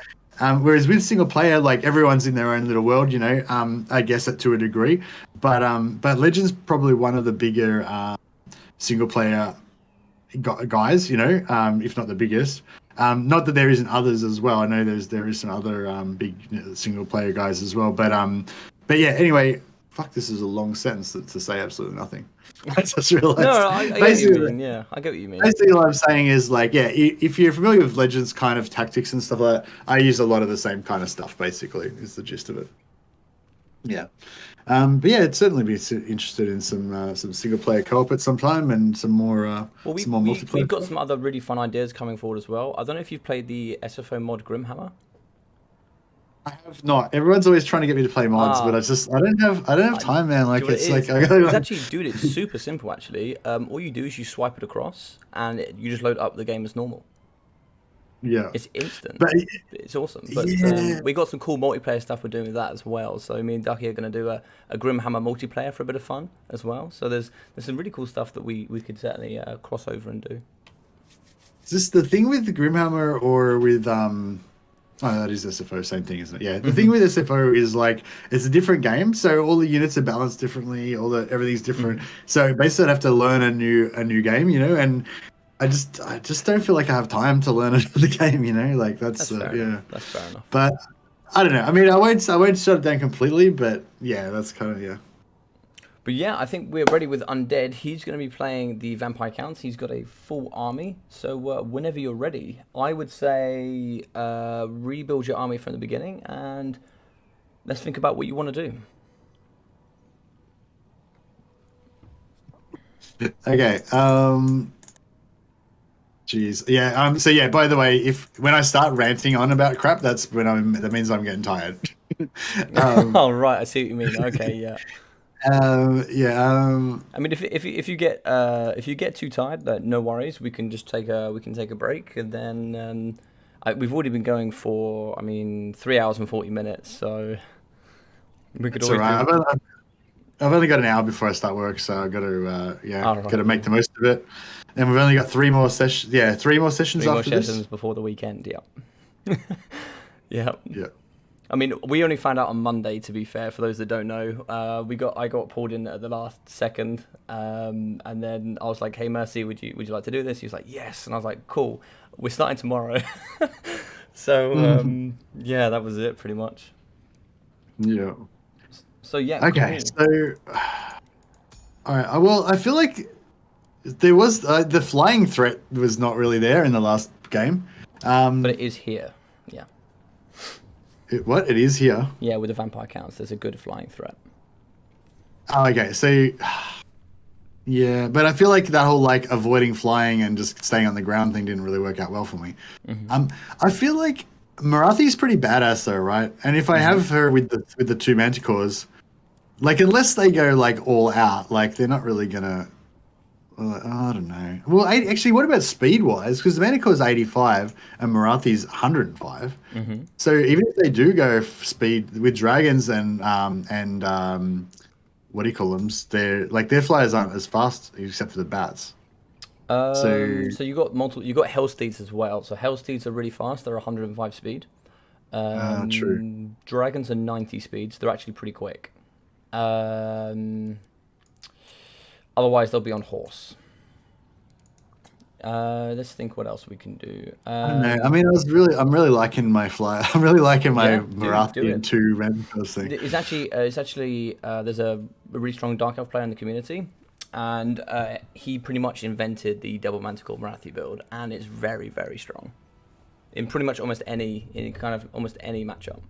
Whereas with single player, like everyone's in their own little world. I guess to a degree, but Legend's probably one of the bigger single player guys, if not the biggest. Not that there isn't others as well. I know there is some other big single player guys as well. But yeah. Anyway, fuck. This is a long sentence to say absolutely nothing. I just realized. No, I get what you mean. Yeah, I get what you mean. Basically, what I'm saying is like, yeah, if you're familiar with Legends kind of tactics and stuff like that, I use a lot of the same kind of stuff. Basically, is the gist of it. Yeah. But yeah, I'd certainly be interested in some single player co-op at some time and some more multiplayer. We've got some other really fun ideas coming forward as well. I don't know if you've played the SFO mod Grimhammer. I have not. Everyone's always trying to get me to play mods, but I don't have time, man. Like it's like it's actually, dude, it's super simple actually. All you do is you swipe it across and you just load up the game as normal. Yeah, it's instant. But, it's awesome. But yeah. we got some cool multiplayer stuff we're doing with that as well. So me and Ducky are going to do a Grimhammer multiplayer for a bit of fun as well. So there's some really cool stuff that we could certainly cross over and do. Is this the thing with the Grimhammer or with Oh, that is SFO, same thing, isn't it? Yeah, the thing with SFO is like it's a different game, so all the units are balanced differently, everything's different. So basically, I'd have to learn a new game, and I just don't feel like I have time to learn another game, like that's yeah. That's fair enough. But I don't know. I mean, I won't shut it down completely, but yeah, that's kind of yeah. But yeah, I think we're ready with Undead. He's going to be playing the Vampire Counts. He's got a full army. So whenever you're ready, I would say rebuild your army from the beginning and let's think about what you want to do. Okay. Jeez. Yeah. So yeah. By the way, when I start ranting on about crap, that means I'm getting tired. Oh right, I see what you mean. Okay. Yeah. Yeah. I mean, if you get too tired, no worries. We can just take a break, and then we've already been going for 3 hours and 40 minutes, so we could. That's always all right. I've only got an hour before I start work, so I've got to got to make the most of it. And we've only got 3 more sessions. Yeah, 3 more sessions after this. 3 more sessions before the weekend. Yeah. Yeah. Yeah. I mean, we only found out on Monday, to be fair, for those that don't know. I got pulled in at the last second, and then I was like, hey, Mercy, would you like to do this? He was like, yes. And I was like, cool, we're starting tomorrow. So, yeah, that was it, pretty much. Yeah. So, yeah. Okay, cool. so, all right, well, I feel like there was, the flying threat was not really there in the last game. But it is here, yeah. It is here? Yeah, with the Vampire Counts, there's a good flying threat. Oh, okay, so yeah, but I feel like that whole like avoiding flying and just staying on the ground thing didn't really work out well for me. I feel like Marathi's pretty badass though, right? And if I have her with the 2 Manticores, like unless they go like all out, like they're not really gonna. I don't know. Well, actually, what about speed-wise? Because the Manticore is 85 and Marathi's 105. So even if they do go speed with dragons and what do you call them? Their flyers aren't as fast except for the bats. So you got Hellsteeds as well. So Hellsteeds are really fast. They're 105 speed. True. Dragons are 90 speeds. They're actually pretty quick. Otherwise, they'll be on horse. Let's think what else we can do. I don't know. I mean, I'm really liking my flyer. I'm really liking my Marathi and 2 Manticores thing. It's actually there's a really strong Dark Elf player in the community, and he pretty much invented the double Manticore Marathi build, and it's very, very strong in pretty much almost any matchup.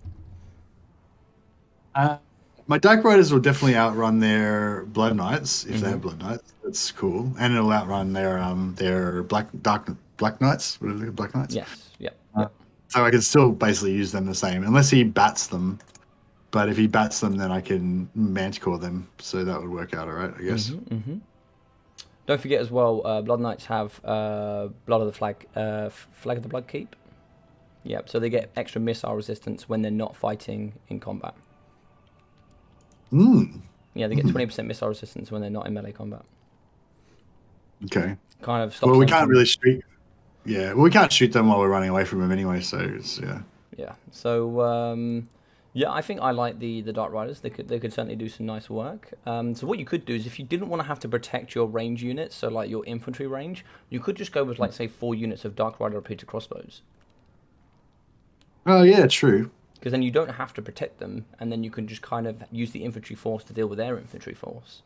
My Dark Riders will definitely outrun their Blood Knights if they have Blood Knights. That's cool, and it'll outrun their Black Knights. What are they, Black Knights? Yes. Yep. So I can still basically use them the same, unless he bats them. But if he bats them, then I can Manticore them. So that would work out all right, I guess. Don't forget as well, Blood Knights have Blood of the Flag of the Blood Keep. Yep. So they get extra missile resistance when they're not fighting in combat. Yeah, they get 20% missile resistance when they're not in melee combat. Okay. Kind of stops. Well, we can't really shoot. Yeah, well, we can't shoot them while we're running away from them anyway. So it's, yeah. Yeah. So Yeah, I think I like the Dark Riders. They could certainly do some nice work. So what you could do is if you didn't want to have to protect your range units, so like your infantry range, you could just go with like say 4 units of Dark Rider repeater crossbows. Oh yeah, true. Because then you don't have to protect them, and then you can just kind of use the infantry force to deal with their infantry force.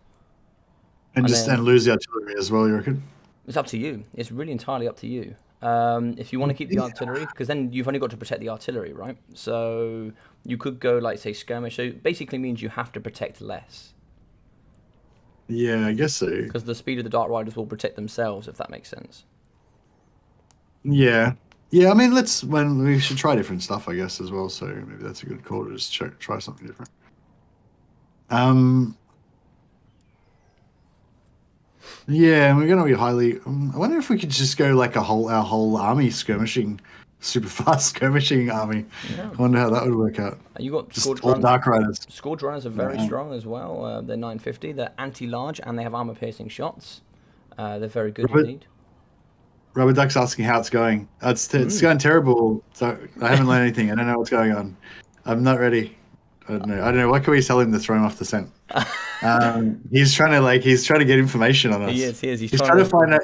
And And just then and lose the artillery as well. You reckon? it's up to you. It's really entirely up to you. If you want to keep the artillery, because then you've only got to protect the artillery, right? So you could go like say skirmish. So it basically means you have to protect less, Yeah, I guess so. because the speed of the Dark Riders will protect themselves, if that makes sense. Yeah. Yeah, I mean, when we should try different stuff, I guess, as well. So maybe that's a good call to just try something different. Um, yeah, and we're gonna be highly. I wonder if we could just go like our whole army skirmishing, super fast skirmishing army. Yeah. I wonder how that would work out. You got Just Scourge all Runners. Dark Riders. Scourge Runners are very Yeah. strong as well. They're 950. They're anti-large and they have armor-piercing shots. They're very good Robert- indeed. Rubber Duck's asking how it's going. It's going terrible. So I haven't learned anything. I don't know what's going on. I'm not ready. I don't know. What can we tell him to throw him off the scent? He's trying to get information on us. He is. He's trying to find out.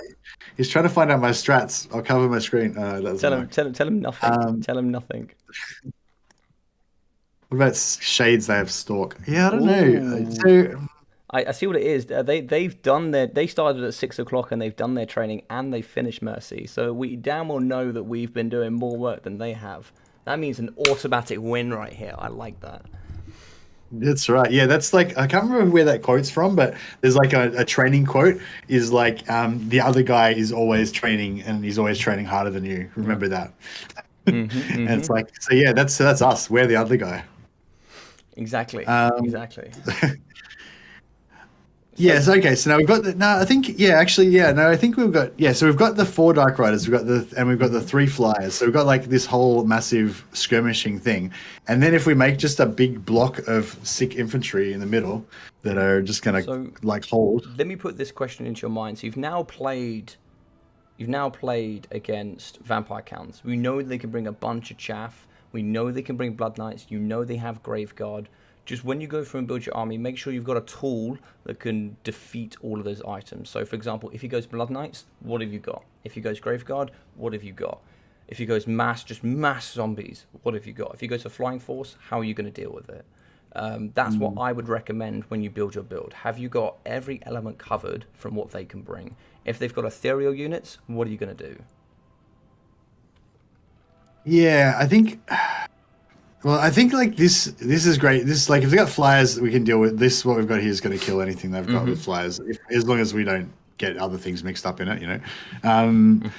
He's trying to find out my strats. I'll cover my screen. That's Tell him nothing. Tell him nothing. What about shades? They have stalk. Yeah, I don't know. Ooh. So I see what it is. They started at 6 o'clock and they've done their training and they finished Mercy. So we damn well know that we've been doing more work than they have. That means an automatic win right here. I like that. that's right. Yeah, that's like I can't remember where that quote's from, but there's like a training quote is like the other guy is always training and he's always training harder than you. Remember that. And it's like so. Yeah, that's us. We're the other guy. Exactly. Exactly. Yes. Okay. So now we've got the. No, I think. Yeah. Actually. Yeah. No, I think we've got. Yeah. So we've got the 4 Dark Riders. We've got the 3 Flyers. So we've got like this whole massive skirmishing thing. And then if we make just a big block of sick infantry in the middle that are just gonna like hold. Let me put this question into your mind. So you've now played against Vampire Counts. We know they can bring a bunch of chaff. We know they can bring Blood Knights. You know they have Graveguard. Just when you go through and build your army, make sure you've got a tool that can defeat all of those items. So, for example, if he goes Blood Knights, what have you got? If he goes Graveguard, what have you got? If he goes mass zombies, what have you got? If he goes for Flying Force, how are you going to deal with it? That's what I would recommend when you build your build. Have you got every element covered from what they can bring? If they've got ethereal units, what are you going to do? Yeah, I think. Well, I think like this is great. This like if they got flyers, we can deal with this. What we've got here is going to kill anything they've got with flyers, as long as we don't get other things mixed up in it, you know. And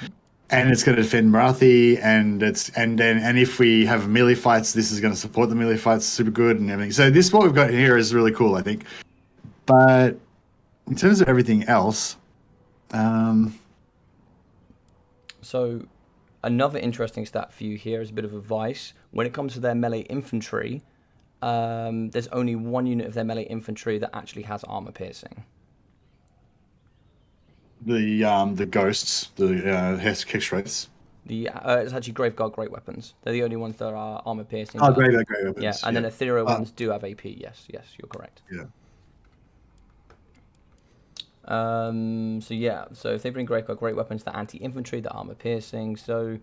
it's going to defend Marathi, and if we have melee fights, this is going to support the melee fights super good and everything. So this what we've got here is really cool, I think. But in terms of everything else, So another interesting stat for you here is a bit of advice. When it comes to their melee infantry, there's only 1 unit of their melee infantry that actually has armor piercing. the ghosts, the Hex Wraiths. It's actually Graveguard Great Weapons. They're the only ones that are armor piercing. Oh, great weapons. Yeah, and then ethereal ones do have AP. Yes, you're correct. Yeah. So if they bring Graveguard Great Weapons, they're anti-infantry, they're armor piercing. So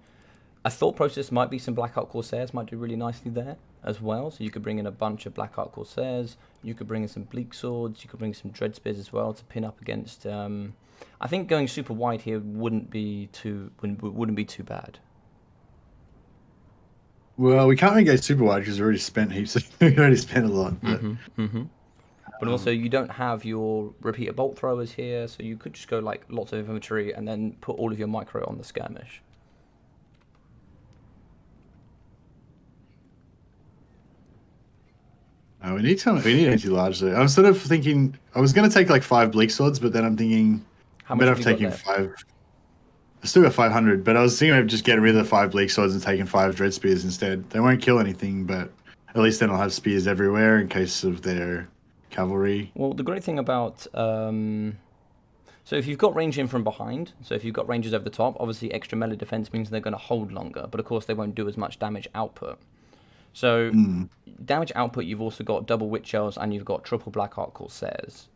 a thought process might be some Blackheart Corsairs might do really nicely there as well. So you could bring in a bunch of Blackheart Corsairs. You could bring in some Bleak Swords. You could bring some Dread Spears as well to pin up against. I think going super wide here wouldn't be too bad. Well, we can't really go super wide because we already spent heaps. We already spent a lot. But, But also, you don't have your repeater bolt throwers here, so you could just go like lots of infantry and then put all of your micro on the skirmish. we need anti-large though. I'm sort of thinking I was going to take like 5 Bleak Swords, but then I'm thinking How I'm much better have off you got taking left? 5. I still got 500, but I was thinking of just getting rid of the 5 Bleak Swords and taking 5 Dread Spears instead. They won't kill anything, but at least then I'll have spears everywhere in case of their cavalry. Well, the great thing about so if you've got range in from behind, so if you've got rangers over the top, obviously extra melee defense means they're going to hold longer, but of course they won't do as much damage output. So damage output, you've also got double Witch Elves and you've got triple Blackheart Corsairs.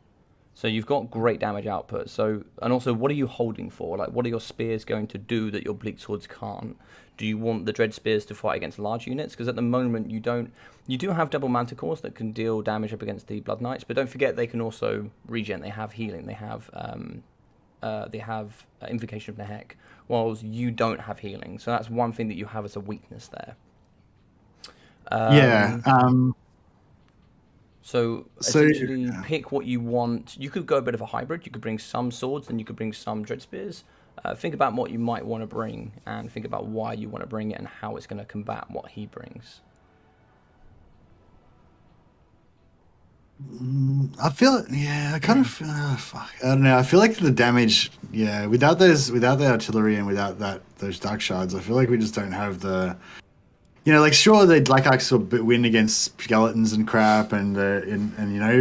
So you've got great damage output. So, and also, what are you holding for? Like, what are your spears going to do that your bleak swords can't? Do you want the dread spears to fight against large units? Because at the moment you don't. You do have double manticores that can deal damage up against the blood knights, but don't forget they can also regen. They have healing. They have invocation of the heck, whilst you don't have healing. So that's one thing that you have as a weakness there. So essentially, pick what you want. You could go a bit of a hybrid. You could bring some swords, and you could bring some dread spears. Think about what you might want to bring, and think about why you want to bring it, and how it's going to combat what he brings. I feel, I kind of, fuck, I don't know. I feel like the damage, without the artillery and without those dark shards, I feel like we just don't have the. Like sure the Black Arcs will win against skeletons and crap, and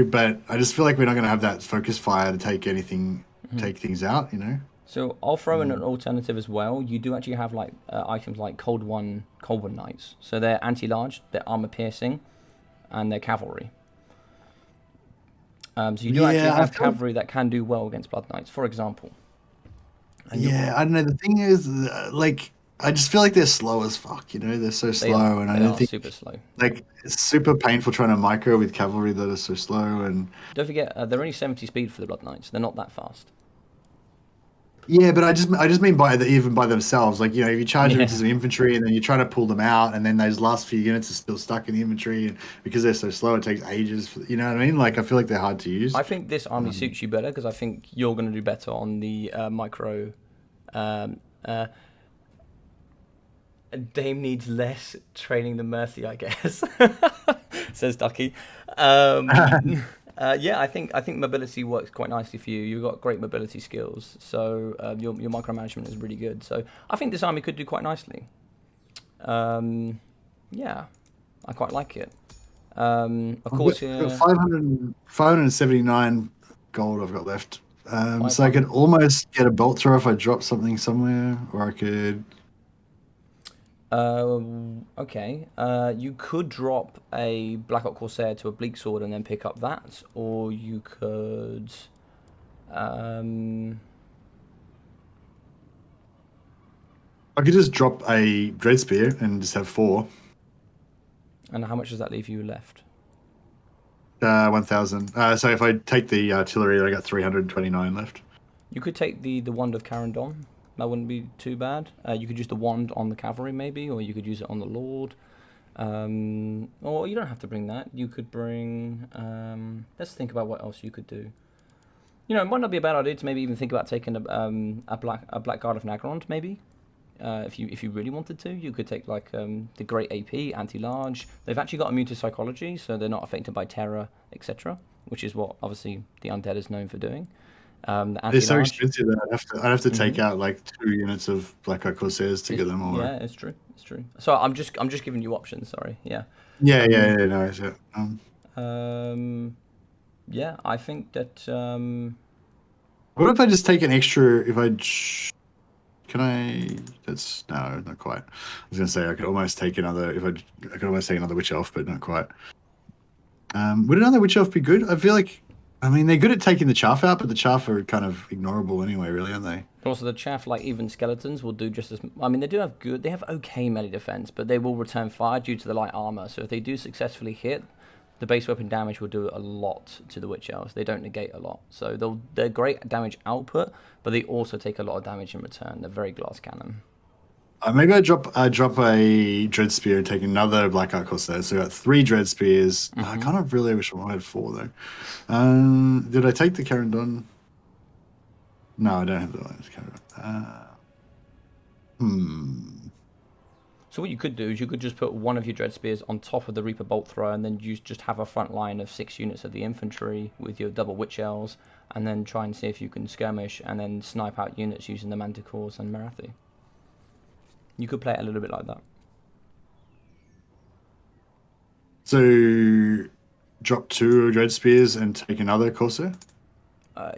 but I just feel like we're not going to have that focus fire to take things out. So I'll throw in an alternative as well. You do actually have like items like Cold One Knights. So they're anti-large, they're armor piercing, and they're cavalry. So you do actually have cavalry that can do well against Blood Knights, for example. I don't know. The thing is, I just feel like they're slow as fuck, They're so slow, and I don't think super slow. Like it's super painful trying to micro with cavalry that are so slow. And don't forget, they're only 70 speed for the Blood Knights. They're not that fast. Yeah, but I just mean even by themselves. Like if you charge them into some infantry and then you try to pull them out, and then those last few units are still stuck in the infantry, and because they're so slow, it takes ages. You know what I mean? Like I feel like they're hard to use. I think this army suits you better because I think you're going to do better on the micro. Dame needs less training than Mercy, I guess, says Ducky. I think mobility works quite nicely for you. You've got great mobility skills, so your micromanagement is really good. So I think this army could do quite nicely. I quite like it. Of course, 579 gold I've got left. So I could almost get a bolt thrower if I drop something somewhere, or I could. Okay. You could drop a Black Oak Corsair to a Bleak Sword and then pick up that, or you could. I could just drop a Dread Spear and just have 4. And how much does that leave you left? 1,000. So if I take the artillery, I got 329 left. You could take the Wand of Carandon. That wouldn't be too bad. You could use the wand on the cavalry maybe, or you could use it on the lord. Or you don't have to bring that. You could bring. Let's think about what else you could do. It might not be a bad idea to maybe even think about taking a black guard of Nagrond maybe. If you really wanted to, you could take like the great AP anti-large. They've actually got immune to psychology, so they're not affected by terror, etc. Which is what obviously the undead is known for doing. They're so expensive that I'd have to take out like 2 units of Black Oak Corsairs to get them all. Yeah, it's true. So I'm just giving you options. Sorry. Yeah. Yeah. No, it's it. I think that. What if I just take an extra? Can I? That's no, not quite. I was gonna say I could almost take another. I could almost take another Witch Elf, but not quite. Would another Witch Elf be good? I feel like. I mean, they're good at taking the chaff out, but the chaff are kind of ignorable anyway, really, aren't they? Also, the chaff, like even skeletons, will do just as. I mean, they have okay melee defense, but they will return fire due to the light armor. So if they do successfully hit, the base weapon damage will do a lot to the Witch Elves. They don't negate a lot, so they're great damage output, but they also take a lot of damage in return. They're very glass cannon. Maybe I drop a Dread Spear and take another Black Ark Corsair. So I got 3 Dread Spears. I kind of really wish I had 4 though. Did I take the Carandon? No, I don't have the Carandon. So what you could do is you could just put one of your Dread Spears on top of the Reaper Bolt Thrower, and then you just have a front line of 6 units of the infantry with your double Witch Elves, and then try and see if you can skirmish and then snipe out units using the Manticores and Marathi. You could play it a little bit like that. So, drop 2 Dread Spears and take another Corsair?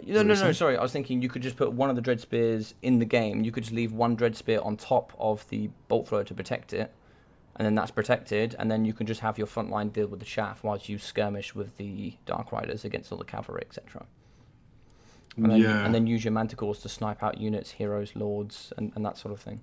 No, sorry. I was thinking you could just put one of the Dread Spears in the game. You could just leave one Dread Spear on top of the Bolt Thrower to protect it. and then that's protected, and then you can just have your front line deal with the chaff whilst you skirmish with the Dark Riders against all the cavalry, etc. And then use your manticores to snipe out units, heroes, lords, and that sort of thing.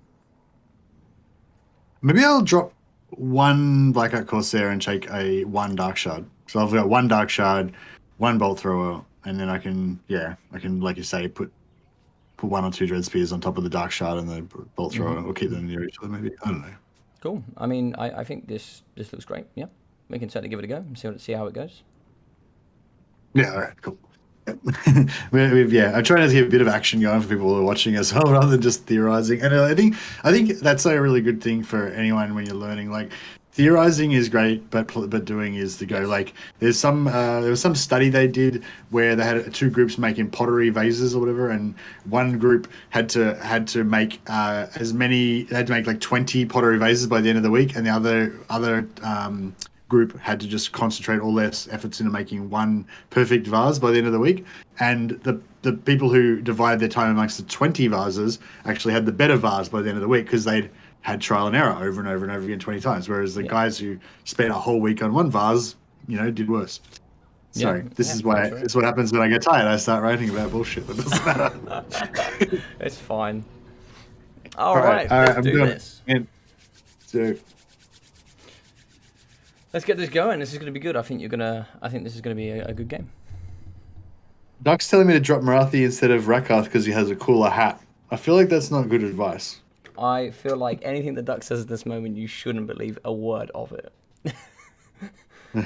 Maybe I'll drop one Black Art Corsair and take one Dark Shard. So I've got one Dark Shard, one Bolt Thrower, and then I can, like you say, put one or two Dread Spears on top of the Dark Shard and the Bolt Thrower, or keep them near each other, maybe. I don't know. Cool. I mean, I think this looks great. Yeah, we can certainly give it a go and see how it goes. Yeah, all right, cool. I try to get a bit of action going for people who are watching as well, rather than just theorizing. And I think that's a really good thing for anyone when you're learning. Like, theorizing is great, but doing is the go. Like, there was some study they did where they had two groups making pottery vases or whatever, and one group had to make like 20 pottery vases by the end of the week, and the other group had to just concentrate all their efforts into making one perfect vase by the end of the week. And the people who divided their time amongst the 20 vases actually had the better vase by the end of the week, because they'd had trial and error over and over and over again 20 times, whereas the guys who spent a whole week on one vase, did worse. So this is what happens when I get tired. I start writing about bullshit that doesn't matter. It's fine. All right, let's do this. Let's get this going. This is going to be good. I think this is going to be a good game. Duck's telling me to drop Marathi instead of Rakath because he has a cooler hat. I feel like that's not good advice. I feel like anything the Duck says at this moment, you shouldn't believe a word of it. We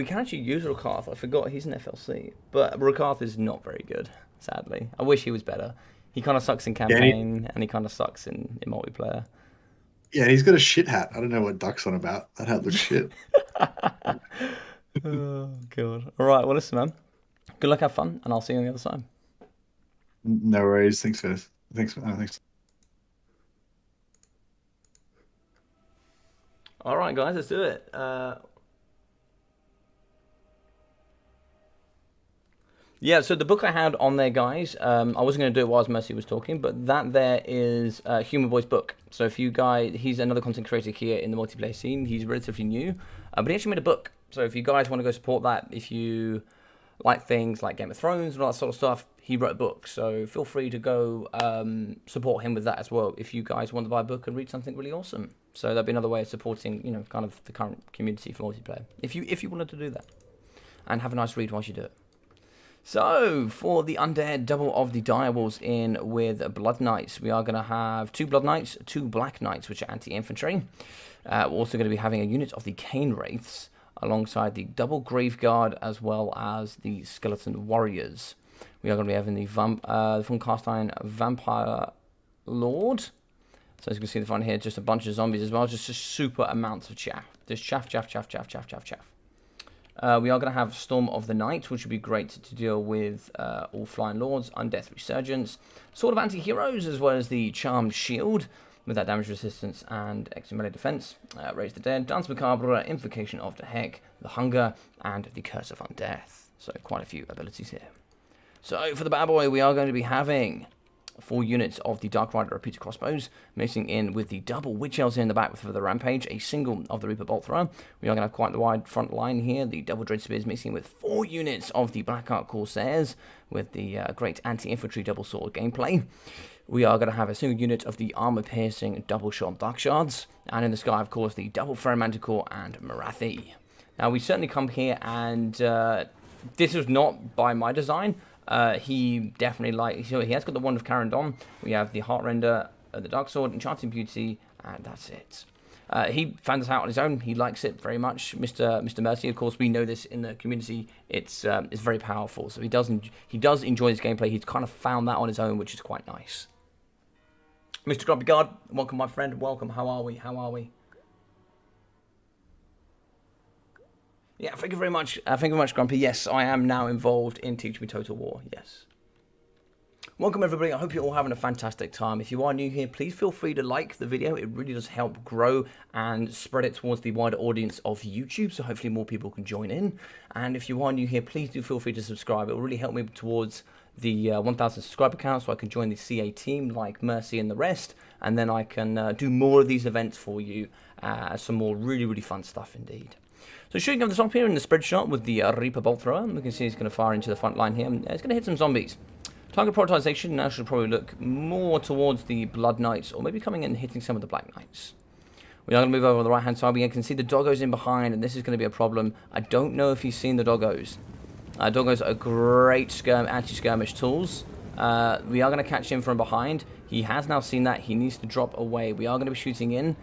can actually use Rakath. I forgot he's an FLC, but Rakath is not very good, sadly. I wish he was better. He kind of sucks in campaign, and he kind of sucks in multiplayer. Yeah, he's got a shit hat. I don't know what Duck's on about. That hat looks shit. Oh, God. All right, well, listen, man. Good luck, have fun, and I'll see you on the other side. No worries. Thanks, guys. Thanks. All right, guys, let's do it. Yeah, so the book I had on there, guys, I wasn't going to do it whilst Mercy was talking, but that there is Human Boy's book. So if you guys, he's another content creator here in the multiplayer scene. He's relatively new, but he actually made a book. So if you guys want to go support that, if you like things like Game of Thrones and all that sort of stuff, he wrote a book. So feel free to go support him with that as well if you guys want to buy a book and read something really awesome. So that'd be another way of supporting, kind of the current community for multiplayer. If you wanted to do that and have a nice read whilst you do it. So, for the undead double of the direwolves in with Blood Knights, we are going to have 2 Blood Knights, 2 Black Knights, which are anti-infantry. We're also going to be having a unit of the Cane Wraiths, alongside the double Graveguard, as well as the Skeleton Warriors. We are going to be having the Von Carstein Vampire Lord. So as you can see in the front here, just a bunch of zombies as well, just super amounts of chaff. Just chaff. We are going to have Storm of the Night, which would be great to deal with all Flying Lords, Undeath Resurgence, Sword of Anti-Heroes, as well as the Charmed Shield, with that damage resistance and extra melee defense, Raise the Dead, Dance Macabre, Invocation of the Heck, the Hunger, and the Curse of Undeath. So quite a few abilities here. So for the bad boy, we are going to be having 4 units of the Dark Rider repeater crossbows, mixing in with the double Witch Elves in the back for the Rampage, a single of the Reaper Bolt Thrower. We are going to have quite the wide front line here, the double Dread Spears mixing with 4 units of the Black Art Corsairs, with the great anti-infantry double sword gameplay. We are going to have a single unit of the armor-piercing double-shot Dark Shards, and in the sky, of course, the double Fairy Manticore and Marathi. Now, we certainly come here, and this was not by my design. He definitely he has got the Wand of Carandon. We have the Heartrender, the Dark Sword, Enchanting Beauty, and that's it. He found this out on his own. He likes it very much. Mr. Mercy, of course, we know this in the community. It's very powerful. So he does enjoy his gameplay. He's kind of found that on his own, which is quite nice. Mr. Grumpy Guard, welcome, my friend. Welcome. How are we? Yeah, thank you very much. Thank you very much, Grumpy. Yes, I am now involved in Teach Me Total War. Yes. Welcome everybody, I hope you're all having a fantastic time. If you are new here, please feel free to like the video. It really does help grow and spread it towards the wider audience of YouTube, so hopefully more people can join in. And if you are new here, please do feel free to subscribe. It will really help me towards the 1,000 subscriber count, so I can join the CA team like Mercy and the rest, and then I can do more of these events for you, some more really fun stuff indeed. So shooting over the top here in the spread shot with the Reaper Bolt Thrower, we can see he's going to fire into the front line here. It's going to hit some zombies. Target prioritization now should probably look more towards the Blood Knights, or maybe coming in and hitting some of the Black Knights. We are going to move over on the right hand side. We can see the doggos in behind, and this is going to be a problem. I don't know if he's seen the doggos. Doggos are great anti-skirmish tools. We are going to catch him from behind. He has now seen that. He needs to drop away. We are going to be shooting in.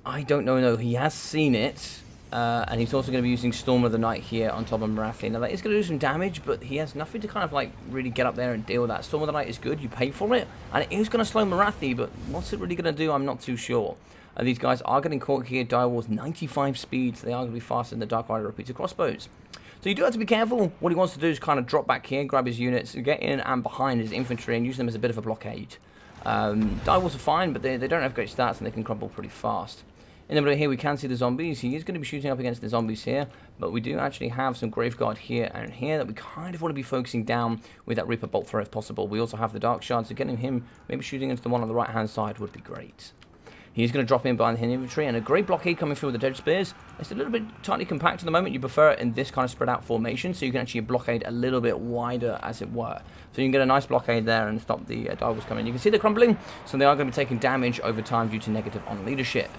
I don't know. No, he has seen it. And he's also going to be using Storm of the Night here on top of Marathi. Now that is going to do some damage, but he has nothing to kind of like really get up there and deal with that. Storm of the Night is good, you pay for it, and it is going to slow Marathi, but what's it really going to do, I'm not too sure. These guys are getting caught here. Direwolves 95 speeds, they are going to be faster than the Dark Rider repeater crossbows. So you do have to be careful. What he wants to do is kind of drop back here, grab his units, get in and behind his infantry and use them as a bit of a blockade. Direwolves are fine, but they don't have great stats and they can crumble pretty fast. In the middle here, we can see the zombies. He is going to be shooting up against the zombies here, but we do actually have some Graveguard here and here that we kind of want to be focusing down with that Reaper Bolt Thrower if possible. We also have the Dark Shard, so getting him maybe shooting into the one on the right-hand side would be great. He's going to drop in behind the infantry, and a great blockade coming through with the Dead Spears. It's a little bit tightly compact at the moment. You prefer it in this kind of spread-out formation, so you can actually blockade a little bit wider, as it were. So you can get a nice blockade there and stop the Direwolves coming. You can see the crumbling, so they are going to be taking damage over time due to negative on leadership.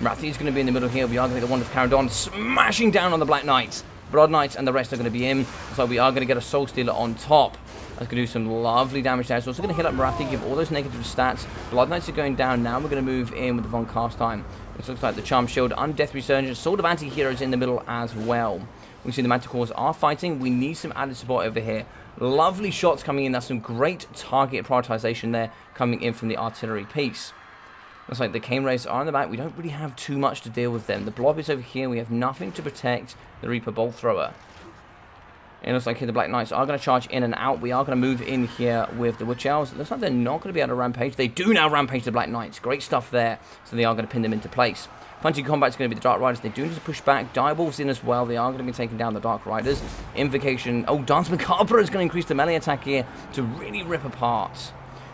Marathi is going to be in the middle here. We are going to get the Wand of Caradon smashing down on the Black Knights. Blood Knights and the rest are going to be in. So we are going to get a Soul Stealer on top. That's going to do some lovely damage there. It's also going to hit up Marathi, give all those negative stats. Blood Knights are going down now. We're going to move in with the Von Carstein. This looks like the Charm Shield, Undeath Resurgence, Sword of Anti-Heroes in the middle as well. We see the Manticores are fighting. We need some added support over here. Lovely shots coming in. That's some great target prioritization there coming in from the artillery piece. Looks like the Cane Rays are in the back. We don't really have too much to deal with them. The Blob is over here. We have nothing to protect the Reaper Bolt Thrower. It looks like here the Black Knights are going to charge in and out. We are going to move in here with the Witch Elves. It looks like they're not going to be able to rampage. They do now rampage the Black Knights. Great stuff there. So they are going to pin them into place. Punching combat is going to be the Dark Riders. They do need to push back. Direwolves in as well. They are going to be taking down the Dark Riders. Invocation. Oh, Dance Macabre is going to increase the melee attack here to really rip apart.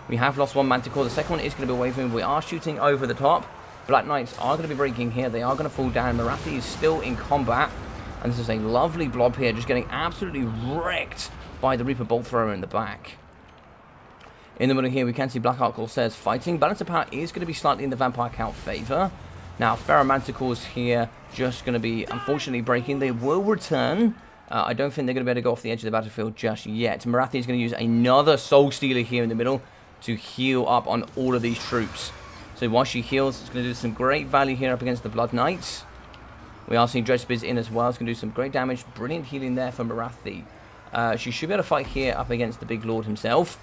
We have lost one Manticore. The second one is going to be waving. We are shooting over the top. Black Knights are going to be breaking here. They are going to fall down. Marathi is still in combat. And this is a lovely blob here, just getting absolutely wrecked by the Reaper Bolt Thrower in the back. In the middle here, we can see Blackheart Corsairs fighting. Balance of power is going to be slightly in the Vampire Count favor. Now, Pharaoh Manticores here just going to be, unfortunately, breaking. They will return. I don't think they're going to be able to go off the edge of the battlefield just yet. Marathi is going to use another Soul Stealer here in the middle to heal up on all of these troops. So while she heals, it's going to do some great value here up against the Blood Knights. We are seeing Dread Spears in as well. It's going to do some great damage. Brilliant healing there for Marathi. She should be able to fight here up against the Big Lord himself.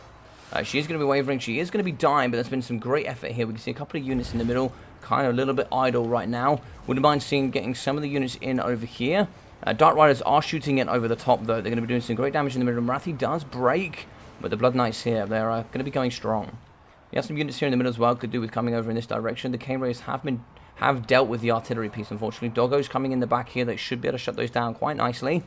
She is going to be wavering. She is going to be dying, but there's been some great effort here. We can see a couple of units in the middle, kind of a little bit idle right now. Wouldn't mind seeing getting some of the units in over here. Dark Riders are shooting in over the top, though. They're going to be doing some great damage in the middle. Marathi does break, but the Blood Knights here, they're going to be going strong. We have some units here in the middle as well, could do with coming over in this direction. The Cane Rays have dealt with the artillery piece, unfortunately. Doggos coming in the back here, they should be able to shut those down quite nicely.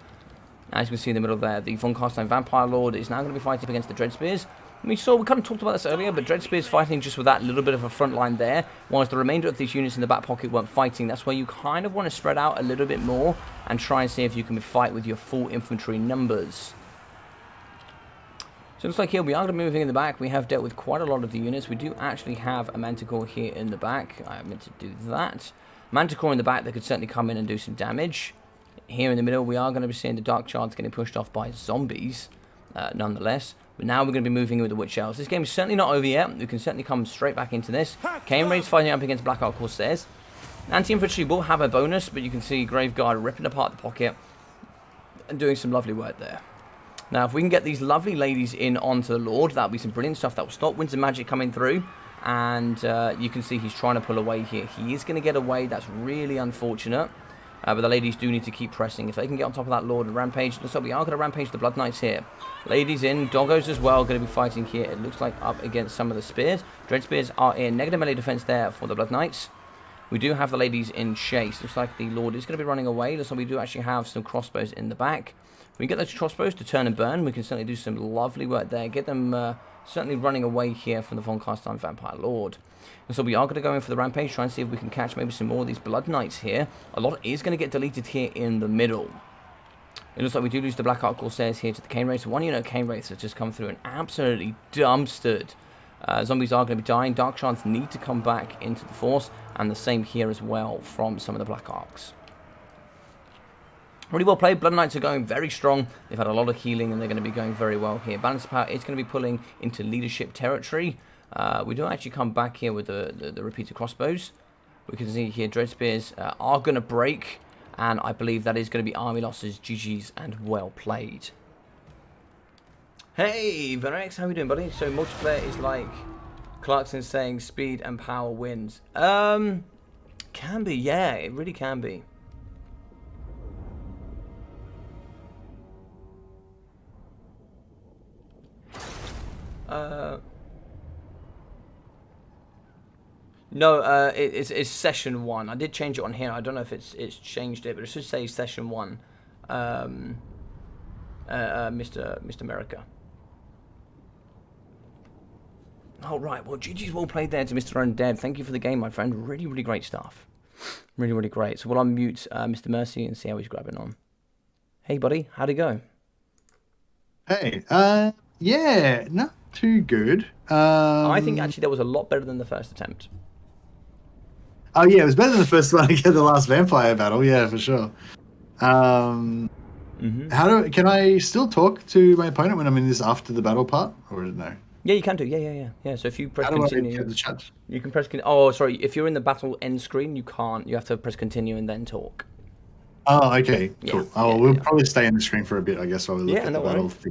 As you can see in the middle there, the Von Carstein Vampire Lord is now going to be fighting against the Dread Spears. We kind of talked about this earlier, but Dread Spears fighting just with that little bit of a front line there, whilst the remainder of these units in the back pocket weren't fighting. That's where you kind of want to spread out a little bit more and try and see if you can fight with your full infantry numbers. So it looks like here we are going to be moving in the back. We have dealt with quite a lot of the units. We do actually have a Manticore here in the back. I meant to do that. Manticore in the back that could certainly come in and do some damage. Here in the middle, we are going to be seeing the Dark Shards getting pushed off by zombies, nonetheless. But now we're going to be moving in with the Witch Elves. This game is certainly not over yet. We can certainly come straight back into this. Cane Rays fighting up against Blackheart Corsairs. Anti-infantry will have a bonus, but you can see Graveguard ripping apart the pocket and doing some lovely work there. Now, if we can get these lovely ladies in onto the Lord, that'll be some brilliant stuff. That will stop Winds of Magic coming through. And you can see he's trying to pull away here. He is going to get away. That's really unfortunate. But the ladies do need to keep pressing. If they can get on top of that Lord and rampage, looks like we are going to rampage the Blood Knights here. Ladies in, doggos as well, going to be fighting here. It looks like up against some of the spears. Dread spears are in negative melee defense there for the Blood Knights. We do have the ladies in chase. Looks like the Lord is going to be running away. Looks like we do actually have some crossbows in the back. We get those crossbows to turn and burn. We can certainly do some lovely work there. Get them certainly running away here from the Von Carstein Vampire Lord. And so we are going to go in for the rampage, try and see if we can catch maybe some more of these Blood Knights here. A lot is going to get deleted here in the middle. It looks like we do lose the Black Ark Corsairs here to the Cane Wraiths. One unit of Cane Wraiths has just come through and absolutely dumpstered. Zombies are going to be dying. Dark Shards need to come back into the force. And the same here as well from some of the Black Arks. Really well played. Blood Knights are going very strong. They've had a lot of healing and they're going to be going very well here. Balance of Power is going to be pulling into leadership territory. We do actually come back here with the repeater crossbows. We can see here Dread Spears are going to break. And I believe that is going to be army losses. GG's and well played. Hey, Venex, how are you doing, buddy? So multiplayer is like Clarkson saying speed and power wins. Can be, yeah, it really can be. No, it's session 1. I did change it on here. I don't know if it's changed it, but it should say session 1. Mr. America. Oh, right. Well, GG's well played there to Mr. Undead. Thank you for the game, my friend. Really, really great stuff. Really, really great. So we'll unmute Mr. Mercy and see how he's grabbing on. Hey, buddy. How'd it go? Hey, yeah, not too good. I think actually that was a lot better than the first attempt. Oh, yeah, it was better than the first one to get the last vampire battle. Yeah, for sure. Can I still talk to my opponent when I'm in this after the battle part, or no? Yeah, you can do. Yeah. So if you press How do I continue, get the chat? you can press. Oh, sorry. If you're in the battle end screen, you can't. You have to press continue and then talk. Oh, okay, cool. Yeah, We'll probably stay on the screen for a bit, I guess, while we look at the battle. So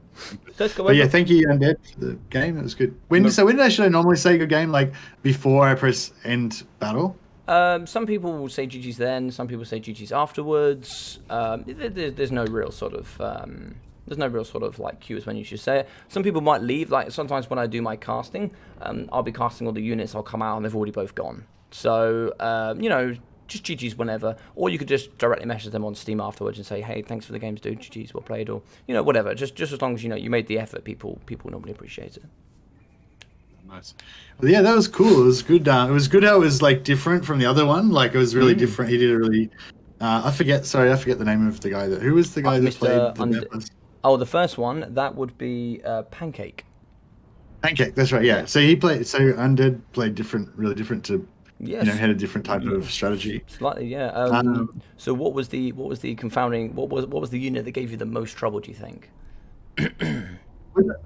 let's go But yeah, over. thank you, Undead, for the game. That was good. When should I normally say good game? Like before I press end battle? Some people will say GG's then. Some people say GG's afterwards. There's no real sort of like cue as when you should say it. Some people might leave. Like sometimes when I do my casting, I'll be casting all the units. I'll come out and they've already both gone. So just GG's whenever, or you could just directly message them on Steam afterwards and say, hey, thanks for the games, dude. GG's, well played, or whatever. Just as long as you made the effort, people normally appreciate it. Nice. Well, yeah, that was cool. It was good. It was good how it was like different from the other one. Like it was really different. He did a really. I forget the name of the guy that. Who was the guy that played the first one that would be Pancake. Pancake. That's right. Yeah. So Undead played really different to. Yes. Had a different type of strategy. Slightly, yeah. So what was the confounding? What was the unit that gave you the most trouble? Do you think?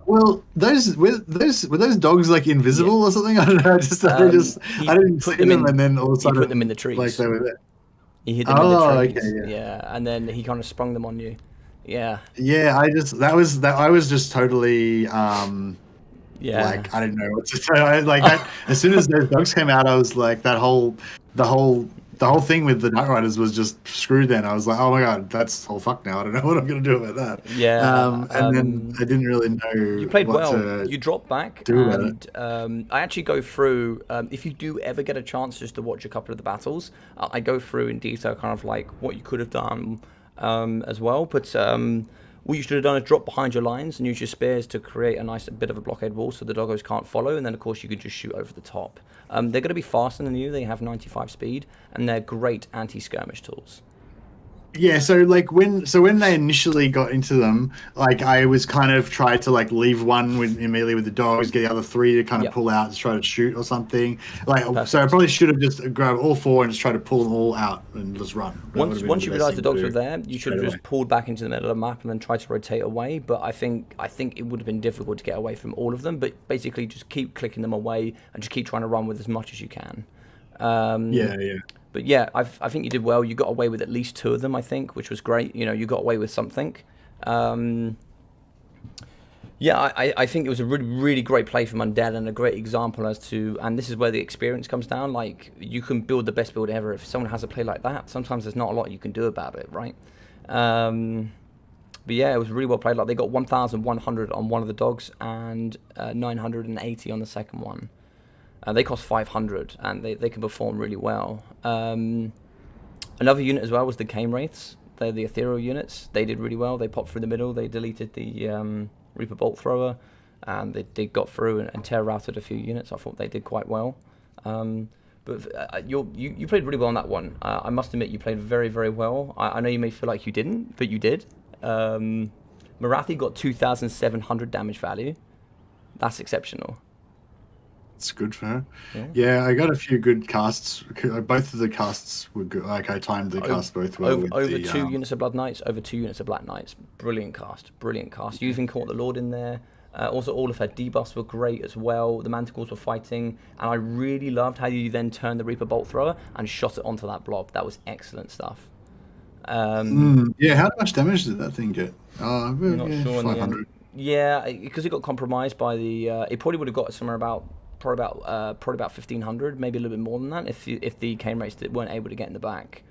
Well, were those dogs like invisible or something? I don't know. I didn't see them, and then all of a sudden he put them in the trees. Like they were there. He hid them in the trees. Okay, yeah, and then he kind of sprung them on you. Yeah. Yeah, I was just totally yeah. Like I didn't know what to say. As soon as those dogs came out, I was like the whole thing with the Night Riders was just screwed. Then I was like, oh my god, that's all fucked now. I don't know what I'm gonna do about that. Yeah. And then I didn't really know. You played well. You dropped back, and I actually go through. If you do ever get a chance just to watch a couple of the battles, I go through in detail, kind of like what you could have done as well. But what you should have done is drop behind your lines and use your spears to create a nice bit of a blockade wall so the doggos can't follow, and then of course you could just shoot over the top. They're going to be faster than you. They have 95 speed, and they're great anti-skirmish tools. Yeah, so when they initially got into them, like I was kind of tried to like leave one immediately with the dogs, get the other three to kind of pull out and try to shoot or something. Perfect. So I probably should have just grabbed all four and just try to pull them all out and just run. Once you realised the dogs were there, you should have just pulled back into the middle of the map and then tried to rotate away. But I think it would have been difficult to get away from all of them. But basically, just keep clicking them away and just keep trying to run with as much as you can. Yeah. But yeah, I think you did well. You got away with at least 2 of them, I think, which was great. You got away with something. Yeah, I think it was a really, really great play from Undead and a great example as to, and this is where the experience comes down. Like, you can build the best build ever. If someone has a play like that, sometimes there's not a lot you can do about it, right? But yeah, it was really well played. Like, they got 1,100 on one of the dogs and 980 on the second one. They cost 500 and they can perform really well. Another unit as well was the Cane Wraiths. They're the ethereal units. They did really well. They popped through the middle. They deleted the Reaper Bolt Thrower, and they got through and terror routed a few units. I thought they did quite well. But you played really well on that one. I must admit, you played very, very well. I know you may feel like you didn't, but you did. Morathi got 2,700 damage value. That's exceptional. It's good for her. Yeah, I got a few good casts. Both of the casts were good. Like, I timed the cast both well. Over 2 units of Blood Knights, over 2 units of Black Knights. Brilliant cast, brilliant cast. You even caught the Lord in there. Also, all of her debuffs were great as well. The Manticores were fighting, and I really loved how you then turned the Reaper Bolt Thrower and shot it onto that blob. That was excellent stuff. Yeah, how much damage did that thing get? I'm not sure. 500. Yeah, because it got compromised by the. It probably would have got somewhere about. Probably about 1,500, maybe a little bit more than that, if the Cane Wraiths weren't able to get in the back.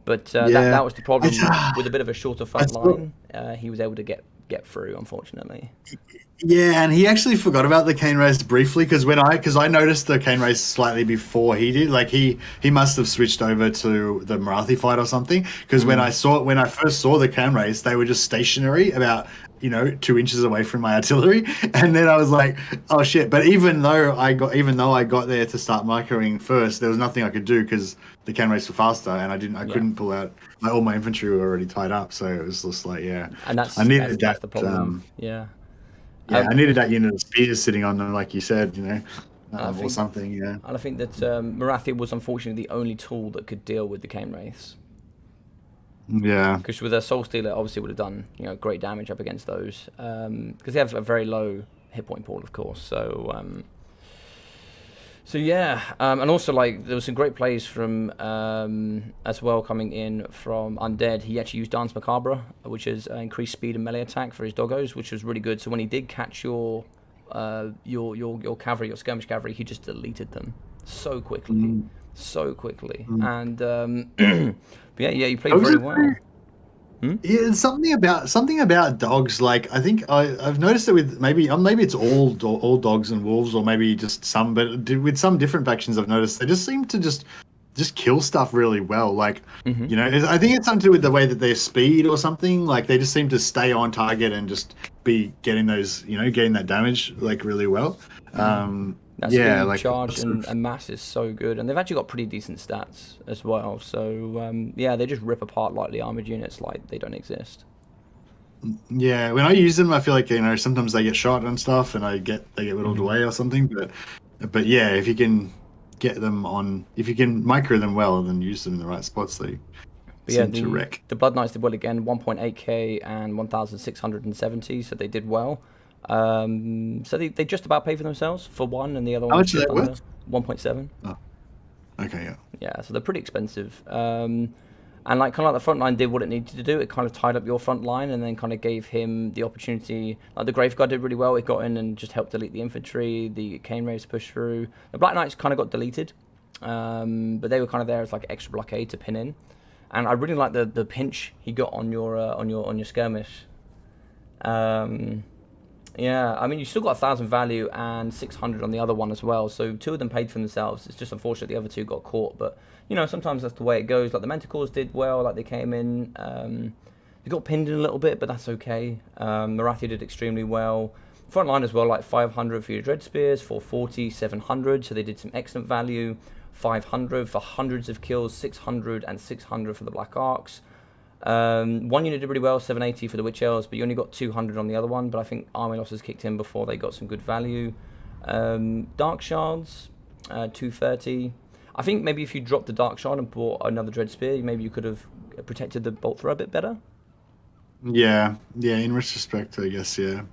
But that was the problem with a bit of a shorter front line. He was able to get through, unfortunately. Yeah, and he actually forgot about the Cane Wraiths briefly because I noticed the Cane Wraiths slightly before he did. Like he must have switched over to the Morathi fight or something. Because when I first saw the Cane Wraiths, they were just stationary about 2 inches away from my artillery, and then I was like, oh shit. But even though I got there to start microing first, there was nothing I could do because the Cane Wraiths were faster, and I couldn't pull out. All my infantry were already tied up, so it was just like, yeah. And that's the problem. I needed that unit of spears sitting on them, like you said, or something. Yeah. And I think that Morathi was unfortunately the only tool that could deal with the Cane Wraiths. Yeah, because with a Soul Stealer, obviously would have done great damage up against those, because they have a very low hit point pool, of course. So yeah, and also like there was some great plays from as well coming in from Undead. He actually used Dance Macabre, which is increased speed and melee attack for his doggos, which was really good. So when he did catch your cavalry, your skirmish cavalry, he just deleted them so quickly. And but yeah, you played very well. Yeah, something about dogs. Like, I think I've noticed it with maybe it's all dogs and wolves, or maybe just some. But with some different factions, I've noticed they just seem to just kill stuff really well. Like, I think it's something to do with the way that their speed or something. Like, they just seem to stay on target and just be getting those, getting that damage like really well. That speed, like charge and mass is so good, and they've actually got pretty decent stats as well. So they just rip apart lightly armored units like they don't exist. Yeah, when I use them, I feel like sometimes they get shot and stuff, and they get whittled away or something. But yeah, if you can get them on, if you can micro them well, then use them in the right spots, they seem to wreck. The Blood Knights did well again, 1.8k and 1,670, so they did well. So they just about pay for themselves for one, and the other one. How much is that worth? 1.7. Oh, okay, yeah. Yeah, so they're pretty expensive. And like kind of like the front line did what it needed to do. It kind of tied up your front line, and then kind of gave him the opportunity. Like the Grave Guard did really well. It got in and just helped delete the infantry. The Cane Wraiths pushed through. The Black Knights kind of got deleted, but they were kind of there as like extra blockade to pin in. And I really like the pinch he got on your skirmish. Yeah, I mean, you still got 1,000 value and 600 on the other one as well. So 2 of them paid for themselves. It's just unfortunate the other 2 got caught. But, sometimes that's the way it goes. Like the Manticores did well, like they came in. They got pinned in a little bit, but that's okay. Morathi did extremely well. Front line as well, like 500 for your Dread Spears, 440, 700. So they did some excellent value. 500 for hundreds of kills, 600 and 600 for the Black Arcs. One unit did really well, 780 for the Witch Elves, but you only got 200 on the other one. But I think army losses kicked in before they got some good value. Dark Shards, 230. I think maybe if you dropped the Dark Shard and bought another Dread Spear, maybe you could have protected the Bolt Thrower a bit better. Yeah, in retrospect, I guess, yeah.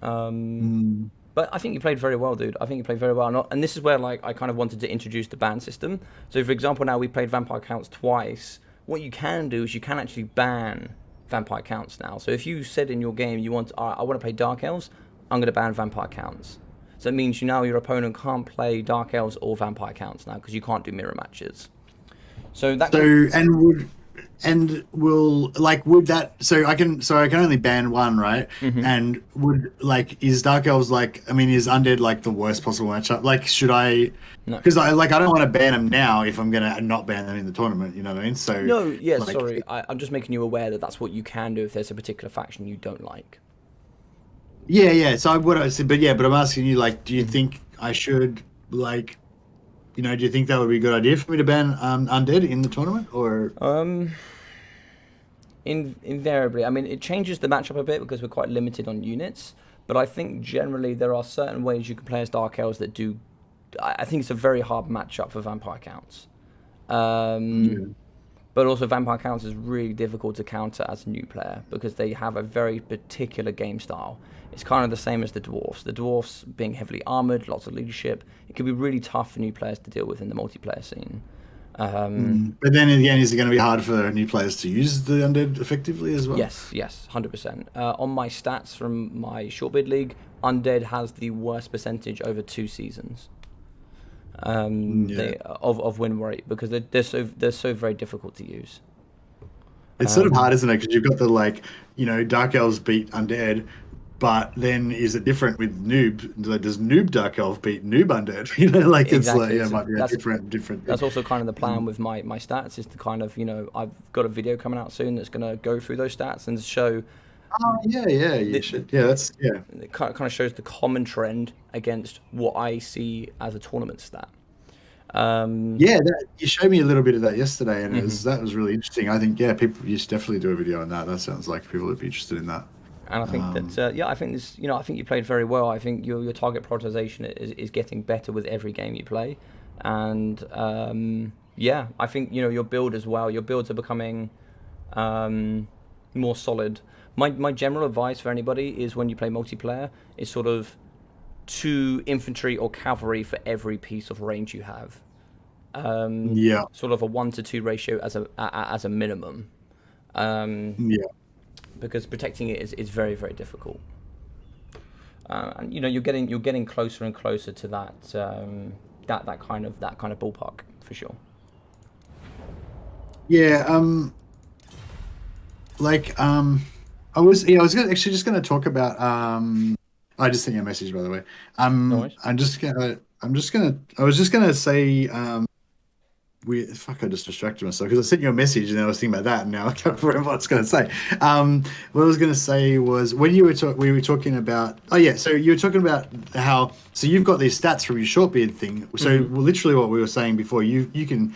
But I think you played very well, dude. I think you played very well. And this is where like I kind of wanted to introduce the ban system. So, for example, now we played Vampire Counts twice. What you can do is you can actually ban Vampire Counts now. So if you said in your game you want, I want to play Dark Elves, I'm going to ban vampire counts. So it means your opponent can't play Dark Elves or vampire counts now because you can't do mirror matches. So that. Would that, so I can only ban one, right? And is Dark Elves is Undead the worst possible matchup? Should I? No. Because I don't want to ban them now if I'm gonna not ban them in the tournament. You know what I mean? So no, yeah, sorry, I'm just making you aware that that's what you can do if there's a particular faction you don't like. Yeah. So but I'm asking you, do you think I should do you think that would be a good idea for me to ban Undead in the tournament, or? Invariably, I mean, it changes the matchup a bit because we're quite limited on units. But I think generally there are certain ways you can play as Dark Elves that do. I think it's a very hard matchup for vampire counts. But also vampire counts is really difficult to counter as a new player because they have a very particular game style. It's kind of the same as the dwarfs. The dwarfs being heavily armored, lots of leadership. It can be really tough for new players to deal with in the multiplayer scene. But then again, is it going to be hard for new players to use the Undead effectively as well? Yes, 100%. On my stats from my short bid league, Undead has the worst percentage over 2 seasons. Of win rate because they're so very difficult to use. It's sort of hard, isn't it? Because you've got the Dark Elves beat Undead, but then is it different with Noob? Does Noob Dark Elf beat Noob Undead? Exactly. It might be a different. That's also kind of the plan with my stats is to kind of I've got a video coming out soon that's going to go through those stats and show. Oh yeah, you should. Yeah, that's yeah. It kind of shows the common trend against what I see as a tournament stat. You showed me a little bit of that yesterday, and that was really interesting. I think you should definitely do a video on that. That sounds like people would be interested in that. And I think I think this, I think you played very well. I think your target prioritization is getting better with every game you play, and I think your build as well. Your builds are becoming more solid. My general advice for anybody is when you play multiplayer is sort of 2 infantry or cavalry for every piece of range you have. Sort of a 1-to-2 ratio as a minimum. Because protecting it is very, very difficult. And you're getting closer and closer to that kind of ballpark for sure. I was just going to talk about. I just sent you a message, by the way. No worries. I was just gonna say. I just distracted myself because I sent you a message and then I was thinking about that, and now I can't remember what I was going to say. What I was going to say was when we were talking about. Oh yeah, so you were talking about how you've got these stats from your short beard thing. So literally what we were saying before, you can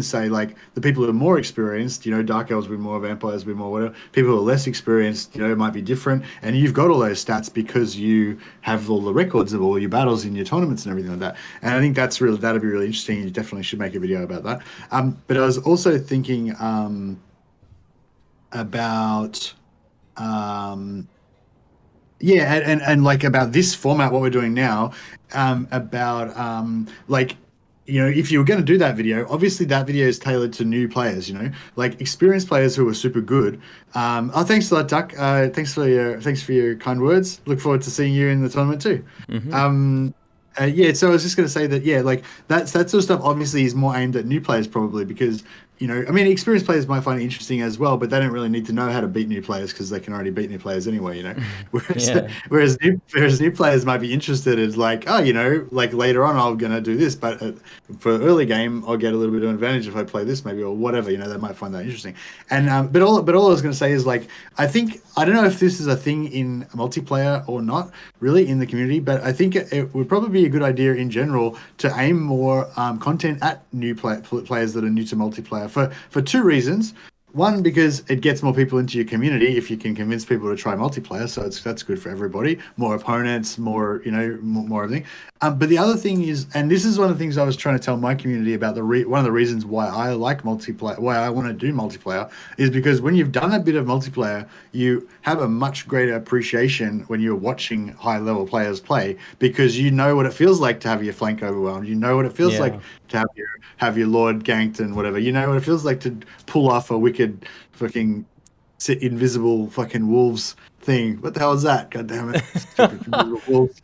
say the people who are more experienced, Dark Elves with more, vampires with more, whatever. People who are less experienced, it might be different, and you've got all those stats because you have all the records of all your battles in your tournaments and everything like that. And I think that'd be really interesting. You definitely should make a video about that. But I was also thinking about about this format, what we're doing now, if you were going to do that video, obviously that video is tailored to new players, experienced players who are super good. Thanks for that, Duck. Thanks for your kind words. Look forward to seeing you in the tournament too. So I was just going to say that, that sort of stuff obviously is more aimed at new players probably because, experienced players might find it interesting as well, but they don't really need to know how to beat new players because they can already beat new players anyway, Whereas new players might be interested in later on I'm going to do this, but for early game I'll get a little bit of advantage if I play this maybe or whatever, they might find that interesting. And but all I was going to say is I don't know if this is a thing in multiplayer or not really in the community, but I think it would probably be a good idea in general to aim more content at new players that are new to multiplayer for 2 reasons. One, because it gets more people into your community if you can convince people to try multiplayer, so that's good for everybody. More opponents, more more everything. But the other thing is, and this is one of the things I was trying to tell my community about one of the reasons why I like multiplayer, why I want to do multiplayer, is because when you've done a bit of multiplayer, you have a much greater appreciation when you're watching high-level players play because you know what it feels like to have your flank overwhelmed. You know what it feels like to have your lord ganked and whatever. You know what it feels like to pull off a wicked fucking invisible fucking wolves thing. What the hell is that? God damn it! Stupid invisible wolves.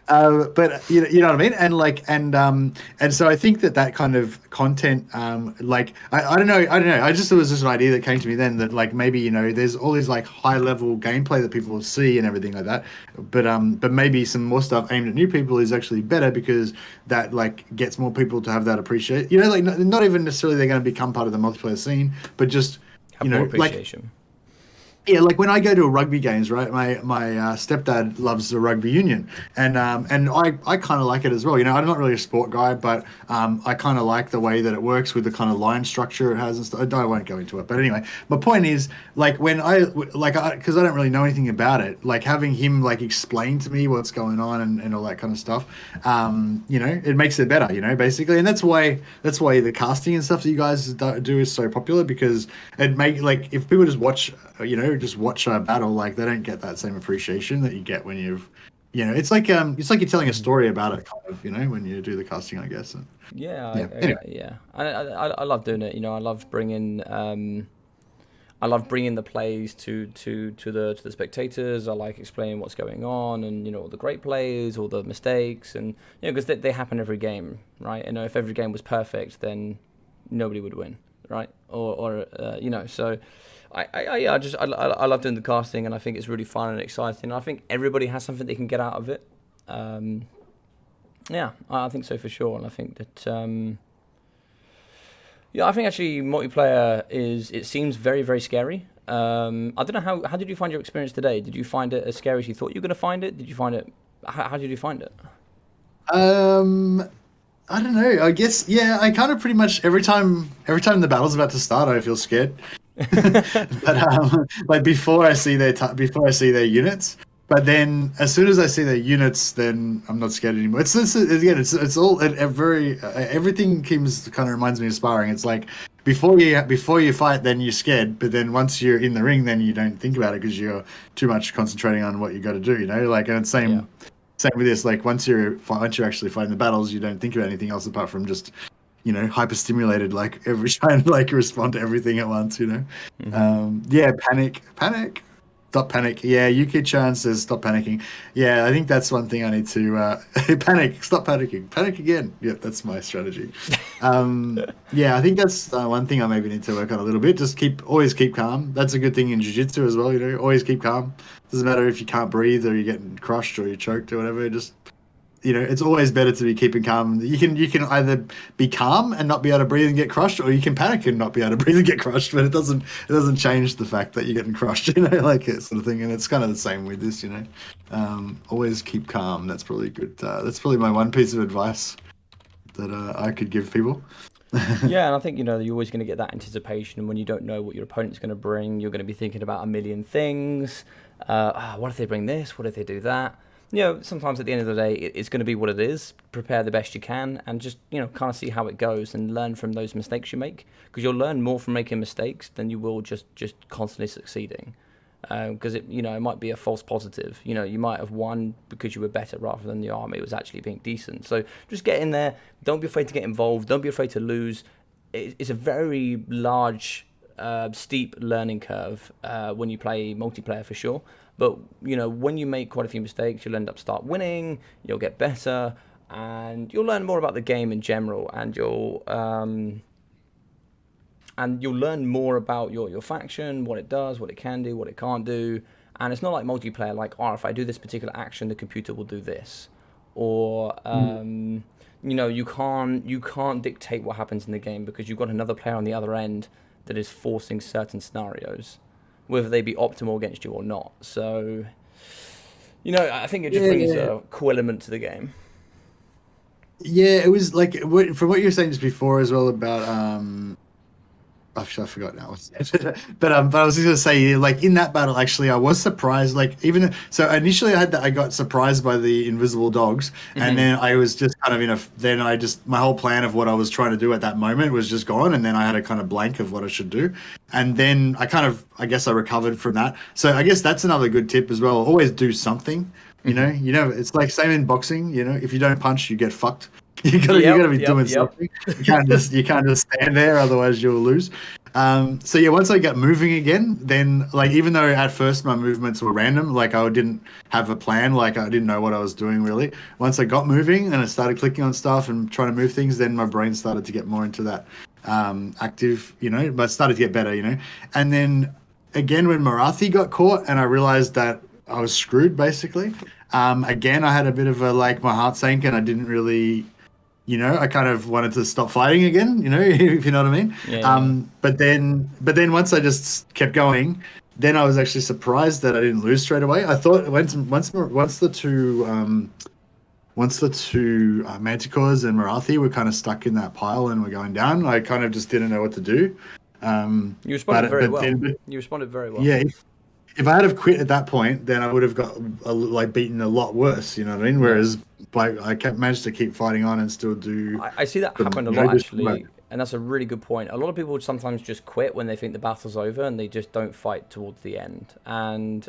But you know what I mean, and so I think that kind of content, like I don't know, I just, it was just an idea that came to me then, that like maybe, you know, there's all these like high level gameplay that people see and everything like that, but maybe some more stuff aimed at new people is actually better, because that like gets more people to have that appreciate, you know, like not even necessarily they're going to become part of the multiplayer scene, but just Have more appreciation. Yeah, like when I go to rugby games, right? My stepdad loves the rugby union, and I kind of like it as well. You know, I'm not really a sport guy, but I kind of like the way that it works with the kind of line structure it has and stuff. I won't go into it, but anyway, my point is, like when because I don't really know anything about it, like having him like explain to me what's going on and all that kind of stuff, you know, it makes it better, you know, basically, and that's why the casting and stuff that you guys do is so popular, because it like if people just watch, you know, just watch a battle, like they don't get that same appreciation that you get when you know, it's like you're telling a story about it, kind of, you know, when you do the casting, I guess. And, Yeah. I love doing it. You know, I love bringing the plays to the spectators. I like explaining what's going on, and you know, all the great plays, all the mistakes, and you know, because they happen every game, right? You know, if every game was perfect, then nobody would win, right? Or you know, so. I love doing the casting, and I think it's really fun and exciting. I think everybody has something they can get out of it. Yeah, I think so for sure, and I think that I think actually multiplayer it seems very, very scary. I don't know how did you find your experience today? Did you find it as scary as you thought you were going to find it? Did you find it? How did you find it? I don't know. I guess, yeah. I kind of pretty much every time the battle's about to start, I feel scared. But like before I see their units, but then as soon as I see their units, then I'm not scared anymore. It's all everything kind of reminds me of sparring. It's like before you fight, then you're scared, but then once you're in the ring, then you don't think about it because you're too much concentrating on what you got to do. You know, like, and same with this. Like once you're actually fighting the battles, you don't think about anything else apart from just, you know, hyper stimulated, like trying to like respond to everything at once, you know. Panic, stop panic. Yeah, UK Chan says stop panicking. Yeah, I think that's one thing I need to panic, stop panicking, panic again. Yeah, that's my strategy. Yeah, I think that's one thing I maybe need to work on a little bit. Just always keep calm. That's a good thing in jiu-jitsu as well, you know. Always keep calm. Doesn't matter if you can't breathe or you're getting crushed or you're choked or whatever. Just, you know, it's always better to be keeping calm. You can either be calm and not be able to breathe and get crushed, or you can panic and not be able to breathe and get crushed. But it doesn't change the fact that you're getting crushed, you know, like that sort of thing. And it's kind of the same with this, you know. Always keep calm. That's probably good. That's probably my one piece of advice that I could give people. Yeah, and I think, you know, you're always going to get that anticipation, and when you don't know what your opponent's going to bring, you're going to be thinking about a million things. What if they bring this? What if they do that? You know, sometimes at the end of the day, it's going to be what it is. Prepare the best you can, and just, you know, kind of see how it goes and learn from those mistakes you make, because you'll learn more from making mistakes than you will just constantly succeeding. Because it might be a false positive. You know, you might have won because you were better rather than the army was actually being decent. So just get in there. Don't be afraid to get involved. Don't be afraid to lose. It's a very large, steep learning curve when you play multiplayer, for sure. But, you know, when you make quite a few mistakes, you'll end up start winning. You'll get better, and you'll learn more about the game in general, and you'll learn more about your faction, what it does, what it can do, what it can't do. And it's not like multiplayer, like, oh, if I do this particular action, the computer will do this. Or, you know, you can't dictate what happens in the game, because you've got another player on the other end that is forcing certain scenarios, whether they be optimal against you or not. So, you know, I think it just brings a cool element to the game. Yeah, it was like, from what you were saying just before as well about I forgot now. But I was just gonna say, like, in that battle, actually, I was surprised. Like, so initially, I got surprised by the invisible dogs, and then I was just kind of my whole plan of what I was trying to do at that moment was just gone, and then I had a kind of blank of what I should do, and then I guess I recovered from that. So I guess that's another good tip as well. Always do something. You know, it's like same in boxing. You know, if you don't punch, you get fucked. You gotta be doing something. You can't just stand there, otherwise you'll lose. So yeah, once I got moving again, then like even though at first my movements were random, like I didn't have a plan, like I didn't know what I was doing really. Once I got moving and I started clicking on stuff and trying to move things, then my brain started to get more into that active, but started to get better, And then again when Marathi got caught and I realized that I was screwed basically. Again, I had a bit of my heart sank and I didn't really, I kind of wanted to stop fighting again, if you know what I mean. Yeah. But then once I just kept going, then I was actually surprised that I didn't lose straight away. I thought once the two Manticores and Marathi were kind of stuck in that pile and were going down, I kind of just didn't know what to do. You responded very well. You responded very well. Yeah. If I had have quit at that point, then I would have got beaten a lot worse. You know what I mean? Whereas I managed to keep fighting on and still do. I see that happen a lot actually, and that's a really good point. A lot of people would sometimes just quit when they think the battle's over and they just don't fight towards the end. And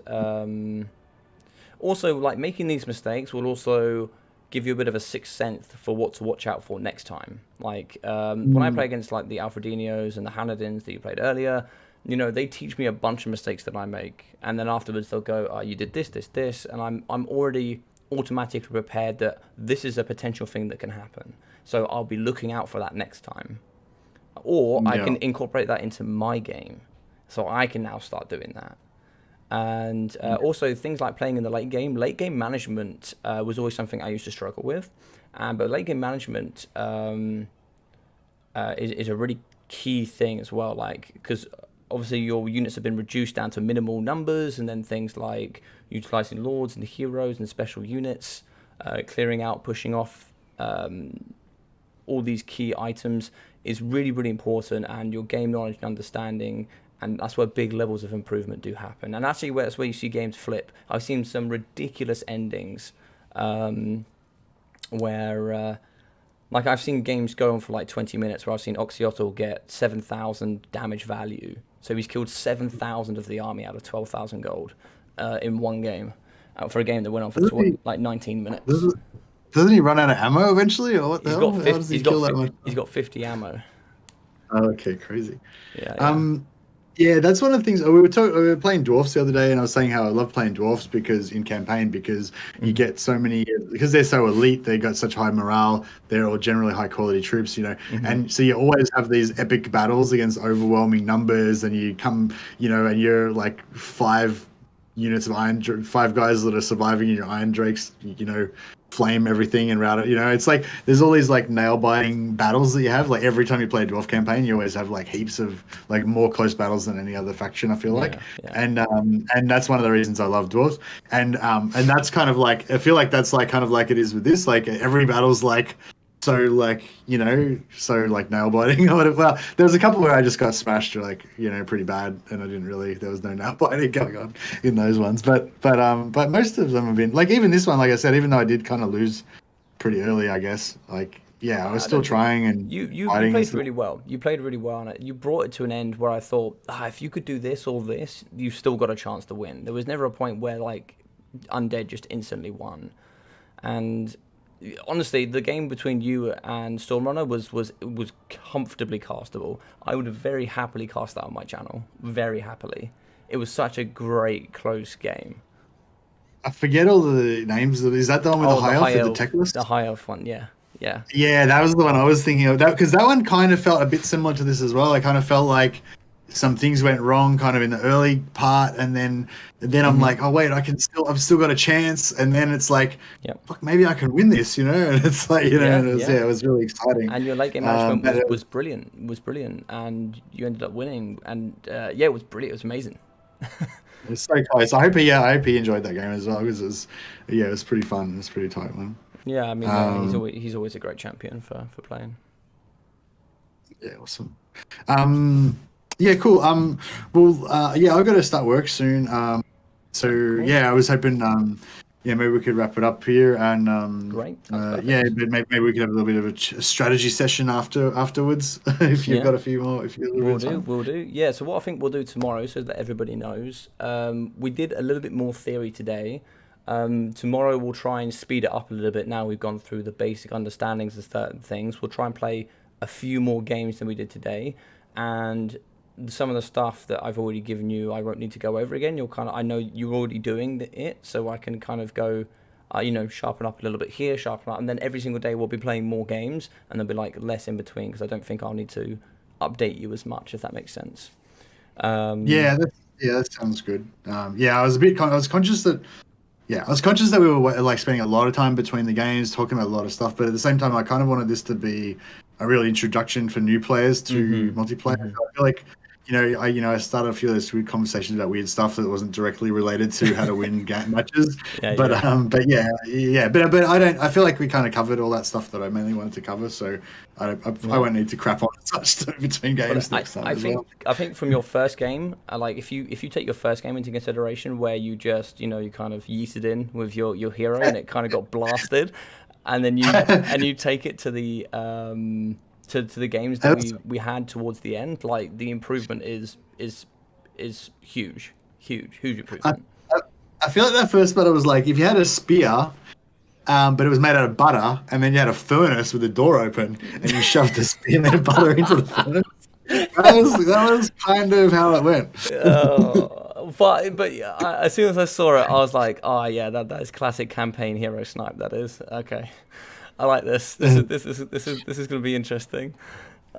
also, like making these mistakes will also give you a bit of a sixth sense for what to watch out for next time. Like when I play against like the Alfredinos and the Hanadins that you played earlier. They teach me a bunch of mistakes that I make, and then afterwards they'll go, "Oh, you did this," and I'm already automatically prepared that this is a potential thing that can happen. So I'll be looking out for that next time, or I can incorporate that into my game, so I can now start doing that. And also things like playing in the late game. Late game management was always something I used to struggle with, but late game management is a really key thing as well, because obviously your units have been reduced down to minimal numbers, and then things like utilizing lords and heroes and special units, clearing out, pushing off all these key items is really, really important, and your game knowledge and understanding, and that's where big levels of improvement do happen. And actually that's where you see games flip. I've seen some ridiculous endings where like I've seen games go on for like 20 minutes where I've seen Oxyotl get 7,000 damage value. So he's killed 7,000 of the army out of 12,000 gold in one game, for a game that went on for 19 minutes. Doesn't he run out of ammo eventually, or what the hell? How does he kill that much? He's got 50 ammo. Oh, okay, crazy. Yeah. Yeah, that's one of the things. We were playing dwarfs the other day, and I was saying how I love playing dwarfs because you get so many, because they're so elite, they got such high morale. They're all generally high quality troops, and so you always have these epic battles against overwhelming numbers, and you come, and you're like 5 units of 5 guys that are surviving in your Iron Drakes, flame everything and route it. It's like there's all these like nail biting battles that you have. Like every time you play a dwarf campaign, you always have like heaps of like more close battles than any other faction, I feel like. Yeah. And that's one of the reasons I love dwarves. And that's kind of like, I feel like that's like kind of like it is with this. Like every battle's like so nail biting or whatever. Well, there was a couple where I just got smashed pretty bad, and there was no nail biting going on in those ones. But most of them have been like, even this one, like I said, even though I did kind of lose pretty early, I guess, like, yeah, I was still trying, and you played really well. You played really well on it. You brought it to an end where I thought, if you could do this or this, you've still got a chance to win. There was never a point where like Undead just instantly won. And honestly, the game between you and Stormrunner was comfortably castable. I would have very happily cast that on my channel. Very happily. It was such a great, close game. I forget all the names. Is that the one with the high elf, the tech list? The high elf one, yeah. Yeah. Yeah, that was the one I was thinking of. That because that one kind of felt a bit similar to this as well. I kind of felt like some things went wrong kind of in the early part, and then I'm like, oh wait, I've still got a chance, and then it's like, fuck, maybe I can win this, and it's like, it was really exciting. And your late game management was brilliant, and you ended up winning, and it was brilliant, it was amazing. It was so close. I hope he enjoyed that game as well, because it was pretty fun. It was pretty tight one. Yeah, I mean, he's always a great champion for playing. Yeah, awesome. Yeah, cool. I've got to start work soon. I was hoping, maybe we could wrap it up here, and great. But maybe we could have a little bit of a strategy session afterwards if you've got a few more. We'll do. Yeah. So what I think we'll do tomorrow, so that everybody knows, we did a little bit more theory today. Tomorrow we'll try and speed it up a little bit. Now we've gone through the basic understandings of certain things. We'll try and play a few more games than we did today, and some of the stuff that I've already given you, I won't need to go over again. I know you're already doing it, so I can kind of go, sharpen up a little bit here, sharpen up, and then every single day we'll be playing more games, and there'll be like less in between because I don't think I'll need to update you as much, if that makes sense. That sounds good. I was conscious that. Yeah, I was conscious that we were like spending a lot of time between the games, talking about a lot of stuff, but at the same time, I kind of wanted this to be a real introduction for new players to multiplayer. Mm-hmm. So I feel like, I started a few of those weird conversations about weird stuff that wasn't directly related to how to win game matches. But I feel like we kind of covered all that stuff that I mainly wanted to cover, so I won't need to crap on such between games next time. I think from your first game, like if you take your first game into consideration, where you just you kind of yeeted in with your hero and it kind of got blasted, and then you take it to the to the games that we had towards the end, like the improvement is huge improvement. I feel like that first battle was like if you had a spear, but it was made out of butter, and then you had a furnace with a door open, and you shoved the spear made of butter into the furnace. That was kind of how it went. But as soon as I saw it, I was like, oh yeah, that is classic campaign hero snipe. That is okay. I like this. This is going to be interesting.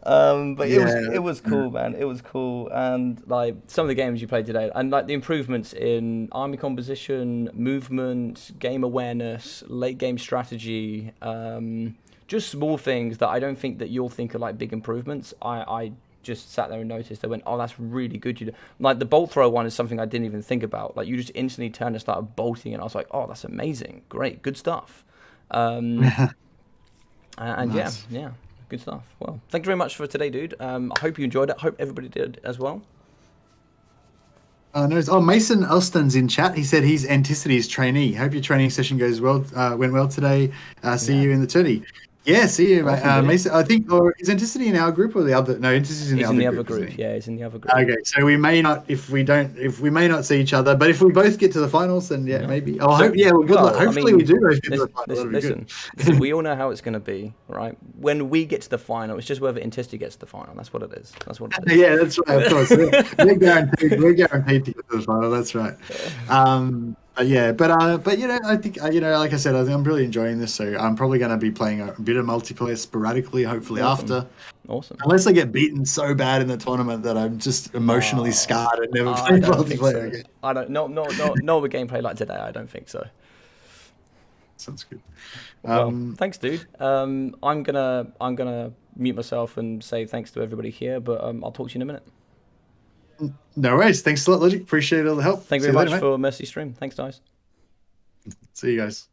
But it was cool, man. It was cool, and like some of the games you played today, and like the improvements in army composition, movement, game awareness, late game strategy, just small things that I don't think that you'll think are like big improvements. I just sat there and noticed. I went, oh, that's really good. Like the bolt throw one is something I didn't even think about. Like you just instantly turned and started bolting, and I was like, oh, that's amazing, great, good stuff. And nice. yeah, good stuff. Well, thank you very much for today, dude. I hope you enjoyed it. I hope everybody did as well. Mason Elston's in chat. He said he's Anticity's trainee. Hope your training session went well today. See you in the tourney. Yeah, see you, awesome, Mason. I think, or is Anticity in our group or the other? No, Anticity's in the other group. Yeah, he's in the other group. Okay, so we may not, we may not see each other, but if we both get to the finals, then maybe. Oh, good luck. Hopefully we do both get to the finals. Listen, we all know how it's going to be, right? When we get to the final, it's just whether Anticity gets to the final. That's what it is. Yeah, that's right. Of course, we're guaranteed to get to the final. That's right. But I think like I said, I think I'm really enjoying this. So I'm probably going to be playing a bit of multiplayer sporadically, hopefully after. Awesome. Unless I get beaten so bad in the tournament that I'm just emotionally scarred and never play multiplayer again. I don't. No, with gameplay like today. I don't think so. Sounds good. Thanks, dude. I'm gonna mute myself and say thanks to everybody here, but I'll talk to you in a minute. No worries. Thanks a lot, Logic. Appreciate all the help. Thank you very much for Mercy Stream. Thanks, guys. See you guys.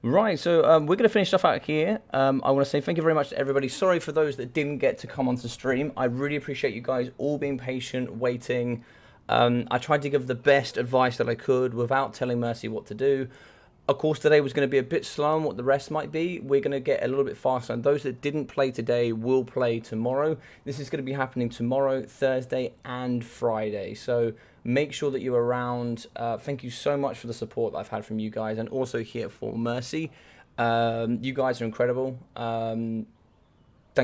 Right, so we're going to finish stuff out here. I want to say thank you very much to everybody. Sorry for those that didn't get to come onto stream. I really appreciate you guys all being patient, waiting. I tried to give the best advice that I could without telling Mercy what to do. Of course, today was going to be a bit slow on what the rest might be. We're going to get a little bit faster, and those that didn't play today will play tomorrow. This is going to be happening tomorrow, Thursday, and Friday. So make sure that you're around. Thank you so much for the support that I've had from you guys, and also here for Mercy. You guys are incredible. Thank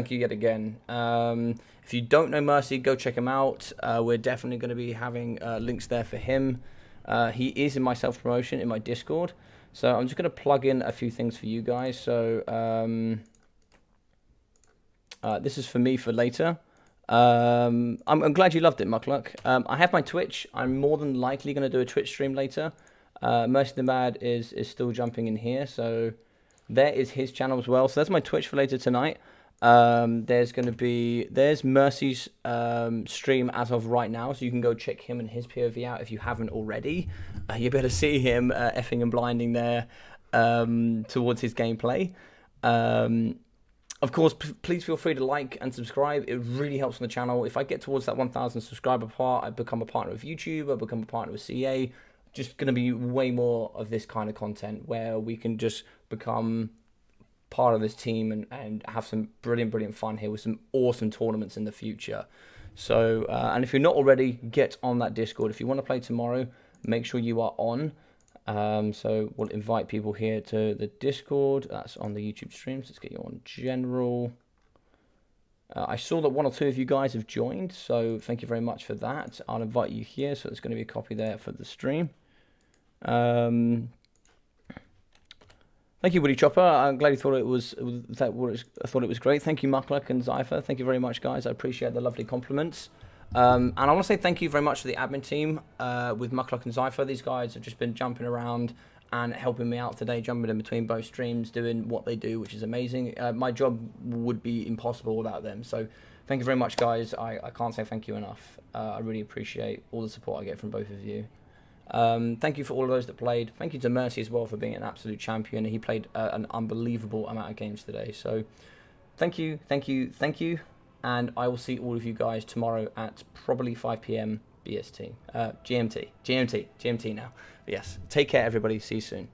you yet again. If you don't know Mercy, go check him out. We're definitely going to be having links there for him. He is in my self-promotion in my Discord. So I'm just going to plug in a few things for you guys. So this is for me for later. I'm glad you loved it, Muckluck. I have my Twitch. I'm more than likely going to do a Twitch stream later. MercyTheMad is still jumping in here. So there is his channel as well. So that's my Twitch for later tonight. There's Mercy's stream as of right now, so you can go check him and his POV out if you haven't already. You better see him effing and blinding there towards his gameplay. Of course, please feel free to like and subscribe. It really helps on the channel. If I get towards that 1,000 subscriber part, I become a partner with YouTube, I become a partner with CA. Just going to be way more of this kind of content where we can just become part of this team and have some brilliant fun here with some awesome tournaments in the future. So and if you're not already, get on that Discord. If you want to play tomorrow, make sure you are on. So we'll invite people here to the Discord. That's on the YouTube streams. Let's get you on general. I saw that 1 or 2 of you guys have joined, so thank you very much for that. I'll invite you here, so there's going to be a copy there for the stream. Thank you, Woody Chopper. I'm glad you thought it was I thought it was great. Thank you, Muckluck and Zypher. Thank you very much, guys. I appreciate the lovely compliments. And I want to say thank you very much to the admin team with Muckluck and Zypher. These guys have just been jumping around and helping me out today, jumping in between both streams, doing what they do, which is amazing. My job would be impossible without them. So thank you very much, guys. I can't say thank you enough. I really appreciate all the support I get from both of you. Thank you for all of those that played. Thank you to Mercy as well for being an absolute champion. He played an unbelievable amount of games today. So thank you, thank you, thank you. And I will see all of you guys tomorrow at probably 5 p.m. BST. GMT now. But yes, take care, everybody. See you soon.